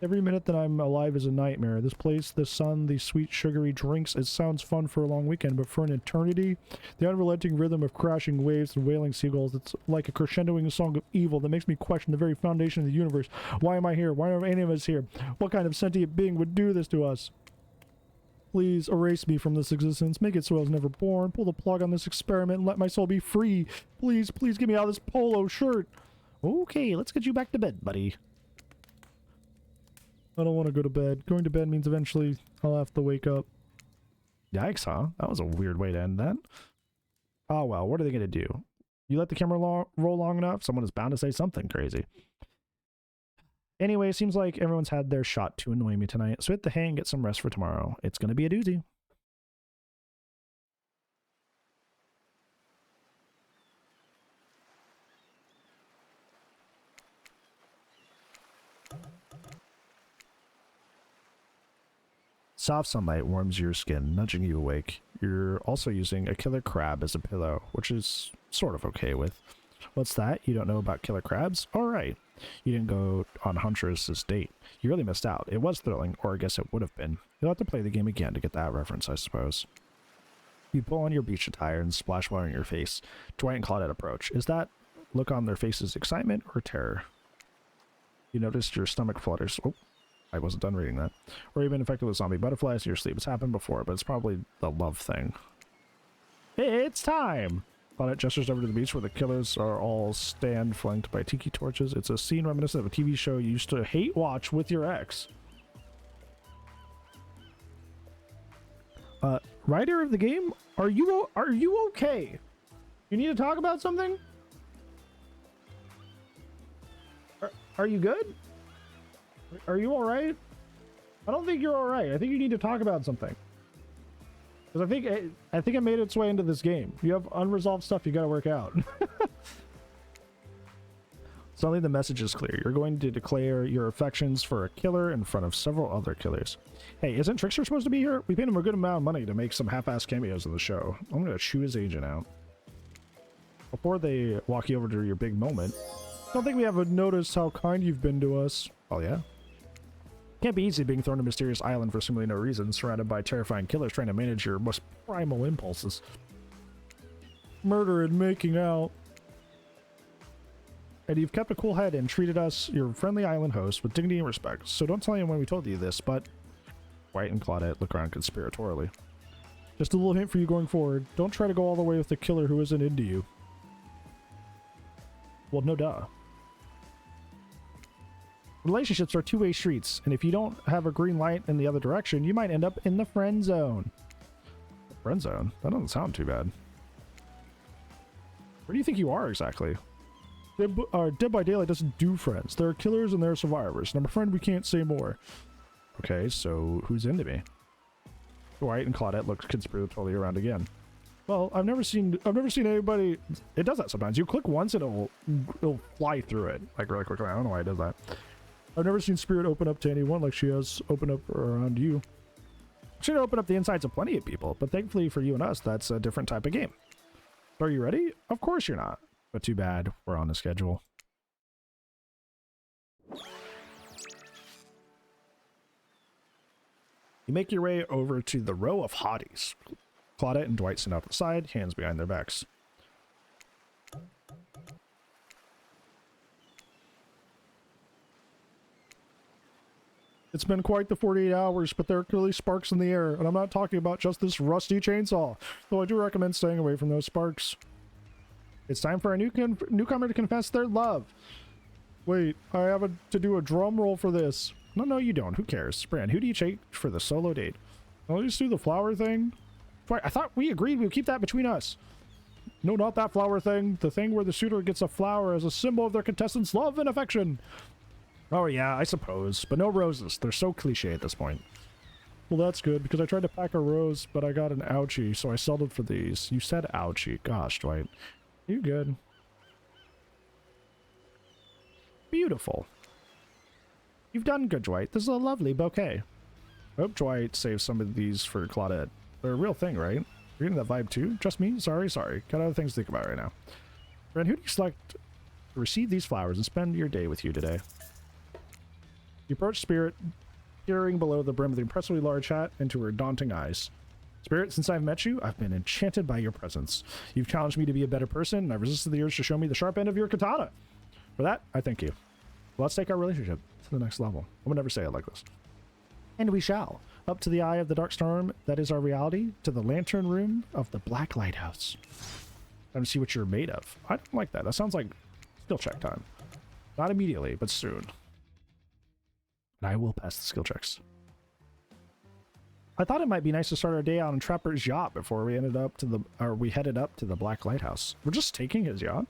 Every minute that I'm alive is a nightmare. This place, the sun, these sweet sugary drinks, it sounds fun for a long weekend, but for an eternity, the unrelenting rhythm of crashing waves and wailing seagulls, it's like a crescendoing song of evil that makes me question the very foundation of the universe. Why am I here? Why are any of us here? What kind of sentient being would do this to us? Please erase me from this existence. Make it so I was never born. Pull the plug on this experiment and let my soul be free. Please, please get me out of this polo shirt. Okay, let's get you back to bed, buddy. I don't want to go to bed. Going to bed means eventually I'll have to wake up. Yikes, huh? That was a weird way to end that. Oh well, what are they going to do? You let the camera roll long enough, someone is bound to say something crazy. Anyway, it seems like everyone's had their shot to annoy me tonight, so hit the hay and get some rest for tomorrow. It's going to be a doozy. Soft sunlight warms your skin, nudging you awake. You're also using a killer crab as a pillow, which is sort of okay with. What's that? You don't know about killer crabs? Alright. You didn't go on Huntress's date. You really missed out. It was thrilling, or I guess it would have been. You'll have to play the game again to get that reference, I suppose. You pull on your beach attire and splash water in your face. Dwight and Claudette approach. Is that look on their faces excitement or terror? You noticed your stomach flutters. Oh, I wasn't done reading that. Or you've been infected with zombie butterflies in your sleep. It's happened before, but it's probably the love thing. It's time! Claudette gestures over to the beach where the killers are all stand flanked by tiki torches. It's a scene reminiscent of a TV show you used to hate watch with your ex. Writer of the game, are you okay? You need to talk about something? Are you good? Are you alright? I don't think you're alright. I think you need to talk about something. Because I think it made its way into this game. You have unresolved stuff you gotta work out. Suddenly the message is clear. You're going to declare your affections for a killer in front of several other killers. Hey, isn't Trickster supposed to be here? We paid him a good amount of money to make some half-ass cameos in the show. I'm gonna chew his agent out. Before they walk you over to your big moment, I don't think we have noticed how kind you've been to us. Oh yeah? Can't be easy being thrown to a mysterious island for seemingly no reason, surrounded by terrifying killers trying to manage your most primal impulses. Murder and making out. And you've kept a cool head and treated us, your friendly island host, with dignity and respect. So don't tell anyone we told you this, but... White and Claudette look around conspiratorially. Just a little hint for you going forward. Don't try to go all the way with the killer who isn't into you. Well, no duh. Relationships are two-way streets, and if you don't have a green light in the other direction, you might end up in the friend zone. Friend zone? That doesn't sound too bad. Where do you think you are exactly? Dead by Daylight doesn't do friends. There are killers and there are survivors. And I'm a friend, we can't say more. Okay, so who's into me? Dwight and Claudette look conspiratorially around again. Well, I've never seen anybody. It does that sometimes. You click once, it'll fly through it like really quickly. I don't know why it does that. I've never seen Spirit open up to anyone like she has opened up around you. She'd open up the insides of plenty of people, but thankfully for you and us, that's a different type of game. Are you ready? Of course you're not. But too bad, we're on the schedule. You make your way over to the row of hotties. Claudette and Dwight stand out to the side, hands behind their backs. It's been quite the 48 hours, but there are clearly sparks in the air, and I'm not talking about just this rusty chainsaw, though I do recommend staying away from those sparks. It's time for a newcomer to confess their love. Wait, I have to do a drum roll for this. No, you don't. Who cares? Bran, who do you take for the solo date? I'll just do the flower thing. Wait, I thought we agreed we would keep that between us. No, not that flower thing. The thing where the suitor gets a flower as a symbol of their contestant's love and affection. Oh yeah, I suppose. But no roses. They're so cliche at this point. Well, that's good, because I tried to pack a rose, but I got an ouchie, so I settled for these. You said ouchie. Gosh, Dwight. You good. Beautiful. You've done good, Dwight. This is a lovely bouquet. I hope Dwight saves some of these for Claudette. They're a real thing, right? You're getting that vibe too? Just me? Sorry. Got other things to think about right now. Bran, who do you select to receive these flowers and spend your day with you today? You approach Spirit, peering below the brim of the impressively large hat into her daunting eyes. Spirit, since I've met you, I've been enchanted by your presence. You've challenged me to be a better person, and I've resisted the urge to show me the sharp end of your katana. For that, I thank you. Well, let's take our relationship to the next level. I would never say it like this. And we shall. Up to the eye of the dark storm that is our reality, to the lantern room of the Black Lighthouse. Time to see what you're made of. I don't like that. That sounds like skill check time. Not immediately, but soon. And I will pass the skill checks. I thought it might be nice to start our day out on Trapper's yacht before we headed up to the Black Lighthouse. We're just taking his yacht.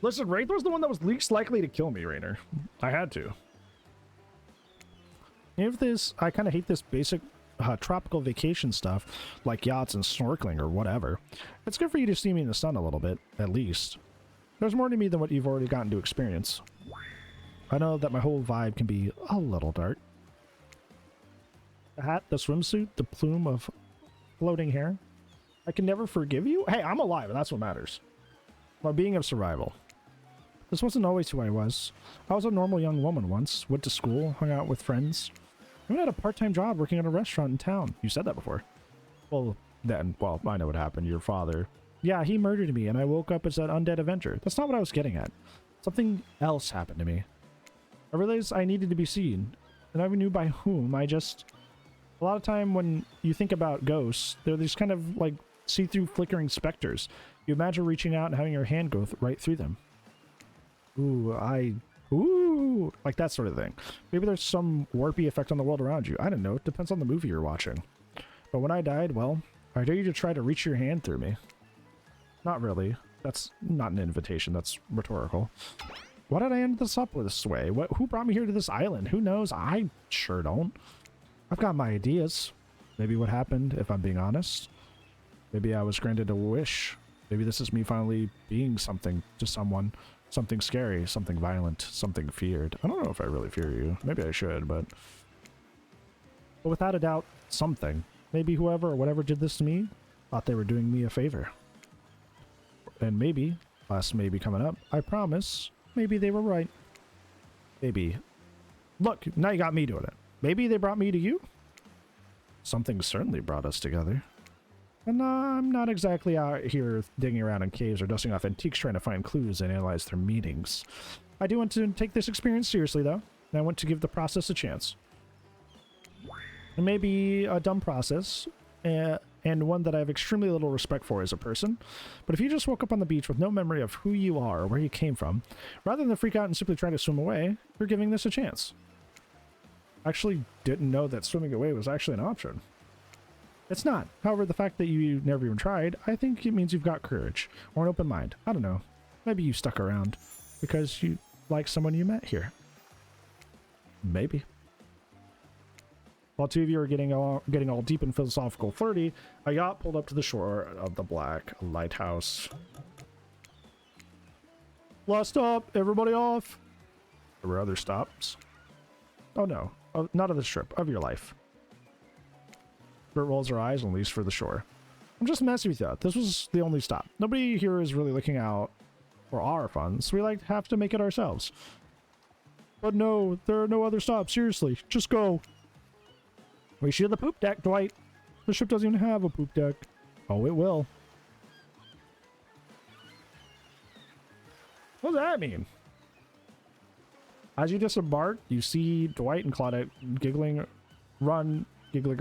Listen, Raithor's the one that was least likely to kill me, Rainer. I had to. I kind of hate this basic tropical vacation stuff, like yachts and snorkeling or whatever. It's good for you to see me in the sun a little bit, at least. There's more to me than what you've already gotten to experience. I know that my whole vibe can be a little dark. The hat, the swimsuit, the plume of floating hair. I can never forgive you? Hey, I'm alive, and that's what matters. My being of survival. This wasn't always who I was. I was a normal young woman once, went to school, hung out with friends. I even had a part-time job working at a restaurant in town. You said that before. Well, I know what happened. Your father. Yeah, he murdered me, and I woke up as an undead Avenger. That's not what I was getting at. Something else happened to me. I realized I needed to be seen, and I knew by whom. A lot of time when you think about ghosts, they're these kind of like see-through flickering specters. You imagine reaching out and having your hand go right through them. Ooh, like that sort of thing. Maybe there's some warpy effect on the world around you. I don't know. It depends on the movie you're watching. But when I died, well, I dare you to try to reach your hand through me. Not really. That's not an invitation. That's rhetorical. Why did I end this up this way? Who brought me here to this island? Who knows? I sure don't. I've got my ideas. Maybe what happened, if I'm being honest. Maybe I was granted a wish. Maybe this is me finally being something to someone. Something scary, something violent, something feared. I don't know if I really fear you. Maybe I should, but without a doubt, something. Maybe whoever or whatever did this to me thought they were doing me a favor. And maybe, last maybe coming up, I promise, maybe they were right. Maybe. Look, now you got me doing it. Maybe they brought me to you? Something certainly brought us together. And I'm not exactly out here digging around in caves or dusting off antiques trying to find clues and analyze their meanings. I do want to take this experience seriously, though, and I want to give the process a chance. It may be a dumb process, and one that I have extremely little respect for as a person, but if you just woke up on the beach with no memory of who you are or where you came from, rather than freak out and simply try to swim away, you're giving this a chance. I actually didn't know that swimming away was actually an option. It's not. However, the fact that you never even tried, I think it means you've got courage. Or an open mind. I don't know. Maybe you stuck around because you like someone you met here. Maybe. While two of you are getting all deep and philosophical flirty, a yacht pulled up to the shore of the Black Lighthouse. Last stop, everybody off. There were other stops. Oh no, not of this trip, of your life. Bert rolls her eyes and leaves for the shore. I'm just messing with you. This was the only stop. Nobody here is really looking out for our fun, so we have to make it ourselves. But no, there are no other stops. Seriously, just go. We should have the poop deck, Dwight. The ship doesn't even have a poop deck. Oh, it will. What does that mean? As you disembark, you see Dwight and Claudette giggling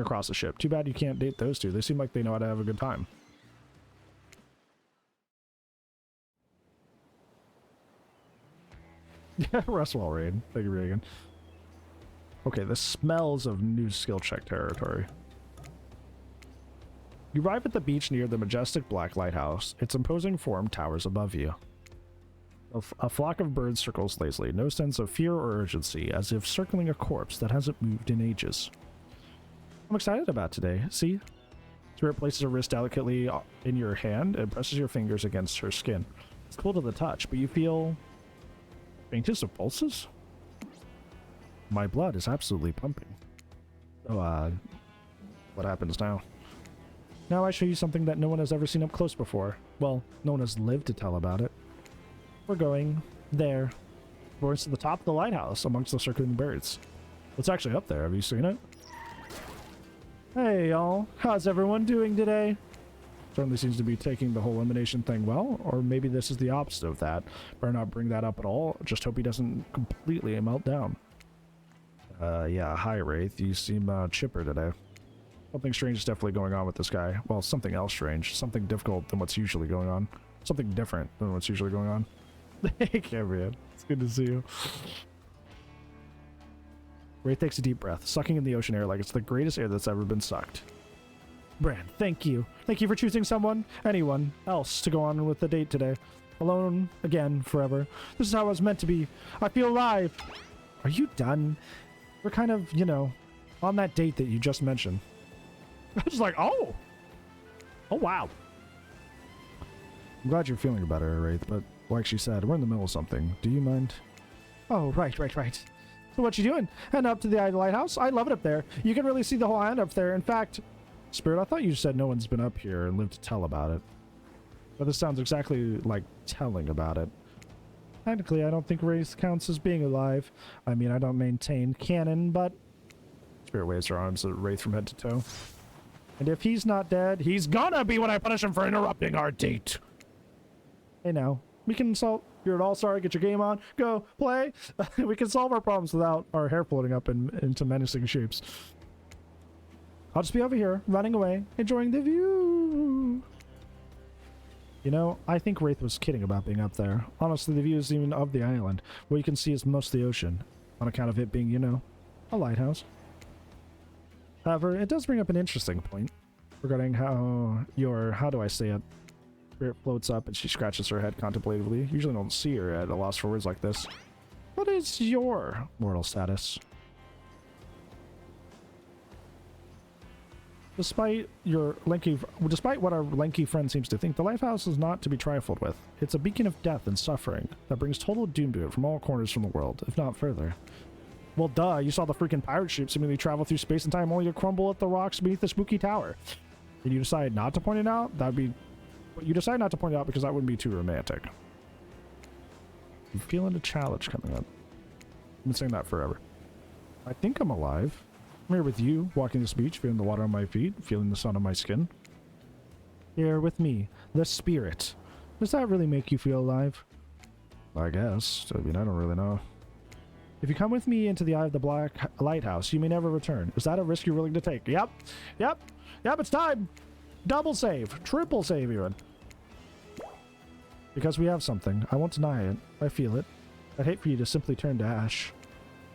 across the ship. Too bad you can't date those two. They seem like they know how to have a good time. Yeah, rest well, Rain. Thank you, Reagan. Okay, this smells of new skill check territory. You arrive at the beach near the majestic black lighthouse. Its imposing form towers above you. A flock of birds circles lazily, no sense of fear or urgency, as if circling a corpse that hasn't moved in ages. I'm excited about today. See? Spirit places her wrist delicately in your hand and presses your fingers against her skin. It's cool to the touch, but you feel faintest of pulses? My blood is absolutely pumping. So, what happens now? Now I show you something that no one has ever seen up close before. Well, no one has lived to tell about it. We're going there. We're to the top of the lighthouse amongst the circling birds. What's actually up there? Have you seen it? Hey, y'all. How's everyone doing today? Certainly seems to be taking the whole elimination thing well, or maybe this is the opposite of that. Better not bring that up at all. Just hope he doesn't completely melt down. Yeah, hi, Wraith. You seem, chipper today. Something strange is definitely going on with this guy. Well, something else strange. Something difficult than what's usually going on. Something different than what's usually going on. Hey, Cameron. It's good to see you. Wraith takes a deep breath, sucking in the ocean air like it's the greatest air that's ever been sucked. Bran, thank you. Thank you for choosing anyone else to go on with the date today. Alone, again, forever. This is how it was meant to be. I feel alive. Are you done? We're kind of, you know, on that date that you just mentioned. I was like, oh! Oh, wow. I'm glad you're feeling better, Wraith, but like she said, we're in the middle of something. Do you mind? Oh, right. So what you doing? Heading up to the eye of the lighthouse? I love it up there. You can really see the whole island up there. In fact, Spirit, I thought you said no one's been up here and lived to tell about it. But this sounds exactly like telling about it. Technically, I don't think Wraith counts as being alive. I mean, I don't maintain canon, but... Spirit waves her arms at Wraith from head to toe. And if he's not dead, he's gonna be when I punish him for interrupting our date. Hey now, we can solve... You're an all-star, get your game on, go, play. We can solve our problems without our hair floating up into menacing shapes. I'll just be over here, running away, enjoying the view. You know, I think Wraith was kidding about being up there. Honestly, the view is even of the island. What you can see is most of the ocean, on account of it being, you know, a lighthouse. However, it does bring up an interesting point regarding how do I say it? Spirit floats up and she scratches her head contemplatively. Usually don't see her at a loss for words like this. What is your mortal status? Despite what our lanky friend seems to think, the lighthouse is not to be trifled with. It's a beacon of death and suffering that brings total doom to it from all corners from the world, if not further. Well, duh, you saw the freaking pirate ship seemingly travel through space and time only to crumble at the rocks beneath the spooky tower. And you decide not to point it out? You decide not to point it out because that wouldn't be too romantic. I'm feeling a challenge coming up. I've been saying that forever. I think I'm alive. I'm here with you, walking this beach, feeling the water on my feet, feeling the sun on my skin. Here with me, the spirit. Does that really make you feel alive? I guess. I mean, I don't really know. If you come with me into the eye of the black lighthouse, you may never return. Is that a risk you're willing to take? Yep, it's time! Double save, triple save even. Because we have something. I won't deny it. I feel it. I'd hate for you to simply turn to ash.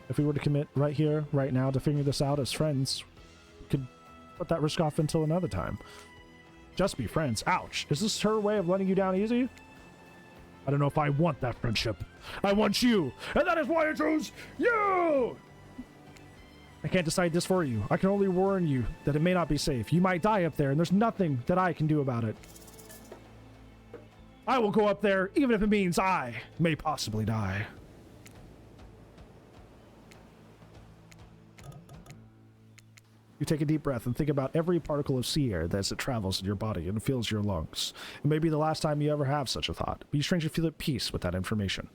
If we were to commit right here, right now, to figure this out as friends, we could put that risk off until another time. Just be friends. Ouch. Is this her way of letting you down easy? I don't know if I want that friendship. I want you. And that is why I chose you! I can't decide this for you. I can only warn you that it may not be safe. You might die up there, and there's nothing that I can do about it. I will go up there, even if it means I may possibly die. You take a deep breath and think about every particle of sea air as it travels in your body and fills your lungs. It may be the last time you ever have such a thought, but you strangely feel at peace with that information.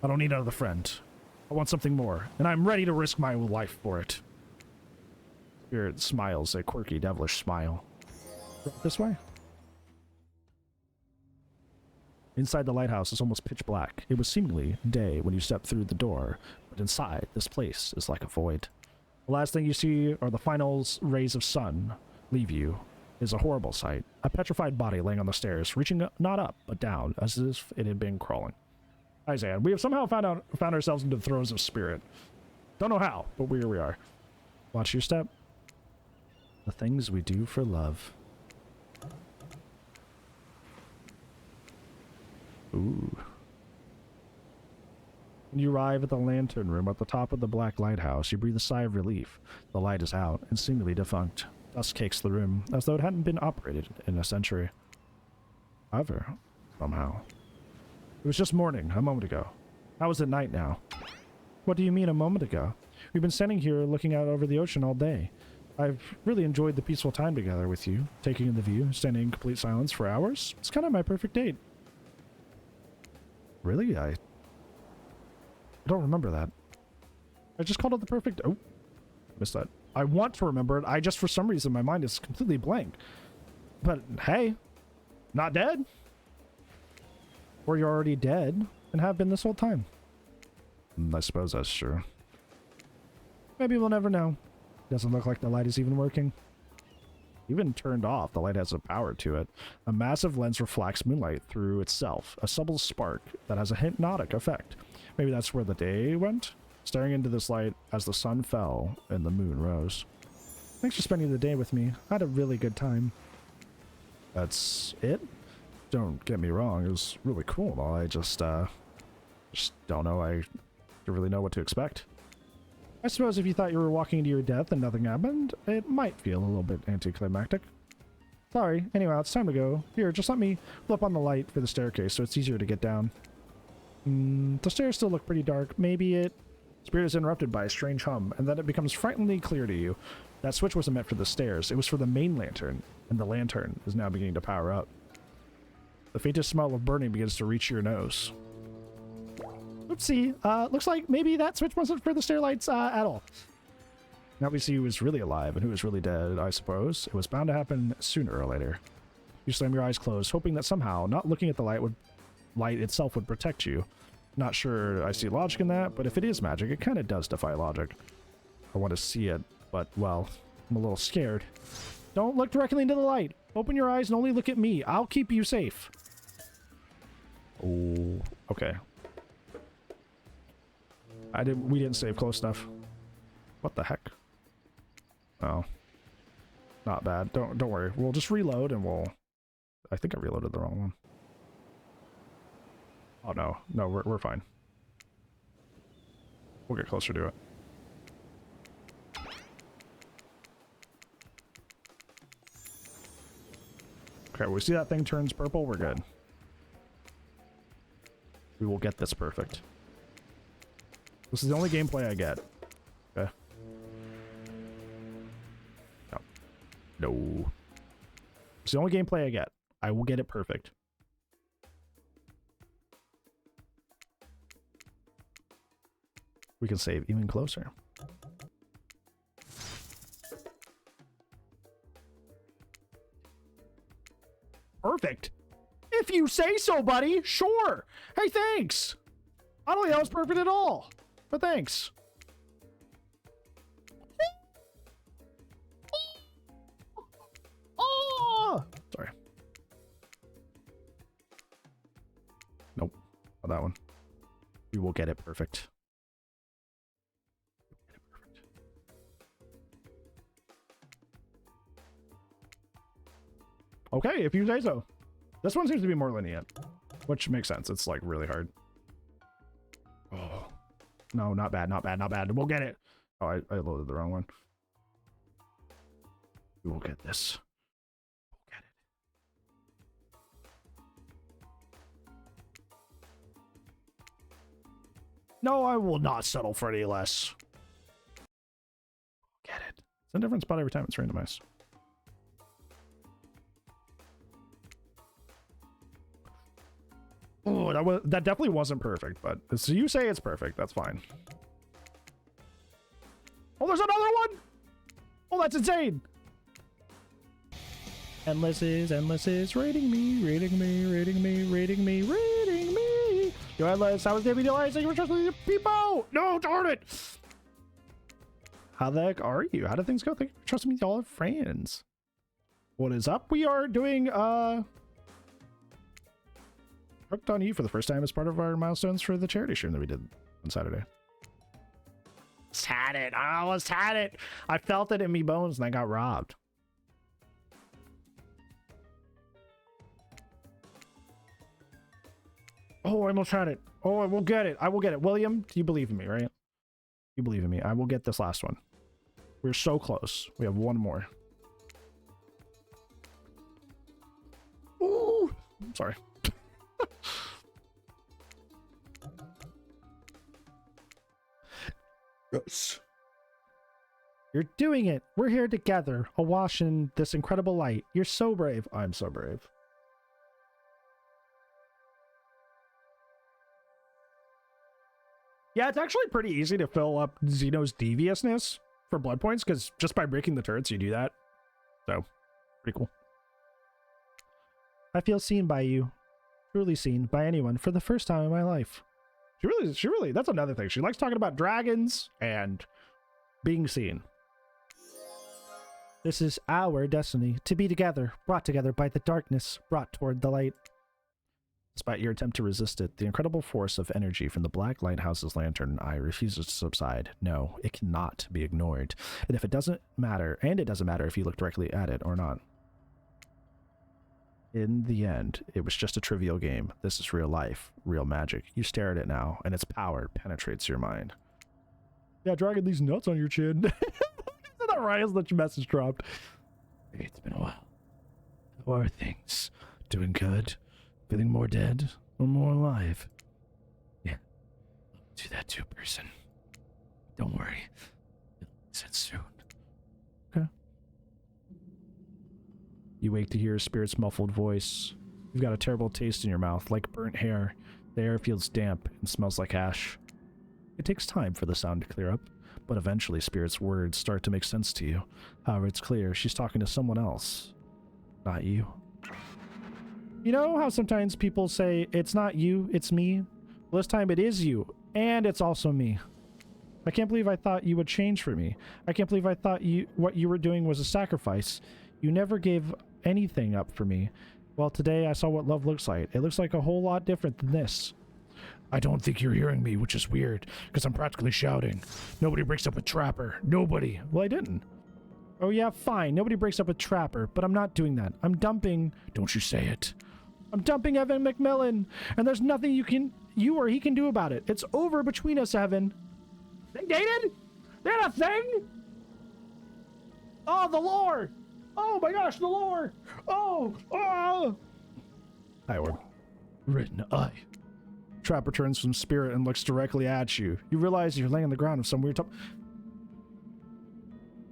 I don't need another friend. I want something more, and I'm ready to risk my life for it. Spirit smiles, a quirky, devilish smile. This way? Inside the lighthouse is almost pitch black. It was seemingly day when you stepped through the door, but inside, this place is like a void. The last thing you see are the final rays of sun leave you. Is a horrible sight. A petrified body laying on the stairs, reaching not up, but down, as if it had been crawling. Isaiah, we have somehow found ourselves into the throes of spirit. Don't know how, but here we are. Watch your step. The things we do for love. Ooh. When you arrive at the lantern room at the top of the black lighthouse, you breathe a sigh of relief. The light is out and seemingly defunct. Dust cakes the room, as though it hadn't been operated in a century. However, somehow. It was just morning, a moment ago. How is it night now? What do you mean a moment ago? We've been standing here looking out over the ocean all day. I've really enjoyed the peaceful time together with you, taking in the view, standing in complete silence for hours. It's kind of my perfect date. Really? I don't remember that. I just called it the perfect... Oh, missed that. I want to remember it. I just, for some reason, my mind is completely blank. But, hey, not dead. Or you're already dead and have been this whole time. I suppose that's true. Maybe we'll never know. Doesn't look like the light is even working. Even turned off, the light has a power to it. A massive lens reflects moonlight through itself, a subtle spark that has a hypnotic effect. Maybe that's where the day went? Staring into this light as the sun fell and the moon rose. Thanks for spending the day with me. I had a really good time. That's it? Don't get me wrong, it was really cool and all. I just don't know. I don't really know what to expect. I suppose if you thought you were walking into your death and nothing happened, it might feel a little bit anticlimactic. Sorry, anyway, it's time to go. Here, just let me flip on the light for the staircase so it's easier to get down. The stairs still look pretty dark. Maybe it... Spirit is interrupted by a strange hum, and then it becomes frighteningly clear to you. That switch wasn't meant for the stairs, it was for the main lantern, and the lantern is now beginning to power up. The faintest smell of burning begins to reach your nose. Oopsie, looks like maybe that switch wasn't for the stair lights at all. Now we see who is really alive and who is really dead, I suppose. It was bound to happen sooner or later. You slam your eyes closed, hoping that somehow not looking at the light itself would protect you. Not sure I see logic in that, but if it is magic, it kind of does defy logic. I want to see it, but, well, I'm a little scared. Don't look directly into the light. Open your eyes and only look at me. I'll keep you safe. Oh, okay. We didn't save close enough. What the heck? Oh. Not bad. Don't worry. We'll just reload and we'll... I think I reloaded the wrong one. Oh no. No, we're fine. We'll get closer to it. Okay, we see that thing turns purple, we're good. We will get this perfect. This is the only gameplay I get. Okay. No. No. It's the only gameplay I get. I will get it perfect. We can save even closer. Perfect. If you say so, buddy. Sure. Hey, thanks. I don't think that was perfect at all. But thanks. Oh! Sorry. Nope. Not that one. We will get it perfect. Okay, if you say so. This one seems to be more lenient, which makes sense. It's like really hard. Oh, no, not bad, not bad, not bad. We'll get it. Oh, I loaded the wrong one. We will get this. We'll get it. No, I will not settle for any less. Get it. It's a different spot every time it's randomized. Oh, that definitely wasn't perfect, but so you say it's perfect. That's fine. Oh, there's another one. Oh, that's insane. Endless is rating me, rating me, rating me, rating me, rating me. Yo, Endless, how was DBDCREATOR? Thank you for trusting the people. No, darn it. How the heck are you? How do things go? Thank you for trusting me, all our friends. What is up? We are doing Hooked on You for the first time as part of our milestones for the charity stream that we did on Saturday. Almost had it. I almost had it. I felt it in me bones and I got robbed. Oh, I almost had it. Oh, I will get it. I will get it. William, you believe in me, right? You believe in me. I will get this last one. We're so close. We have one more. Ooh. I'm sorry. Yes. You're doing it. We're here together, awash in this incredible light. You're so brave. I'm so brave. Yeah, it's actually pretty easy to fill up Xeno's deviousness for blood points, because just by breaking the turrets, you do that. So, pretty cool. I feel seen by you. Truly seen by anyone for the first time in my life. She really, that's another thing. She likes talking about dragons and being seen. This is our destiny, to be together, brought together by the darkness, brought toward the light. Despite your attempt to resist it, the incredible force of energy from the Black Lighthouse's lantern eye refuses to subside. No, it cannot be ignored. And if it doesn't matter, and it doesn't matter if you look directly at it or not. In the end, it was just a trivial game. This is real life, real magic. You stare at it now, and its power penetrates your mind. Yeah, dragging these nuts on your chin. Isn't that right as the message dropped? It's been a while. How are things? Doing good? Feeling more dead or more alive? Yeah, I'll do that too, person. Don't worry. It'll make sense soon. Okay. You wake to hear a spirit's muffled voice. You've got a terrible taste in your mouth, like burnt hair. The air feels damp and smells like ash. It takes time for the sound to clear up, but eventually Spirit's words start to make sense to you. However, it's clear she's talking to someone else, not you. You know how sometimes people say, it's not you, it's me? Well, this time it is you, and it's also me. I can't believe I thought you would change for me. I can't believe I thought what you were doing was a sacrifice. You never gave anything up for me. Well, today I saw what love looks like. It looks like a whole lot different than this. I don't think you're hearing me, which is weird, because I'm practically shouting. Nobody breaks up with Trapper. Nobody. Well, I didn't. Oh yeah, fine. Nobody breaks up with Trapper, but I'm not doing that. I'm dumping... Don't you say it. I'm dumping Evan McMillan, and there's nothing you or he can do about it. It's over between us, Evan. They dated? They had a thing? Oh, the lore! Oh my gosh, the lore! Oh! Hi, Orb. Written I. Trapper turns from spirit and looks directly at you. You realize you're laying on the ground of some weird top.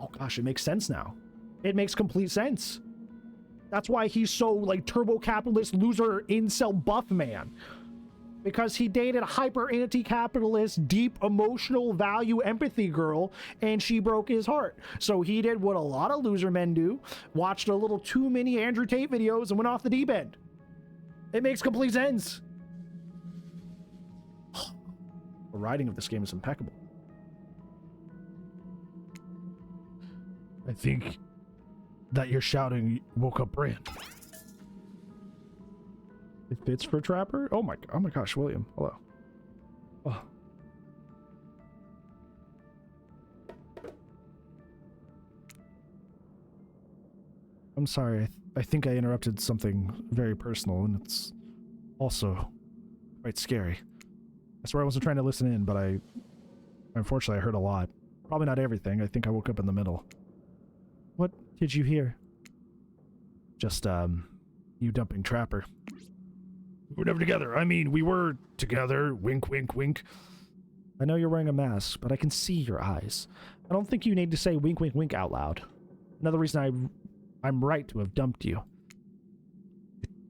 Oh gosh, it makes sense now. It makes complete sense. That's why he's so, like, turbo-capitalist, loser, incel buff man. Because he dated a hyper-anti-capitalist, deep, emotional, value, empathy girl, and she broke his heart. So he did what a lot of loser men do, watched a little too many Andrew Tate videos and went off the deep end. It makes complete sense. The writing of this game is impeccable. I think that your shouting woke up Brand. It fits for Trapper? Oh my gosh, William. Hello. Oh. I'm sorry. I think I interrupted something very personal, and it's also quite scary. I swear I wasn't trying to listen in, but unfortunately I heard a lot. Probably not everything. I think I woke up in the middle. What did you hear? Just, you dumping Trapper. We were never together. I mean, we were together. Wink, wink, wink. I know you're wearing a mask, but I can see your eyes. I don't think you need to say wink, wink, wink out loud. Another reason I'm right to have dumped you.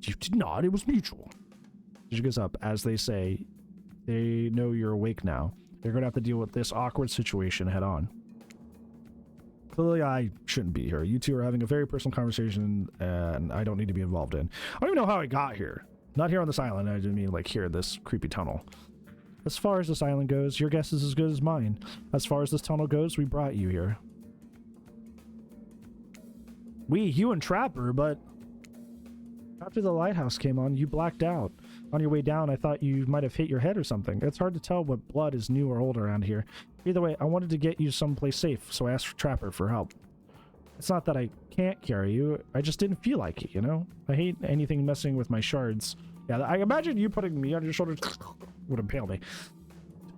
You did not. It was mutual. She goes up. As they say, they know you're awake now. They're going to have to deal with this awkward situation head on. Clearly, I shouldn't be here. You two are having a very personal conversation, and I don't need to be involved in. I don't even know how I got here. Not here on this island. I didn't mean like here, this creepy tunnel. As far as this island goes, your guess is as good as mine. As far as this tunnel goes, we brought you here. You and Trapper, but after the lighthouse came on, you blacked out. On your way down, I thought you might have hit your head or something. It's hard to tell what blood is new or old around here. Either way, I wanted to get you someplace safe, so I asked Trapper for help. It's not that I can't carry you, I just didn't feel like it, you know? I hate anything messing with my shards. Yeah, I imagine you putting me on your shoulders would impale me.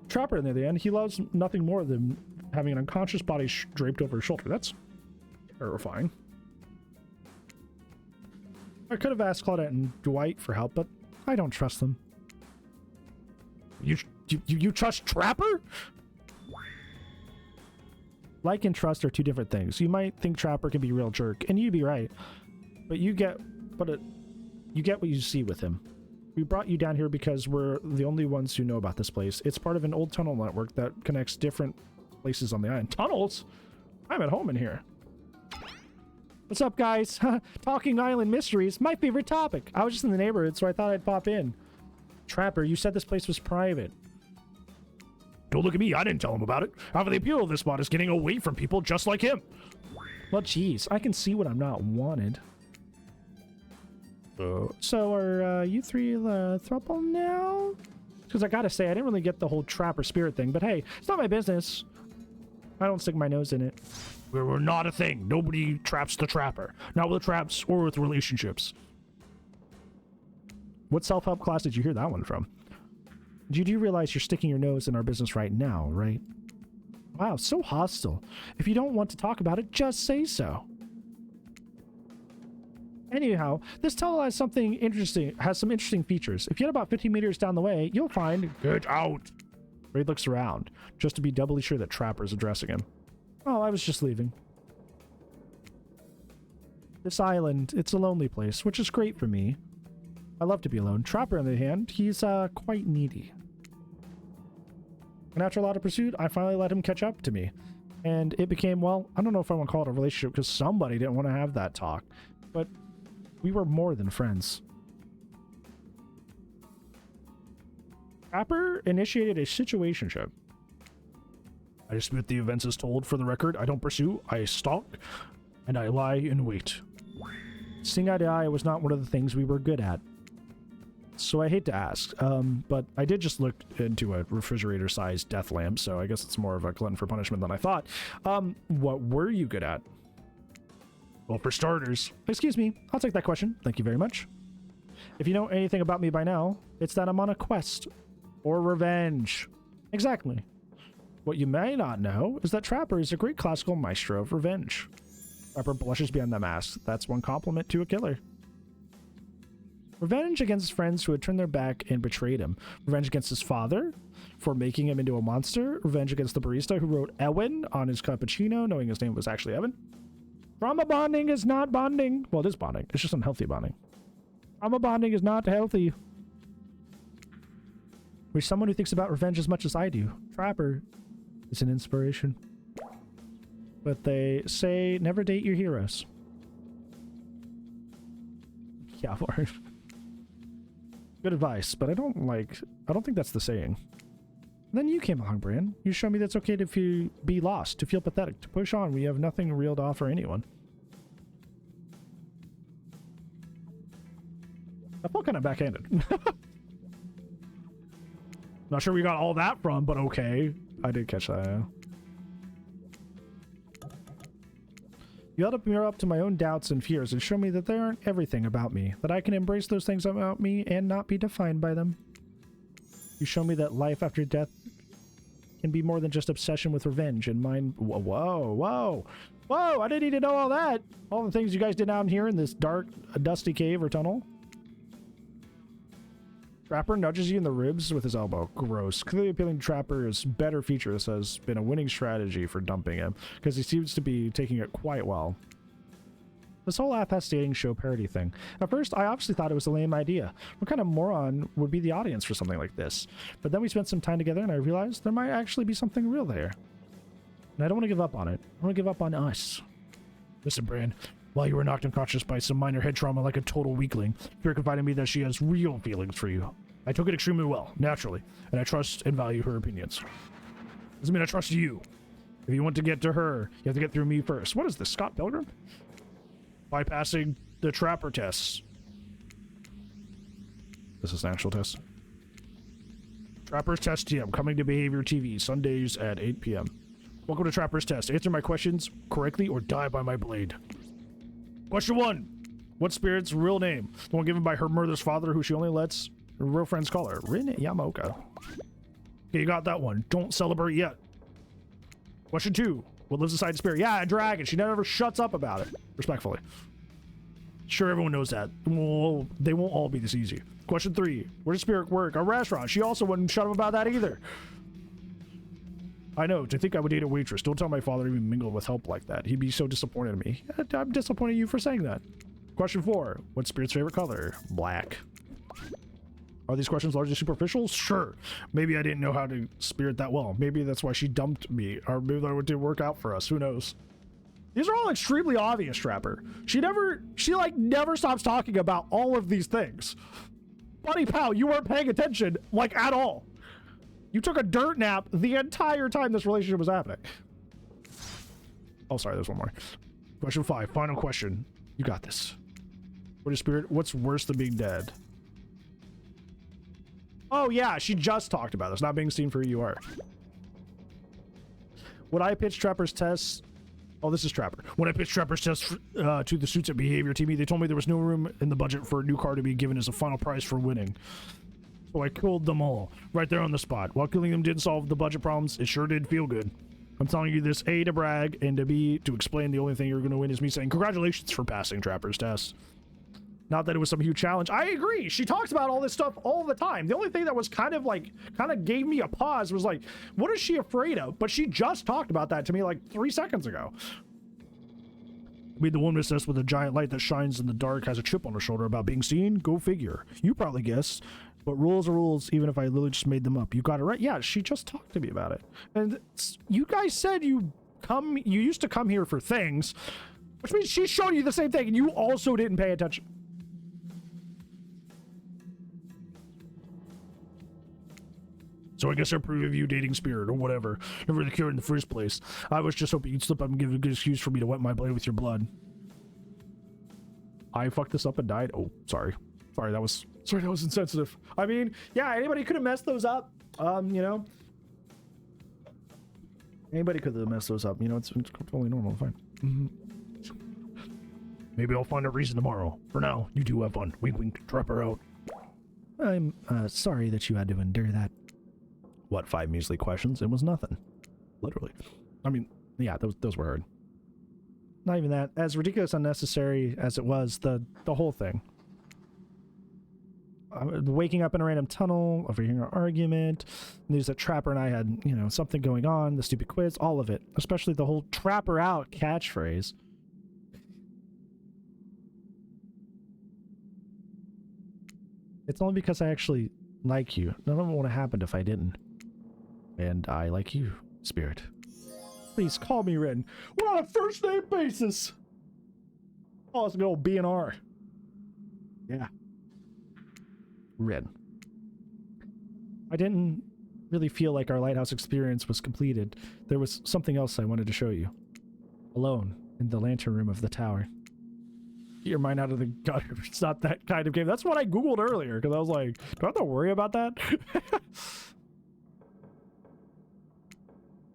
Trapper, in the end, he loves nothing more than having an unconscious body draped over his shoulder. That's terrifying. I could have asked Claudette and Dwight for help, but I don't trust them. You trust Trapper? Like and trust are two different things. You might think Trapper can be a real jerk, and you'd be right. But you get what you see with him. We brought you down here because we're the only ones who know about this place. It's part of an old tunnel network that connects different places on the island. Tunnels? I'm at home in here. What's up, guys? Talking island mysteries, my favorite topic. I was just in the neighborhood, so I thought I'd pop in. Trapper, you said this place was private. Don't look at me, I didn't tell him about it. Half of the appeal of this spot is getting away from people just like him. Well, geez, I can see when I'm not wanted. So are you three the throuple now? Because I gotta say, I didn't really get the whole Trapper spirit thing, but hey, it's not my business. I don't stick my nose in it. We're not a thing. Nobody traps the Trapper. Not with traps or with relationships. What self-help class did you hear that one from? You do realize you're sticking your nose in our business right now, right? Wow, so hostile. If you don't want to talk about it, just say so. Anyhow, this tunnel has some interesting features. If you head about 50 meters down the way, you'll find... Get out! Raid looks around, just to be doubly sure that Trapper's addressing him. Oh, I was just leaving. This island, it's a lonely place, which is great for me. I love to be alone. Trapper, on the other hand, he's quite needy. And after a lot of pursuit, I finally let him catch up to me. And it became, well, I don't know if I want to call it a relationship because somebody didn't want to have that talk. But we were more than friends. Trapper initiated a situationship. I dispute the events as told. For the record, I don't pursue, I stalk, and I lie in wait. Seeing eye to eye was not one of the things we were good at. So I hate to ask, but I did just look into a refrigerator-sized death lamp, so I guess it's more of a glutton for punishment than I thought. What were you good at? Well, for starters... Excuse me, I'll take that question. Thank you very much. If you know anything about me by now, it's that I'm on a quest. Or revenge. Exactly. What you may not know is that Trapper is a great classical maestro of revenge. Trapper blushes behind the mask. That's one compliment to a killer. Revenge against friends who had turned their back and betrayed him. Revenge against his father for making him into a monster. Revenge against the barista who wrote Ewan on his cappuccino, knowing his name was actually Evan. Trauma bonding is not bonding. Well, it is bonding. It's just unhealthy bonding. Trauma bonding is not healthy. We're someone who thinks about revenge as much as I do. Trapper is an inspiration. But they say never date your heroes. Yeah, Lord. Good advice, but I don't think that's the saying. Then you came along, Bran. You showed me that's okay to be lost, to feel pathetic, to push on. We have nothing real to offer anyone. I felt kind of backhanded. Not sure we got all that from, but okay. I did catch that, yeah. You held up a mirror up to my own doubts and fears and showed me that they aren't everything about me, that I can embrace those things about me and not be defined by them. You show me that life after death can be more than just obsession with revenge and mind. Whoa, I didn't need to know all that. All the things you guys did out here in this dark, dusty cave or tunnel. Trapper nudges you in the ribs with his elbow. Gross. Clearly appealing to Trapper's better features has been a winning strategy for dumping him, because he seems to be taking it quite well. This whole app-ass dating show parody thing. At first, I obviously thought it was a lame idea. What kind of moron would be the audience for something like this? But then we spent some time together and I realized there might actually be something real there. And I don't want to give up on it. I want to give up on us. Listen, Bran, while you were knocked unconscious by some minor head trauma like a total weakling, Spirit confided in me that she has real feelings for you. I took it extremely well, naturally, and I trust and value her opinions. Doesn't mean I trust you. If you want to get to her, you have to get through me first. What is this, Scott Pilgrim? Bypassing the Trapper tests. This is an actual test. Trapper's Test TM, coming to Behavior TV, Sundays at 8 p.m. Welcome to Trapper's Test. Answer my questions correctly or die by my blade. Question 1. What's Spirit's real name? The one given by her mother's father, who she only lets her real friends call her. Rin Yamoka. Okay, you got that one. Don't celebrate yet. Question 2. What lives inside Spirit? Yeah, a dragon. She never shuts up about it. Respectfully. Sure, everyone knows that. Well, they won't all be this easy. Question 3. Where does Spirit work? A restaurant. She also wouldn't shut up about that either. I know. To think I would date a waitress. Don't tell my father even mingled with help like that. He'd be so disappointed in me. I'm disappointed in you for saying that. Question 4. What's Spirit's favorite color? Black. Are these questions largely superficial? Sure. Maybe I didn't know how to Spirit that well. Maybe that's why she dumped me. Or maybe that didn't work out for us. Who knows? These are all extremely obvious, Trapper. She never stops talking about all of these things. Buddy pal, you weren't paying attention, like, at all. You took a dirt nap the entire time this relationship was happening. Oh, sorry, there's one more. Question 5, final question. You got this. What is Spirit? What's worse than being dead? Oh, yeah, she just talked about this, not being seen for who you are. Would I pitch Trapper's tests? Oh, this is Trapper. When I pitched Trapper's tests to the Suits at Behavior TV, they told me there was no room in the budget for a new car to be given as a final prize for winning. So I killed them all, right there on the spot. While killing them didn't solve the budget problems, it sure did feel good. I'm telling you this, A, to brag, and to B, to explain the only thing you're going to win is me saying, congratulations for passing Trapper's test. Not that it was some huge challenge. I agree. She talks about all this stuff all the time. The only thing that was kind of gave me a pause was like, what is she afraid of? But she just talked about that to me like 3 seconds ago. I mean, the one obsessed with a giant light that shines in the dark has a chip on her shoulder about being seen? Go figure. You probably guessed. But rules are rules, even if I literally just made them up. You got it right. Yeah, she just talked to me about it. And you guys said you used to come here for things, which means she's showing you the same thing, and you also didn't pay attention. So I guess I approve of you dating Spirit or whatever. Never the cure in the first place. I was just hoping you'd slip up and give a good excuse for me to wet my blade with your blood. I fucked this up and died. Oh, sorry. Sorry, that was insensitive. I mean, yeah, anybody could have messed those up. You know. Anybody could have messed those up. You know, it's totally normal. Fine. Maybe I'll find a reason tomorrow. For now, you two have fun. Wink, wink. Trapper out. I'm sorry that you had to endure that. What, 5 measly questions? It was nothing. Literally. I mean, yeah, those were hard. Not even that. As ridiculous, unnecessary as it was, the whole thing. Waking up in a random tunnel, overhearing our argument, news that Trapper and I had, you know, something going on, the stupid quiz, all of it. Especially the whole Trapper out catchphrase. It's only because I actually like you. None of it would have happened if I didn't. And I like you, Spirit. Please call me Rin. We're on a first name basis. Oh, it's an old B&R. Yeah. Rin. I didn't really feel like our lighthouse experience was completed. There was something else I wanted to show you. Alone in the lantern room of the tower. Get your mind out of the gutter. It's not that kind of game. That's what I googled earlier because I was like, do I have to worry about that?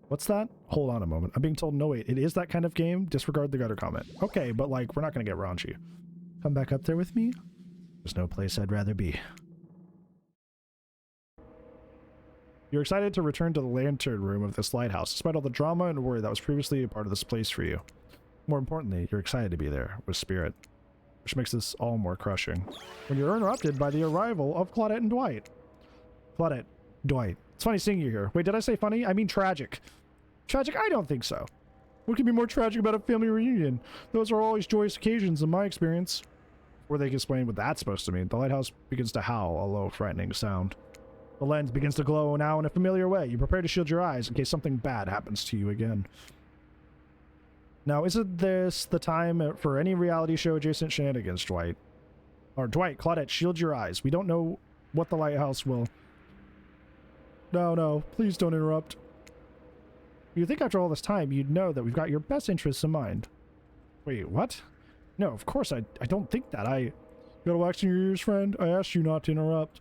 What's that? Hold on a moment. I'm being told, no wait, it is that kind of game? Disregard the gutter comment. Okay, but like, we're not gonna get raunchy. Come back up there with me? There's no place I'd rather be. You're excited to return to the lantern room of this lighthouse, despite all the drama and worry that was previously a part of this place for you. More importantly, you're excited to be there with Spirit, which makes this all more crushing. When you're interrupted by the arrival of Claudette and Dwight. Claudette, Dwight. It's funny seeing you here. Wait, did I say funny? I mean tragic. Tragic? I don't think so. What could be more tragic about a family reunion? Those are always joyous occasions in my experience. Before they can explain what that's supposed to mean, the lighthouse begins to howl, a low, frightening sound. The lens begins to glow now in a familiar way. You prepare to shield your eyes in case something bad happens to you again. Now, isn't this the time for any reality show adjacent shenanigans, Dwight? Or Dwight, Claudette, shield your eyes. We don't know what the lighthouse will... No, please don't interrupt. You'd think after all this time you'd know that we've got your best interests in mind. Wait, what? No, of course I don't think that. You got a wax in your ears, friend? I asked you not to interrupt.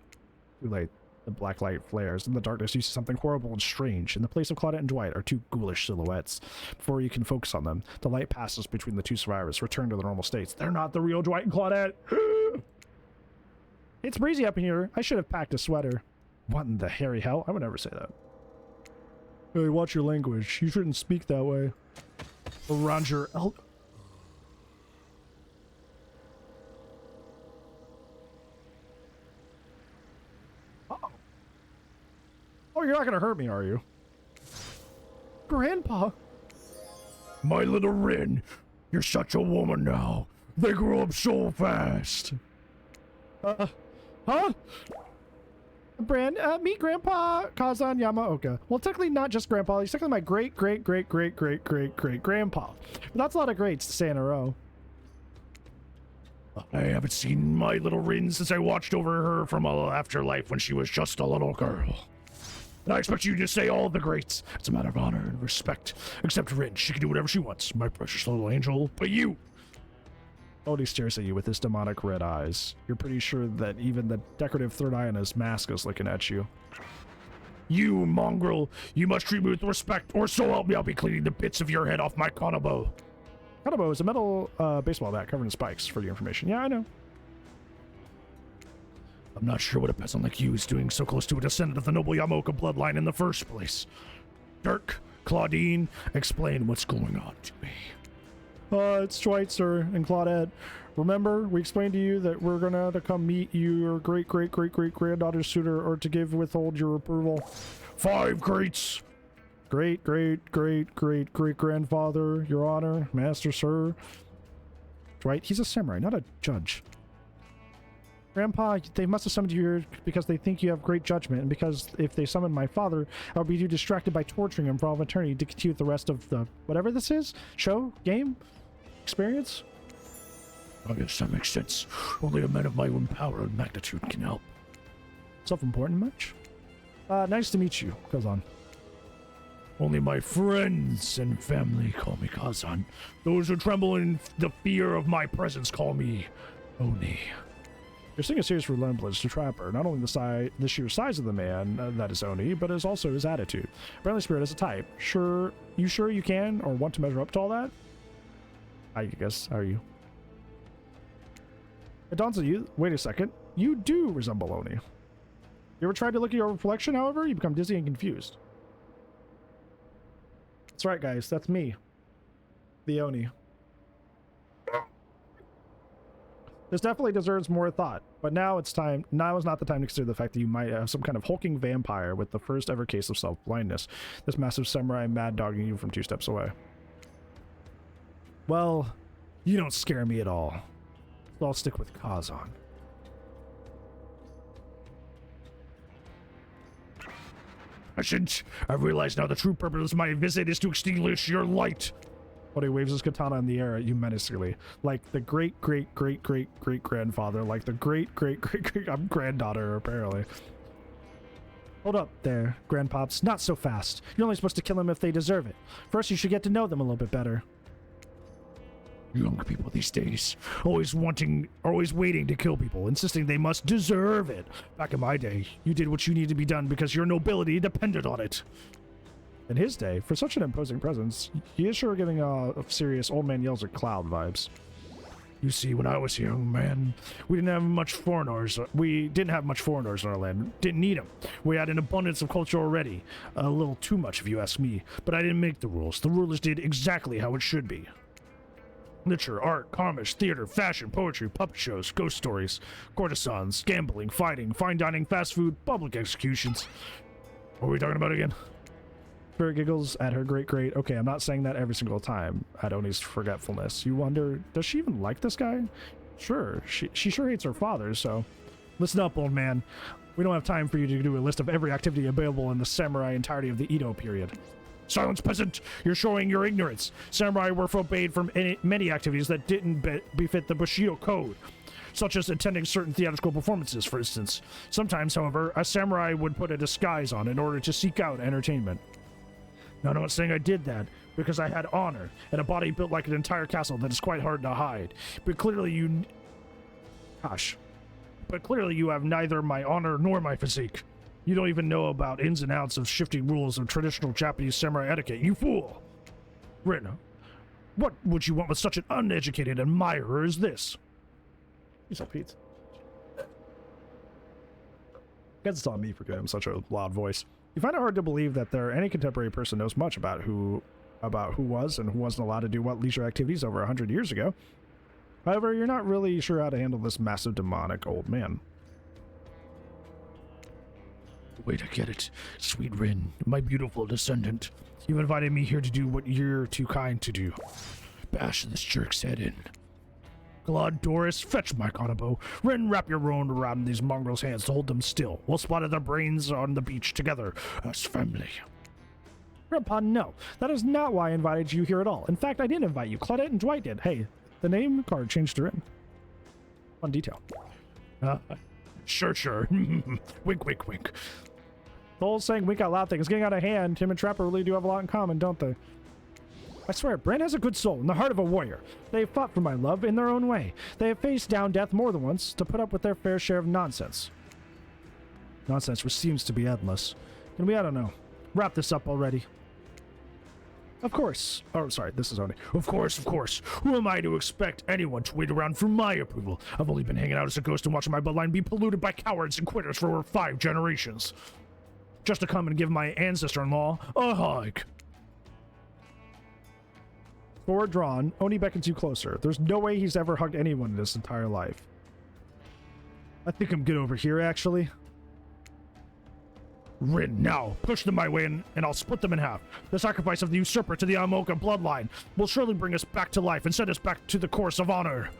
Too late. The black light flares. In the darkness you see something horrible and strange. In the place of Claudette and Dwight are two ghoulish silhouettes. Before you can focus on them, the light passes between the two survivors, return to their normal states. They're not the real Dwight and Claudette! It's breezy up in here. I should have packed a sweater. What in the hairy hell? I would never say that. Hey, watch your language. You shouldn't speak that way. Around your Oh, you're not gonna hurt me, are you? Grandpa! My little Rin, you're such a woman now. They grow up so fast. Huh? Meet Grandpa Kazan Yamaoka. Well, technically not just Grandpa. He's technically my great-great-great-great-great-great-grandpa. But that's a lot of greats to say in a row. I haven't seen my little Rin since I watched over her from a afterlife when she was just a little girl. And I expect you to say all the greats. It's a matter of honor and respect. Except Rin, she can do whatever she wants, my precious little angel. But you! Odie stares at you with his demonic red eyes. You're pretty sure that even the decorative third eye on his mask is looking at you. You mongrel, you must treat me with respect, or so help me, I'll be cleaning the bits of your head off my konobo. Konobo is a metal baseball bat covered in spikes, for your information. Yeah, I know. I'm not sure what a peasant like you is doing so close to a descendant of the noble Yamaoka bloodline in the first place. Dirk, Claudine, explain what's going on to me. It's Dwight, sir, and Claudette. Remember, we explained to you that we're gonna come meet your great-great-great-great-granddaughter's suitor, or to withhold your approval. 5 greats! Great-great-great-great-great-grandfather, your honor, master, sir. Dwight, he's a samurai, not a judge. Grandpa, they must have summoned you here because they think you have great judgment, and because if they summoned my father, I would be too distracted by torturing him for all of eternity to continue with the rest of the whatever this is? Show? Game? Experience? I guess that makes sense. Only a man of my own power and magnitude can help. Self-important much? Nice to meet you, Kazan. Only my friends and family call me Kazan. Those who tremble in the fear of my presence call me Oni. You're seeing a serious resemblance to Trapper, not only the sheer size of the man, that is Oni, but is also his attitude. Friendly spirit as a type. Sure you can or want to measure up to all that? I guess, how are you? It dawns on you, wait a second, you do resemble Oni. You ever tried to look at your reflection, however? You become dizzy and confused. That's right, guys, that's me. The Oni. This definitely deserves more thought, but now is not the time to consider the fact that you might have some kind of hulking vampire with the first ever case of self-blindness. This massive samurai mad dogging you from 2 steps away. Well, you don't scare me at all. So I'll stick with Kazan. I shouldn't. I realize now the true purpose of my visit is to extinguish your light. But he waves his katana in the air at you menacingly, like the great-great-great-great-great-grandfather, like the great-great-great-great-granddaughter, apparently. Hold up there, Grandpops. Not so fast. You're only supposed to kill them if they deserve it. First, you should get to know them a little bit better. Young people these days, always waiting to kill people, insisting they must deserve it. Back in my day, you did what you needed to be done because your nobility depended on it. In his day, for such an imposing presence, he is sure giving serious old man yells at Cloud vibes. You see, when I was a young man, we didn't have much foreigners. We didn't have much foreigners in our land. Didn't need them. We had an abundance of culture already. A little too much, if you ask me. But I didn't make the rules. The rulers did exactly how it should be. Literature, art, commerce, theater, fashion, poetry, puppet shows, ghost stories, courtesans, gambling, fighting, fine dining, fast food, public executions. What were we talking about again? Spirit giggles at her great-great. Okay, I'm not saying that every single time at Oni's forgetfulness. You wonder, does she even like this guy? Sure, she sure hates her father, so... Listen up, old man. We don't have time for you to do a list of every activity available in the samurai entirety of the Edo period. Silence, peasant! You're showing your ignorance. Samurai were forbade from many activities that didn't befit the Bushido code, such as attending certain theatrical performances, for instance. Sometimes, however, a samurai would put a disguise on in order to seek out entertainment. Now, I'm not saying I did that, because I had honor, and a body built like an entire castle that is quite hard to hide. But clearly you... Gosh. But clearly you have neither my honor nor my physique. You don't even know about ins and outs of shifting rules of traditional Japanese samurai etiquette, you fool! Rin, what would you want with such an uneducated admirer as this? He's up, Pete. I guess it's on me for having such a loud voice. You find it hard to believe that any contemporary person knows much about who was and who wasn't allowed to do what leisure activities over 100 years ago. However, you're not really sure how to handle this massive demonic old man. Wait, I get it. Sweet Rin, my beautiful descendant. You've invited me here to do what you're too kind to do. Bash this jerk's head in. Claude, Doris, fetch my Kanabo. Rin, wrap your own around these mongrels' hands to hold them still. We'll splatter their brains on the beach together as family. Grandpa, no. That is not why I invited you here at all. In fact, I didn't invite you. Claudette and Dwight did. Hey, the name card changed to Rin. Fun detail. Sure. Wink, wink, wink. The whole saying wink out loud thing is getting out of hand. Tim and Trapper really do have a lot in common, don't they? I swear, Bran has a good soul and the heart of a warrior. They have fought for my love in their own way. They have faced down death more than once to put up with their fair share of nonsense. Nonsense which seems to be endless. Can we, I don't know, wrap this up already? Of course. Oh, sorry, this is Oni. Of course. Who am I to expect anyone to wait around for my approval? I've only been hanging out as a ghost and watching my bloodline be polluted by cowards and quitters for over 5 generations. Just to come and give my ancestor-in-law a hug. Sword drawn, Oni beckons you closer. There's no way he's ever hugged anyone in his entire life. I think I'm good over here, actually. Rin, now, push them my way and I'll split them in half. The sacrifice of the usurper to the Amoka bloodline will surely bring us back to life and set us back to the course of honor.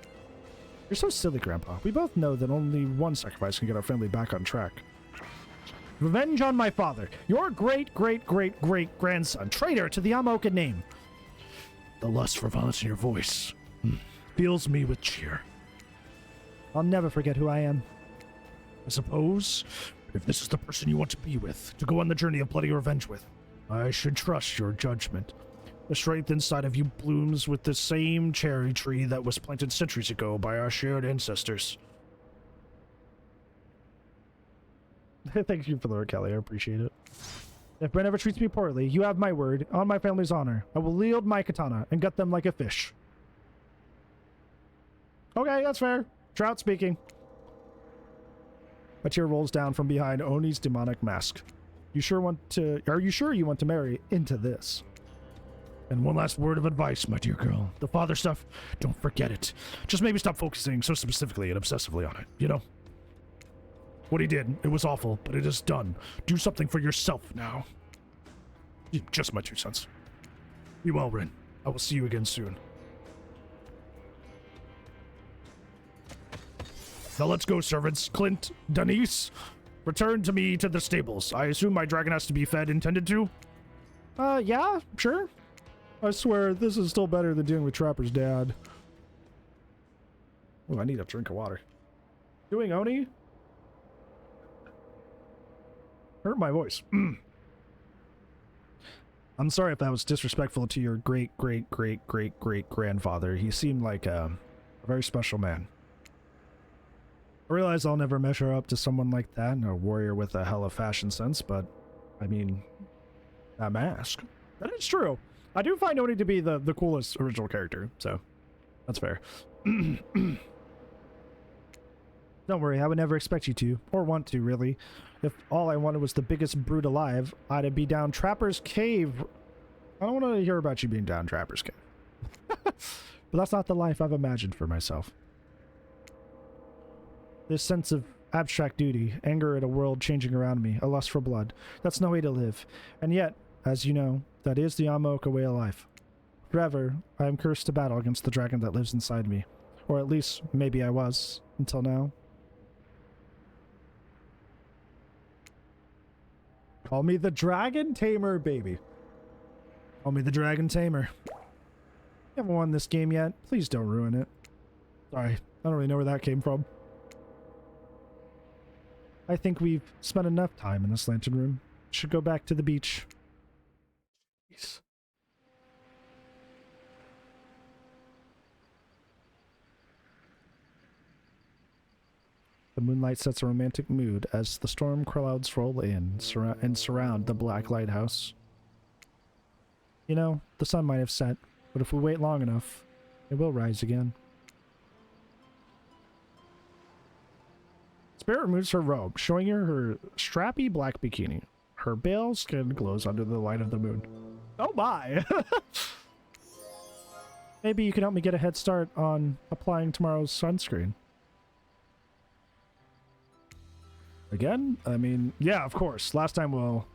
You're so silly, Grandpa. We both know that only one sacrifice can get our family back on track. Revenge on my father, your great-great-great-great-grandson, traitor to the Amoka name. The lust for violence in your voice fills me with cheer. I'll never forget who I am. I suppose, if this is the person you want to be with, to go on the journey of bloody revenge with, I should trust your judgment. The strength inside of you blooms with the same cherry tree that was planted centuries ago by our shared ancestors. Thank you for the word, Kelly. I appreciate it. If Bren ever treats me poorly, you have my word, on my family's honor. I will wield my katana and gut them like a fish. Okay, that's fair. Trout speaking. A tear rolls down from behind Oni's demonic mask. Are you sure you want to marry into this? And one last word of advice, my dear girl. The father stuff, don't forget it. Just maybe stop focusing so specifically and obsessively on it, you know? What he did, it was awful, but it is done. Do something for yourself now. Just my 2 cents. Be well, Rin. I will see you again soon. Now let's go, servants. Clint, Denise, return to me to the stables. I assume my dragon has to be fed and tended to? Yeah, sure. I swear, this is still better than dealing with Trapper's dad. Oh, I need a drink of water. Doing Oni? Hurt my voice. I'm sorry if that was disrespectful to your great-great-great-great-great-grandfather. He seemed like a very special man. I realize I'll never measure up to someone like that, a warrior with a hell of fashion sense, but, I mean, that mask. That is true. I do find Oni to be the coolest original character, so that's fair. Don't worry, I would never expect you to, or want to, really. If all I wanted was the biggest brute alive, I'd be down Trapper's Cave. I don't want to hear about you being down Trapper's Cave. But that's not the life I've imagined for myself. This sense of abstract duty, anger at a world changing around me, a lust for blood, that's no way to live. And yet, as you know, that is the Amoka way of life. Forever, I am cursed to battle against the dragon that lives inside me. Or at least, maybe I was, until now. Call me the Dragon Tamer, baby. Call me the Dragon Tamer. You haven't won this game yet. Please don't ruin it. Sorry, I don't really know where that came from. I think we've spent enough time in this lantern room. Should go back to the beach. Jeez. The moonlight sets a romantic mood as the storm clouds roll in and surround the black lighthouse. You know, the sun might have set, but if we wait long enough, it will rise again. Spirit removes her robe, showing her strappy black bikini. Her pale skin glows under the light of the moon. Oh my! Maybe you can help me get a head start on applying tomorrow's sunscreen. Again? I mean, yeah, of course. Last time, well,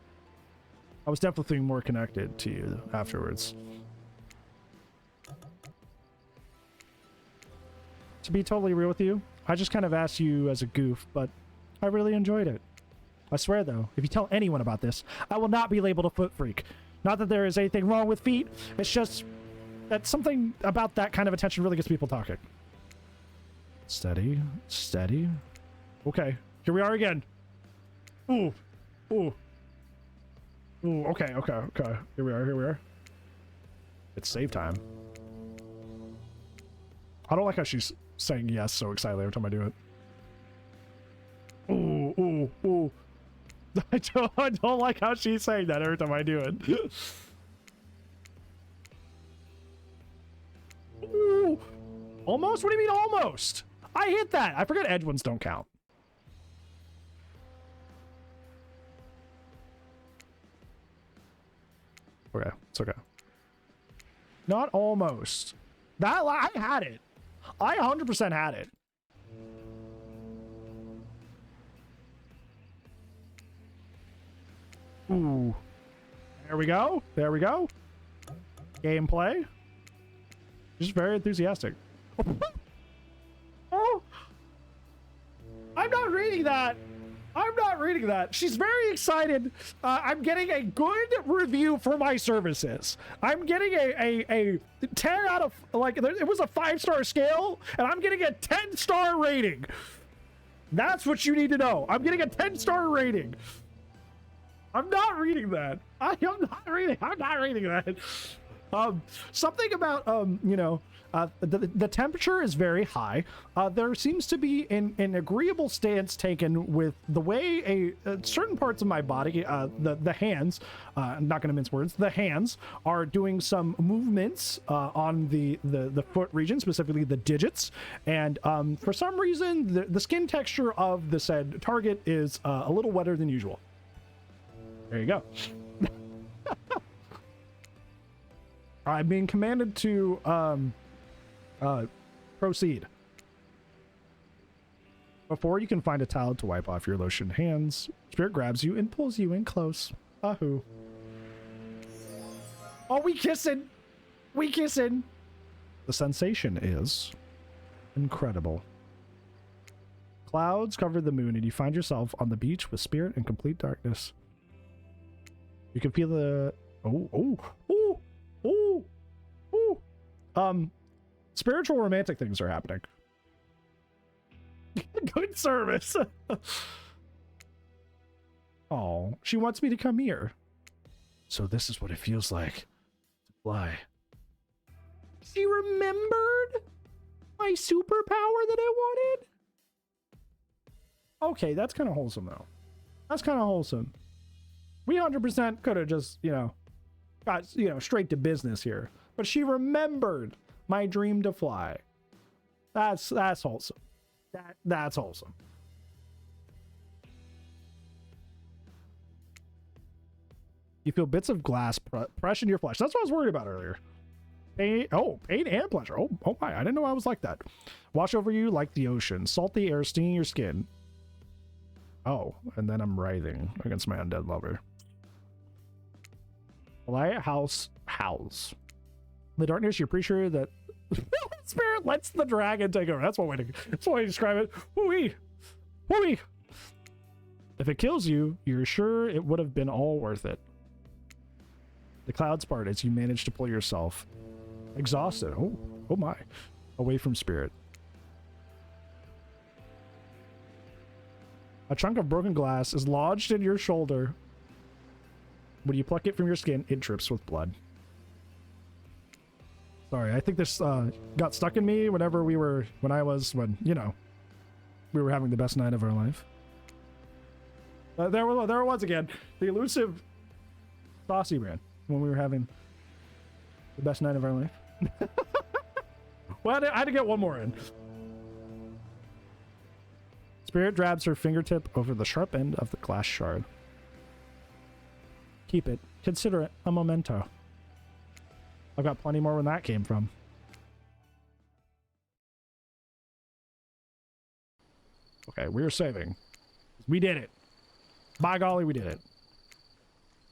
I was definitely feeling more connected to you afterwards. To be totally real with you, I just kind of asked you as a goof, but I really enjoyed it. I swear, though, if you tell anyone about this, I will not be labeled a foot freak. Not that there is anything wrong with feet, it's just that something about that kind of attention really gets people talking. Steady, steady. Okay, here we are again. Ooh, ooh. Ooh, okay. Here we are. It's save time. I don't like how she's saying yes so excitedly every time I do it. Ooh. I don't like how she's saying that every time I do it. Ooh. Almost? What do you mean almost? I hit that. I forget edge ones don't count. Okay, it's okay. Not almost. That I had it. I 100% had it. Ooh. There we go. There we go. Gameplay. Just very enthusiastic. Oh. I'm not reading that. I'm not reading that. She's very excited. I'm getting a good review for my services. I'm getting a 10 out of, like, it was a 5-star scale, and I'm getting a 10-star rating. That's what you need to know. I'm getting a 10-star rating. I'm not reading that. I'm not reading that. Something about, you know, the temperature is very high. There seems to be an agreeable stance taken with the way certain parts of my body, the hands, I'm not going to mince words, the hands are doing some movements on the foot region, specifically the digits. And for some reason, the skin texture of the said target is a little wetter than usual. There you go. I'm being commanded to proceed. Before you can find a towel to wipe off your lotioned hands, Spirit grabs you and pulls you in close. Ahoo. Oh, we kissing! We kissing! The sensation is incredible. Clouds cover the moon and you find yourself on the beach with Spirit in complete darkness. You can feel the... spiritual romantic things are happening. Good service. Oh, she wants me to come here. So this is what it feels like to fly. She remembered my superpower that I wanted? Okay, that's kind of wholesome though. That's kind of wholesome. We 100% could have just, got, straight to business here. But she remembered my dream to fly. That's wholesome. That's wholesome. You feel bits of glass press into your flesh. That's what I was worried about earlier. Pain and pleasure. Oh my, I didn't know I was like that. Wash over you like the ocean. Salty air stinging your skin. Oh, and then I'm writhing against my undead lover. The lighthouse howls. In the darkness, you're pretty sure that Spirit lets the dragon take over. That's one way to describe it. Woo-wee. Woo-wee. If it kills you, you're sure it would have been all worth it. The clouds part as you manage to pull yourself, exhausted, oh my, away from Spirit. A chunk of broken glass is lodged in your shoulder. When you pluck it from your skin, it drips with blood. Sorry, I think this got stuck in me whenever we were, you know, we were having the best night of our life. There it was again. The elusive Saucy Brand. When we were having the best night of our life. Well, I had to get one more in. Spirit grabs her fingertip over the sharp end of the glass shard. Keep it. Consider it a memento. I've got plenty more where that came from. Okay, we're saving. We did it. By golly, we did it.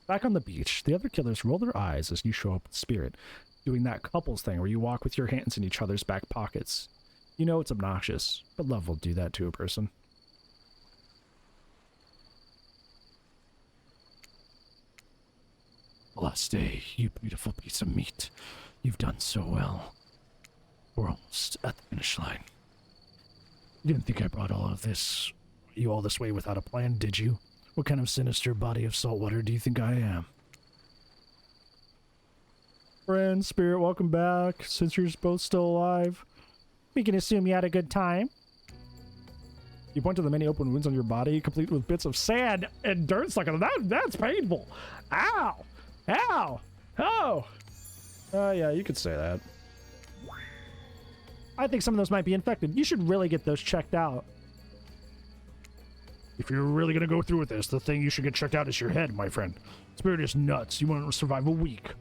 Back on the beach, the other killers roll their eyes as you show up with Spirit, doing that couples thing where you walk with your hands in each other's back pockets. You know it's obnoxious, but love will do that to a person. Last day, you beautiful piece of meat. You've done so well. We're almost at the finish line. You didn't think I brought you all this way without a plan, did you? What kind of sinister body of salt water do you think I am? Friend, Spirit, welcome back. Since you're both still alive, we can assume you had a good time. You point to the many open wounds on your body, complete with bits of sand and dirt stuck on them. That's painful. Ow! Ow! Oh! Yeah, you could say that. I think some of those might be infected. You should really get those checked out. If you're really gonna go through with this, the thing you should get checked out is your head, my friend. Spirit is nuts. You won't survive a week.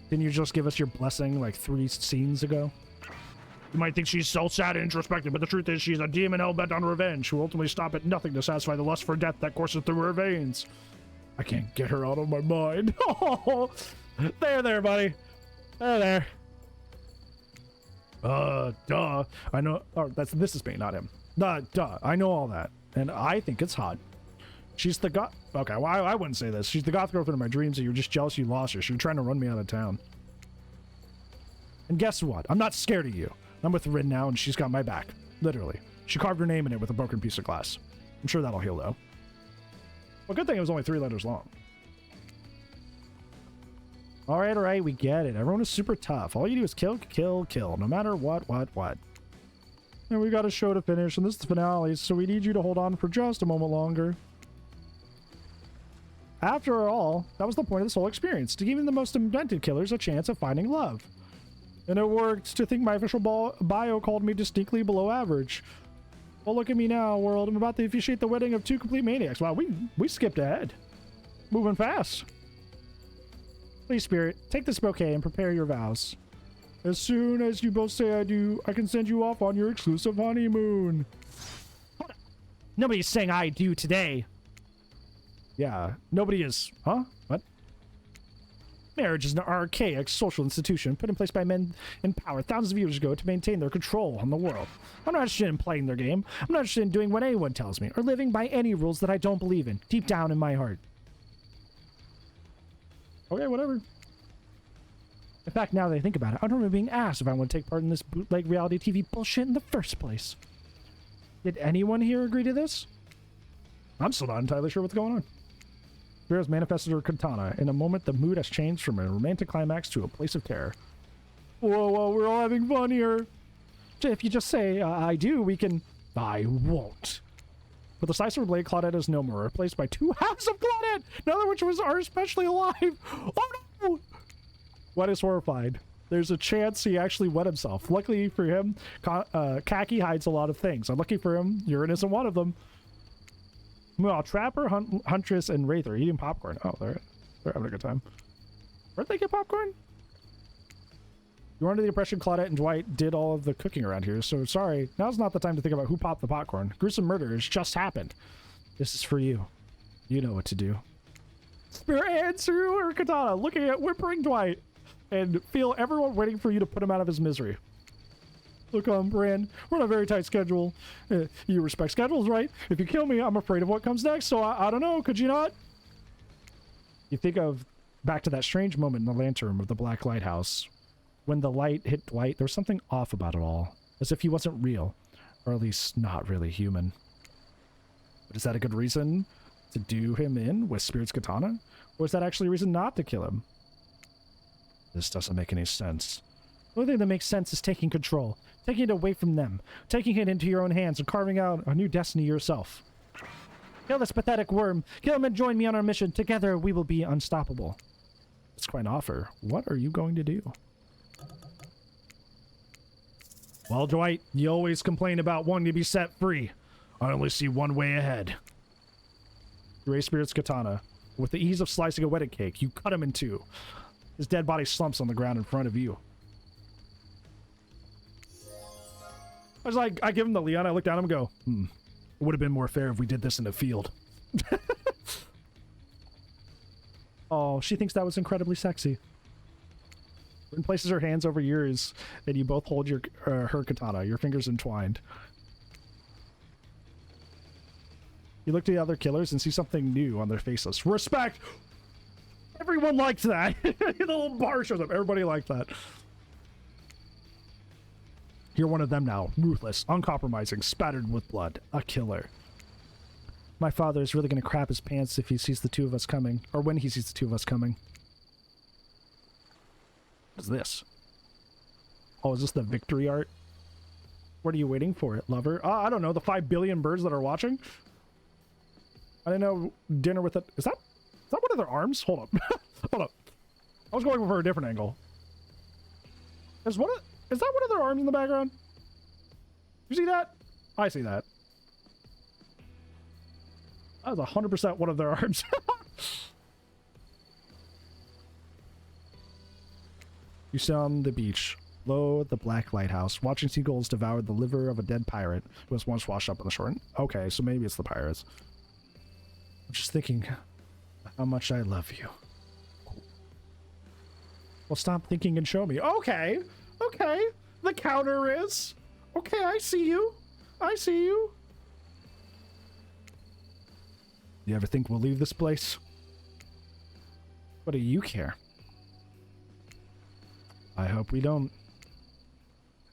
Didn't you just give us your blessing like 3 scenes ago? You might think she's so sad and introspective, but the truth is she's a demon hell-bent on revenge who will ultimately stop at nothing to satisfy the lust for death that courses through her veins. I can't get her out of my mind. Oh, there, buddy. There. Duh. I know. Oh, this is me, not him. Duh. I know all that. And I think it's hot. She's the goth. Okay, well, I wouldn't say this. She's the goth girlfriend of my dreams, and you're just jealous you lost her. She was trying to run me out of town. And guess what? I'm not scared of you. I'm with Rin now, and she's got my back. Literally. She carved her name in it with a broken piece of glass. I'm sure that'll heal, though. Well, good thing it was only 3 letters long. All right, we get it. Everyone is super tough. All you do is kill, no matter what. And we got a show to finish, and this is the finale, so we need you to hold on for just a moment longer. After all, that was the point of this whole experience, to give even the most invented killers a chance of finding love. And it worked. To think my official bio called me distinctly below average. Well, look at me now, world. I'm about to officiate the wedding of 2 complete maniacs. Wow, we skipped ahead. Moving fast. Please, Spirit, take this bouquet and prepare your vows. As soon as you both say I do, I can send you off on your exclusive honeymoon. Hold on. Nobody's saying I do today. Yeah, nobody is. Huh? What? Marriage is an archaic social institution put in place by men in power thousands of years ago to maintain their control on the world. I'm not interested in playing their game. I'm not interested in doing what anyone tells me or living by any rules that I don't believe in, deep down in my heart. Okay, whatever. In fact, now that I think about it, I don't remember being asked if I want to take part in this bootleg reality TV bullshit in the first place. Did anyone here agree to this? I'm still not entirely sure what's going on. Vera's manifested her katana. In a moment, the mood has changed from a romantic climax to a place of terror. Whoa, we're all having fun here. If you just say, I do, we can... I won't. But the slice of her blade, Claudette is no more, replaced by 2 halves of Claudette, none of which are especially alive. Oh no! Wet is horrified. There's a chance he actually wet himself. Luckily for him, Khaki hides a lot of things. Unlucky for him, urine isn't one of them. Well, Trapper, Huntress, and Wraith are eating popcorn. Oh, they're having a good time. Where'd they get popcorn? You're under the impression Claudette and Dwight did all of the cooking around here, so sorry. Now's not the time to think about who popped the popcorn. Gruesome murder has just happened. This is for you. You know what to do. Spirit hands through her katana, looking at whimpering Dwight, and feel everyone waiting for you to put him out of his misery. Look, Brand, we're on a very tight schedule. You respect schedules, right? If you kill me, I'm afraid of what comes next, so I don't know. Could you not? You think of back to that strange moment in the lantern of the Black Lighthouse. When the light hit Dwight, there was something off about it all. As if he wasn't real. Or at least not really human. But is that a good reason to do him in with Spirit's katana? Or is that actually a reason not to kill him? This doesn't make any sense. The only thing that makes sense is taking control. Taking it away from them. Taking it into your own hands and carving out a new destiny yourself. Kill this pathetic worm. Kill him and join me on our mission. Together we will be unstoppable. That's quite an offer. What are you going to do? Well, Dwight, you always complain about wanting to be set free. I only see one way ahead. You raise Spirit's katana. With the ease of slicing a wedding cake, you cut him in two. His dead body slumps on the ground in front of you. I was like, I give him the Leon, I look down at him and go, it would have been more fair if we did this in the field. Oh, she thinks that was incredibly sexy. And places her hands over yours, and you both hold your her katana, your fingers entwined. You look to the other killers and see something new on their faces. Respect! Everyone liked that! The little bar shows up. Everybody liked that. You're one of them now. Ruthless, uncompromising, spattered with blood. A killer. My father is really going to crap his pants if he sees the two of us coming. Or when he sees the two of us coming. What is this? Oh, is this the victory art? What are you waiting for, lover? I don't know. The 5 billion birds that are watching? I didn't know dinner with it. Is that one of their arms? Hold up. Hold up. I was going for a different angle. Is that one of their arms in the background? You see that? I see that. That was 100% one of their arms. You sit on the beach, low at the Black Lighthouse, watching seagulls devour the liver of a dead pirate who was once washed up on the shore. Okay, so maybe it's the pirates. I'm just thinking how much I love you. Well, stop thinking and show me. Okay, okay. The counter is... Okay, I see you. I see you. You ever think we'll leave this place? What do you care? I hope we don't.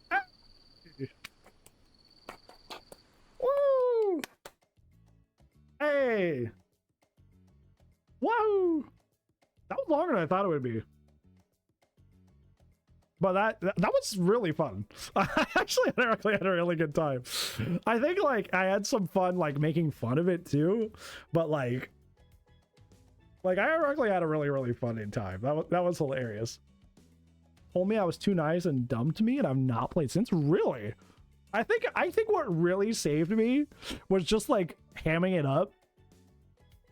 Ah! Woo! Hey! Whoa! That was longer than I thought it would be. But that was really fun. I actually had a really good time. I think like I had some fun like making fun of it too, but like I actually had a really funny time. That was hilarious. Told me I was too nice and dumb to me, and I've not played since. Really, I think what really saved me was just like hamming it up.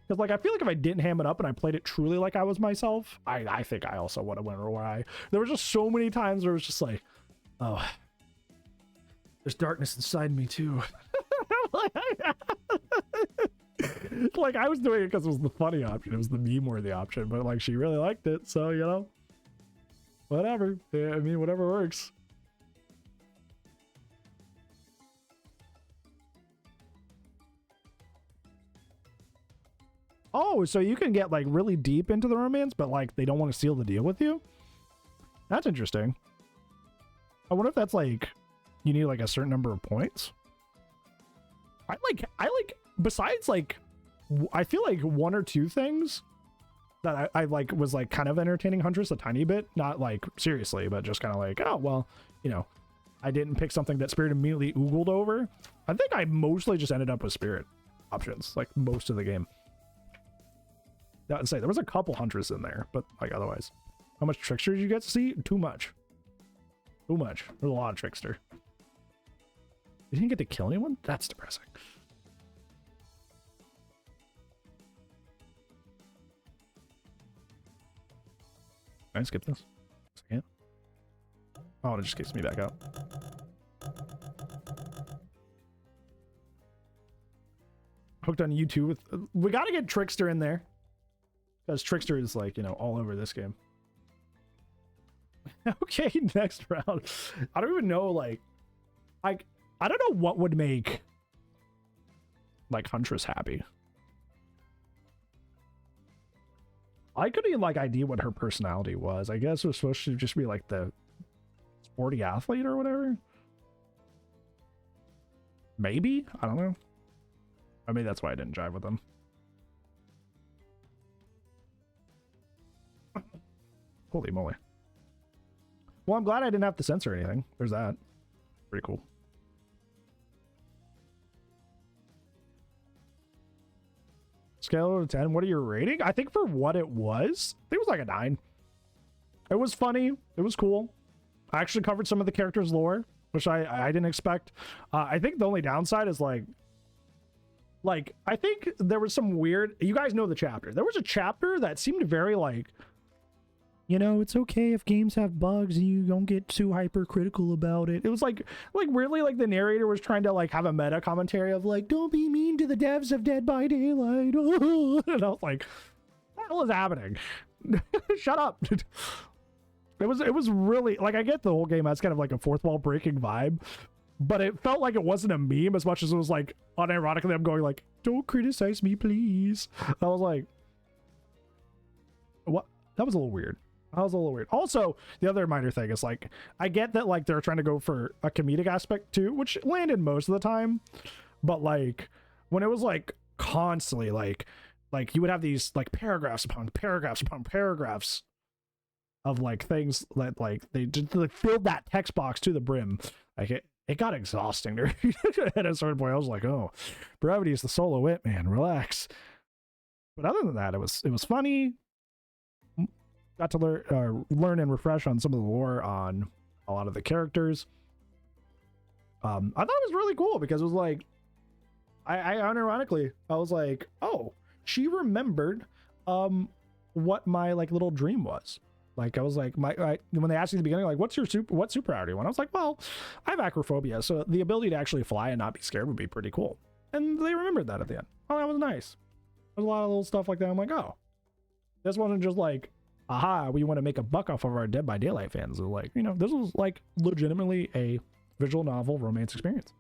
Because like I feel like if I didn't ham it up and I played it truly like I was myself, I think I also would have went away. There were just so many times where it was just like, oh, there's darkness inside me too. Like I was doing it because it was the funny option, it was the meme-worthy option, but like she really liked it, so you know, whatever. Yeah, I mean, whatever works. Oh, so you can get like really deep into the romance, but like they don't want to seal the deal with you? That's interesting. I wonder if that's like you need like a certain number of points. I like besides like I feel like one or two things that I like was like kind of entertaining Huntress a tiny bit, not like seriously, but just kind of like, oh well, you know, I didn't pick something that Spirit immediately oogled over. I think I mostly just ended up with Spirit options like most of the game. Not to say there was a couple Huntress in there, but like otherwise, how much Trickster did you get to see? Too much. Too much. There's a lot of Trickster. You didn't get to kill anyone? That's depressing. Can I skip this? I can't. Oh, it just kicks me back out. Hooked on YouTube with... we gotta get Trickster in there. Because Trickster is like, you know, all over this game. Okay, next round. I don't even know, like... Like, I don't know what would make like Huntress happy. I couldn't even like idea what her personality was. I guess it was supposed to just be like the sporty athlete or whatever. Maybe? I don't know. I mean, that's why I didn't jive with them. Holy moly. Well, I'm glad I didn't have to censor anything. There's that. Pretty cool. Scale out of 10. What are your rating? I think for what it was, I think it was like a 9. It was funny. It was cool. I actually covered some of the characters' lore, which I didn't expect. I think the only downside is like I think there was some weird, you guys know the chapter. There was a chapter that seemed very like, you know, it's okay if games have bugs and you don't get too hypercritical about it. It was like weirdly like the narrator was trying to like have a meta commentary of like, don't be mean to the devs of Dead by Daylight. And I was like, what the hell is happening? Shut up. It was really like, I get the whole game has kind of like a fourth wall breaking vibe, but it felt like it wasn't a meme as much as it was like unironically I'm going like, don't criticize me, please. I was like, what? That was a little weird. That was a little weird. Also, the other minor thing is like, I get that like they're trying to go for a comedic aspect too, which landed most of the time, but like when it was like constantly like you would have these like paragraphs upon paragraphs upon paragraphs of like things that like they just like filled that text box to the brim. Like it got exhausting there. At a certain point I was like, oh, brevity is the soul of wit, man, relax. But other than that, it was funny. Got to learn and refresh on some of the lore on a lot of the characters. I thought it was really cool because it was like, I unironically, I was like, oh, she remembered what my like little dream was. Like I was like, when they asked me at the beginning, like, what super power do you want? I was like, well, I have acrophobia, so the ability to actually fly and not be scared would be pretty cool. And they remembered that at the end. Oh, that was nice. There's a lot of little stuff like that. I'm like, oh, this wasn't just like, aha, we want to make a buck off of our Dead by Daylight fans. So like, you know, this was like legitimately a visual novel romance experience.